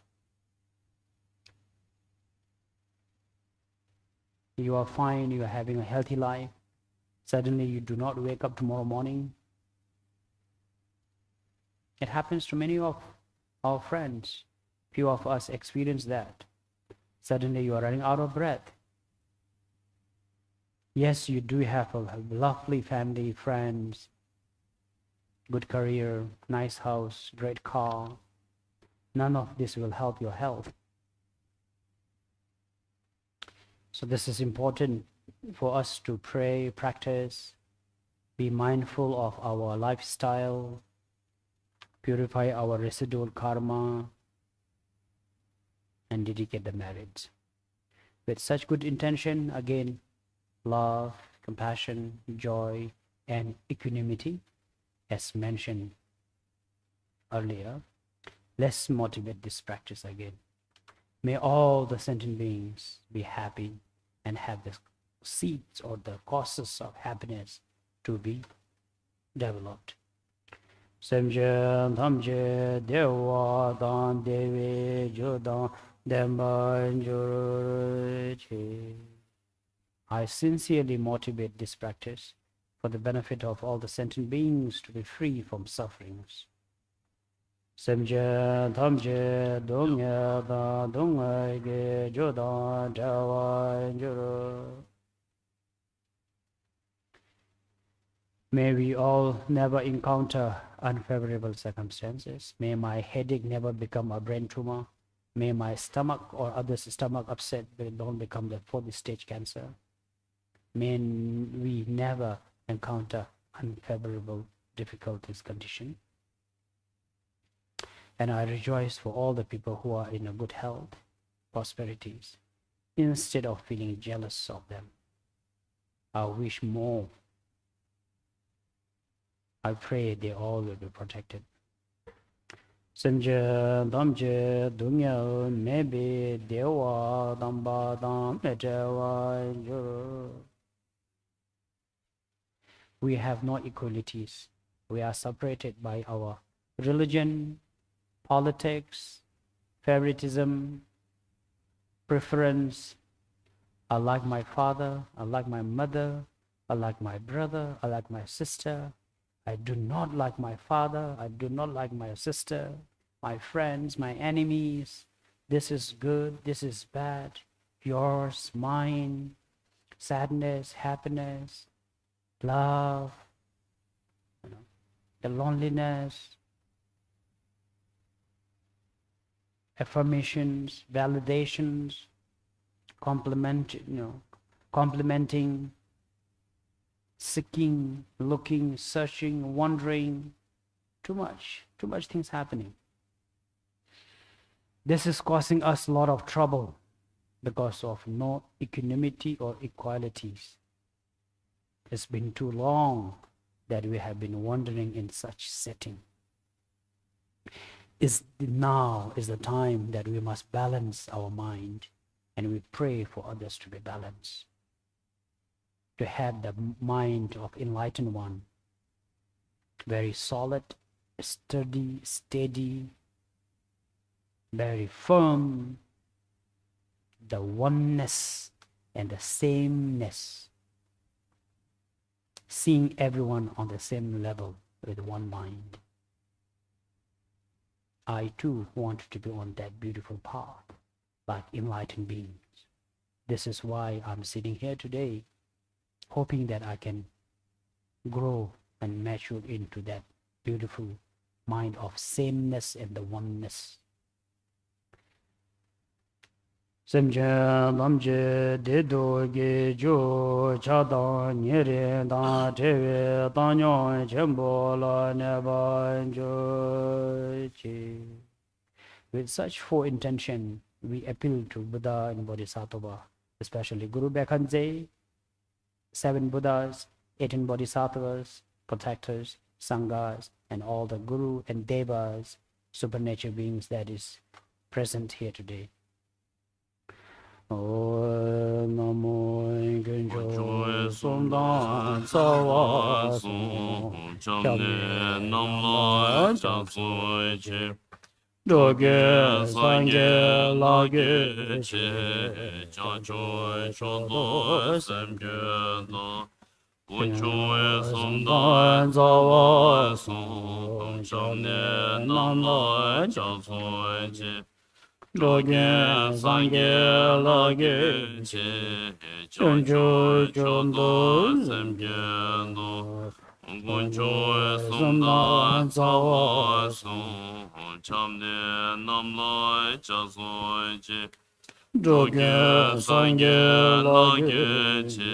You are fine, you are having a healthy life. Suddenly you do not wake up tomorrow morning. It happens to many of our friends. Few of us experience that. Suddenly you are running out of breath. Yes, you do have a lovely family, friends, good career, nice house, great car. None of this will help your health. So this is important for us to pray, practice, be mindful of our lifestyle, purify our residual karma, and dedicate the merits. With such good intention, again, love, compassion, joy, and equanimity, as mentioned earlier, let's motivate this practice again. May all the sentient beings be happy and have the seeds or the causes of happiness to be developed. Semje Dhamje Dewa Dan Devi Jodan Demban Juruchi. I sincerely motivate this practice for the benefit of all the sentient beings to be free from sufferings. Semje Dhamje Dungya Dan Dunga Ge Jodan Dewa Juru. May we all never encounter unfavorable circumstances. May my headache never become a brain tumor. May my stomach or others' stomach upset don't become the 4th stage cancer. May we never encounter unfavorable difficulties, condition. And I rejoice for all the people who are in a good health, prosperities, instead of feeling jealous of them. I wish more. I pray they all will be protected. Semje Damje Dunya Maybe Dewa Damba Dam Dewa Juru. We have no equalities. We are separated by our religion, politics, favoritism, preference. I like my father, I like my mother, I like my brother, I like my sister. I do not like my father, I do not like my sister, my friends, my enemies. This is good, this is bad, yours, mine, sadness, happiness, love, the loneliness, affirmations, validations, complimenting, seeking, looking, searching, wondering. Too much things happening. This is causing us a lot of trouble because of no equanimity or equalities. It's been too long that we have been wandering in such setting. Now is the time that we must balance our mind, and we pray for others to be balanced, to have the mind of enlightened one, very solid, sturdy, steady, very firm, the oneness and the sameness, seeing everyone on the same level with one mind. I too want to be on that beautiful path, like enlightened beings. This is why I'm sitting here today, hoping that I can grow and mature into that beautiful mind of sameness and the oneness. Semje lamje dedo ge jo cha da nyere da tewe da nyo chembo la ne ba jo chi. With such four intention, we appeal to Buddha and Bodhisattva, especially Guru Bekhanze, 7 Buddhas, 18 Bodhisattvas, protectors, Sanghas, and all the Guru and Devas, supernatural beings that is present here today. Namo Genjo Sumdan Sawa Sum Chamne Namla Chaksoche Doge Sangye Lage Che Chancho Chodo Semge Do Kuncho Sumdan Sawa Sum Chamne Namla Chaksoche Doge Sangye Lage Che Chancho Chodo Semge Do Kuncho Sumdan Sawa Sum Chamne Namla Chaksoche Doge Sangye Lage Che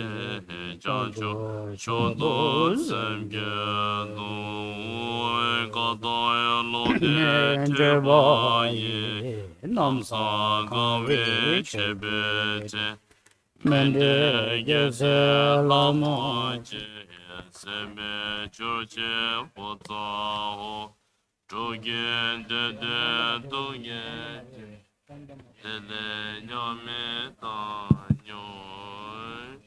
Chancho Chodo Semge Do Katoy Lode Chebaye Namsa Gawe Chebe Che Mende Gese Lamo Che Seme Choche Pota Ho Chogen Dede Dogen Dede Nyame Ta Nyon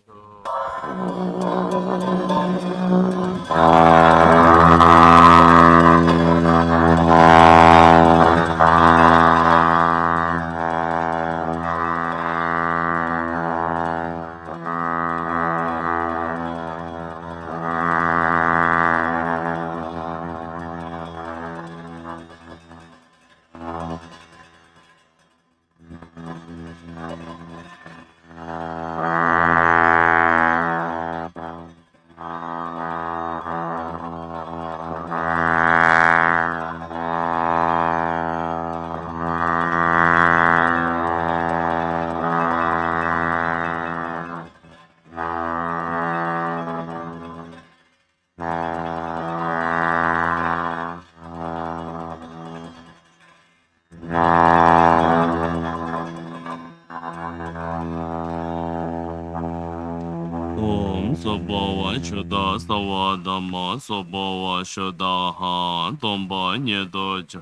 Shoda Sawa Dhamma Sobawa Shoda Han Tomba Nyedoja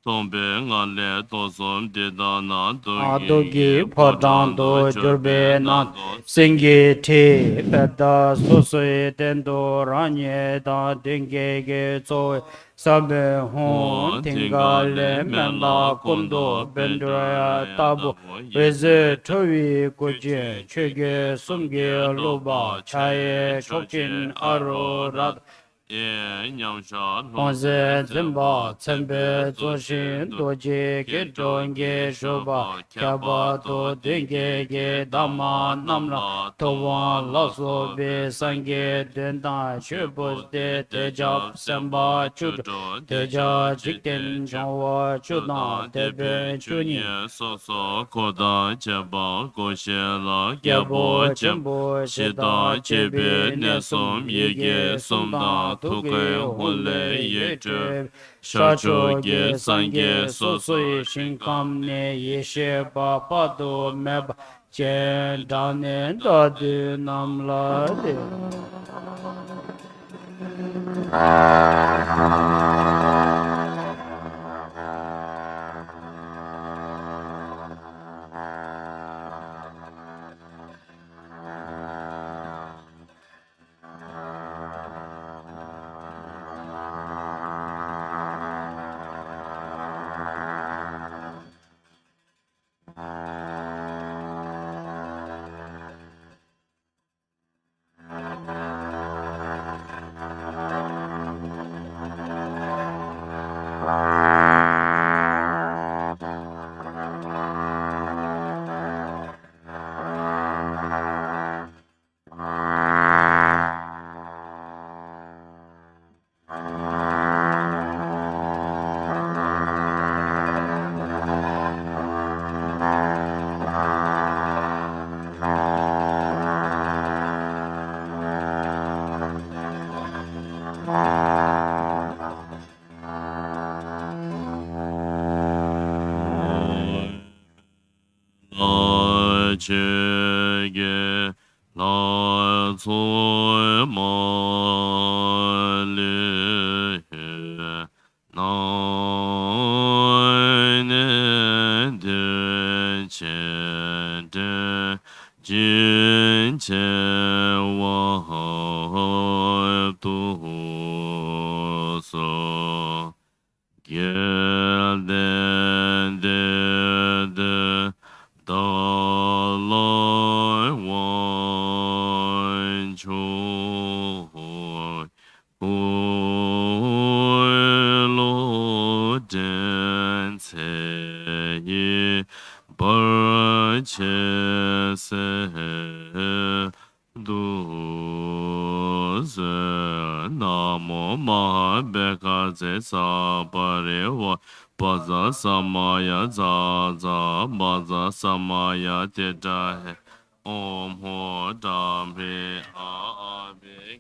Tombe Ngale Tosom Dedana Dogi Podando Jurbe Nan Singi Te Peda Susui Tendo Ranye Da Dinge Ge Zoe Sabe Hon Tingale Menda Kundo Bendraya Tabu Reze Towi Guje Chege Sumge Luba Chaye Chokin Arorat Onze Zimba Tsembe Zoshin Doji Gedonge Shoba Kyaba To Denge Ge Dama Namla Towan Laso Be Sange Denda Shubus De Tejab Semba Chud Teja Jiken Jawa Chudna Tebe Chuni Soso Koda Cheba Goshela Gyabo Chembo Shida Chebe Nesom Yege Somda Tuke Hole Yeche Shacho Ge Sange Sosui Shinkam Ne Yeshe Bapa Do Meb Che Dane Dadu Namla la che ge la tsu ma le na ne de che de jin che wa tu so ge de the Lord one joy, Lord and say, purchase doze namo mahbeka sa parewa. Baza samaya za za baza samaya teta hai om ho dam re a be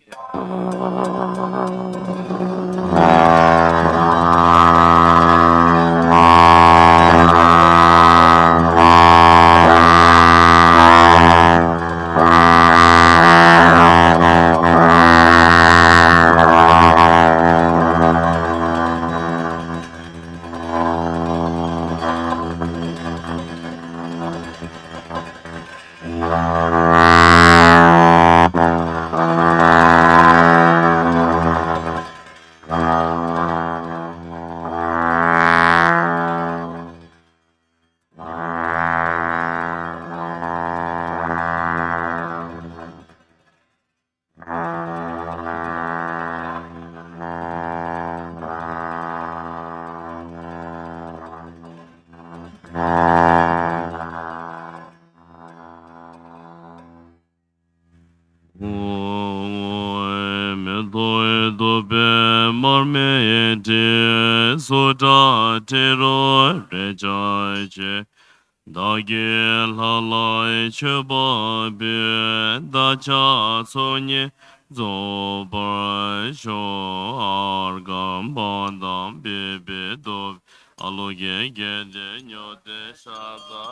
Soda tero rejoice dage lalai cheba be da cha sonye zobar sho argam bandam be do aloge gede nyote shada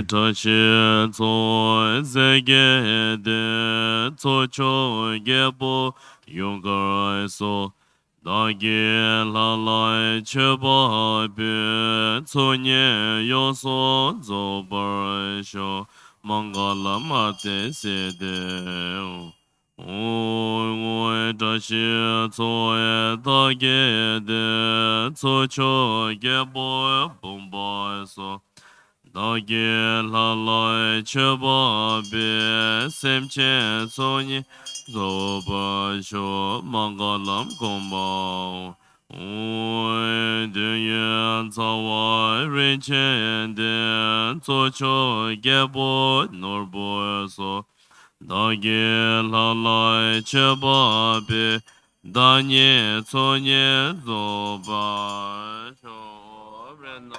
Tashi tso zege de tso cho gebo yungar so dage lalai cheba be tso nye yoso zobar sho mangala mate sede Oi tashi tso dage de tso cho gebo bumba so Dage lalai cheba be semche sonye zoba sho mangalam gomba Oi de zawa rechen de zocho gebo norbo so Dage lalai cheba be danye sonye zoba sho rena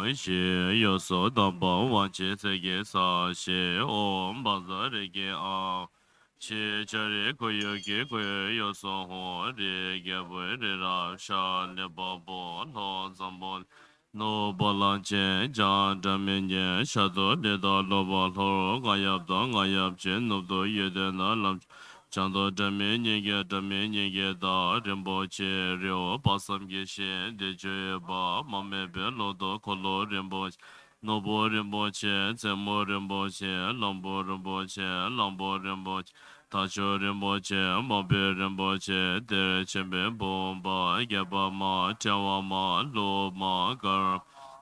mo shi yo so dam ba wan che se ge sa she om ba za re ge a chi cha re ko yo ge ko yo so ho re ge bo re ra sha le ba bo lo zam bo no ba lan che ja da men ye sha do le da lo ba lo ga yap da ga yap che no do ye de na lam Chando dame nyege da rinpo che ryo pasam ge she de je ba mame be lodo kolo rinpo nobo rinpo che tsemo rinpo che lambo rinpo che lambo rinpo che tacho rinpo che mabe rinpo che de chembe bomba geba ma chawa ma lo ma gar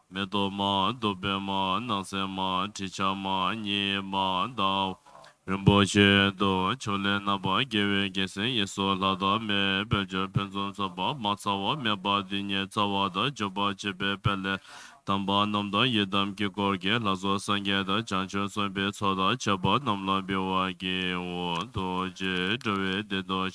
medo ma dobe ma nase ma ticha ma nye ma dao Rinpoche do chole naba gewe gesen yeso lada me belje penzon saba matsawa me ba dinye tsawa da joba chebe pele tamba namda yedam ki korge lazo sangye da chancho sonbe tsoda chaba namla bewa ge wo do je dewe de do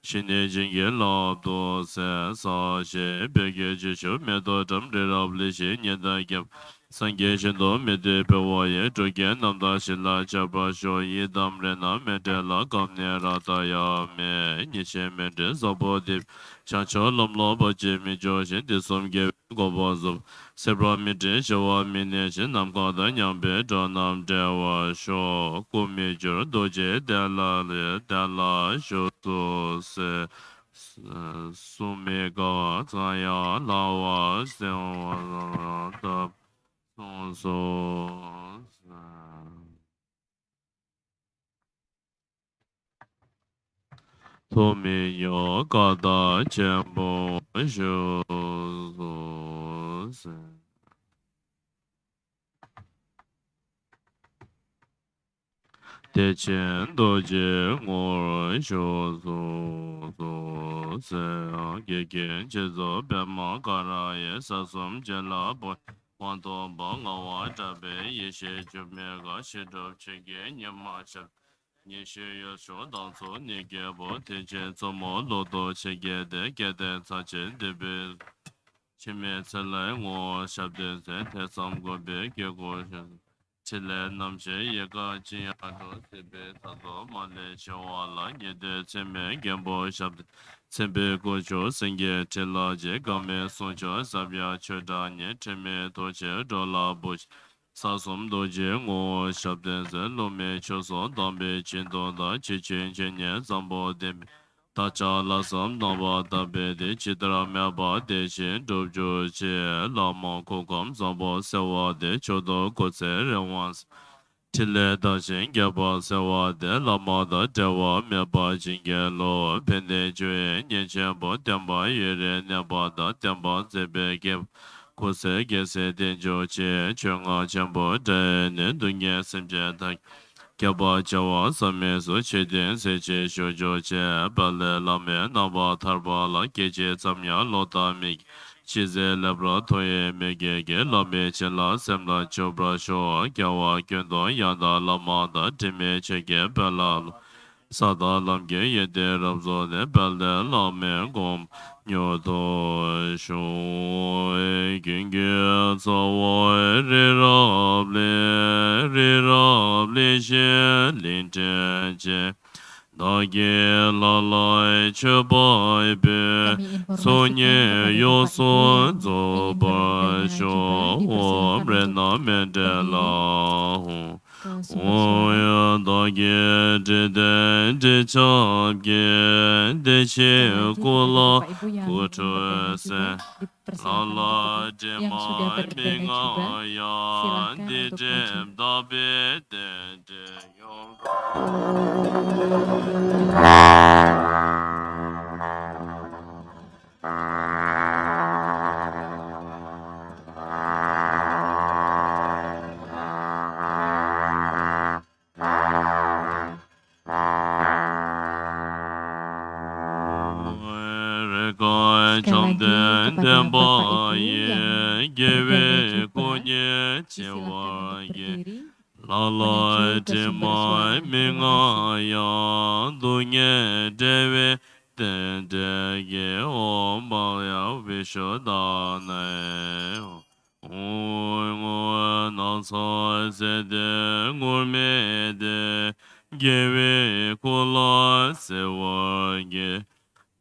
shine jinge lab do se sa she bege je shu me do dam re rab le she nye da gem Sangye shindo mede pewaye choge namda shila chaba sho yi damre na mede la kamne rata ya me nishe mede sabo dip chancho lomlo bache mi jo shin di somge gobo zub sebra mede shawa mine shin namka da nyambe jo nam dewa sho kumi jor doje dela le dela sho to se sumega tsaya lawa sewa da so so to me yo ga da chen bo shu so se de chen do je ngo shu so so se a ge ge che zo be ma ga ra ye sa som je la bo wan to ba nga wa ta be ye she ju me ga she do che ge nye ma cha 你学有说当初你给我提前怎么落到去给的咋真的呗？前面出来我晓得在台上过别给过是，起来那些一个这样都是别他说嘛的小娃了，你的前面跟不晓得。前边过去生意这了这个没送去，啥边去打你前面多去着了不？sa som do je ngo shab den ze lo me cho so dam be chin do da chi chen chen nye zam bo de ta cha la sam na ba da be de chi tra me ba de shin do jo che la ma ko kam zam bo se wa de cho do ko se re wan chi le da shin ge ba se wa de la ma da de wa me ba jin ge lo pen de jue nye chen bo dem ba ye re ne ba da dem ba ze be ge Kose gese denjo che chunga chambo de ne dunye semje tak kyaba chawa same so che den se che shojo che bale lame naba tarba la geje zamya lota mi chize labra toye mege ge lame che la semla chobra sho kyawa kyendo yanda lama da time che ge bala Sada lamge yede rabzo de belde lame gom nyoto shu ginge zawa re rable she linte che dage la la che bai be Kami informasikan sonye kepada yo Bapak Ibu son yang zo ingin ba berundangan juga sho om dipersilakan re untuk na me de berdiri la hu ke sumber suara. Oya dage de de de chab ge de Sekali che lagi kepada kula Bapak Ibu yang ingin kutu berdana se juga dipersilakan untuk la berdiri. la de Yang sudah ma berdana juga minga ya silahkan de untuk maju. de da be de yong Sekali lagi kepada Bapak Ibu yang berdana juga dipersilakan untuk berdiri menuju ke sumber suara. Terima kasih. ya dunye dewe den de ge om ba ya vi sho da ne so se de ngurme de gewe kula se wa ge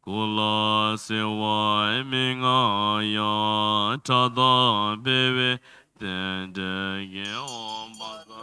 kula se wa mi nga ya ta da bebe de de ge om ba da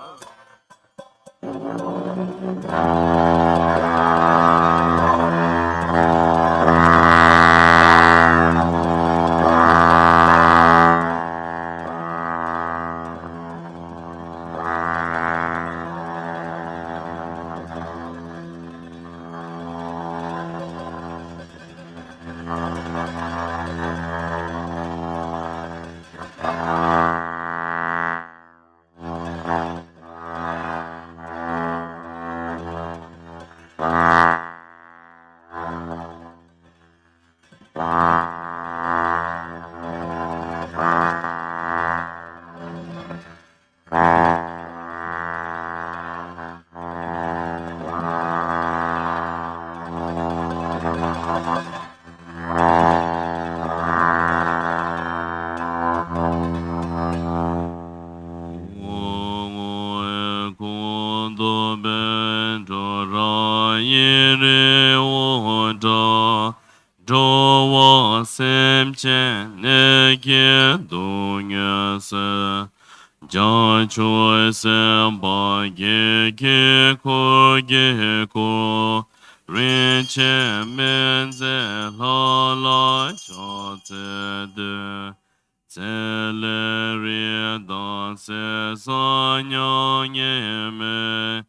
Cho sem ba ge ge ko rin che men ze la cho te de se le ri dan se sa nya nye me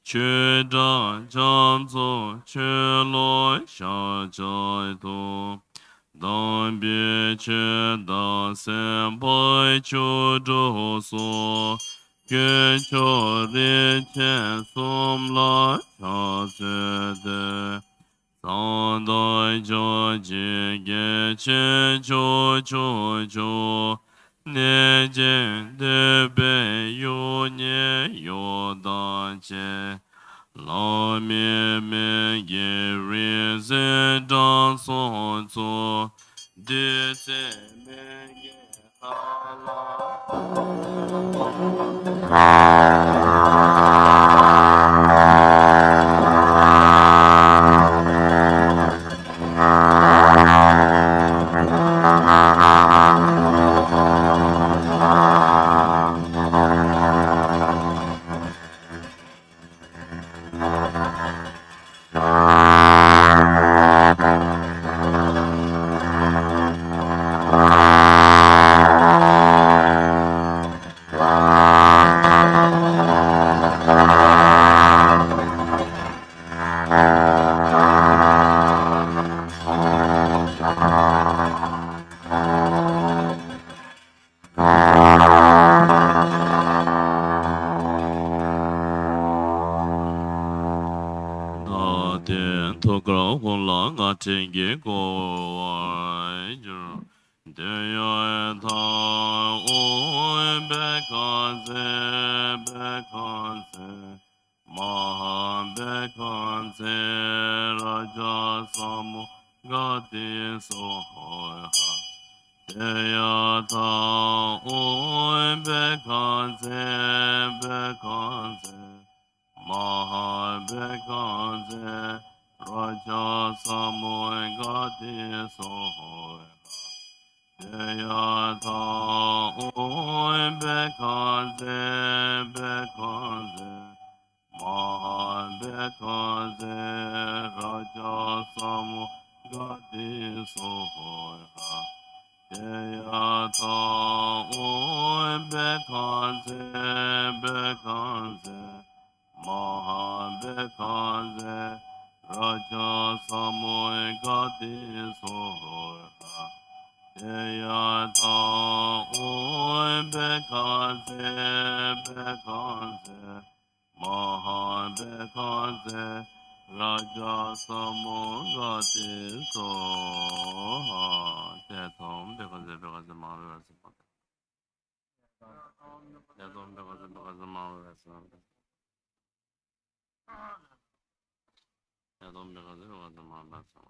che da jam zo che lo sha jai to dan bie che da sem bai chu do so ge cho ri che som la cha se de san dai jo ji ge che cho ne je de be yo da che la me ge ri ze dan so zo de se me ge ha Tingi go ju de ya ta o be kan se raja samu gati so ha de ya ta o be kan se Raja Samoy Gati Sohoy Deyata Oy Bekanze Raja Samoy Gati Sohoy Deyata Oy Bekanze Raja Samoy Gati Sohoy Deyata Oy Raja Samoy Gati Sohoy Tetom Bekaze Maharasa Tetom Bekaze Maharasa Tetom Bekaze Maharasa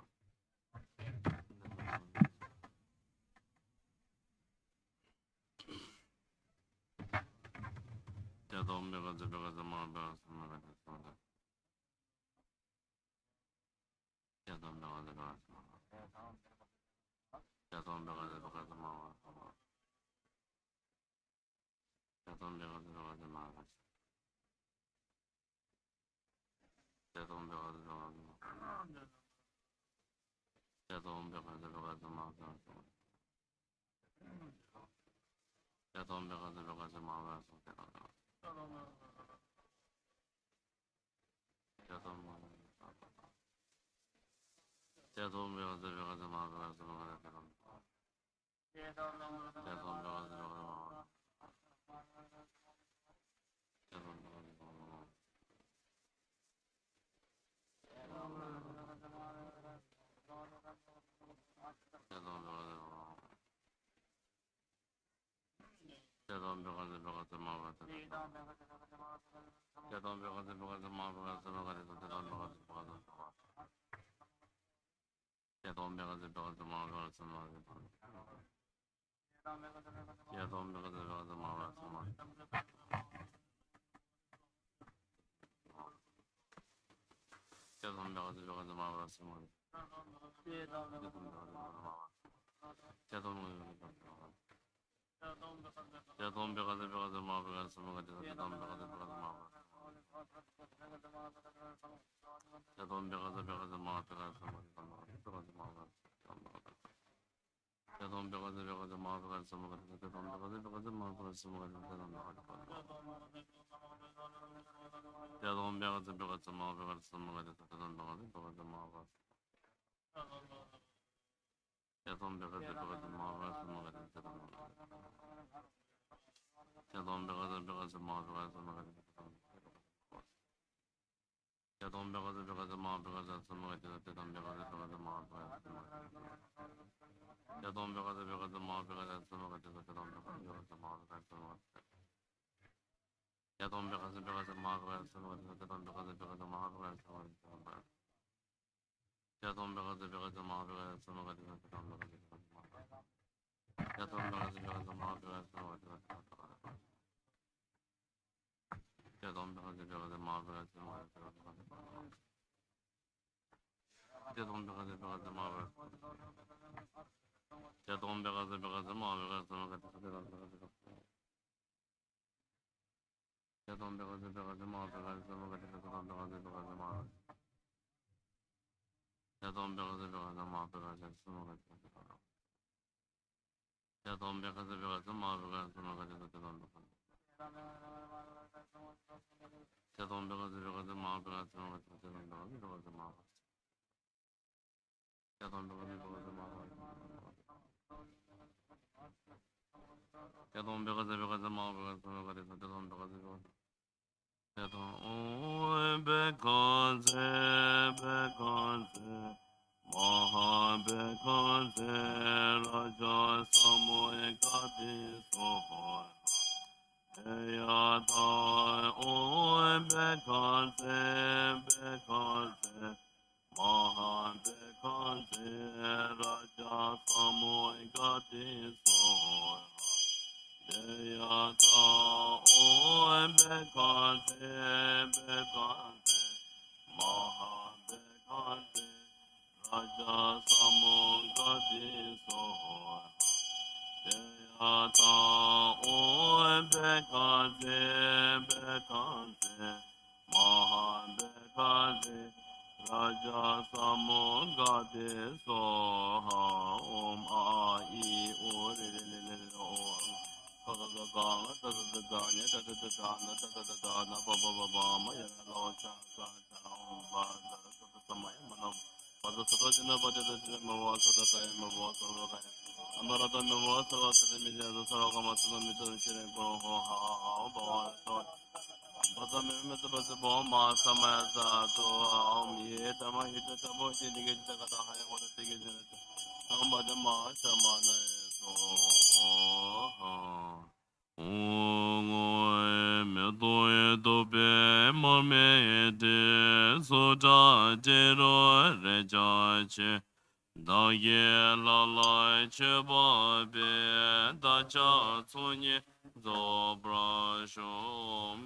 Da ye la la che ba be da cha cu ni Zobrashum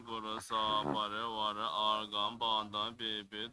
Gurasa Parevara Argam Banda Bibi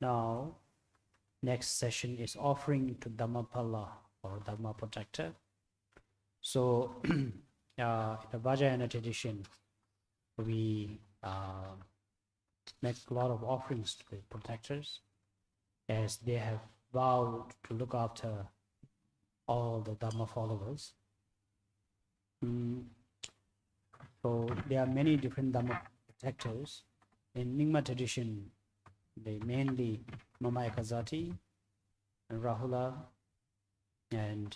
Now, next session is offering to Dhammapala or Dhamma protector. So, in the Vajrayana tradition, we make a lot of offerings to the protectors as they have vowed to look after all the Dhamma followers. So there are many different Dhamma protectors. In Nyingma tradition, they mainly Mama Ekazati and Rahula and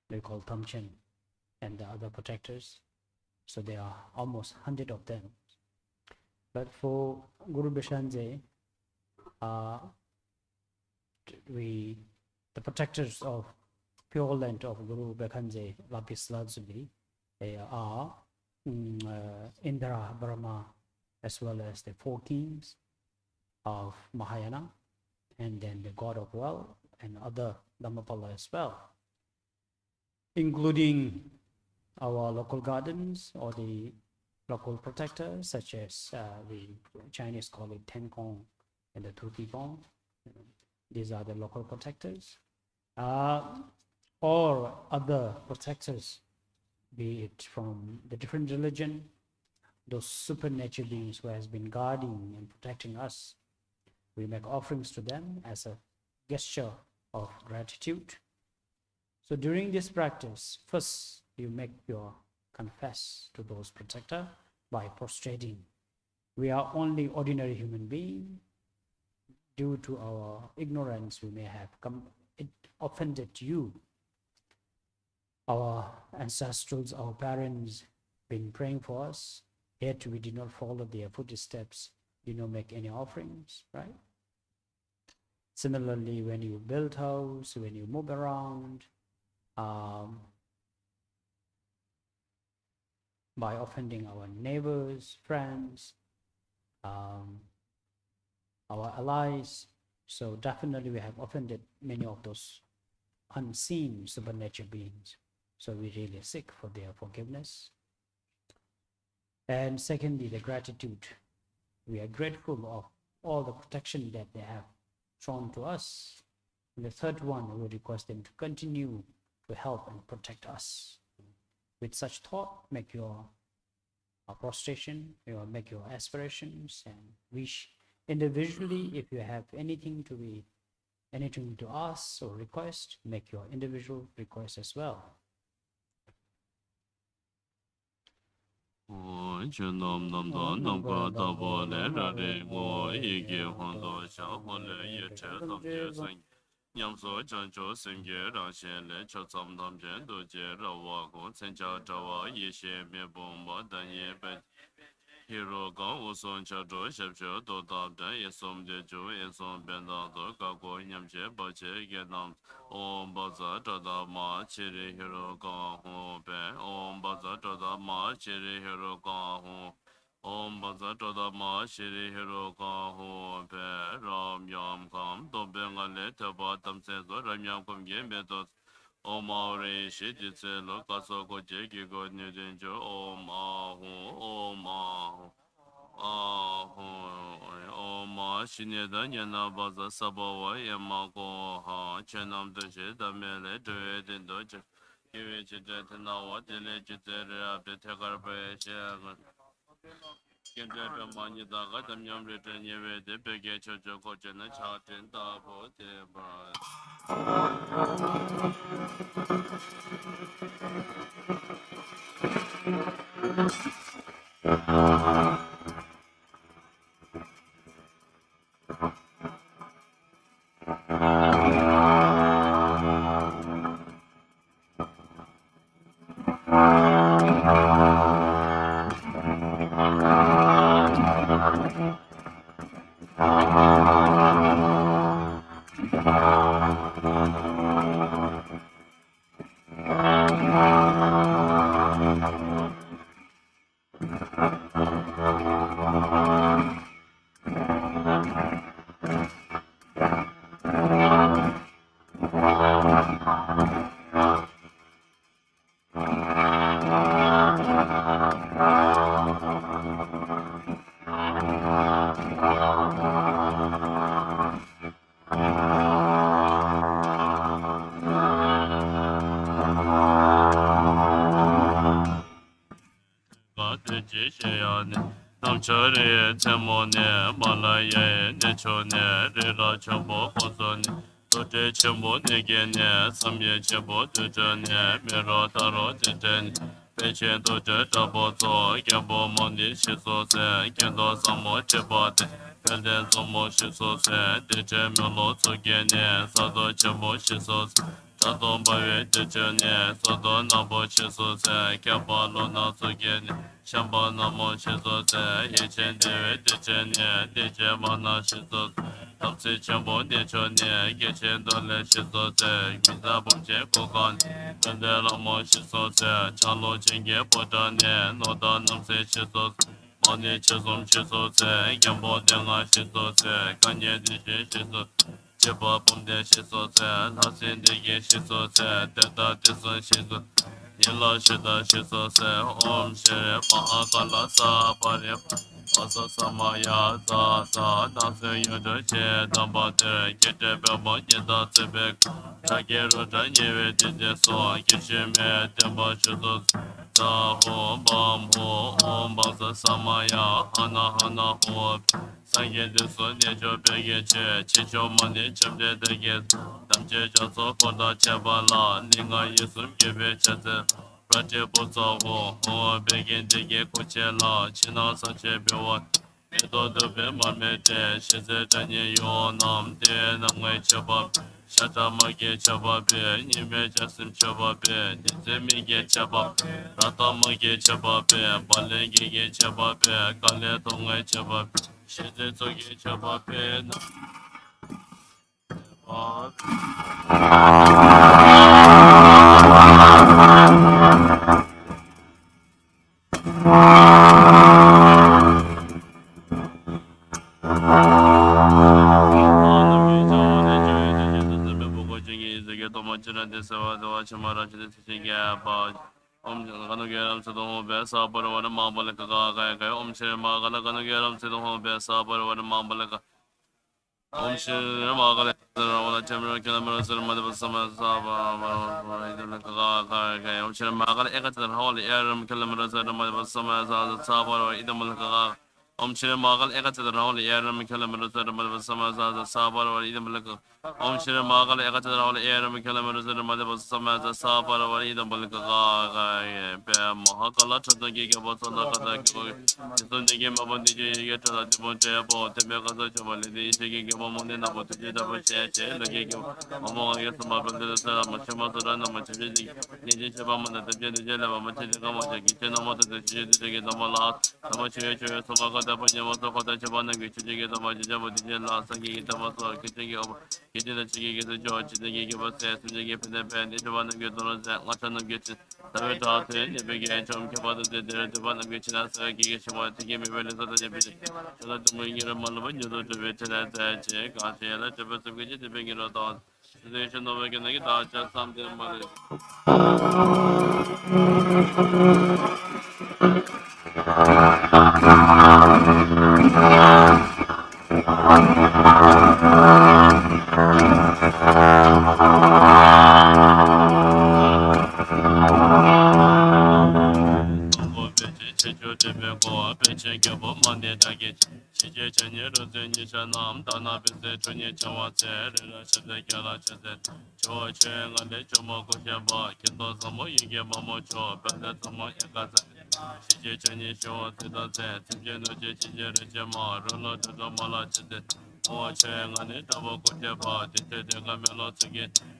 they call Tamchen and the other protectors. So there are almost 100 of them. But for Guru Bishanje, the protectors of pure land of Guru Bekhanje Lapis Lazuli, they are Indra, Brahma, as well as the 4 kings of Mahayana, and then the god of well, and other Dhammapala as well, including our local gardens or the local protectors, such as the Chinese call it Tenkong and the Tukigong. These are the local protectors. Or other protectors, be it from the different religion, those supernatural beings who has been guarding and protecting us. We make offerings to them as a gesture of gratitude. So during this practice, first you make your confess to those protector by prostrating. We are only ordinary human beings. Due to our ignorance, we may have offended you. Our ancestors, our parents, been praying for us, yet we did not follow their footsteps, did not make any offerings, right? Similarly, when you build house, when you move around, by offending our neighbors, friends, our allies, so definitely we have offended many of those unseen supernatural beings. So we really seek for their forgiveness. And secondly, the gratitude. We are grateful of all the protection that they have shown to us. And the third one, we request them to continue to help and protect us. With such thought, make your prostration, make your aspirations and wish individually. If you have anything to ask or request, make your individual request as well. Hero Gong Uson Chajo Shepcho Do Dabda Yesom Dejo Yesom Bendado Gago Nyamche Bache Genam Om Baza Dada Ma Chiri Hero Gong Ho Be Om Baza Dada Ma Chiri Hero Gong Ho Om Baza Dada Ma Chiri Hero Gong Ho Be Ram Yam Kam Do Bengale Taba Tam Sezo Ram Yam Kam Gen Bedos Om Aure Shijitse Lokaso Koje Gigo Nidinjo Om Ahu Om Ahu Om Shineda Yana Baza Sabawa Yamako Ha Chenam Doje Damele Due Dindoje Give Jitanawa Dele Jitera Betagarbe Shagan Kendra Mani Daga Damyam Return Yeve de Bege Chojo Jena Chatin Dabo Debra Namchari temone malaye nechone rila chambo khosone tote chambo negene samye chambo tujane mero taro tujane pechen tote tabo zo gyambo mondi shiso se kendo samo chebate pende zomo shiso se deje melo tsugene sado chambo shiso se Tato bawe tujane sado nabo shiso se kyamba lo na tsugene Shamba Namo Shizo Se, Yechen Dewe Dechen Ye, Deche Mana Shizo Se, Tamsi Chambo Decho Ne, Gechen Dole Shizo Se, Miza Bumche Kokan, Tende Lamo Shizo Se, Chalo Chenge Pocha Ne, Noda Namse Shizo Se, Mani Chizum Shizo Se, Gyambo Denga Shizo Se, Kanye Dishi Shizo Se, Chiba Bumde Shizo Se, Lasin Dege Shizo Se, Teta Tisun Shizo Se, Yellow Shida Shiso Se Om Shri Mahakala Sa Pari Asa Samaya Sa Sa Nasu Yudu She Damba Tere Kete Bebo Yeda Tsebek Tagiru Tanyewe Tite So Kishime Temba Shiso Sa Ho Bam Ho Om Basa Samaya Hana Hana Ho Sangye Diso Nejo Bege Che Chicho Mani Chimde Dege Damche Jaso Koda Chebala Ninga Yisum Gebe Chete Prache Bosa Ho Ho Begen Dege Koche La China Sache Bewa Edo Dobe Mamete Shize Tanye Yo Nam De Namwe Cheba Shata Mage Cheba Be Nime Jasim Cheba Be Nize Mige Cheba Rata Mage Cheba Be Bale Gege Cheba Be Kale Tongwe Cheba Be Shize Toge Cheba Be Om Ganogeram Sadho Besa Parvana Mambalaka Gaya Om Shri Magala Ganogeram Sadho Besa Parvana Mambalaka Om Shri Magala Ravana Chamber Kilometer Madhava Samasava Gaya Om Shri Magala Ekatan Holy Aram Kilometer Madhava Samasava Sava Idamalaka Om Shri Magal Ekata Raul Air Mikalamarasa Samaza Sabara or Ida Malaka. Om Shri Magal Ekata Raul Air Mikalamarasa Samaza Sabara or Ida Malaka Mahakala to the Giga Botana the game of the Yeta Monte Abo, Temeka Chamali, Shiki Monina, what to do the Gigam among Yasama, Machama, Machidi, Nijabama, the Jella, Machidama, Kitchen, the Jedi, the Malat, the Machi, Samaka, Panyamata, Chavana, which you get the Majama, the Jella, Saki, Tamasa, Kitchen, the Chigi, the George, the Gigabas, the Gip, the Pen, the one that gets on that, Latana gets it. The top 10, the big end, Tom Kabata, the one that gets us, Gigashi, to give me very little bit. So let them bring it a monument, you do to it, and that's it. Got here, let the best of it, the big in a thought. The nation of a get just something about it.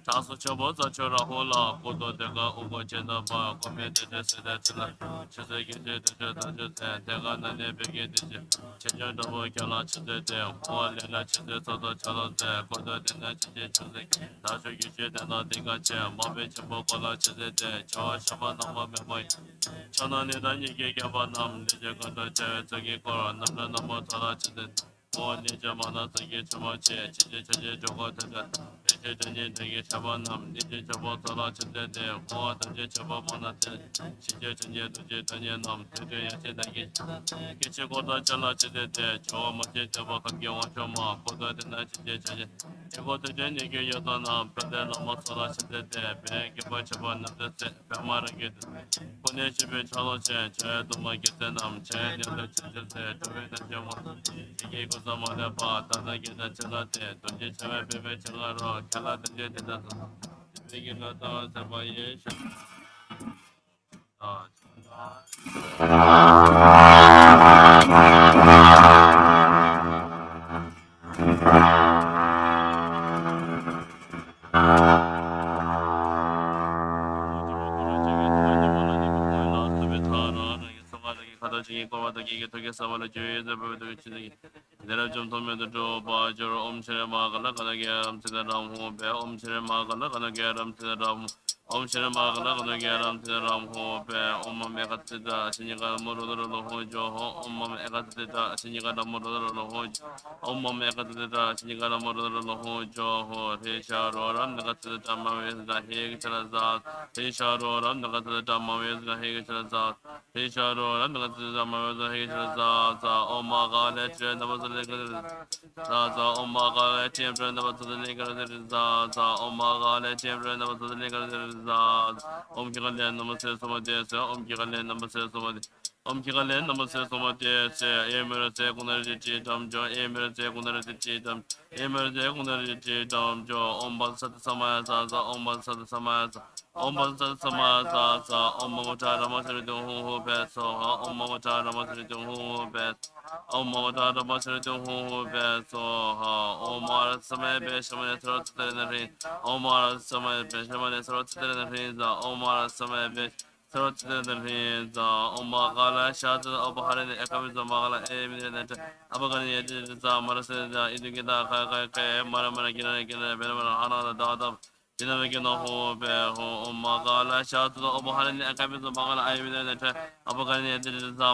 Taso chabo za chora hola kodo dega ugo jena ba kome de de se de tila chese ge de de de de de dega na ne bege de de chenyo da bo kala chese de o le la chese so do chalo de kodo de na chese chese taso ge je de na dega che ma be chabo kola chese de chawa shaba na ma me mai chana ne da ni ge ge ba nam de je kodo che se ge kora nam na na mo tala chese o ne je ma na se ge chama che chese chese jogo de de Janje Dagi Shabanam, Niji Chabo Sala Chinde, Hoa Danje Chabo Monate, Shije Janje Duje Danje Nam, Tuje Yache Dagi, Kichi Koda Chala Chinde, Choa Mache Chabo Kaki Wachoma, Koda Dena Chije Chanje, Chibo Tuje Nigi Yodana, Pede Lama Sala Chinde, Be Kiba Chabo Nate, Pamara Git, Pune Chibe Chalo Che, Che Duma Gitenam, Che Nyale Chinde, Tuve Najama, Shige Kozama Lepa, Tana Gita Chalate, Duje Chave Bebe Chalaro, Kala Duje Dena, Begin Lata Sabaye, There jump to me the door by your Shiremagala, gonna get them to the Ram home, bear Shiremagala, gonna get them to the Ram. Shiremagala, gonna get them to the Ram home, bear Megatida, Siniga Murder Hojo, Megatida, Siniga Murder Hojo, Megatida, Siniga Murder Hojo, Hisha Roram, Negatida Tamavis, the Hig Telazat, Hisha Roram, Negatida Tamavis, the Hig Telazat. Hisharo, and the Zamaza Hishaza, Omaga, Letra, Zaza, Omaga, Chamber, never to the nigger, Zaza, Omaga, Chamber, never to the nigger, Zaz, Omkiran, number says somebody, Omkiran, number says somebody. Omkiran, number says somebody, Emer, secondary cheatum, Joe, Emer, secondary cheatum, Emer, secondary cheatum, Joe, Ombasat Samaza, Ombasat Samaza. Ombasat Samaza, Omamata, Ramasari, who best, Omamata, Ramasari, who best. Omamata, Ramasari, who best, Omar Sama Beshaman, Trottery, Omar Sama Beshaman, Trottery, Omar Sama Besh. Throat to the hands, Omagala, Shata, Obahan, Ekamizamala, Eminent, Abagani, Marasa, Idugida, Maramana, Benamana, Dada, Dinamagina, Omagala, Shata, Obahan, Ekamizamala, Eminent, Abagani,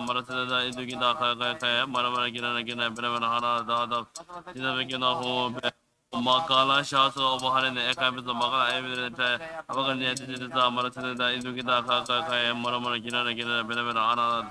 Marasa, Idugida, Maramana, Benamana, Dada, Dinamagina, Makala Shasa Obahan Ekabis Maka Evident Abagan Maratina Indukita Kaka Maramana Gina Benavana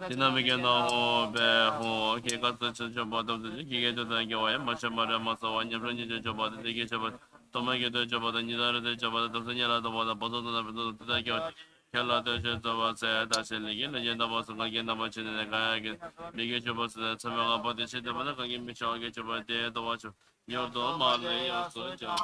Dinamigano Beho Kika bottom the Kika to the Gaway, Machamara Masawan, Yabrani Jabba, the Gishaba, Tomaka Jabba, the Nida, the Jabba, the Sanya, the Bottom of the Kela de je zawa se da she li yin yin da bo su ga gen da ma chi ne ga ge mi ge chu bo su da cha ga bo de she de ba ga ge mi cha ge chu ba de do wa chu yo do ma le yo su ja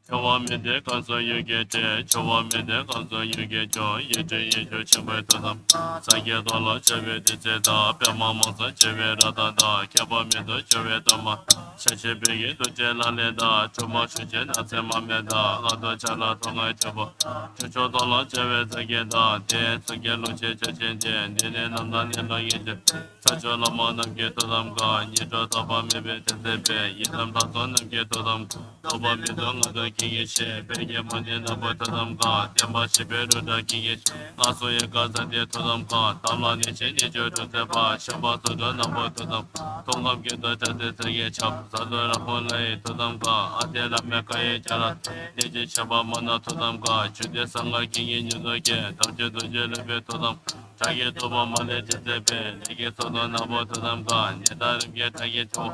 Chowa me de kanso yuge te, chowa me de kanso yuge cho, ye te ye cho chimbe to dam. Sa ye do lo chebe de te da, pe ma ma sa chebe ra da da, kya ba me do chebe to ma. Cha che be ye do che la le da, cho ma chu che na se ma me da, la do cha la to ngai che bo. Cho cho do lo chebe sa ge da, te sa ge lo che che chen che, ne ne nam da ne lo ye che. Sa cho la ma nam ge to dam ga, ye cho ta ba me be te se be, ye nam da so nam ge to dam. Oba mi do nga do ki ye she, pe ye mo ne na bo ta dam ka, te ma she be ro da ki ye she, nga so ye ka za de to dam ka, tam la ne che ne jo do te ba, sha ba so do na bo to dam, tong ngam ge do ta de te ye chap, sa do ra ho la ye to dam ka, a de la me ka ye cha la, ne je sha ba ma na to dam ka, chu de sa nga ki ye nyu do ge, tam je do je le be to dam, cha ye to ba ma le je te be, ne ge so do na bo to dam ka, ne da rim ge ta ye cho,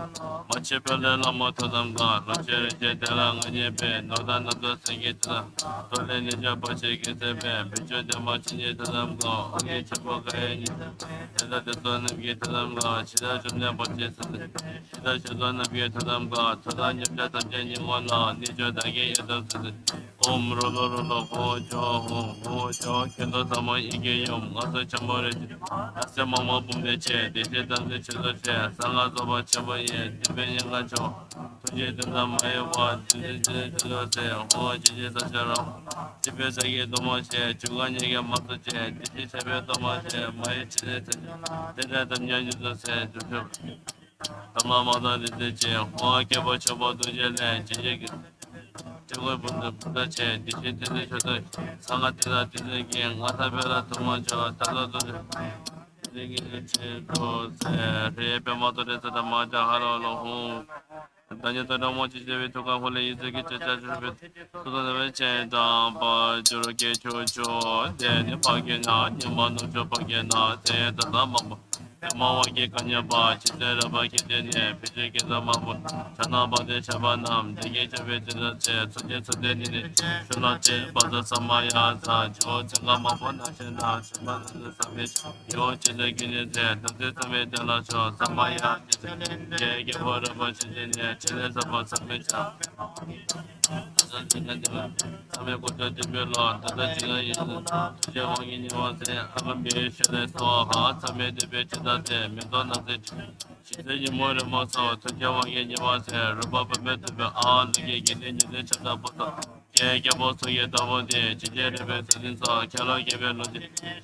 ma che pe le la mo to dam ka, lo che re je te la nga nye pe, no da na do se ge te la, to le ne je pa che ge te pe, pe cho de ma chi nye te dam ka, o ge che po ka ye nye, ne da de so ne ge te dam ka, chi da chum ne pa che se te, chi da che so ne ge te dam ka, to da nye pe tam che nye mo na, ni jo da ge ye do se te, om ro lo ro lo ho cho, ke do sa mo i ge yom, nga so cha mo re je, na se ma mo bum de che, de che tam de che do che, sa nga so pa che po ye, ti pe nye nga cho, to je de da ma ye wa, ti je je je do se, ho je je sa che ro, ti pe sa ge do mo che, chu ga nye ge ma so che, ti je che pe do mo che, ma ye che de se, de de tam nye ju do se, ju pe, tam la ma da de de che, ho ke po che po do je le, je je ge, che go bu de che, di je de de che do, sa nga ti da ti de ge, nga ta pe da to mo cho, ta do do je, de ge che do se, re pe ma do de se da ma ja ha lo lo ho, 다녀 따라모 지제베 토가 홀레 이즈기 짜짜주베 토다베 제다 바 저렇게 조조 데네 파게나 니만노 저 파게나 제다다 마모 마와게 가냐바 지데라 바게데네 비제게다 마모 자나바데 자바남 되게 저베드나 제 소제 소데니네 쇼나테 바자 사마야 자 조제가 마보나 셴나 셴바나 사메 요 제데기네 제 도제 사메데라 저 사마야 제게 버르바 지데네 제네서 버사메자 Same Kocha Jibela, Tata Chila Yin, Jawangin Yawase, Abambi Shade Soha, Same Debe Chidate, Medona Zit, Shise Yimore Moso, Tajawangin Yawase, Rubaba Metube, all the Gigin Chata Pota, Kaya Bosu Yetavode, Chijere Besinsa, Kala Gebe,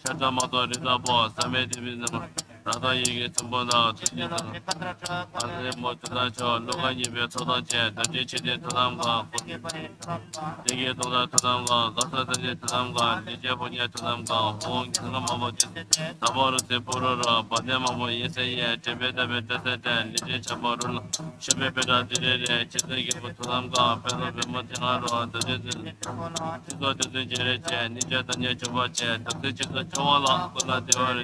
Shata Moto Rizabo, Same Divinama. Rada yige tumboda tuji tana ane mo tuna cho luka yibe toda che daji chide tunamga digi toda tunamga gasa daji tunamga nije bunye tunamga hong kanga mamo jis taboru te purura bade mamo yese ye chebe dabe tese ten nije chaboru shebe peda dire re chide gibu tunamga pelo bimo tingaro daji chizo daji jere che nije danye chuba che daji chizo chowa la kula diwari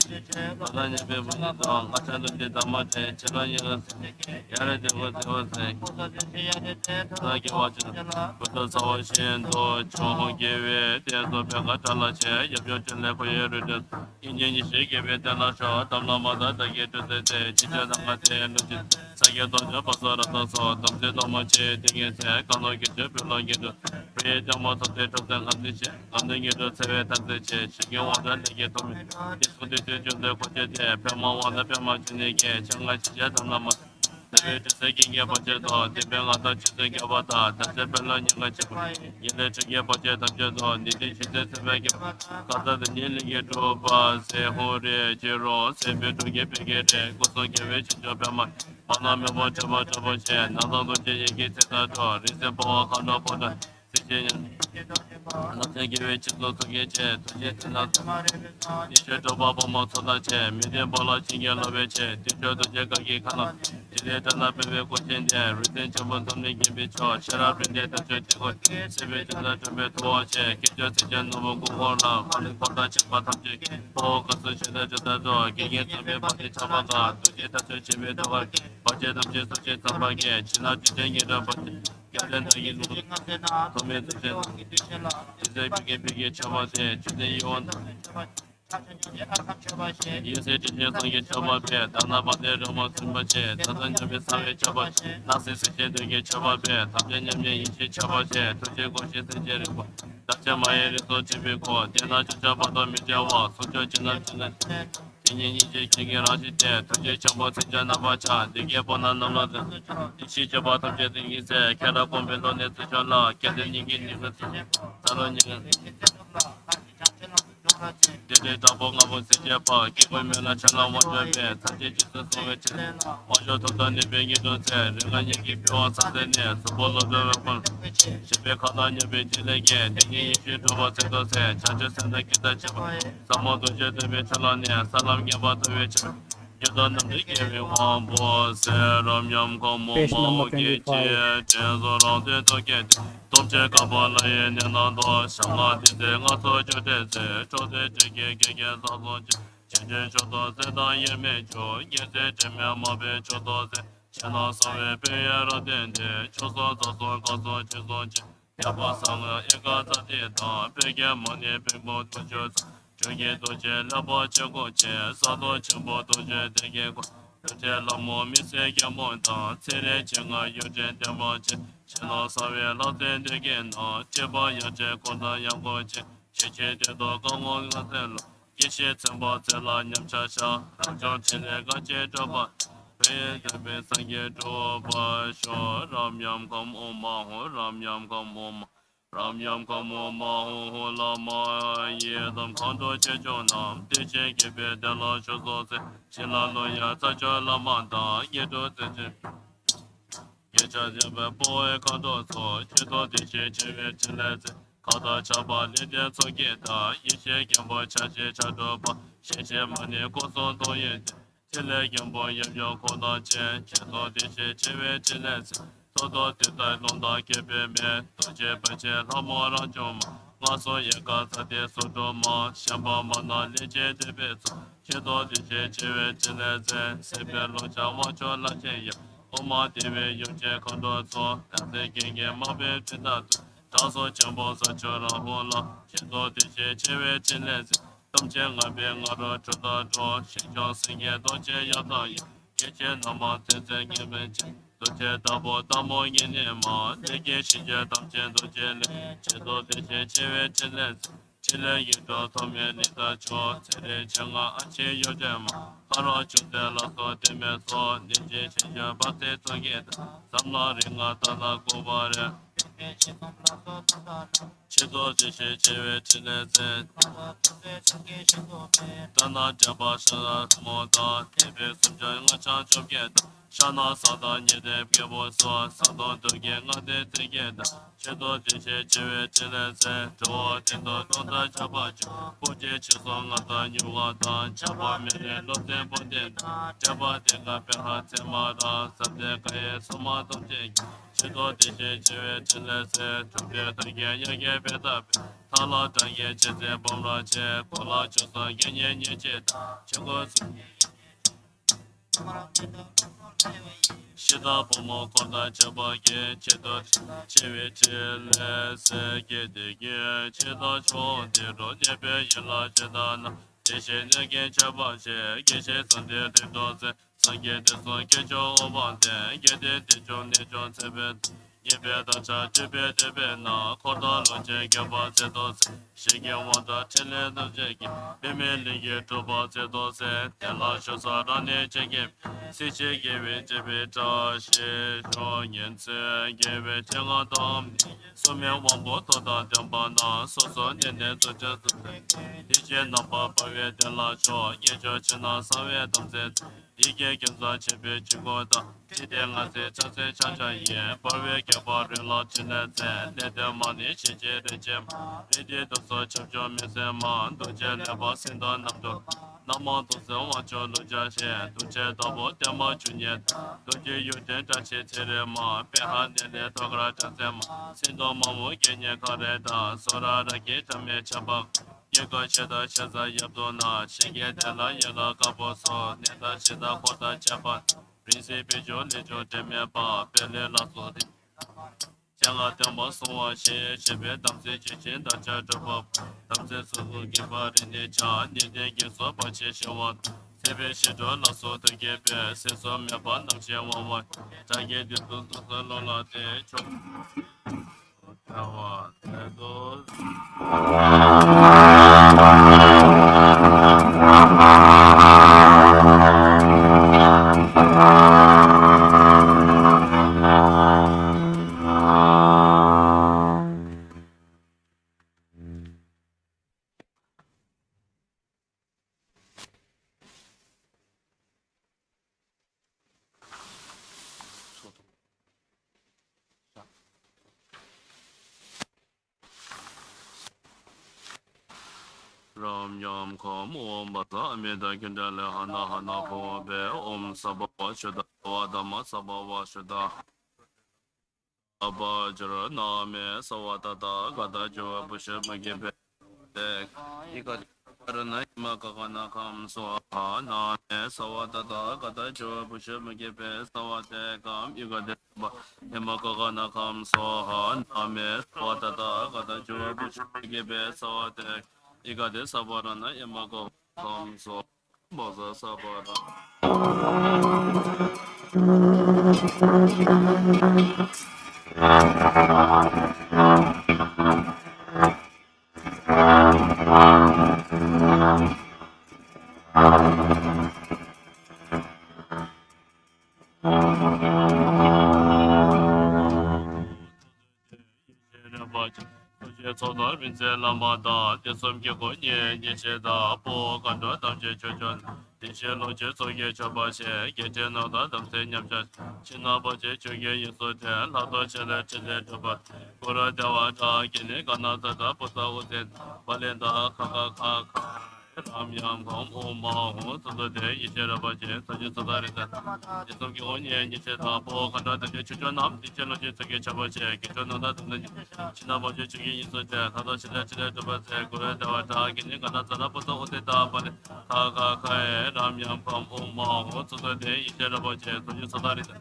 toda nyebe bunye 가차도지 담아제 제반이가 야래되고 되어서 나게 와주는 부터 사원신도 총계회 대도 병가 달라제 옆쪽에 고여를 인연이 세계에 달라서 담라마다 되게 되대 진짜 남한테 놓지 사계도 저 벗어라서 담제 넘어제 되게서 간호게 저 별로게도 배정모서 대통령 안되지 안되게도 세회 단대체 신경 원단 되게 도미 디스코데 좀더 고제대 병마와 병마진에게 정말 진짜 담라마 대회 세계에 버제도 대병하다 지세계 바다 다시 별로니가 지고 이내 저게 버제 담제도 니디 시대 세계에 가다는 일리게 도바 세호레 제로 세배도게 베게레 고소게 외치죠 병마 Mana me bo chaba chaba che, nanda do che ye ki teta to, rise bo kanda bo da, se che nate ge we chi so so ge che, to che tena ni che to ba bo mo so da che, mi de bo la chi ge lo be che, ti cho to che ka ki kana, ti de tena be be ko chen de, rise che bo tom ni ge be cho, che ra be de ta che ti ko, se be che da to be to che, ke cho se che no bo ku ho la, ko ni ko da che ba tam che, bo ka so che da che da to, ge ge to be ba de cha ba ga, to che ta che be to ga, ba che tam che so che tam ba ge, chi na chi che ge da ba che, ge den ta ge lu, to me to che, chi se be ge cha ba che, chi de yon, Yese Jinja Sangi Chaba Pe, Dana Bade Roma Simba Che, Tata Nyame Save Chaba, Nasi Seche Dege Chaba Pe, Tabe Nyame Yishi Chaba Che, Tuje Goshi Seche Riba, Dache Maye Riso Chibi Ko, Tena Chucha Bado Mijawa, Sucho China China, Tinyi Nije Kigi Rashi Te, Tuje Chaba Secha Naba Cha, Dege Bona Namla Ishi Chaba Tabe Dingi Se, Kera Kombe Lo Ne Tsuchola, Kede Nyingi Nyingi Talo Nyingi, Dede Tabo Ngabo Seche Pa, Kibo Mela Chala Wajo Be, Taje Jisa Sowe Che, Wajo Tota Nebe Gido Se, Renga Nyingi Piwa Sase Ne, Subolo Dove Kon, Shebe Kada Nyebe Jilege, Dengi Yishi Doba Seto Se, Chacho Senda Kita Cheba, Samo Doje Debe Chala Ne, Salam Geba Dove Che, Yoda Namde Gewe Wambo, Se Ram Yam Komo Page number Mao Ge 25. Che, Chenzo Rang De Toke, Topche Kaba La Ye Nyan Do, Shangla Di De Nga So Jo De Se, Cho De Je Ge Ge Ge Sa So Je, Chen Chen Cho Do Se Da Ye Me Jo, Ye Se Je Me Ma Be Cho Do Se, Chen Na So We Pe Ye Ra Den De, Cho So So So Ka So Che So Che, Ya Pa Sang E Ka Sa De Da, Pe Ge Ma Ne Pe Mo Tu Jo Sa, Cho Ge Do Che La Pa Che Ko Che, Sa Do Che Bo Do Che De Ge Ko, Che la mo mi se ge mo da, ce re che nga yu che de ma che, che na sa we la te de ge na, che ba ya che ko da yang ko che, che che de do ga mo nga se lo, ye she chen ba ce la nyam cha sha, rang chang che le ga che zhe ba, pe de pe san ge zhuo ba shuo, ram yam kam o ma ho, ram yam kam o ma. Ram yam kamo ma ho ho la ma ye dam kan do che jo nam de che ge be de la sho so se chi la lo ya sa cho la ma da ye do de che ye cha je be bo e kan do so che do de che che we che le ze ka da cha ba le de so ge da ye che ge bo cha che cha do ba she che ma ne ko so do ye che le ge bo ye yo ko da che che do de che che we che le ze so do de da long da ge be me do che ba che la mo ra jo ma nga so ye ka sa de so do ma sha ba ma na le che de be so che do de che che we che le ze se be lo cha wa cho la che ye o ma de we yo che kon do so da se ge ge ma be che da do da so chen bo so cho la ho la che do de che che we che le ze dom che nga be nga ro cho da do shi chang sing ye do che ya da ye ye che na ma ze ze ge be che do che da bo da mo ye ne ma de ge shi je dam che do che le che do de che che we che le ze che le ye do to me ni da cho che le che nga a che yo je ma ha ro chu de la so de me so ni je che je ba te so ge da sam la ri nga ta la ko ba re che do de che che we che le ze da na ja ba sha mo da te be sum ja nga cha cho ge da sha na sa da ni de ge bo so sa do do ge nga de te ge da che do de che che we che le ze do de do do da cha ba ju ko je che so nga da nyu wa da cha ba me le lo te bo de cha ba de ga pe ha te ma da sa de ga ye so ma do je che do de che che we che le ze tu be da ge ye ge be da be ta la da ye che ze bom la che ko la che so ye nye nye che da che go su shida pomo konda cheba ge chedo chewe chele se ge de ge cheda cho de ro de be yela cheda na de she ne ge cheba she ge she son de do ze san ge de son ge cho o ba de ge de cho ne cho se be Yebedacha jebe jebe na koda lonje geba zedo se shige wanda tele do jege bemele ge toba zedo se tela shosa rane jege si jege jebe ta she sho yen se gebe tenga dom some wambo to da jamba na so so ne ne to just dije na pa pa we de la sho ye jo china sa we dom ze 이게 견사 집에 죽어다 기대가 세 자세 자자예 벌외 개발을 러치네세 내대만이 시제를 잼 리디도서 접점에서만 도제를 버신도 남도 남도서 와줘로 자세 도제도 못되마 주니에 도제 요된 자체 체레마 배한데 도그라 자세마 신도 마무 개념 가래다 소라라게 점에 잡아 예가 제다 제자 yap도나 시계들라 예가 가보소 내다 제다 고다 잡아 프린시피조 내조 데메바 벨레라소디 장아 담보소와 시베 담세 지진다 자저법 담세 수고 기바리네 자 니데게 소바체 쇼와 세베 시조 라소 되게베 세소 메바 남제 와와 자게 디도도로라데 초 나와 내도 Ram yam khom om bata ameda kendale hana hana po be om sabha shada vadama sabha shada abba jara name sawata da gada jo bushe magebe de ika karana ma kana kam swaha name sawata da gada jo bushe magebe sawate kam ika de ma kana kam swaha name sawata da gada jo bushe magebe sawate ika de sabarana yamago kam so boza sabara 소도 민제 람바다 대섬게 고니 니제다 보 간도 담제 조전 디셰로 제소게 접바셰 게제노다 담세 냠자 친나버제 조게 예소데 나도 제레 제레 접바 고라다와다 게네 가나다다 보사오데 발렌다 카카카 Ramyam Kom Oma Ho Sodade Yisherabaje Saji Sodarita Yisomki Onye Nisheta Po Kanda Danje Chuchonam Dichelo Jitsuke Chabache Kichonoda Danje Chinabaje Chugi Yisote Tado Chile Chile Tobase Gure Dawata Gini Kanda Zana Poso Oteta Pale Taka Kae Ramyam Kom Oma Ho Sodade Yisherabaje Saji Sodarita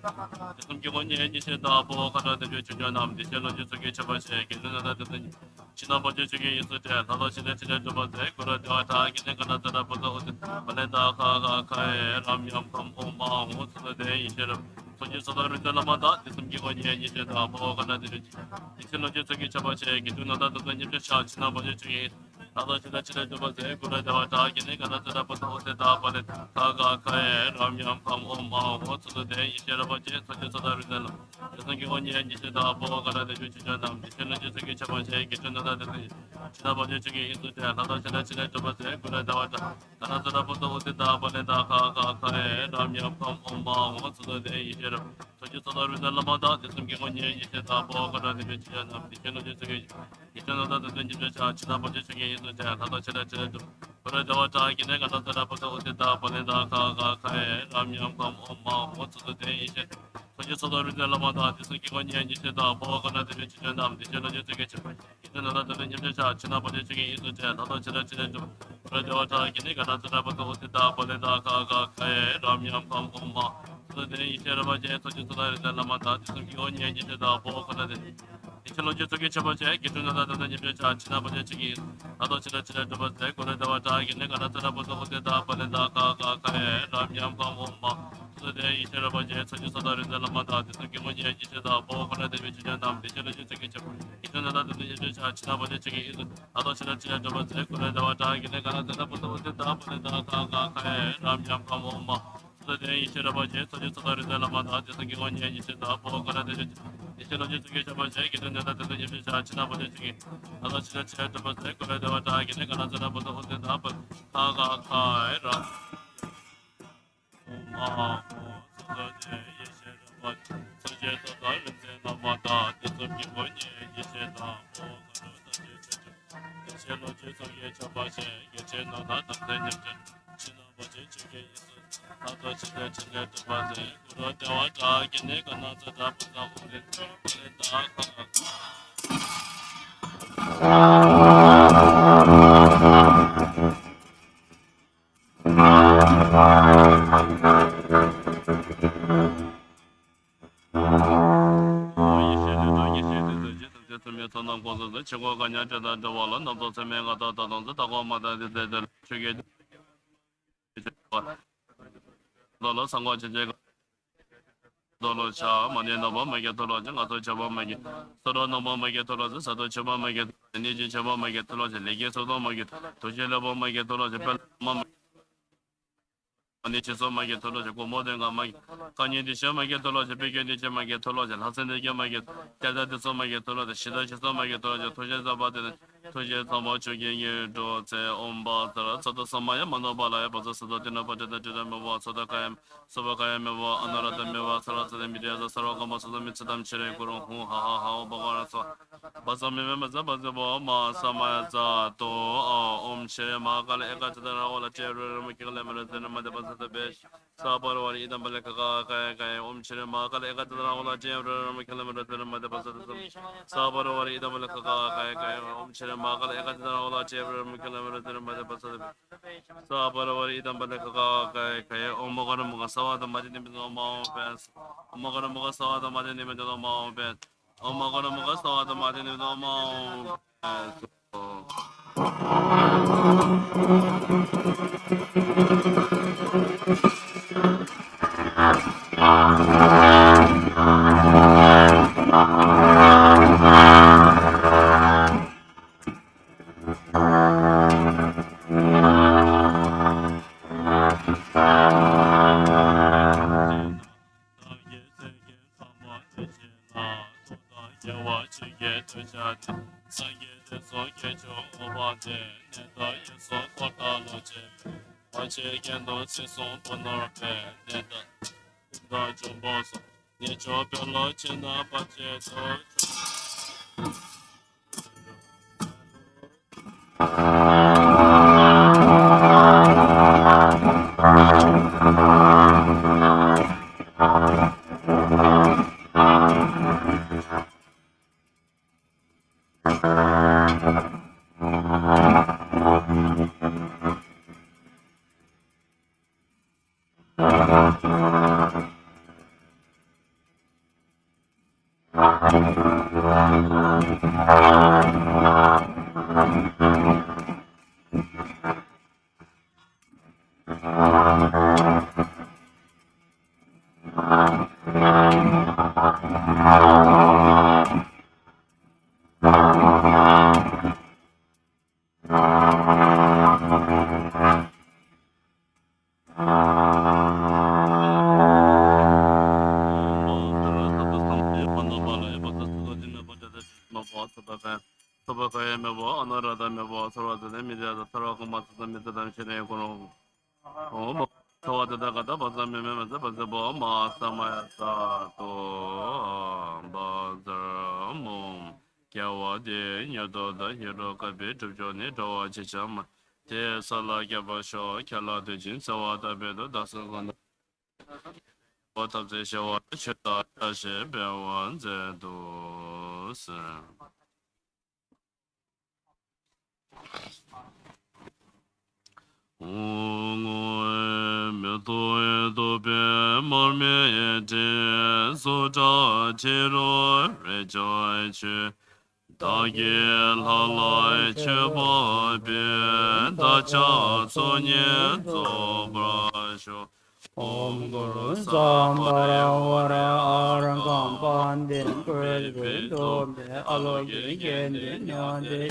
Yisomki Onye Nisheta Po Kanda Danje Chuchonam Dichelo Jitsuke Chabache Kichonoda Danje Chinabaje Chugi Yisote Tado Chile Chile Tobase Gure Dawata Kanatara Poto Paneta Kaka Ramyam Kam Oma Mutsude Isherab Soji Sodarita Lamada, Disumki Oye Yisheta Bogana Isinoji Chabache, Gidunada Nipsha China Baji Nada Chile Chile Jabase, Gura Davata, Gene Kanatara Poto Palet Kaka Ramyam Kam Oma Mutsude Isherabaje, Soji Sodarita Disumki Oye Yisheta Bogana Janam, Isinoji Chabache, Gidunada China Baji Isuja, Nada Chile Chile Jabase, Dawata, Kanatara Poto Utita, Paneta Kaka, Ramyam Kam Oma, Motsude, Ishera, Soji Sodarita Lamada, Disumki Onye, Yisheta, Bogana, the Vichian of the Chenoji, Itanada, the Ventura, China Baji, Tata Chile, Dawata, Kinega, Poto Utita, Paneta Kaka, Ramyam Kam Oma, Motsude, Ishera. Soji Sodarita Lamada, Disumki Onye, Yisheta, Bogana, the Vichian of the Chenoji, Itanada, the Ventura, China Baji, Tata Chile, Dawata Gini Kanatara Poto Utita Paneta Kaka Ramyam Kam Oma Sudade Isherabaje Soji Sodarita Lamada Disumki Onye Yisheta Bogana Ichaloji Sugi Chabache Kitunada Nipsha China Baji Nado Chile Chile Tobase Gure Dawata Gini Kanatara Poto Utita Paneta Kaka Ramyam Kam Oma Dolo cha mane no ba mage dolo jang aso chaba mage soro no ba mage dolo za sado chaba mage ni ji chaba mage dolo je lege so do mage to je lo ba mage dolo je pel ma mane che so mage dolo je ko moden ga mage kanye di sha mage dolo je pege di che mage dolo je hasen de ge mage kada de so mage dolo de shida che so mage dolo je to je za ba de to je so mo chu ge ye do ze om ba da so do so ma ya mano ba la ya ba so do de na ba de de me wa so da ka Sobakaya mewa anarada mewa sarasa de midiaza saraka masada mitsadam chere kurung hu ha ha ha bagara so basa meme maza baza bo ma samaya za to om chere ma kala eka chadana wala chere mikile mele tena made basa de besh sabar wali idam bale ka ka om chere ma kala eka chadana wala chere mikile mele tena made basa de sabar wali idam bale ka ka om chere ma kala eka chadana wala chere mikile mele tena made basa de sabar wali idam bale ka ka om bagara muga sawada madini bido mao bes omagara muga sawada madini bido mao bes omagara muga sawada madini bido mao Om Guru Sambara Vara Arangam Pandin Gurvi Dobe Alogi Gendin Yonde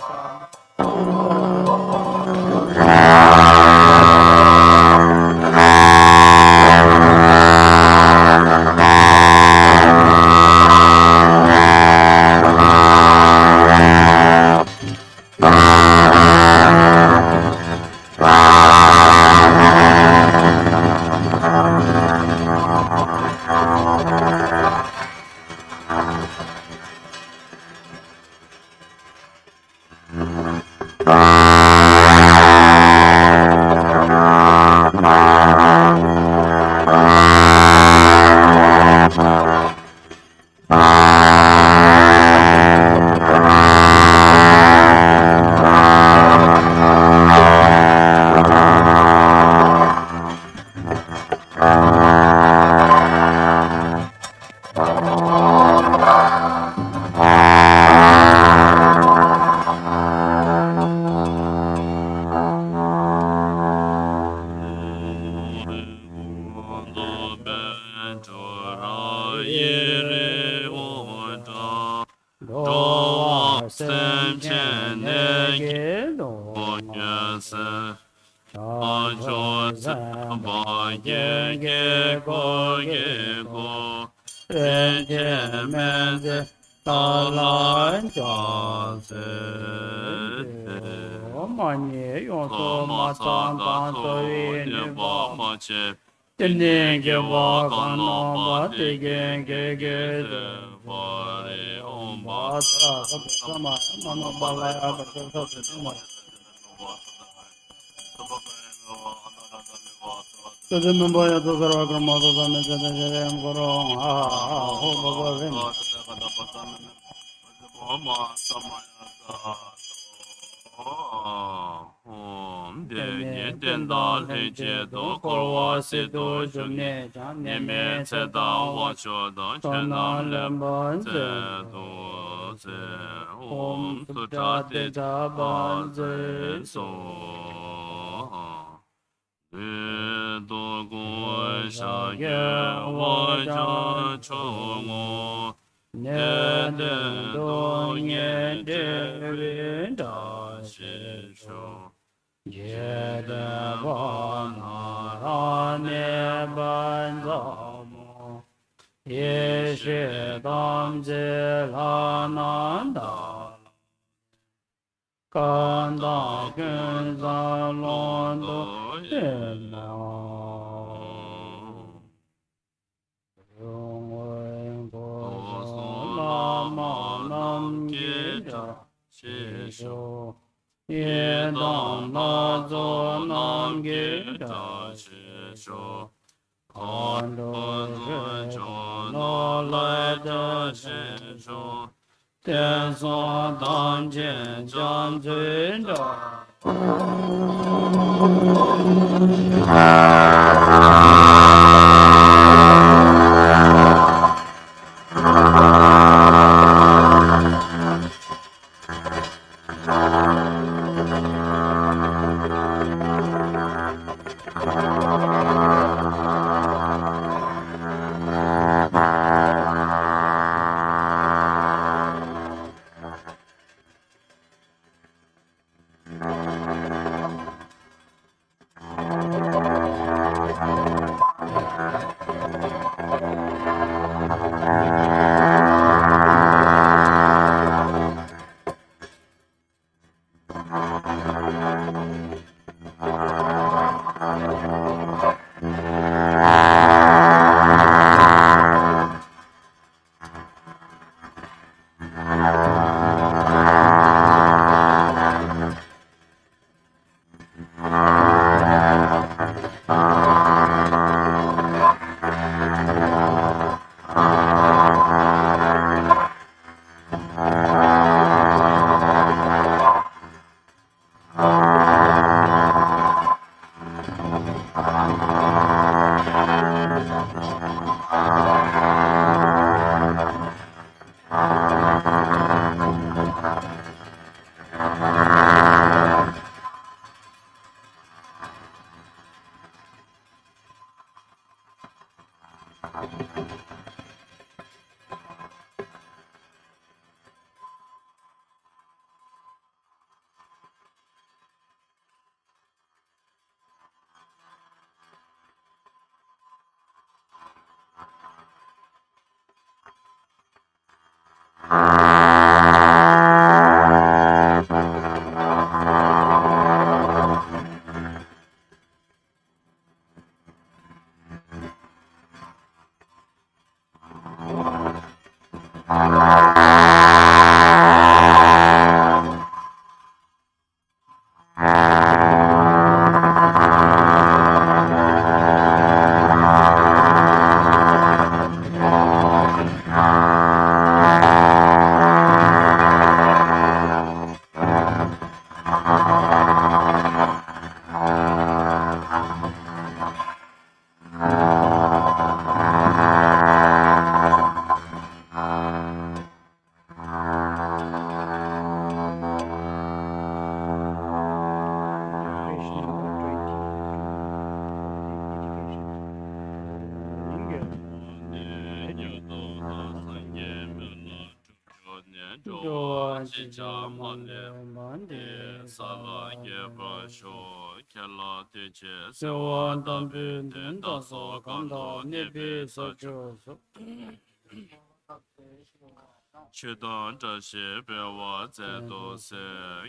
Chudon Tashi Bewa Zedo Se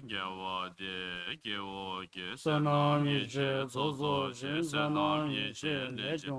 Gewa De Gewo Ge Senam Yichi Zozo Shi Senam Yichi Lechi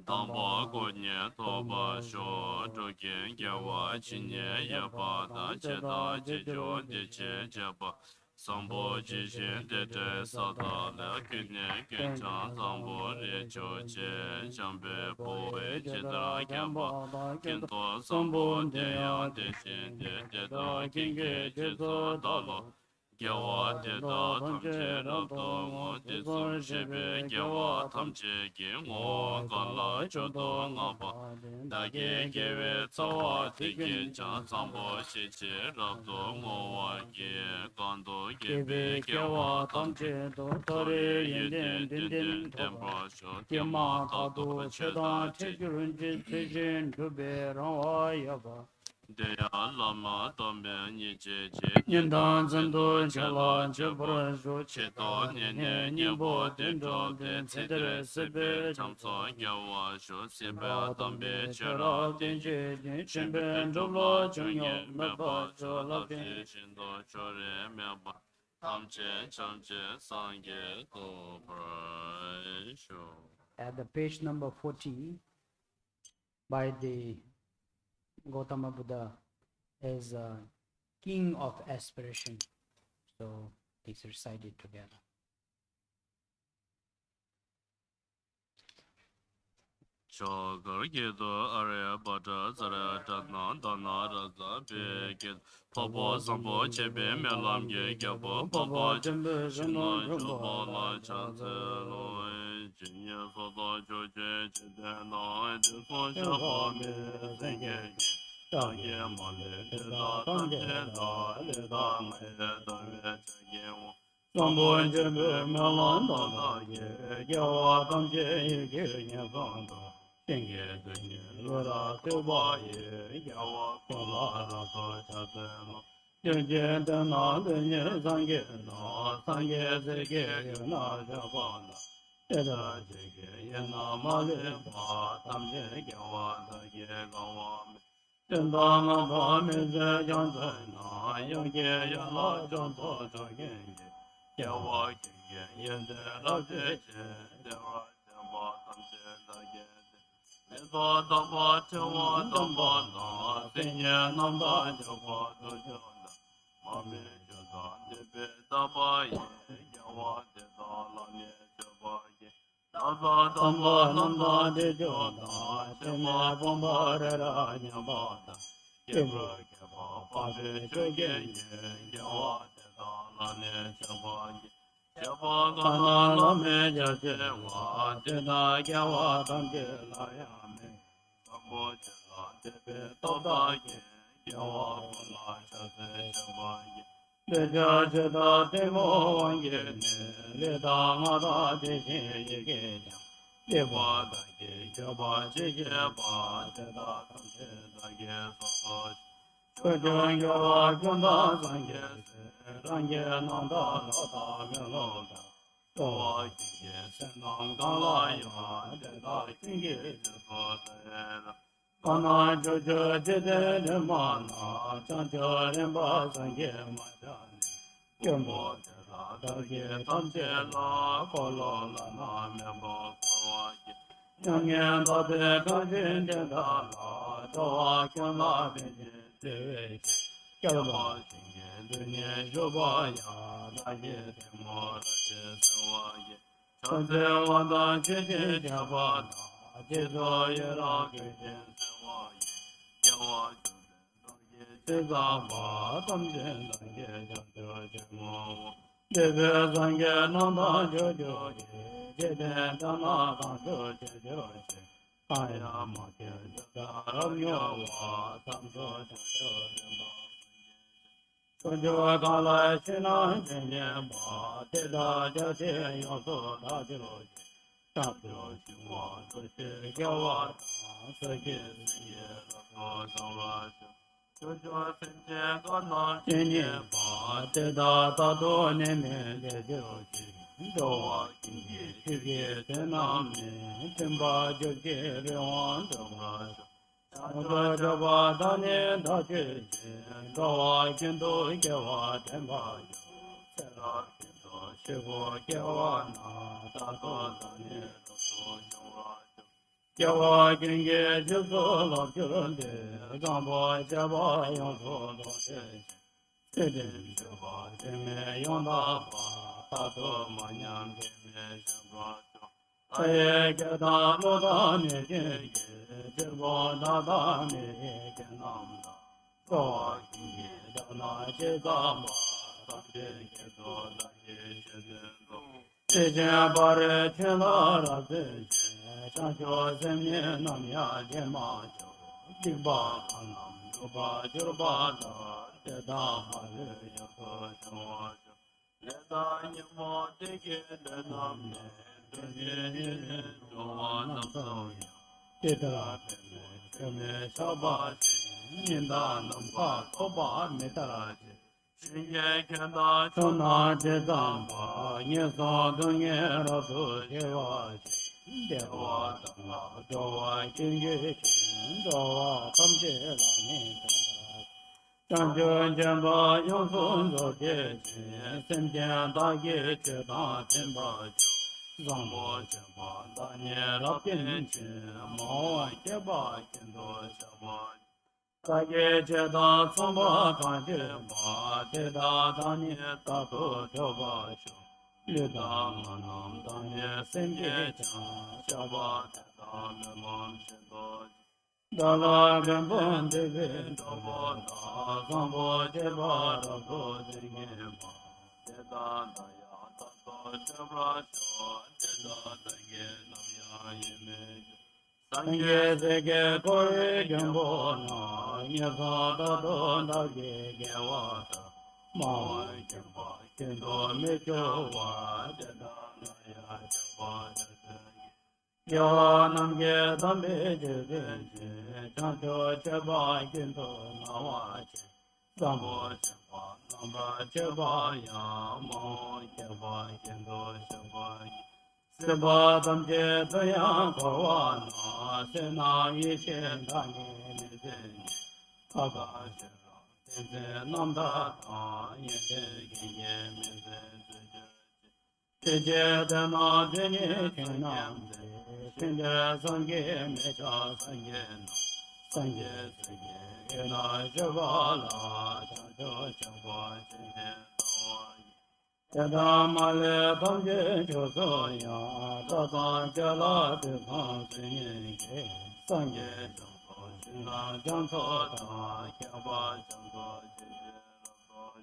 Tamba Gonye Toba Sho Jogen Gewa Chinye Yeba Da Cheda Jijo Deche Jeba Sambo Jishin Dede Sada Le Kine Genchan Sambo Recho Che Chambe Boe Chedra Geba Kinto Sambo Deyan Deshin Deda Kinge Jizo Dalo Gyawa Deda Tamche Rabdo Ngo Dizo Shebe Gyawa Tamche Ge Ngo Gala Chodo Ngaba Dage Gewe Tsawa Tege Chan Sambo Shichi Rabdo Ngo Wa Ge Gando Gebe Gyawa Tamche Tore Yenden Denden Tempa Sho Tema Tado Cheda Chechurun Jitrishin Tube Rawa Yaba Deya Lama Tombe Nije Je Nyendan Zendo Chala Jebo Jabra Sho Cheto Nene Nyebo Dendro De Tsedre Sebe Chamso Gyawa Sho Sebe Atambe Chera Denje Chembe Joblo Chunye Meba Chola Shindo Chore Meba Tamche Chamche Sangye Kopra Sho. At the page number 40 by the Gautama Buddha as king of aspiration. So let's recite it together. Chogar Gedo Area Bada Zara Dana Dana Raza Beged Papa Sambo Chebe Melam Ge Gabo Papa Shino Jobo La Chanze Loi Jinya Soda Joje Chedena Dikon Shaba Me Zenge Dage Male Deda Tamche Da Leda Maye Dame Chege Sambo Chebe Melam Dana Ge Gyawa Tamche Ge Nyazanda Tenge Dunye Lura Tuba Ye Yawa Kola Rata Chatema Dunye Dana Dunye Sange Na Sange Zege Yana Jabana Teda Jege Yana Male Ba Tamye Gyawa Dage Gawa Me Tenda Ngaba Me Ze Janze Na Yange Yala Janto Jagenge Gyawa Genge Yende Rabje Dewa Jamba Tamje Dage Eva Damba Tewa Damba Na Sinye Namba Java Dojana Mame Jada Debe Daba Ye Yawa Deda Lanye Java Ye Dada Damba Nanda De Jona Shema Bomba Rera Nyambada Gebra Geba Pabe Choge Ye Yawa Deda Lanye Java Ye Java Gana Lame Jaje Wa Deda Gyawa Tamje Laya Sambo Jala Debe Toba Ye Yawa Kola Chase Shaba Ye Deja Jeda Demo Wange Ne Leda Ngada Deje Ye Deba Dage Jaba Jege Ba Deda Tamje Dage Soso Chojan Yawa Gunda Sange Range Nanda Lada Meloda Towa Kinge Senam Gala Ya Deda Kinge Jeko Dera Kana jojo jede mana chanjo remba sangye majani Yombo tera dage tamche la kolo la na membo korwaji Nyangyen tabe kanjin jenda la tawa kyan la benje dewe Kyalba shinge dunye shoba ya daye temo rache sewa ye Chanze wanda cheche jaba da Jezo yera kyechen sewa ye Yawa chube Teza ba tamchen dange chancho chemo Debe zange nanda jojo ye Jeden dana kancho chejo che Kaya ma kye jada ramyo wa Tamcho chancho remba Chancho kala china chenye ba Teza jate yoso da jiro che Tapyo shingwa toshe gyawa Sake sinye rako sanrasho Jojo senche gana chenye ba Teda tato neme jejiro chi Dowa kingi shirye tename Chimba joje rewan domrasho Chancho jaba dane dache che Dowa kendo gyawa tenpa yo Sera kendo shigo gyawa na Tato dane roto shonrasho Gyawa genge jiso la gyurande Gambo jaba yonso doche Teden jaba teme yonda ba Tato manyam teme shabracho Aye geda loda ne jenge Jirbo dada me genamda Gawa genge dana jeda ba Tamche gedo danye shedendo Tejen bare chela raze Chancho semye namya jema cho Jigba kanam jurba jurba da Teda hale yako chwa cho Leda yemo teke ledam ne Dunye yene jowa namsao ya Teda peme cheme chaba che Nyinda nampa toba metara che Shinye kenda chona jezamba Nyeso dunye rato jewa che Dewa dhamma dowa kinge shin dowa tamche lani tendra Chancho jamba yonsun zoke shin Semchen dage che dan tenpa jo Zambo jamba danye rapin shin Mawa keba kendo shaba Kage che dan tsomba kanche ba Teda danye tato choba sho Yuda manam danye semje chan Shaba teta memam shendo Dala gambon debe dobo da Zambo jeba rabo denge ba Teda daya tato shabra sho Teda denge namya yeme Sangye seke kore gambo na Nyasa tato dage gewa ta Mawa jeba kendo mecho wa Teda naya jeba jate Yawa namge dambe jede che Chancho cheba kendo nawa che Sambo cheba namba cheba ya Mawa cheba kendo cheba Seba tamche toya korwa na Sena yishe dani nizeni Kaga shira tenze namda ta Yente genye meze zuje Teje dana denye chenyamze Shinde sangye mecha sangye na Sangye sangye yena shivala Chancho changwa chenye tawayi Yada male tamje choso ya Tata chala tepang senye ke Sangye chanto shina chanto ta Kyaba chanto cheche rato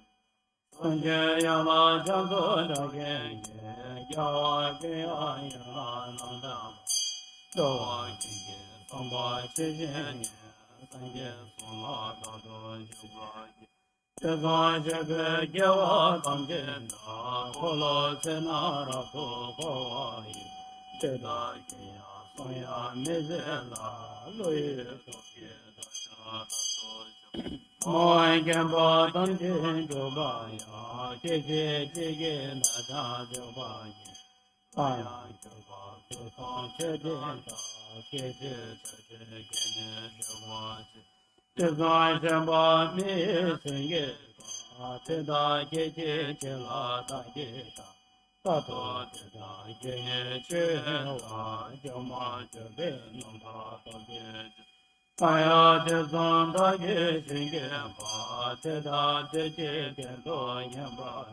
Sangye yama chanto dagenge Kyawa kya yana nanda Dawa kenge samba cheche nye Sangye sona tato shubra Tezan shebe gyewa tamche na Kolo sena rato kowa yi Teda kya soya meze la Loye toke dasha rato shu Moy kempa tamche joba ya Cheche chege nasha joba yi Kaya joba tesan cheche ta Kaya te son da ye shinge pa te da te che te do yen pa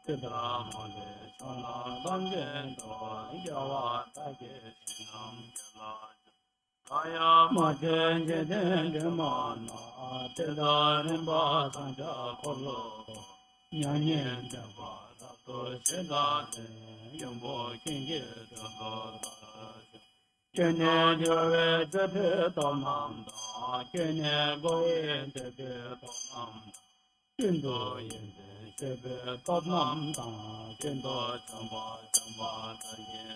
te da mo le chon la dam je do ya wa ta ye shinam je la kaya ma je je de ma na te da ren ba san ja ko lo nyan yen de ba da to se da de yen bo kin ge de do da Kene jove tepe tomam da, kene goye tepe tomam da, kendo yende tepe tomam da, kendo chamba chamba da ye.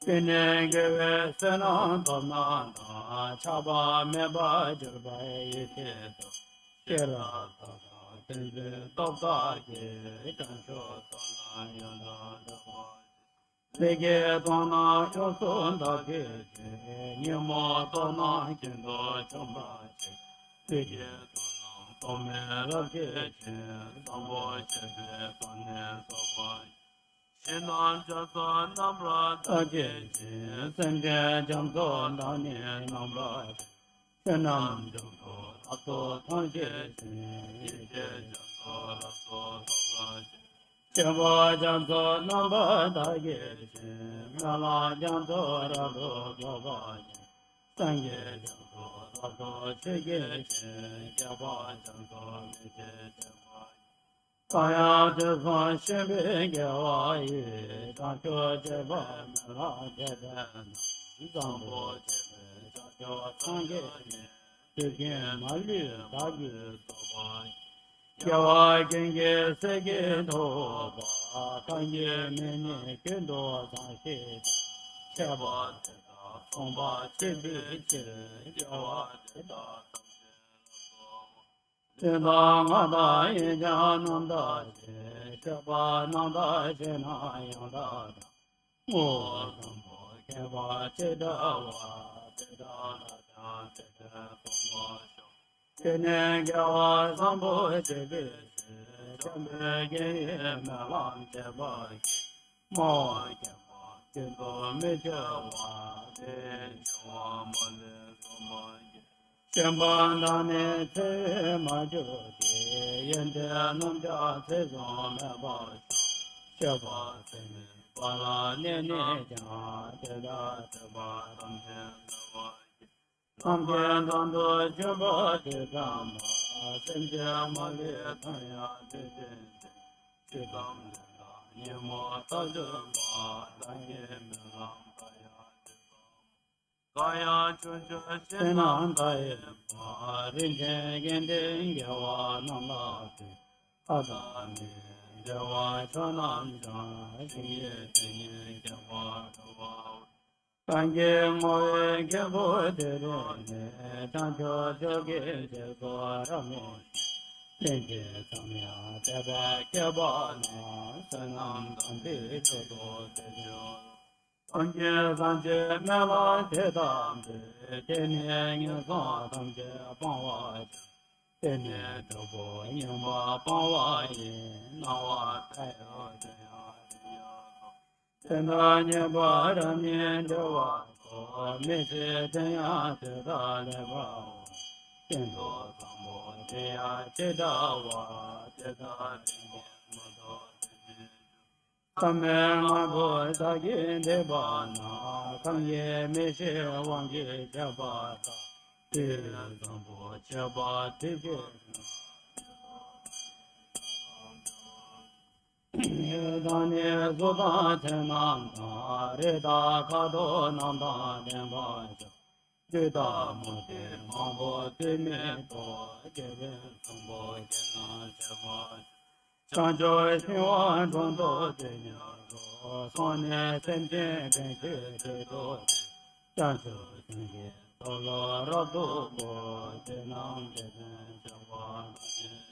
Kene geve sena tomam da, chaba meba jirba ye te da, kera da da, tepe topda ye, kansho tona yanda da ba. Sege tona yoson da ke che, nyemo tona kendo chomba che, sege tona tome ra ke che, sambo chepe tone soba. Shenan jasa namra da ke che, senge jamso nani namra che, shenam jamso tato tangche che, yeke jamso rato tobra che. Chemba janto namba da ye che, ngala janto rado baba ye, sangye janto rado che ye che, kyaba janto me che chemba ye. Kaya te san shembe gyawa ye, chancho cheba mela che den, zambo chebe chancho sangye ye, chekyen mali dagi soba ye. Kyawa genge sege thoba, kanye mene kendo sanche, cheba teta, somba chebe che, kyawa teta tamche laso. Teta ngada yeja nanda che, cheba nanda che na yanda da. Mo sambo keba che dawa, teta nada teta somba sho. Kene gyawa sambo chebe che, chambe ge melam cheba ge, mo keba kendo me chewa, te chewa male soma ge. Chemba nane te ma jo ge, yente nam ja te zon me ba sho, cheba tene pala ne ne ja, te da te ba tam chen te ba ge. Tamken tando chumba te kama, semje mali tanya te jente, chidam lena, yemo tajumba, danye melam kaya te kama. Kaya chuncho chenan taye pa, rinchen gende gyawa namlate, adami dewa chanam jan, shingye tenye gyawa kawa. Kanje moe kebo te rene, chancho choge te ko rame, tenje samya tebe kebo na, sanam tambi chodo te jo. Kanje sanje mela te tambe, tene nye sa tamje pangwa che, tene tobo nyemba pangwa ye, nawa tayo te ya te ya. Tena nyeba ramye dewa ko, me se tenya te da le ba, tendo sambo te ya te da wa, te da rinye moto te je. Kame ngabo da ge de ba na, kanye me se wangye che ba ta, te sambo che ba te je na. Dane zoda tenam da, reda kado nanda denpa ja, jeda mote mambo te me to, jebe sumbo jena cheba. Chancho siwa chondo te nyaro, sone semje kenche te do te, chancho senje tolo rado go, jenam jeben cheba dane.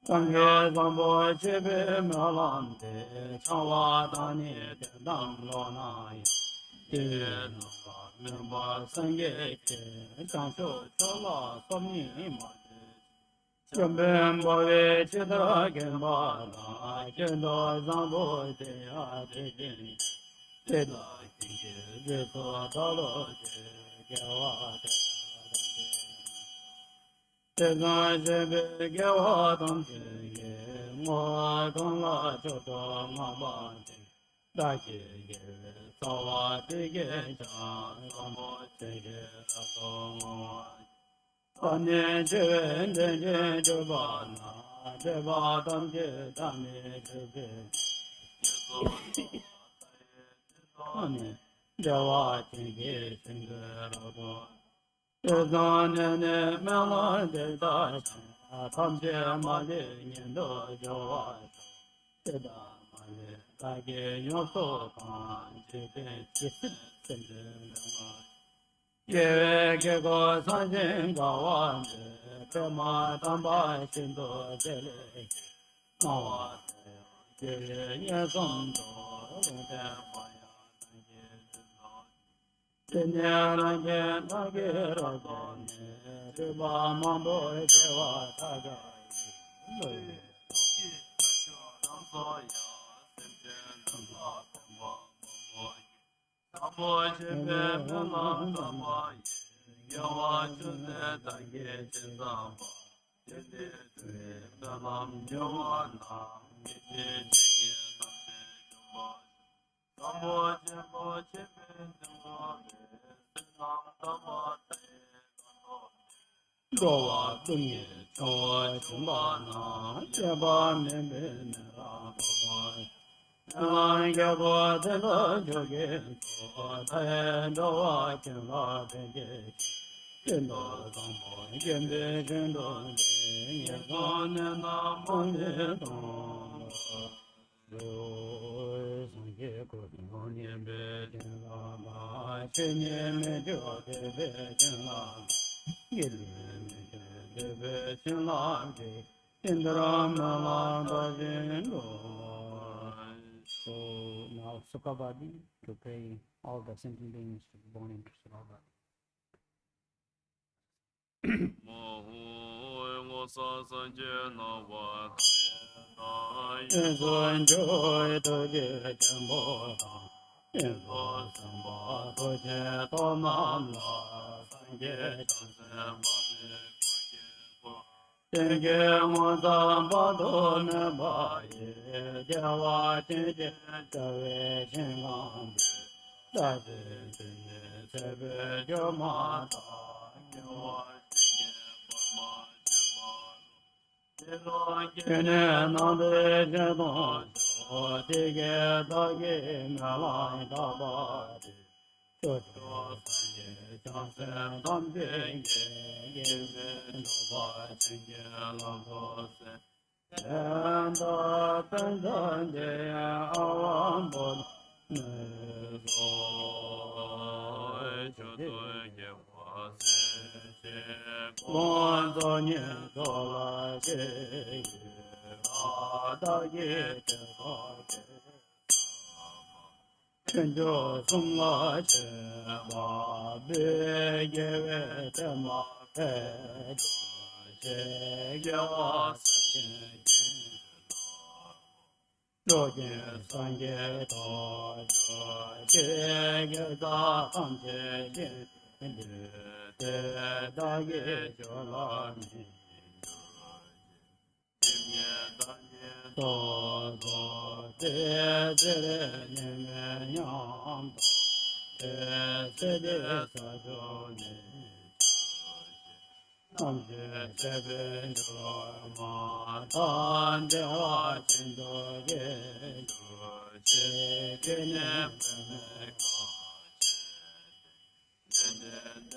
Sangye sambo chebe melam te, chawa dani te dam lo na ya, te namba Memba Sange, Changsho, Chola, Somni, Jambem Boy, Chitra, Gemba, Kendo, Zambo, Dea, Teda, Jeto, Dolo, Gawa, Teda, Jebe, Gawa, Dante, Mo, Donla, Choto, Maba, Dake, Sawa, Tige, Samo, Tige, Aso, Tane, Jebe, Jebe, Jebana, Jeba, Dante, Tane, Jebe, Tane, Jawa, Tige, Shinga, Jezane, Mela, Jeda, Tamje, Mali, Nindo, Jawa, Jeda, Mali, Tage, Yoso, Jebe, Jisi, Sende, Yewe, Gego, Sanjin, Gawa, Pema, Tamba, Shindo, Jele, Gawa, Yewe, Yesom, Lungte, Maya, Tenyana, Nage, Ragone, Tuba, Mambo, Jewa, Taga, Goa, Dungi, Choa, Chumbana, Jeba, Neme, Nera, Boy, Gabo, Tela, Joge, Choa, Doa, Kela, Bege, Kendo, Zambo, Gembe, Kendo, Yezone, Namonde, Don, Sange, Kodimoni, Bejela, Ma, Chenye, Mejo, Bejela, So now Sukhavadi to pray all the sentient beings to be born into Sukhavadi. Enjoy the Jambo, Enzo Samba, Toje, Tomamla, Sange, Tenge Mozamba, Dona, Jawa, Tenge, Tave, Shingang, Tave, Tave, Jomata, Kene Nande Jadon, Tige, Dagi, Malai, Dabadi, Chocho, Sanje, Jansen, Tamjing, Give, Joba, Chinge, Lambose, and the Tenzanje, Awambon, Nezo, Chocho, Wanzonye dola je, ada ye te kaje. Kenjo sumla je, ma be ye te ma pe je ya sanje. Doje sanje do je ye da sanje je. Da ye jola ni do do de de ne me nyam de de sa jo ne nam je se be jo ma tan de wa chen do ye che che ne me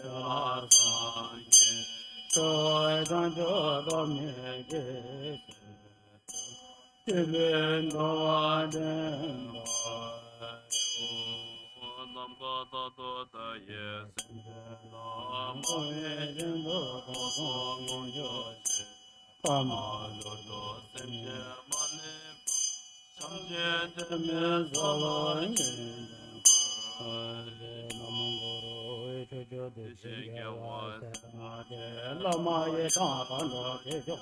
da sa ye so dan jo do me ye Tiben do den nam ga da do da ye nam ye den do so mo yo se pa ma do do sem je ma ne sam je de me so lo ye nam go ro de jinge wa se ma de la ma ye ta ban ro de jo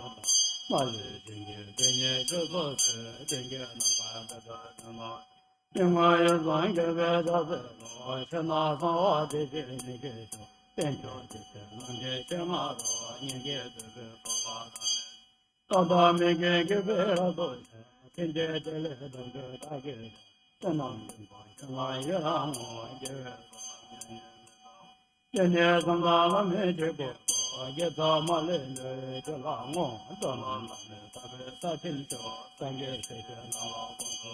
ma le jinge de ye jo so se jinge na ba da da ma Ying ma ye zang ge be da se no che na sa wa de de ni ge jo ten jo de se nang ge che ma ro ni ge de be ko ba da ne ta da me ge ge be ra do se ken je de le da ge da ge ta nam yin ba chen la ye ra mo ge ye ne sam da la me je bo ye ta ma le ne je la ngo ta na la me ta be sa chen jo sang ge se je na la bo so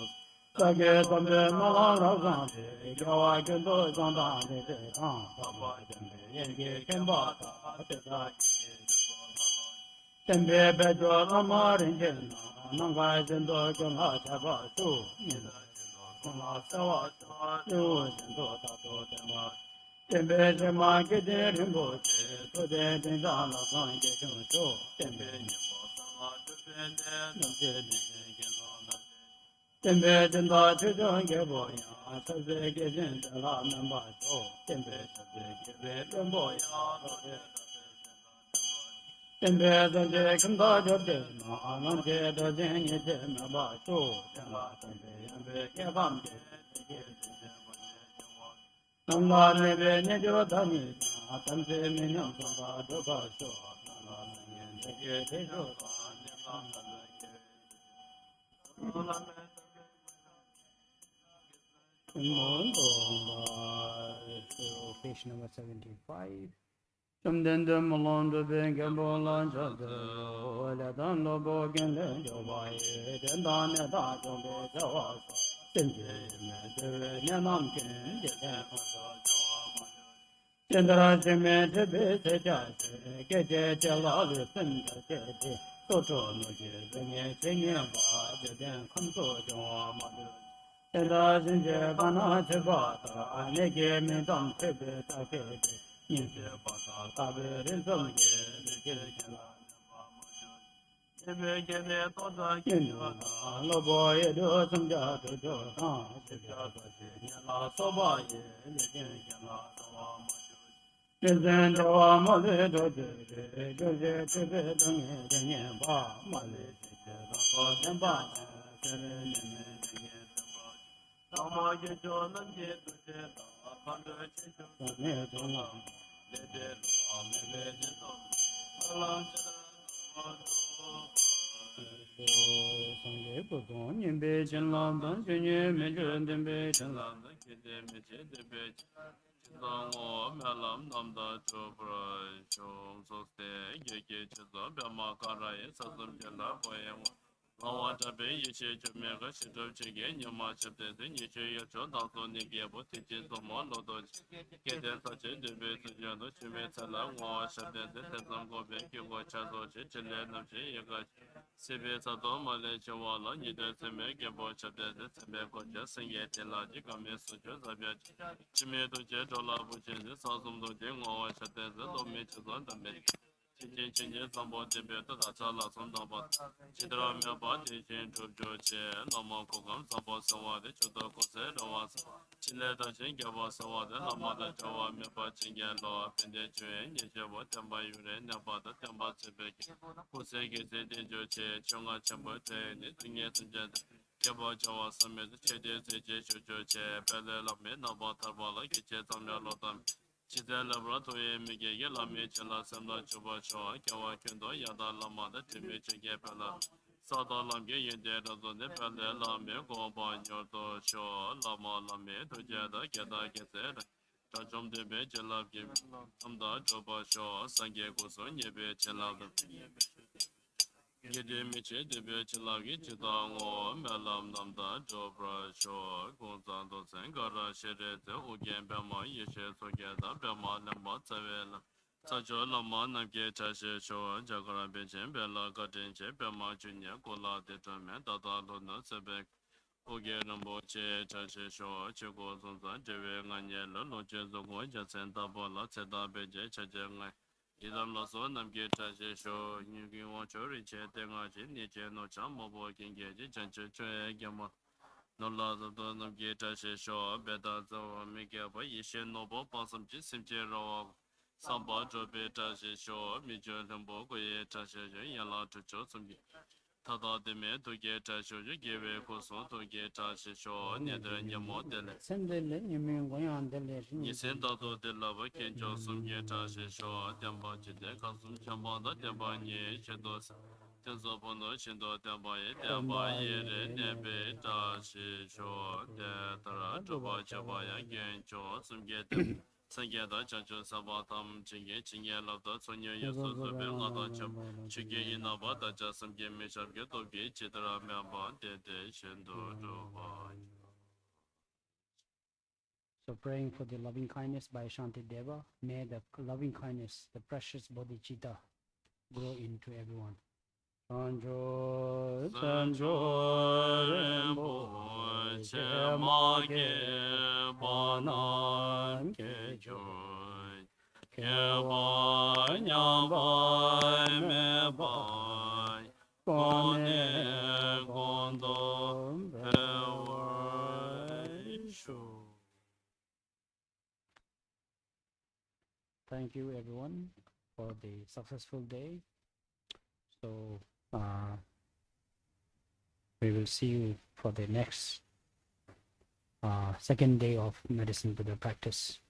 sa ge sam be ma la ra sa de ge wa ge do sang da ne de ta ta ba je me ye ge ken ba ta te da Tembe bejo lama rinjen nang gai jen do jong ha cha ba su ni la jen do kong la sa wa cha yu jen do ta do de ma tembe je ma ge de rin bo che to de den da la sang ge chung su tembe ni bo sa la de be de nang je ni ge lo na tembe jen da chu jong ge bo ya sa ze ge jen da la nan ba so tembe sa ze ge be ren bo ya lo de Tembe de je kim da jo de ma nan je de jen ye je ma ba shu ten la tembe yan be ke bam de ye je ma je jong wa nam la ne be ne jo da ni na tam se me nyam sa ba do ba shu nam la ne ye de ye de jo ba ne ba ta de ye nam la me Mon dong ba page number 75 Somden de molon de ben ge bo lan cha de o la dan lo bo gen le jo ba ye den da ne da jo be ja wa sa ten je me de ne nam ken je de ko so jo wa ma chen da ra je me de be se ja se ge je je la le sen de je de so zho no je de ne chen ye ba je de kham so jo wa ma de chen da jin je ba na che ba ta ne ge me dam che be ta ge de yin je ba ta ta be rin zong ye le ge ge la ne ba ma ju ye be ge ne to da yin yo na lo bo ye do sum ja do jo ta che ja ta che ni la so ba ye le ge ge la so ba ma ju ye zhen de wa ma le do de de ge je che be dong ye de ye ba ma le che che da ko chen ba che re ne ne de ye de ba Dhamma ye jo nam ye tu je da pan de che jo sa ne do la le de lo me le je to la cha da do sang ye bu dong yin be chen lam dan chen ye me je den be chen lam dan ke de me je de be chen dang o me lam nam da cho pra chong so se ye ge che zo ba ma ka ra ye sa sam je la bo ye Lawa tabe yeshe chume ga shidov chege nyama chabde de nyeshe yacho danso nige bo teche zomo lodo kede sache debe suja do chume tsala ngawa shabde de tezam gobe kyugo chazo che chile namche yega sebe sato male che wala nide seme gebo chabde de seme goche senge tela ji game sujo zabya chume do che dola bu che de sasum do je ngawa shabde de do me chazan dambe Chenye sambo jebe tata chala sondaba Chidra myaba techen chubjo che Lama kukam sambo sawa de chudo kose rawa Chile da chen gyaba sawa de lama da chawa myaba chenge loa Pende chue nye bo temba yure nyaba da temba chebe Kuse ge se de jo che chunga chenpo te ne tunye tunje de Gyaba chawa same de che de se che chujo che Pele lame naba tarba la ke che tamya lo tam Chidel laboratory mege lame chela samla chuba choa kyawa kendo yada lama da teme chege pela sada lamge yende razo ne pele lame gomba nyordo cho lama lame tojeda geda gese chachom debe chelab ge amda chuba cho sangye kuso nyebe chelab Gede meche debe chelagi chida ngo melam namda jobra cho gongzang do sen gara shere te ugen bema yeshe soge da bema lamba tsavela Sacho lama namge chashe cho jagara bechen bela gaten che bema junye kola de tome dada lona sebe uge rambo che chashe cho che go zonzan jewe nganye lo lo che zongo jasen tabo la tseda beje chaje ngay Idam la so nam ge cha she sho nyu gi won cho ri che te nga chi ni che no cha mo bo kin ge ji chan che che ge ma no la zo do nam ge cha she sho be da zo mi ge ba yi she no bo pa sam chi sim che ro Samba Jobe Tashi Sho, Mijo Lembo, Goye Tashi, Yala to Josumi. Tada de me to get Tashi, give a coso to get Tashi Sho, Nether Yamodele. Sendele nyemi goyan dele Nisenda de lava can Josum get Tashi Sho, Damba Jide, Kasum Chambanda, Damba Ye, Shadows. Tenzopono Shindo Damba Ye, Damba Ye, Nebe Tashi Sho, Detara, Joba Chabaya, Gencho, some get them. Sangyada chancho sabatam chinge chinge labda sonyo yoso sobe ngada cham chige inaba da jasam ge meshabge toge chitra myamba dede shendo doba. So praying for the loving kindness by Shanti Deva. May the loving kindness, the precious bodhicitta, grow into everyone. Sanjo, Sanjo, Rembo, Chemage, Banan, Kejoy, Keba, Nyambai, Mebai, Kone, Gondo, Pewai, Shu. Thank you everyone for the successful day. So we will see you for the next second day of medicine Buddha practice.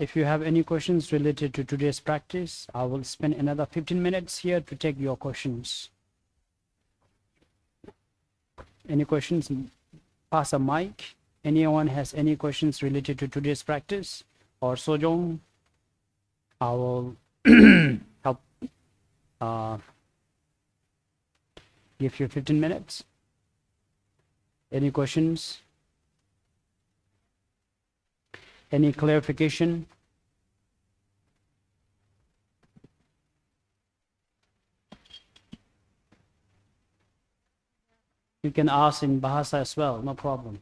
If you have any questions related to today's practice, I will spend another 15 minutes here to take your questions. Any questions? Pass a mic. Anyone has any questions related to today's practice or Sojong? I will help give you 15 minutes. Any questions? Any clarification? You can ask in Bahasa as well, no problem.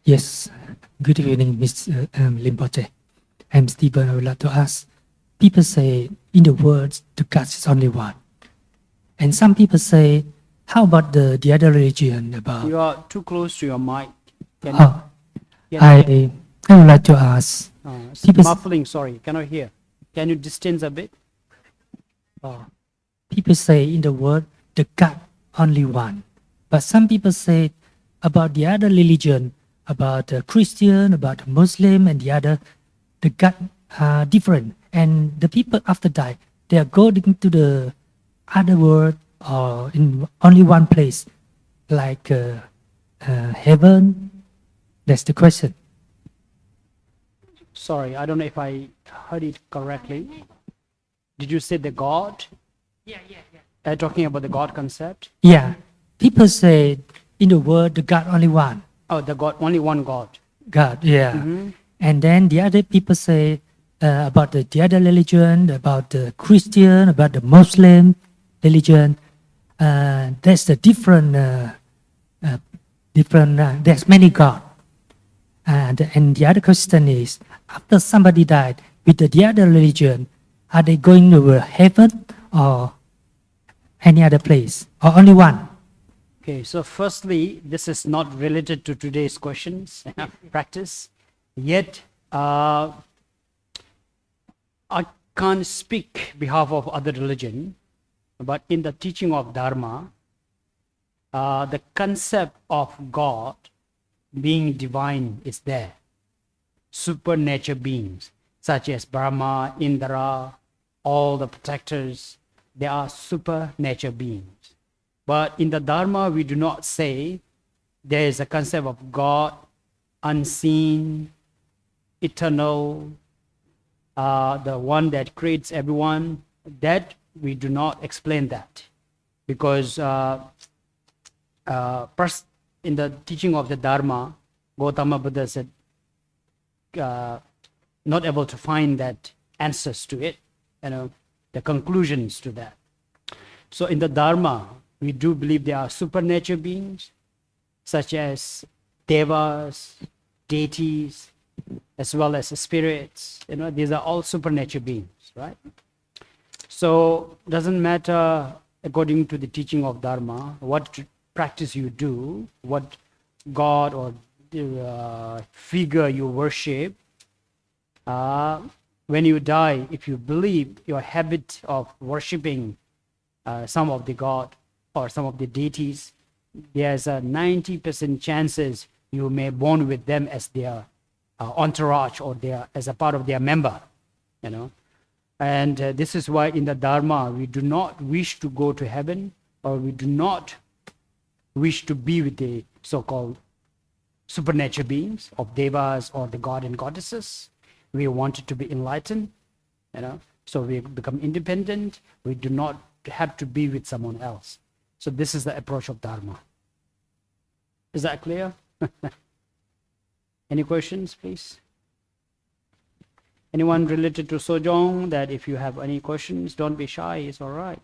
Yes, good evening, Mr. Limpoche. I'm Stephen. I would like to ask, people say in the world, the God is only one. And some people say, how about the other religion about... You are too close to your mic. Can I would like to ask... people, muffling, sorry, cannot hear. Can you distance a bit? People say in the world, the God only one. But some people say about the other religion, about the Christian, about the Muslim and the other, the God are different. And the people after die, they are going to the other world or in only one place, like heaven. That's the question. Sorry, I don't know if I heard it correctly. Did you say the God? Yeah. Talking about the God concept? Yeah. People say in the world, the God only one. Oh, the God, only one God. God, yeah. Mm-hmm. And then the other people say about the other religion, about the Christian, about the Muslim religion. There's a different, there's many God. And the other question is, after somebody died with the other religion, are they going to heaven or any other place, or only one? Okay, so firstly, this is not related to today's questions, practice. Yet, I can't speak behalf of other religion, but in the teaching of Dharma, the concept of God being divine is there. Supernature beings, such as Brahma, Indra, all the protectors, they are supernature beings. But in the Dharma, we do not say there is a concept of God, unseen, eternal, the one that creates everyone. That we do not explain that. Because in the teaching of the Dharma, Gautama Buddha said, not able to find that answers to it, the conclusions to that. So in the Dharma, we do believe there are supernature beings, such as devas, deities, as well as spirits. These are all supernatural beings, right? So doesn't matter according to the teaching of Dharma, what practice you do, what God or figure you worship. When you die, if you believe your habit of worshipping some of the god or some of the deities, there's a 90% chances you may born with them as their entourage or as a part of their member, And this is why in the Dharma, we do not wish to go to heaven, or we do not wish to be with the so-called supernatural beings of devas or the god and goddesses. We wanted to be enlightened, so we become independent. We do not have to be with someone else. So this is the approach of Dharma. Is that clear? Any questions, please? Anyone related to Sojong, that if you have any questions, don't be shy, it's all right.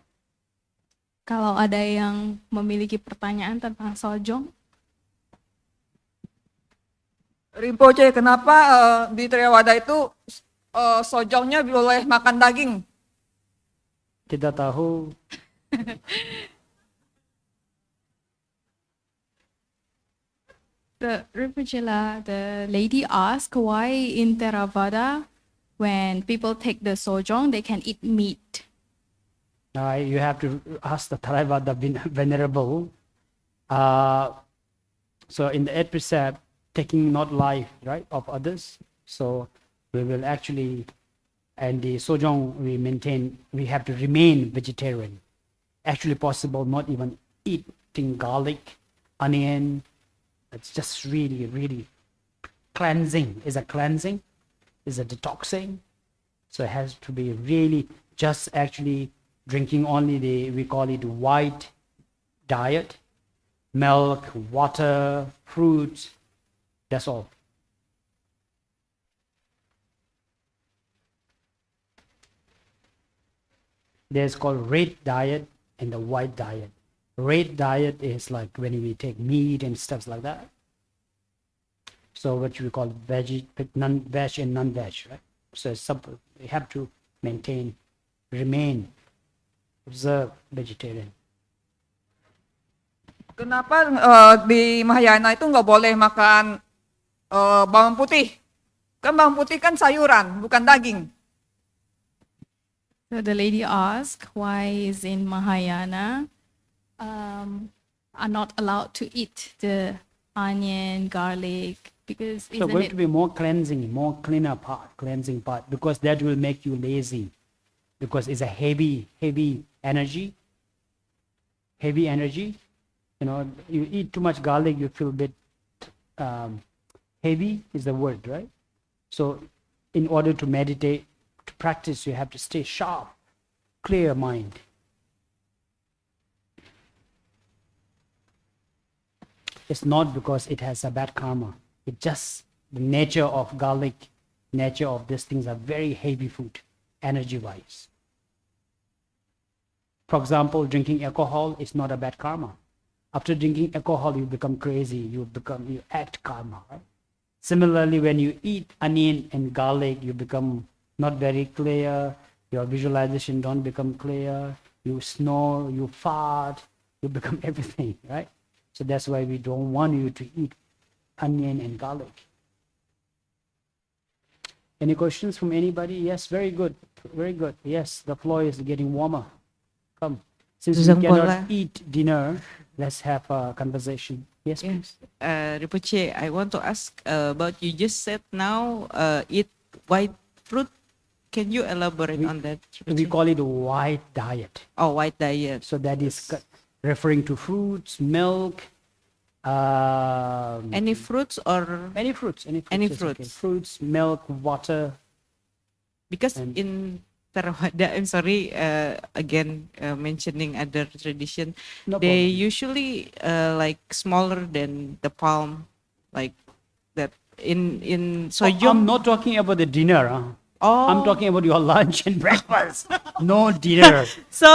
Kalau ada yang memiliki pertanyaan tentang Sojong, Rinpoche, kenapa di Triawada itu sojongnya boleh makan daging? Tidak tahu. the lady asked why in Theravada, when people take the Sojong, they can eat meat. You have to ask the Theravada Venerable. So in the 8th precept, taking not life, right, of others. So we will actually, and the Sojong we have to remain vegetarian. Actually possible not even eating garlic, onion. It's just really, really cleansing. Is a cleansing, is a detoxing. So it has to be really just actually drinking only we call it white diet, milk, water, fruits. That's all. There's called red diet and the white diet. Red diet is like when we take meat and stuff like that. So what we call veg and non-veg, right? So it's simple. We have to remain, observe vegetarian. Kenapa di Mahayana itu nggak boleh makan bawang putih? Kan bawang putih kan sayuran, bukan daging. So the lady asked why is in Mahayana are not allowed to eat the onion, garlic, because So going to be more cleansing, more cleansing part, because that will make you lazy, because it's a heavy energy. Heavy energy. You eat too much garlic, you feel a bit heavy is the word, right? So in order to meditate, to practice, you have to stay sharp, clear mind. It's not because it has a bad karma. It's just the nature of garlic, nature of these things are very heavy food, energy-wise. For example, drinking alcohol is not a bad karma. After drinking alcohol, you become crazy, you act karma, right? Similarly, when you eat onion and garlic, you become not very clear, your visualization don't become clear, you snore, you fart, you become everything, right? So that's why we don't want you to eat onion and garlic. Any questions from anybody? Yes, very good, very good. Yes, the floor is getting warmer. Come. Since we cannot eat dinner, let's have a conversation. Yes, please. Rinpoche, I want to ask about you just said now eat white fruit. Can you elaborate on that? We call it a white diet. Oh, white diet. So that is referring to fruits, milk. Any fruits or? Any fruits. Any is fruits. okay. Fruits, milk, water. Because in Theravada, I'm sorry, again mentioning other tradition, No they problem. usually like smaller than the palm, like that. In I'm Sojong, not talking about the dinner. Oh. I'm talking about your lunch and breakfast, no dinner. So,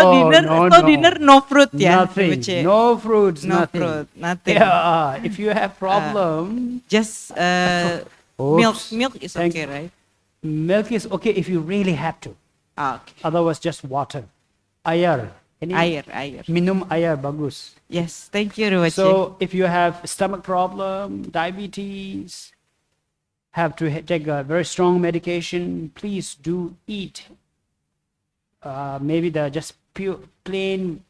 dinner no fruit ya? Nothing, Rinpoche? no fruits, No nothing. fruit, nothing. Yeah, if you have problem, Just Oops. milk is Thank- okay, right? milk is okay if you really have to. Ah, okay. Otherwise, just water. Air. Air. Minum air bagus. Yes, thank you, Rinpoche. So if you have stomach problem, diabetes, have to take a very strong medication, please do eat. Maybe the just pure plain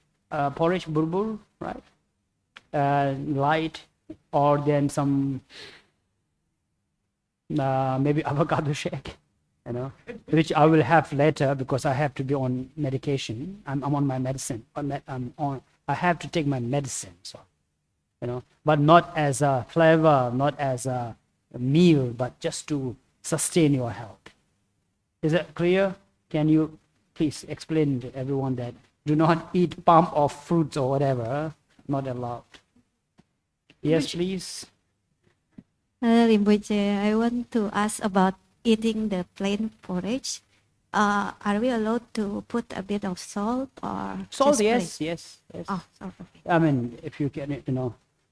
porridge burbur, right? Light, or then some maybe avocado shake, which I will have later because I have to be on medication. I'm on my medicine. I have to take my medicine. So, but not as a flavor, not as a meal, but just to sustain your health. Is that clear? Can you please explain to everyone that do not eat pump of fruits or whatever? Not allowed. Yes, please. Rinpoche, I want to ask about eating the plain porridge. Are we allowed to put a bit of salt or Salt, just yes, plain? yes, yes. Oh, salt. Okay. I mean, if you can,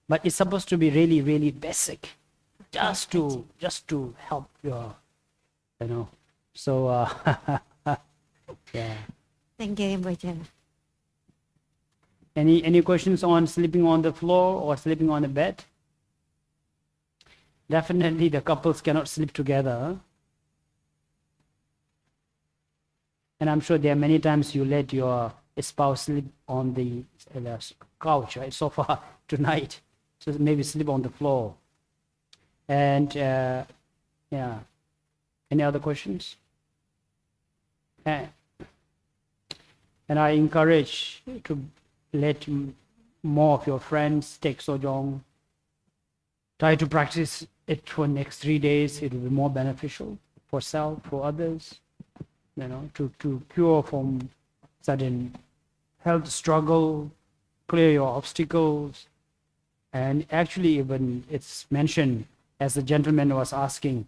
but it's supposed to be really, really basic, just to help your, So, yeah. Thank you, Rinpoche. Any questions on sleeping on the floor or sleeping on the bed? Definitely, the couples cannot sleep together. And I'm sure there are many times you let your spouse sleep on the couch, right, sofa tonight. So maybe sleep on the floor. And yeah, any other questions? And I encourage to let more of your friends take sojong. Try to practice it for next 3 days. It will be more beneficial for self, for others. To cure from sudden health struggle, clear your obstacles. And actually, even it's mentioned, as the gentleman was asking,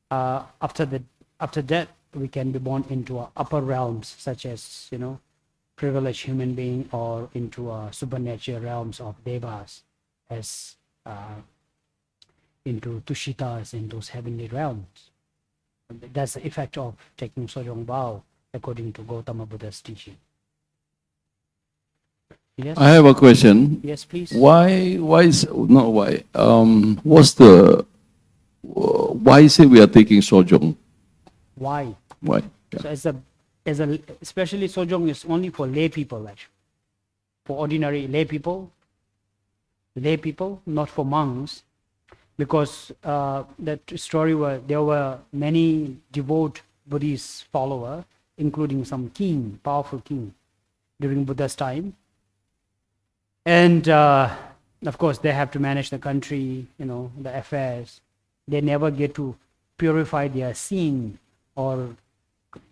after death, we can be born into upper realms, such as, privileged human being, or into supernatural realms of devas, as into Tushitas, in those heavenly realms. That's the effect of taking Sojong Bao, according to Gautama Buddha's teaching. Yes? I have a question. Yes, please. Why is not why? What's the why is it we are taking sojong? Why? Why? Yeah. So especially Sojong is only for lay people, actually. For ordinary lay people, not for monks. Because that story there were many devout Buddhist followers, including some powerful king, during Buddha's time. And of course, they have to manage the country, the affairs. They never get to purify their sin or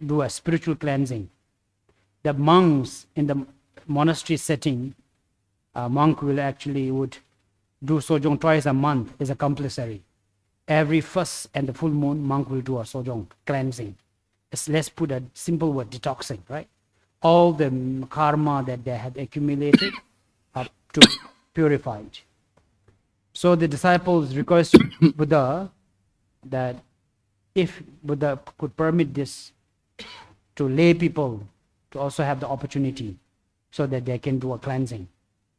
do a spiritual cleansing. The monks in the monastery setting, a monk would do sojong twice a month is a compulsory. Every first and the full moon, monk will do a sojong cleansing. Let's put a simple word, detoxing, right? All the karma that they have accumulated are to purified. So the disciples request Buddha that if Buddha could permit this to lay people to also have the opportunity so that they can do a cleansing,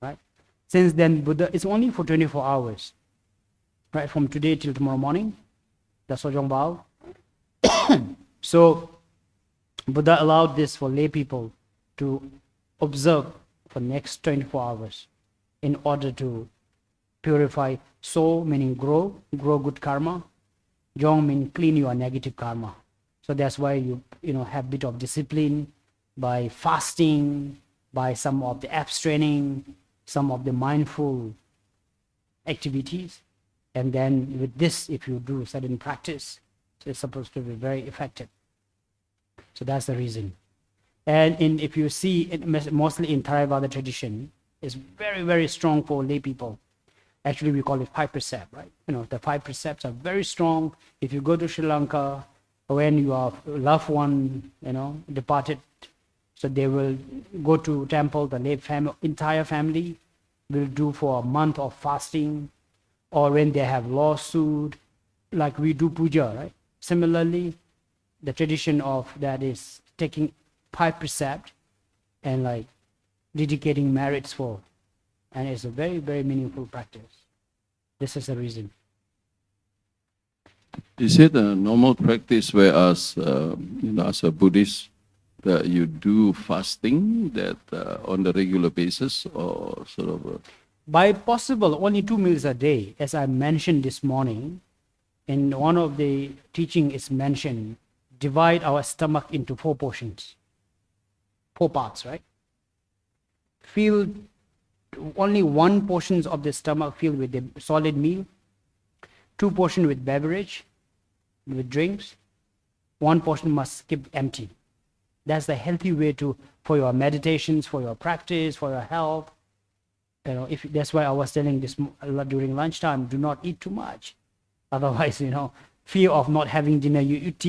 right? Since then, Buddha, it's only for 24 hours, right? From today till tomorrow morning, the Sojong Bao. So, Buddha allowed this for lay people to observe for next 24 hours in order to purify. So, meaning grow good karma. Jong means clean your negative karma. So that's why you have a bit of discipline by fasting, by some of the abstaining, some of the mindful activities. And then with this, if you do certain practice, it's supposed to be very effective. So that's the reason. And if you see, mostly in Theravada tradition, it's very, very strong for lay people. Actually, we call it 5 precepts, right? The 5 precepts are very strong. If you go to Sri Lanka, when your loved one, departed, so they will go to temple, the entire family will do for a month of fasting, or when they have lawsuit, like we do puja, right? Similarly, the tradition of that is taking 5 precepts and like dedicating merits for, and it's a very, very meaningful practice. This is the reason. Is it a normal practice where as as a Buddhist that you do fasting that on the regular basis, or sort of? By possible, only 2 meals a day, as I mentioned this morning. In one of the teaching is mentioned, divide our stomach into 4 portions, 4 parts, right? Fill only 1 portion of the stomach filled with the solid meal, 2 portions with beverage, with drinks, 1 portion must keep empty. That's the healthy way for your meditations, for your practice, for your health. If that's why I was telling this during lunchtime, do not eat too much. Otherwise, fear of not having dinner, you eat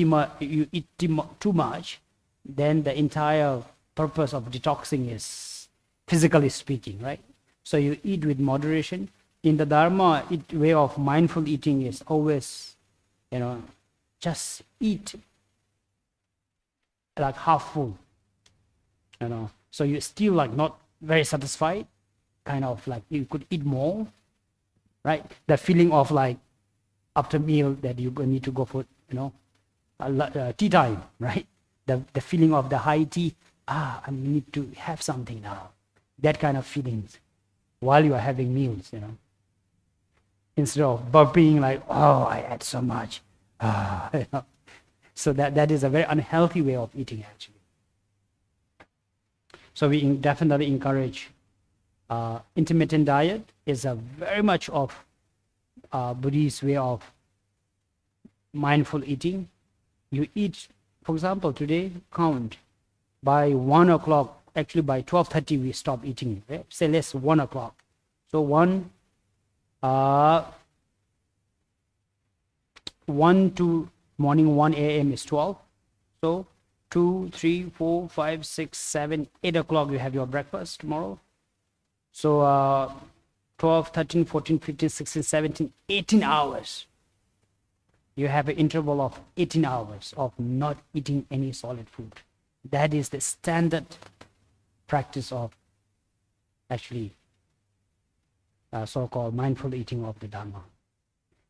too much, then the entire purpose of detoxing is physically speaking, right? So you eat with moderation. In the Dharma, way of mindful eating is always, just eat like half full, so you're still like not very satisfied, kind of like you could eat more, right? The feeling of like after meal that you need to go for, tea time, right? The feeling of the high tea, I need to have something now. That kind of feelings while you are having meals, instead of burping like, oh, I ate so much. So that is a very unhealthy way of eating, actually. So we definitely encourage intermittent diet is a very much of Buddhist way of mindful eating. You eat, for example, today count by 1 o'clock. Actually, by 12:30 we stop eating. Right? Say less 1 o'clock. So 1 to morning 1 a.m. is 12. So 2, 3, 4, 5, 6, 7, 8 o'clock you have your breakfast tomorrow. So 12, 13, 14, 15, 16, 17, 18 hours. You have an interval of 18 hours of not eating any solid food. That is the standard practice of actually so-called mindful eating of the Dharma.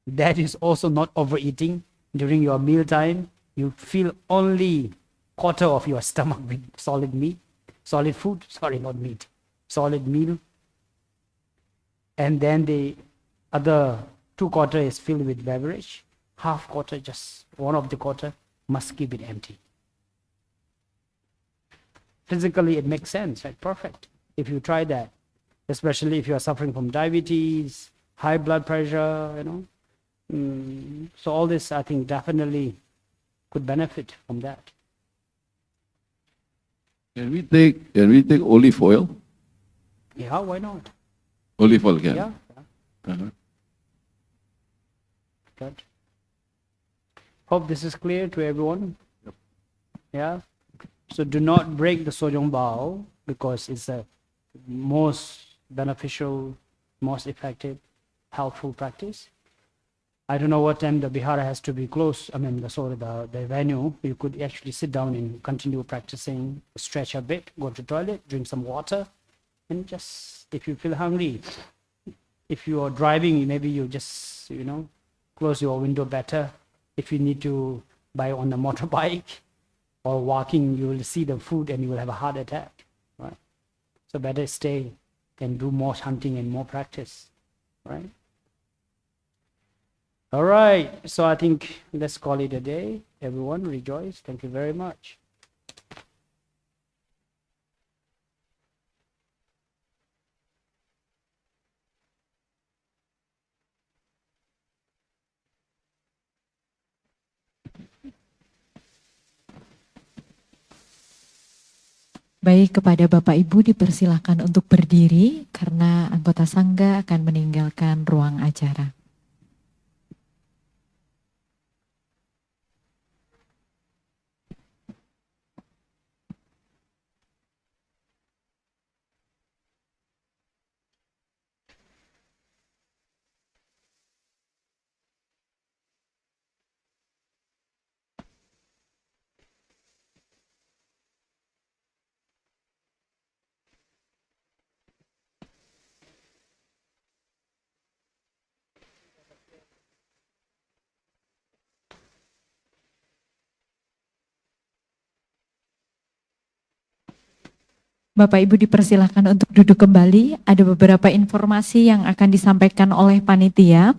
That is also not overeating. During your meal time, you fill only quarter of your stomach with solid food, not meat, solid meal. And then the other 2 quarter is filled with beverage. Half quarter, just 1 of the quarter, must keep it empty. Physically, it makes sense, right? Perfect. If you try that, especially if you are suffering from diabetes, high blood pressure, So all this, I think, definitely could benefit from that. Can we take olive oil? Yeah, why not? Olive oil can. Yeah. Uh-huh. Good. Hope this is clear to everyone. Yep. Yeah. So do not break the Sojong Bao, because it's the most beneficial, most effective, helpful practice. I don't know what time the Vihara has to be closed. I mean, the venue. You could actually sit down and continue practicing, stretch a bit, go to the toilet, drink some water, and just, if you feel hungry, if you are driving, maybe you just, close your window better. If you need to buy on a motorbike or walking, you will see the food and you will have a heart attack, right? So better stay and do more hunting and more practice, right? All right, so I think let's call it a day. Everyone rejoice. Thank you very much. Baik, kepada Bapak Ibu dipersilahkan untuk berdiri karena anggota Sangga akan meninggalkan ruang acara. Bapak Ibu dipersilahkan untuk duduk kembali. Ada beberapa informasi yang akan disampaikan oleh panitia.